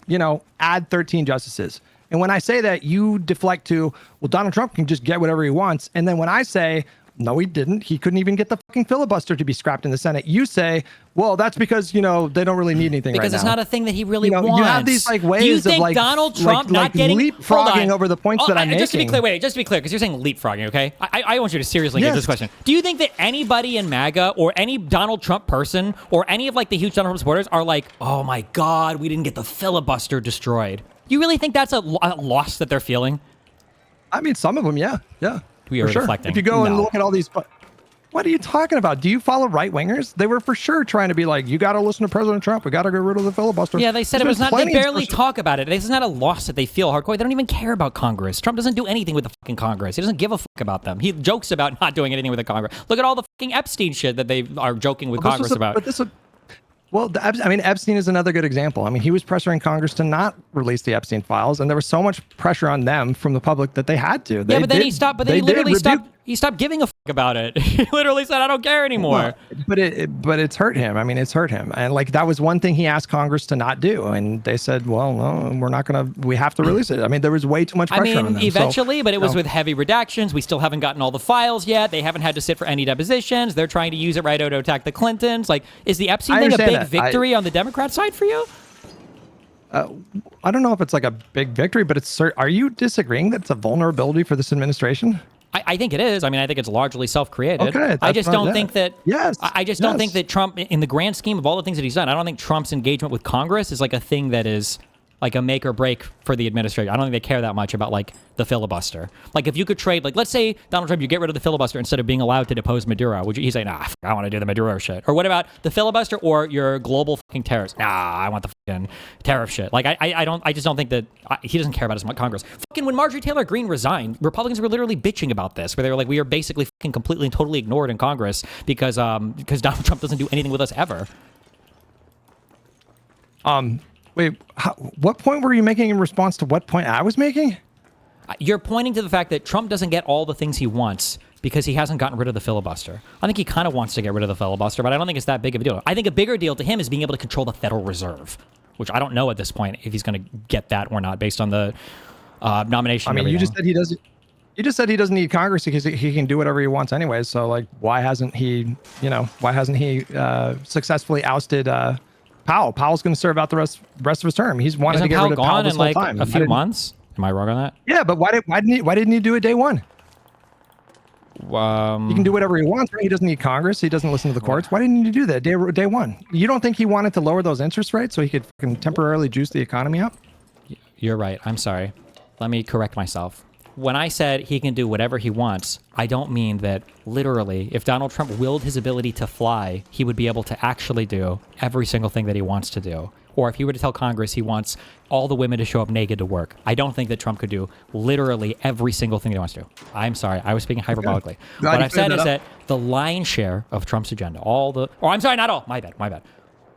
add 13 justices. And when I say that, you deflect to, well, Donald Trump can just get whatever he wants. And then when I say, no, he didn't, he couldn't even get the fucking filibuster to be scrapped in the Senate, you say, well, that's because, they don't really need anything right now. Because it's not a thing that he really wants. You have these ways Do you think of Donald Trump not getting leapfrogging over the points that I'm making. Just to be clear, because you're saying leapfrogging, okay? I want you to seriously get this question. Do you think that anybody in MAGA or any Donald Trump person or any of like the huge Donald Trump supporters are like, oh my God, we didn't get the filibuster destroyed? You really think that's a loss that they're feeling? I mean, some of them, yeah. We are sure. reflecting. If you go and look at all these, what are you talking about? Do you follow right wingers? They were for sure trying to be like, you got to listen to President Trump. We got to get rid of the filibuster. Yeah, they said it was not. They barely talk about it. This is not a loss that they feel hardcore. They don't even care about Congress. Trump doesn't do anything with the fucking Congress. He doesn't give a fuck about them. He jokes about not doing anything with the Congress. Look at all the fucking Epstein shit that they are joking with Congress about. Well, Epstein is another good example. I mean, he was pressuring Congress to not release the Epstein files, and there was so much pressure on them from the public that they had to. But then he stopped. But then he literally stopped. He stopped giving a fuck about it. He literally said, "I don't care anymore." Well, but it's hurt him. I mean, it's hurt him, and like that was one thing he asked Congress to not do, and they said, "Well, no, we're not gonna. We have to release it." I mean, there was way too much pressure on them. Eventually, but it was with heavy redactions. We still haven't gotten all the files yet. They haven't had to sit for any depositions. They're trying to use it right out to attack the Clintons. Like, is the Epstein thing a big victory on the Democrat side for you? I don't know if it's like a big victory, but are you disagreeing that it's a vulnerability for this administration? I think it is. I mean, I think it's largely self-created. Okay, I just don't think that. Yes. I just don't think that Trump, in the grand scheme of all the things that he's done, I don't think Trump's engagement with Congress is like a thing that is like a make or break for the administration. I don't think they care that much about like the filibuster. Like if you could trade, like let's say Donald Trump, you get rid of the filibuster instead of being allowed to depose Maduro. Would you? He's like, nah, I want to do the Maduro shit. Or what about the filibuster or your global fucking tariffs? Nah, I want the fucking tariff shit. Like I just don't think that he doesn't care about his Congress. Fucking when Marjorie Taylor Greene resigned, Republicans were literally bitching about this, where they were like, we are basically fucking completely and totally ignored in Congress because Donald Trump doesn't do anything with us ever. Wait, what point were you making in response to what point I was making? You're pointing to the fact that Trump doesn't get all the things he wants because he hasn't gotten rid of the filibuster. I think he kind of wants to get rid of the filibuster, but I don't think it's that big of a deal. I think a bigger deal to him is being able to control the Federal Reserve, which I don't know at this point if he's going to get that or not based on the nomination. I mean, you just said he doesn't. You just said he doesn't need Congress because he can do whatever he wants anyway. So, like, why hasn't he successfully ousted Powell? Powell's going to serve out the rest of his term. He's wanted to get rid of Powell this whole time. A few months. Am I wrong on that? Yeah, but why didn't he do it day one? He can do whatever he wants. Right? He doesn't need Congress. He doesn't listen to the courts. Why didn't he do that day one? You don't think he wanted to lower those interest rates so he could temporarily juice the economy up? You're right. I'm sorry. Let me correct myself. When I said he can do whatever he wants, I don't mean that literally, if Donald Trump willed his ability to fly, he would be able to actually do every single thing that he wants to do. Or if he were to tell Congress he wants all the women to show up naked to work, I don't think that Trump could do literally every single thing that he wants to do. I'm sorry. I was speaking hyperbolically. Okay. What I've said is that the lion's share of Trump's agenda, not all. My bad.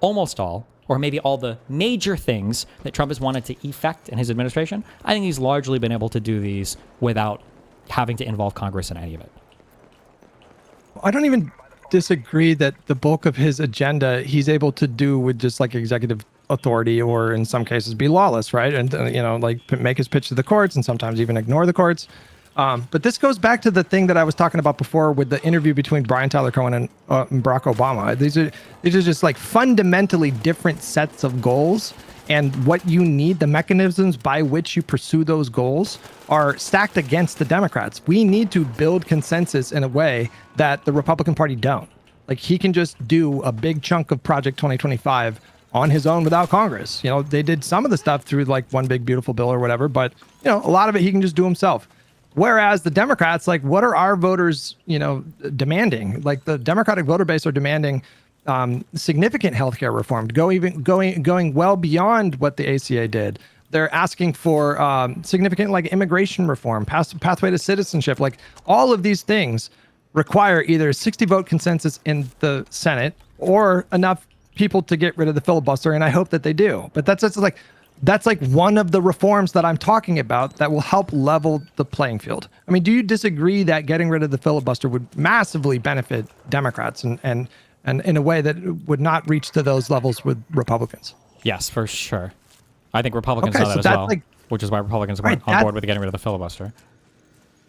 Almost all or maybe all the major things that Trump has wanted to effect in his administration, I think he's largely been able to do these without having to involve Congress in any of it. I don't even disagree that the bulk of his agenda he's able to do with just like executive authority, or in some cases be lawless, right? And like make his pitch to the courts and sometimes even ignore the courts. But this goes back to the thing that I was talking about before with the interview between Brian Tyler Cohen and Barack Obama. These are just like fundamentally different sets of goals, and what you need, the mechanisms by which you pursue those goals, are stacked against the Democrats. We need to build consensus in a way that the Republican Party don't. Like, he can just do a big chunk of Project 2025 on his own without Congress. They did some of the stuff through like one big beautiful bill or whatever, but a lot of it he can just do himself. Whereas the Democrats, like, what are our voters, demanding? Like, the Democratic voter base are demanding significant healthcare reform, going well beyond what the ACA did. They're asking for significant like immigration reform, pathway to citizenship. Like, all of these things require either a 60 vote consensus in the Senate or enough people to get rid of the filibuster, and I hope that they do. But that's like one of the reforms that I'm talking about that will help level the playing field. I mean, do you disagree that getting rid of the filibuster would massively benefit Democrats and in a way that would not reach to those levels with Republicans? Yes, for sure. I think Republicans know that as well, which is why Republicans went on board with getting rid of the filibuster.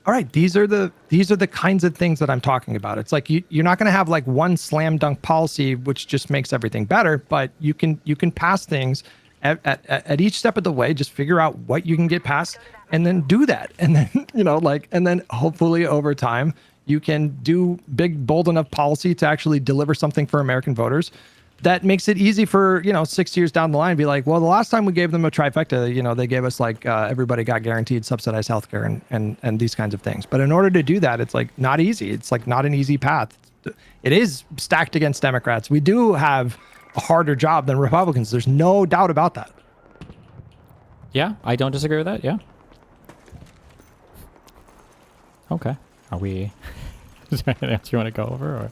All right, these are the kinds of things that I'm talking about. It's like you're not going to have like one slam dunk policy which just makes everything better, but you can pass things at each step of the way. Just figure out what you can get past and then do that, and then and then hopefully over time you can do big, bold enough policy to actually deliver something for American voters that makes it easy for 6 years down the line be like, well, the last time we gave them a trifecta, they gave us like everybody got guaranteed subsidized healthcare and these kinds of things. But in order to do that, it's like not easy. It's like not an easy path. It is stacked against Democrats. We do have a harder job than Republicans. There's no doubt about that. Yeah, I don't disagree with that. Yeah. Okay. Are we? Is there anything else you want to go over? Or?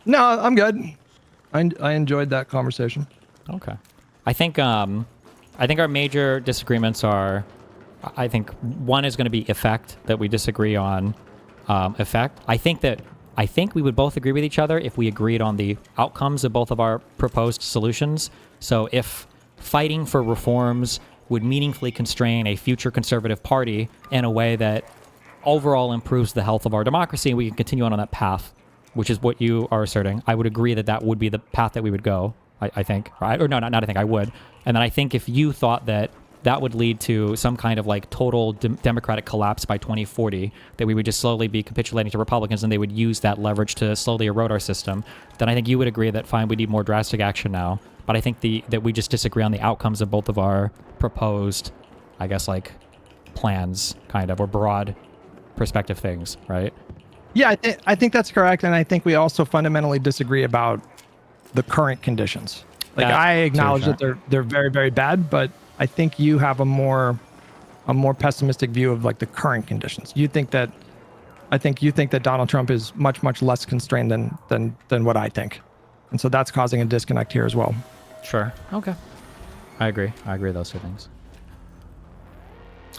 No, I'm good. I enjoyed that conversation. Okay. I think our major disagreements are, I think one is going to be effect, that we disagree on effect. I think we would both agree with each other if we agreed on the outcomes of both of our proposed solutions. So if fighting for reforms would meaningfully constrain a future conservative party in a way that overall improves the health of our democracy, we can continue on that path, which is what you are asserting. I would agree that that would be the path that we would go, I think. Or no, not I think, I would. And then I think if you thought that that would lead to some kind of like total democratic collapse by 2040, that we would just slowly be capitulating to Republicans and they would use that leverage to slowly erode our system, then I think you would agree that, fine, we need more drastic action now. But I think that we just disagree on the outcomes of both of our proposed, I guess, like plans, kind of, or broad perspective things, right? Yeah, I think that's correct. And I think we also fundamentally disagree about the current conditions. Like, I acknowledge that they're very, very bad, but I think you have a more pessimistic view of like the current conditions. You think that Donald Trump is much, much less constrained than what I think. And so that's causing a disconnect here as well. Sure. Okay. I agree with those two things.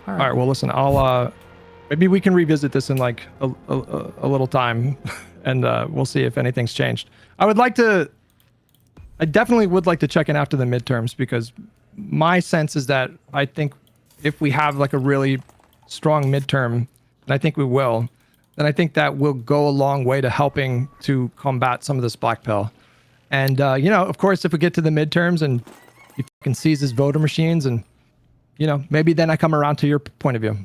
All right. Well, listen, I'll maybe we can revisit this in like a little time, and we'll see if anything's changed. I definitely would like to check in after the midterms, because my sense is that I think if we have like a really strong midterm, and I think we will, then I think that will go a long way to helping to combat some of this black pill. And, of course, if we get to the midterms and he fucking seizes voter machines, and, maybe then I come around to your point of view.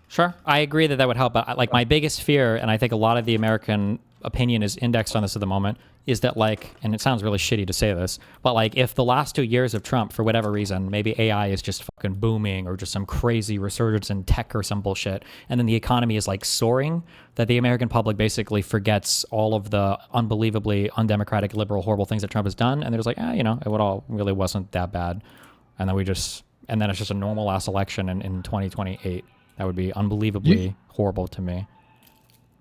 Sure. I agree that would help. But like, my biggest fear, and I think a lot of the American opinion is indexed on this at the moment, is that like, and it sounds really shitty to say this, but like, if the last 2 years of Trump, for whatever reason, maybe AI is just fucking booming, or just some crazy resurgence in tech or some bullshit, and then the economy is like soaring, that the American public basically forgets all of the unbelievably undemocratic, liberal, horrible things that Trump has done, and they're just like, it all really wasn't that bad, and then it's just a normal ass election in 2028. That would be unbelievably horrible to me.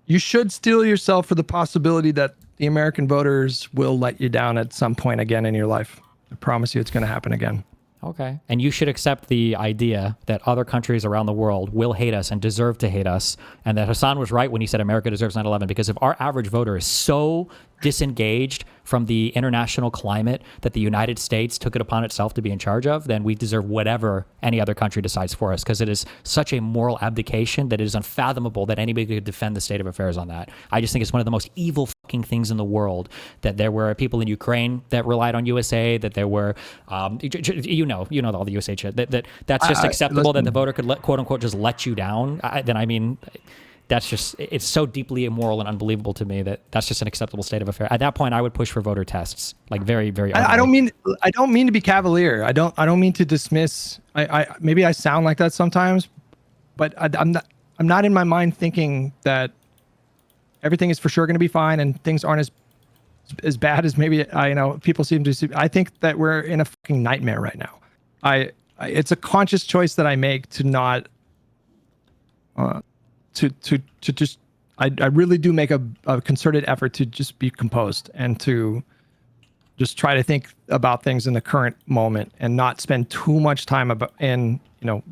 you should steel yourself for the possibility that the American voters will let you down at some point again in your life. I promise you it's going to happen again. Okay. And you should accept the idea that other countries around the world will hate us and deserve to hate us. And that Hassan was right when he said America deserves 9/11, because if our average voter is so disengaged from the international climate that the United States took it upon itself to be in charge of, then we deserve whatever any other country decides for us, because it is such a moral abdication that it is unfathomable that anybody could defend the state of affairs on that. I just think it's one of the most evil fucking things in the world that there were people in Ukraine that relied on USA, that there were, you know all the USA shit, that's just acceptable, that the voter could quote unquote just let you down. That's just, it's so deeply immoral and unbelievable to me that that's just an acceptable state of affair. At that point, I would push for voter tests, like very, very. I don't mean to be cavalier. I don't mean to dismiss. I maybe I sound like that sometimes, but I'm not in my mind thinking that everything is for sure going to be fine and things aren't as bad as maybe people seem to see. I think that we're in a fucking nightmare right now. It's a conscious choice that I make to not. To just, I really do make a concerted effort to just be composed and to just try to think about things in the current moment and not spend too much time in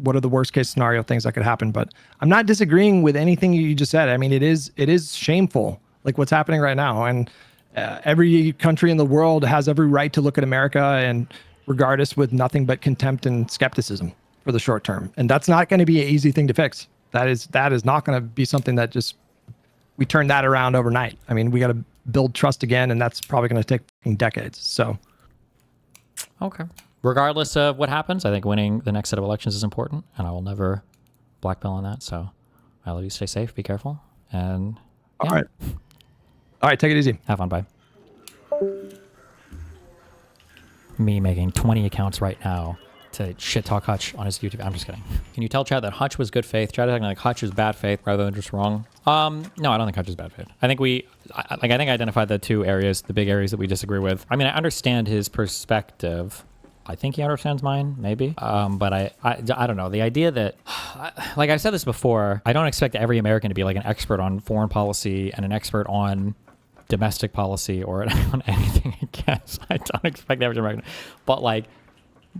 what are the worst case scenario things that could happen. But I'm not disagreeing with anything you just said. I mean, it is shameful, like what's happening right now, and every country in the world has every right to look at America and regard us with nothing but contempt and skepticism for the short term, and that's not going to be an easy thing to fix. That is not going to be something that just we turn that around overnight. I mean, we got to build trust again, and that's probably going to take decades. So, okay. Regardless of what happens, I think winning the next set of elections is important, and I will never blackmail on that. So, I'll let you stay safe, be careful, and yeah. All right, take it easy. Have fun. Bye. Me making 20 accounts right now to shit talk Hutch on his YouTube. I'm just kidding. Can you tell Chad that Hutch was good faith? Chad acting like Hutch is bad faith rather than just wrong. No, I don't think Hutch is bad faith. I think I identified the two areas, the big areas that we disagree with. I mean, I understand his perspective. I think he understands mine, maybe. But I don't know. The idea that, like I've said this before, I don't expect every American to be like an expert on foreign policy and an expert on domestic policy or on anything, I guess. I don't expect the average American. But like,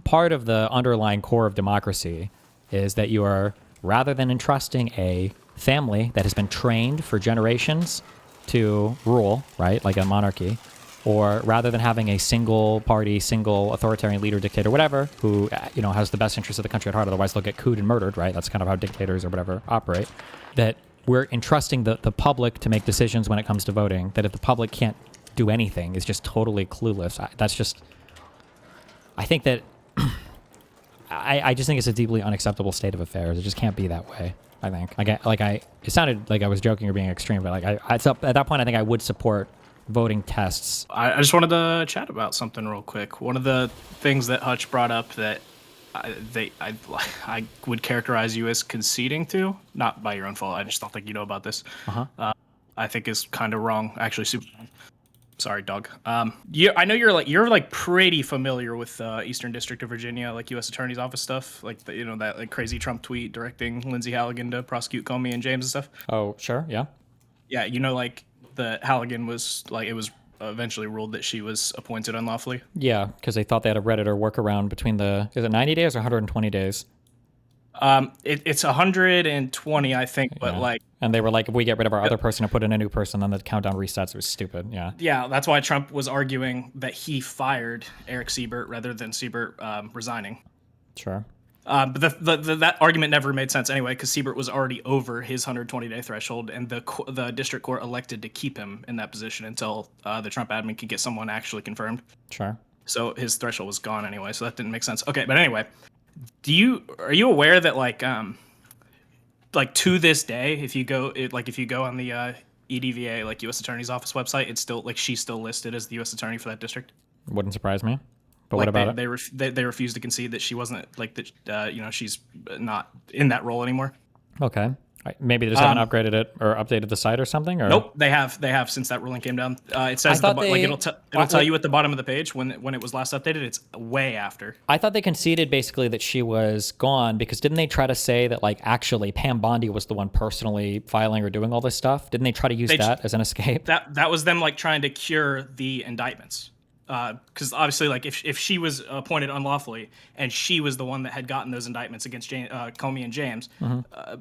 part of the underlying core of democracy is that you are, rather than entrusting a family that has been trained for generations to rule, right, like a monarchy, or rather than having a single party, single authoritarian leader, dictator, whatever, who has the best interest of the country at heart, otherwise they'll get couped and murdered, right? That's kind of how dictators or whatever operate. That we're entrusting the public to make decisions when it comes to voting, that if the public can't do anything, is just totally clueless. I think that I just think it's a deeply unacceptable state of affairs. It just can't be that way. I think. It sounded like I was joking or being extreme, but at that point, I think I would support voting tests. I just wanted to chat about something real quick. One of the things that Hutch brought up that I would characterize you as conceding to, not by your own fault. I just don't think you know about this. I think is kind of wrong. Actually, super. Sorry, dog. I know you're pretty familiar with Eastern District of Virginia, like U.S. Attorney's Office stuff, like that like crazy Trump tweet directing Lindsey Halligan to prosecute Comey and James and stuff. Oh, sure, yeah. Yeah, like the Halligan was like, it was eventually ruled that she was appointed unlawfully. Yeah, because they thought they had a Redditor workaround between is it 90 days or 120 days? It's 120, I think, but yeah. And they were like, if we get rid of our other person and put in a new person, then the countdown resets. It was stupid. Yeah. Yeah, that's why Trump was arguing that he fired Eric Siebert rather than Siebert resigning. Sure. But that argument never made sense anyway, because Siebert was already over his 120-day threshold, and the district court elected to keep him in that position until the Trump admin could get someone actually confirmed. Sure. So his threshold was gone anyway, so that didn't make sense. Okay, but anyway, are you aware that like to this day, if you go on the EDVA, like U.S. Attorney's Office website, it's still like she's still listed as the U.S. Attorney for that district? Wouldn't surprise me. But like what about it? They refused to concede that she wasn't she's not in that role anymore. Okay. Maybe they just haven't upgraded it or updated the site or something. Or Nope, they have since that ruling came down. It says it'll tell you at the bottom of the page when it was last updated. It's way after. I thought they conceded basically that she was gone because didn't they try to say that like actually Pam Bondi was the one personally filing or doing all this stuff? Didn't they try to use that as an escape? That was them like trying to cure the indictments. Because obviously, like if she was appointed unlawfully and she was the one that had gotten those indictments against Comey and James,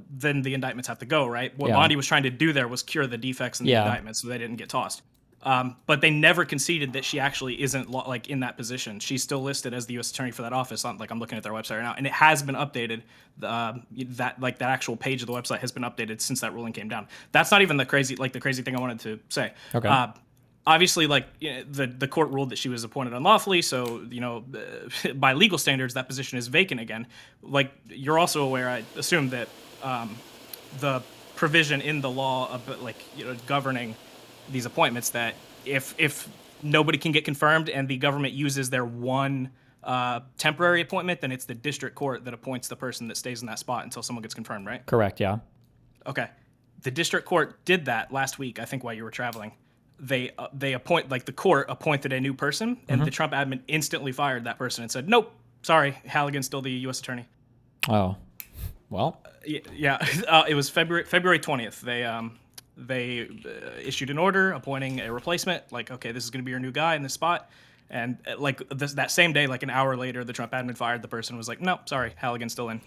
then the indictments have to go, right? What Bondi was trying to do there was cure the defects in the indictments so they didn't get tossed. But they never conceded that she actually isn't like in that position. She's still listed as the U.S. attorney for that office. Like I'm looking at their website right now, and it has been updated. That actual page of the website has been updated since that ruling came down. That's not even the crazy thing I wanted to say. Okay. Obviously, like the court ruled that she was appointed unlawfully, so by legal standards, that position is vacant again. Like you're also aware, I assume that the provision in the law of governing these appointments that if nobody can get confirmed and the government uses their one temporary appointment, then it's the district court that appoints the person that stays in that spot until someone gets confirmed, right? Correct. Yeah. Okay. The district court did that last week, I think, while you were traveling. The court appointed a new person, and the Trump admin instantly fired that person and said, "Nope, sorry, Halligan's still the U.S. attorney." Oh, well. Yeah. It was February 20th. They issued an order appointing a replacement. Like, okay, this is going to be your new guy in this spot. And that same day, like an hour later, the Trump admin fired the person and was like, "No, sorry, Halligan's still in."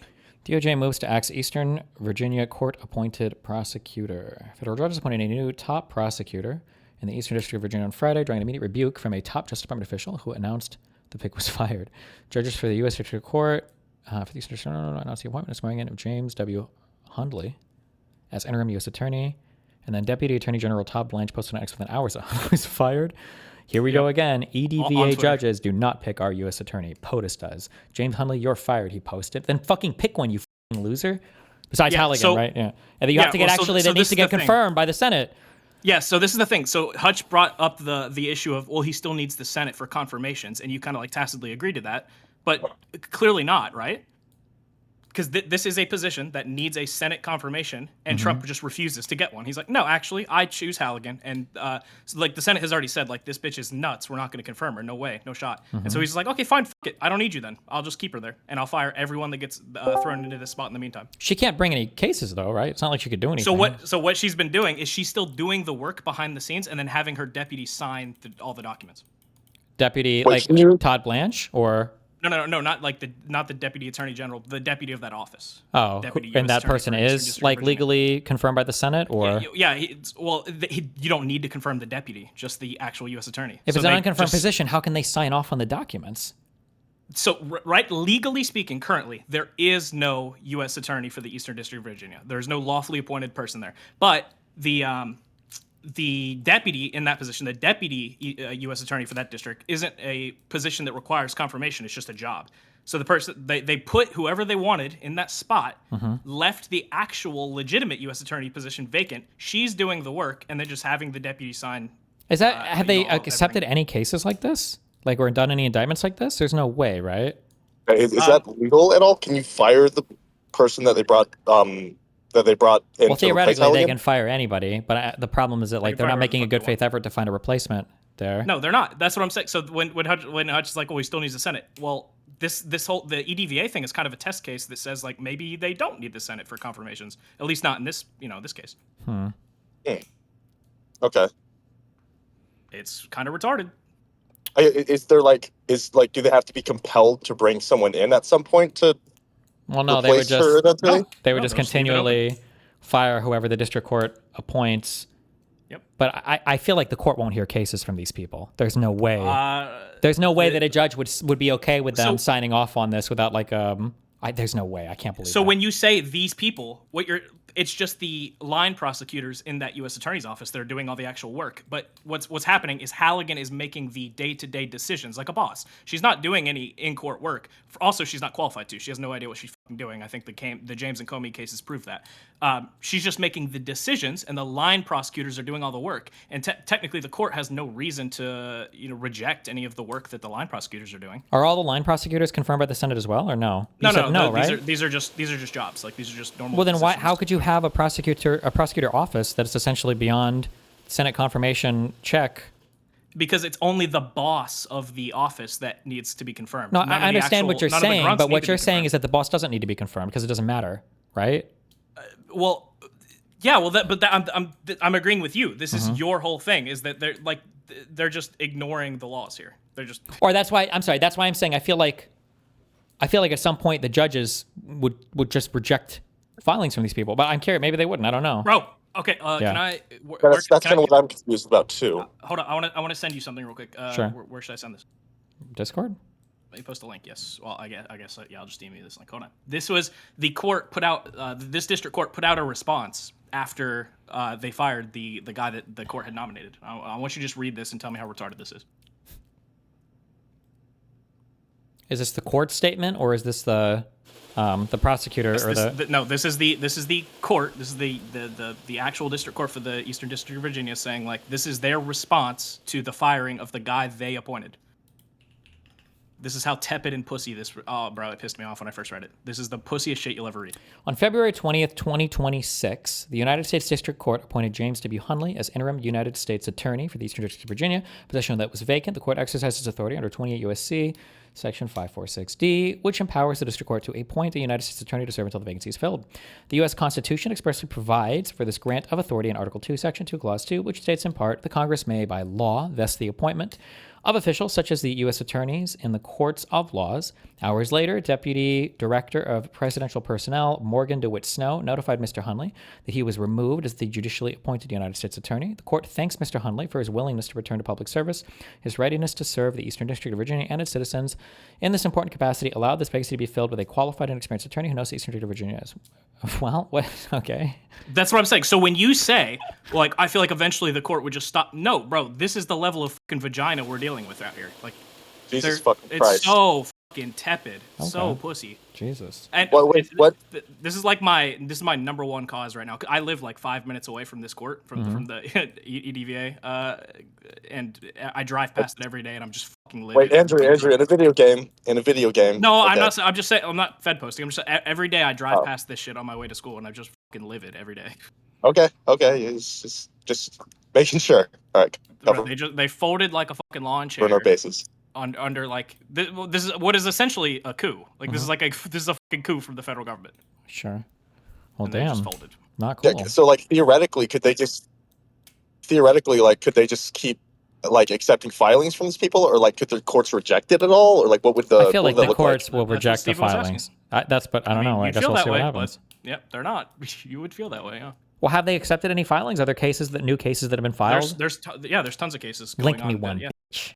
DOJ moves to axe Eastern Virginia court-appointed prosecutor. Federal judges appointed a new top prosecutor in the Eastern District of Virginia on Friday, drawing an immediate rebuke from a top Justice Department official who announced the pick was fired. Judges for the U.S. District Court for the Eastern District announced the appointment this morning of James W. Hundley as interim U.S. attorney, and then Deputy Attorney General Todd Blanche posted on X within hours of Hundley was fired. Here we go again. EDVA judges do not pick our U.S. attorney. POTUS does. James Hundley, you're fired, he posted. Then fucking pick one, you fucking loser. Besides Halligan, right? Yeah. And you have to get that needs to get confirmed by the Senate. Yeah, so this is the thing. So Hutch brought up the issue of, well, he still needs the Senate for confirmations, and you kind of like tacitly agreed to that, but clearly not, right? Because this is a position that needs a Senate confirmation, and Trump just refuses to get one. He's like, no, actually, I choose Halligan. And so, like, the Senate has already said, like, this bitch is nuts. We're not going to confirm her. No way. No shot. And so he's like, okay, fine. Fuck it. I don't need you then. I'll just keep her there. And I'll fire everyone that gets thrown into this spot in the meantime. She can't bring any cases, though, right? It's not like she could do anything. So what she's been doing is she's still doing the work behind the scenes and then having her deputy sign all the documents. Deputy, Todd Blanche, or... No, not the deputy attorney general, the deputy of that office. Oh, and that person is like legally confirmed by the Senate, or you don't need to confirm the deputy, just the actual U.S. attorney. If it's an unconfirmed position, how can they sign off on the documents? So, right, legally speaking, currently there is no U.S. attorney for the Eastern District of Virginia. There's no lawfully appointed person there, but the deputy in that position, the deputy U.S. attorney for that district, isn't a position that requires confirmation. It's just a job. So the person they put whoever they wanted in that spot, left the actual legitimate U.S. attorney position vacant. She's doing the work, and then just having the deputy sign. Is that have they accepted any cases like this? Like, or done any indictments like this? There's no way, right? Is that legal at all? Can you fire the person that they brought? In well, theoretically, they can fire anybody, but the problem is that like they're not making a good faith effort to find a replacement there. No, they're not. That's what I'm saying. So when Hutch is like, "Oh, he still needs the Senate," well, this whole the EDVA thing is kind of a test case that says like maybe they don't need the Senate for confirmations, at least not in this this case. Okay. It's kind of retarded. Do they have to be compelled to bring someone in at some point to? Well, no, they would just continually fire whoever the district court appoints. Yep. But I feel like the court won't hear cases from these people. There's no way. There's no way that a judge would be okay with them signing off on this without like there's no way. I can't believe. So when you say these people, it's just the line prosecutors in that U.S. attorney's office that are doing all the actual work. But what's happening is Halligan is making the day-to-day decisions like a boss. She's not doing any in-court work. Also, she's not qualified to. She has no idea what she's doing. I think the James and Comey cases prove that. She's just making the decisions, and the line prosecutors are doing all the work. And technically, the court has no reason to reject any of the work that the line prosecutors are doing. Are all the line prosecutors confirmed by the Senate as well, or no? No, right? These are just jobs. Like, these are just normal. Well, then positions. how could you have a prosecutor office that is essentially beyond Senate confirmation check? Because it's only the boss of the office that needs to be confirmed. No, I understand what you're saying, but what you're saying is that the boss doesn't need to be confirmed because it doesn't matter, right? Well, yeah. Well, I'm agreeing with you. This is your whole thing. Is that they're just ignoring the laws here. They're just. Or that's why I'm sorry. That's why I'm saying I feel like at some point the judges would just reject filings from these people. But I'm curious. Maybe they wouldn't. I don't know. Bro. Okay, can I? That's kind of what I'm confused about too. Hold on, I want to send you something real quick. Sure. Where should I send this? Discord. Let me post a link. Yes. Well, I guess yeah. I'll just email you this link. Hold on. This was the court put out. This district court put out a response after they fired the guy that the court had nominated. I want you to just read this and tell me how retarded this is. Is this the court statement or is this the prosecutor No, this is the court. This is the actual district court for the Eastern District of Virginia saying, like, this is their response to the firing of the guy they appointed. This is how tepid and pussy this. Oh, bro, it pissed me off when I first read it. This is the pussiest shit you'll ever read. On February 20th, 2026, the United States District Court appointed James W. Hunley as interim United States Attorney for the Eastern District of Virginia, a position that was vacant. The court exercises authority under 28 U.S.C. Section 546D, which empowers the district court to appoint a United States attorney to serve until the vacancy is filled. The U.S. Constitution expressly provides for this grant of authority in Article 2, Section 2, Clause 2, which states in part, the Congress may, by law, vest the appointment of officials such as the U.S. attorneys in the courts of laws. Hours later, Deputy Director of Presidential Personnel Morgan DeWitt Snow notified Mr. Hunley that he was removed as the judicially appointed United States attorney. The court thanks Mr. Hunley for his willingness to return to public service. His readiness to serve the Eastern District of Virginia and its citizens in this important capacity allowed this vacancy to be filled with a qualified and experienced attorney who knows the Eastern District of Virginia as well. What? Okay. That's what I'm saying. So when you say, like, I feel like eventually the court would just stop. No, bro, this is the level of fucking vagina we're dealing with out here. Like, Jesus fucking Christ. It's so fucking tepid, so pussy. Jesus. And what? This is my number one cause right now. I live like 5 minutes away from this court, from the EDVA, and I drive past it every day, and I'm just fucking living. Wait, Andrew, in a video game. No, okay. I'm not. I'm just saying. I'm not fed posting. I'm just every day I drive past this shit on my way to school, and I just fucking live it every day. Okay. It's just making sure. All right. They folded like a fucking lawn chair. For no basis. Under like this is what is essentially a coup. Like this is a fucking coup from the federal government. Sure. Well, and damn. Just folded. Not cool. Yeah, so like theoretically, could they just keep like accepting filings from these people, or like could the courts reject it at all, or like what would the? I feel like the courts will reject the filings. But I don't know. I guess we'll see what happens. Yep, they're not. You would feel that way, yeah. Well, have they accepted any filings? Are there new cases that have been filed? There's tons of cases. Link going me on one. Yeah.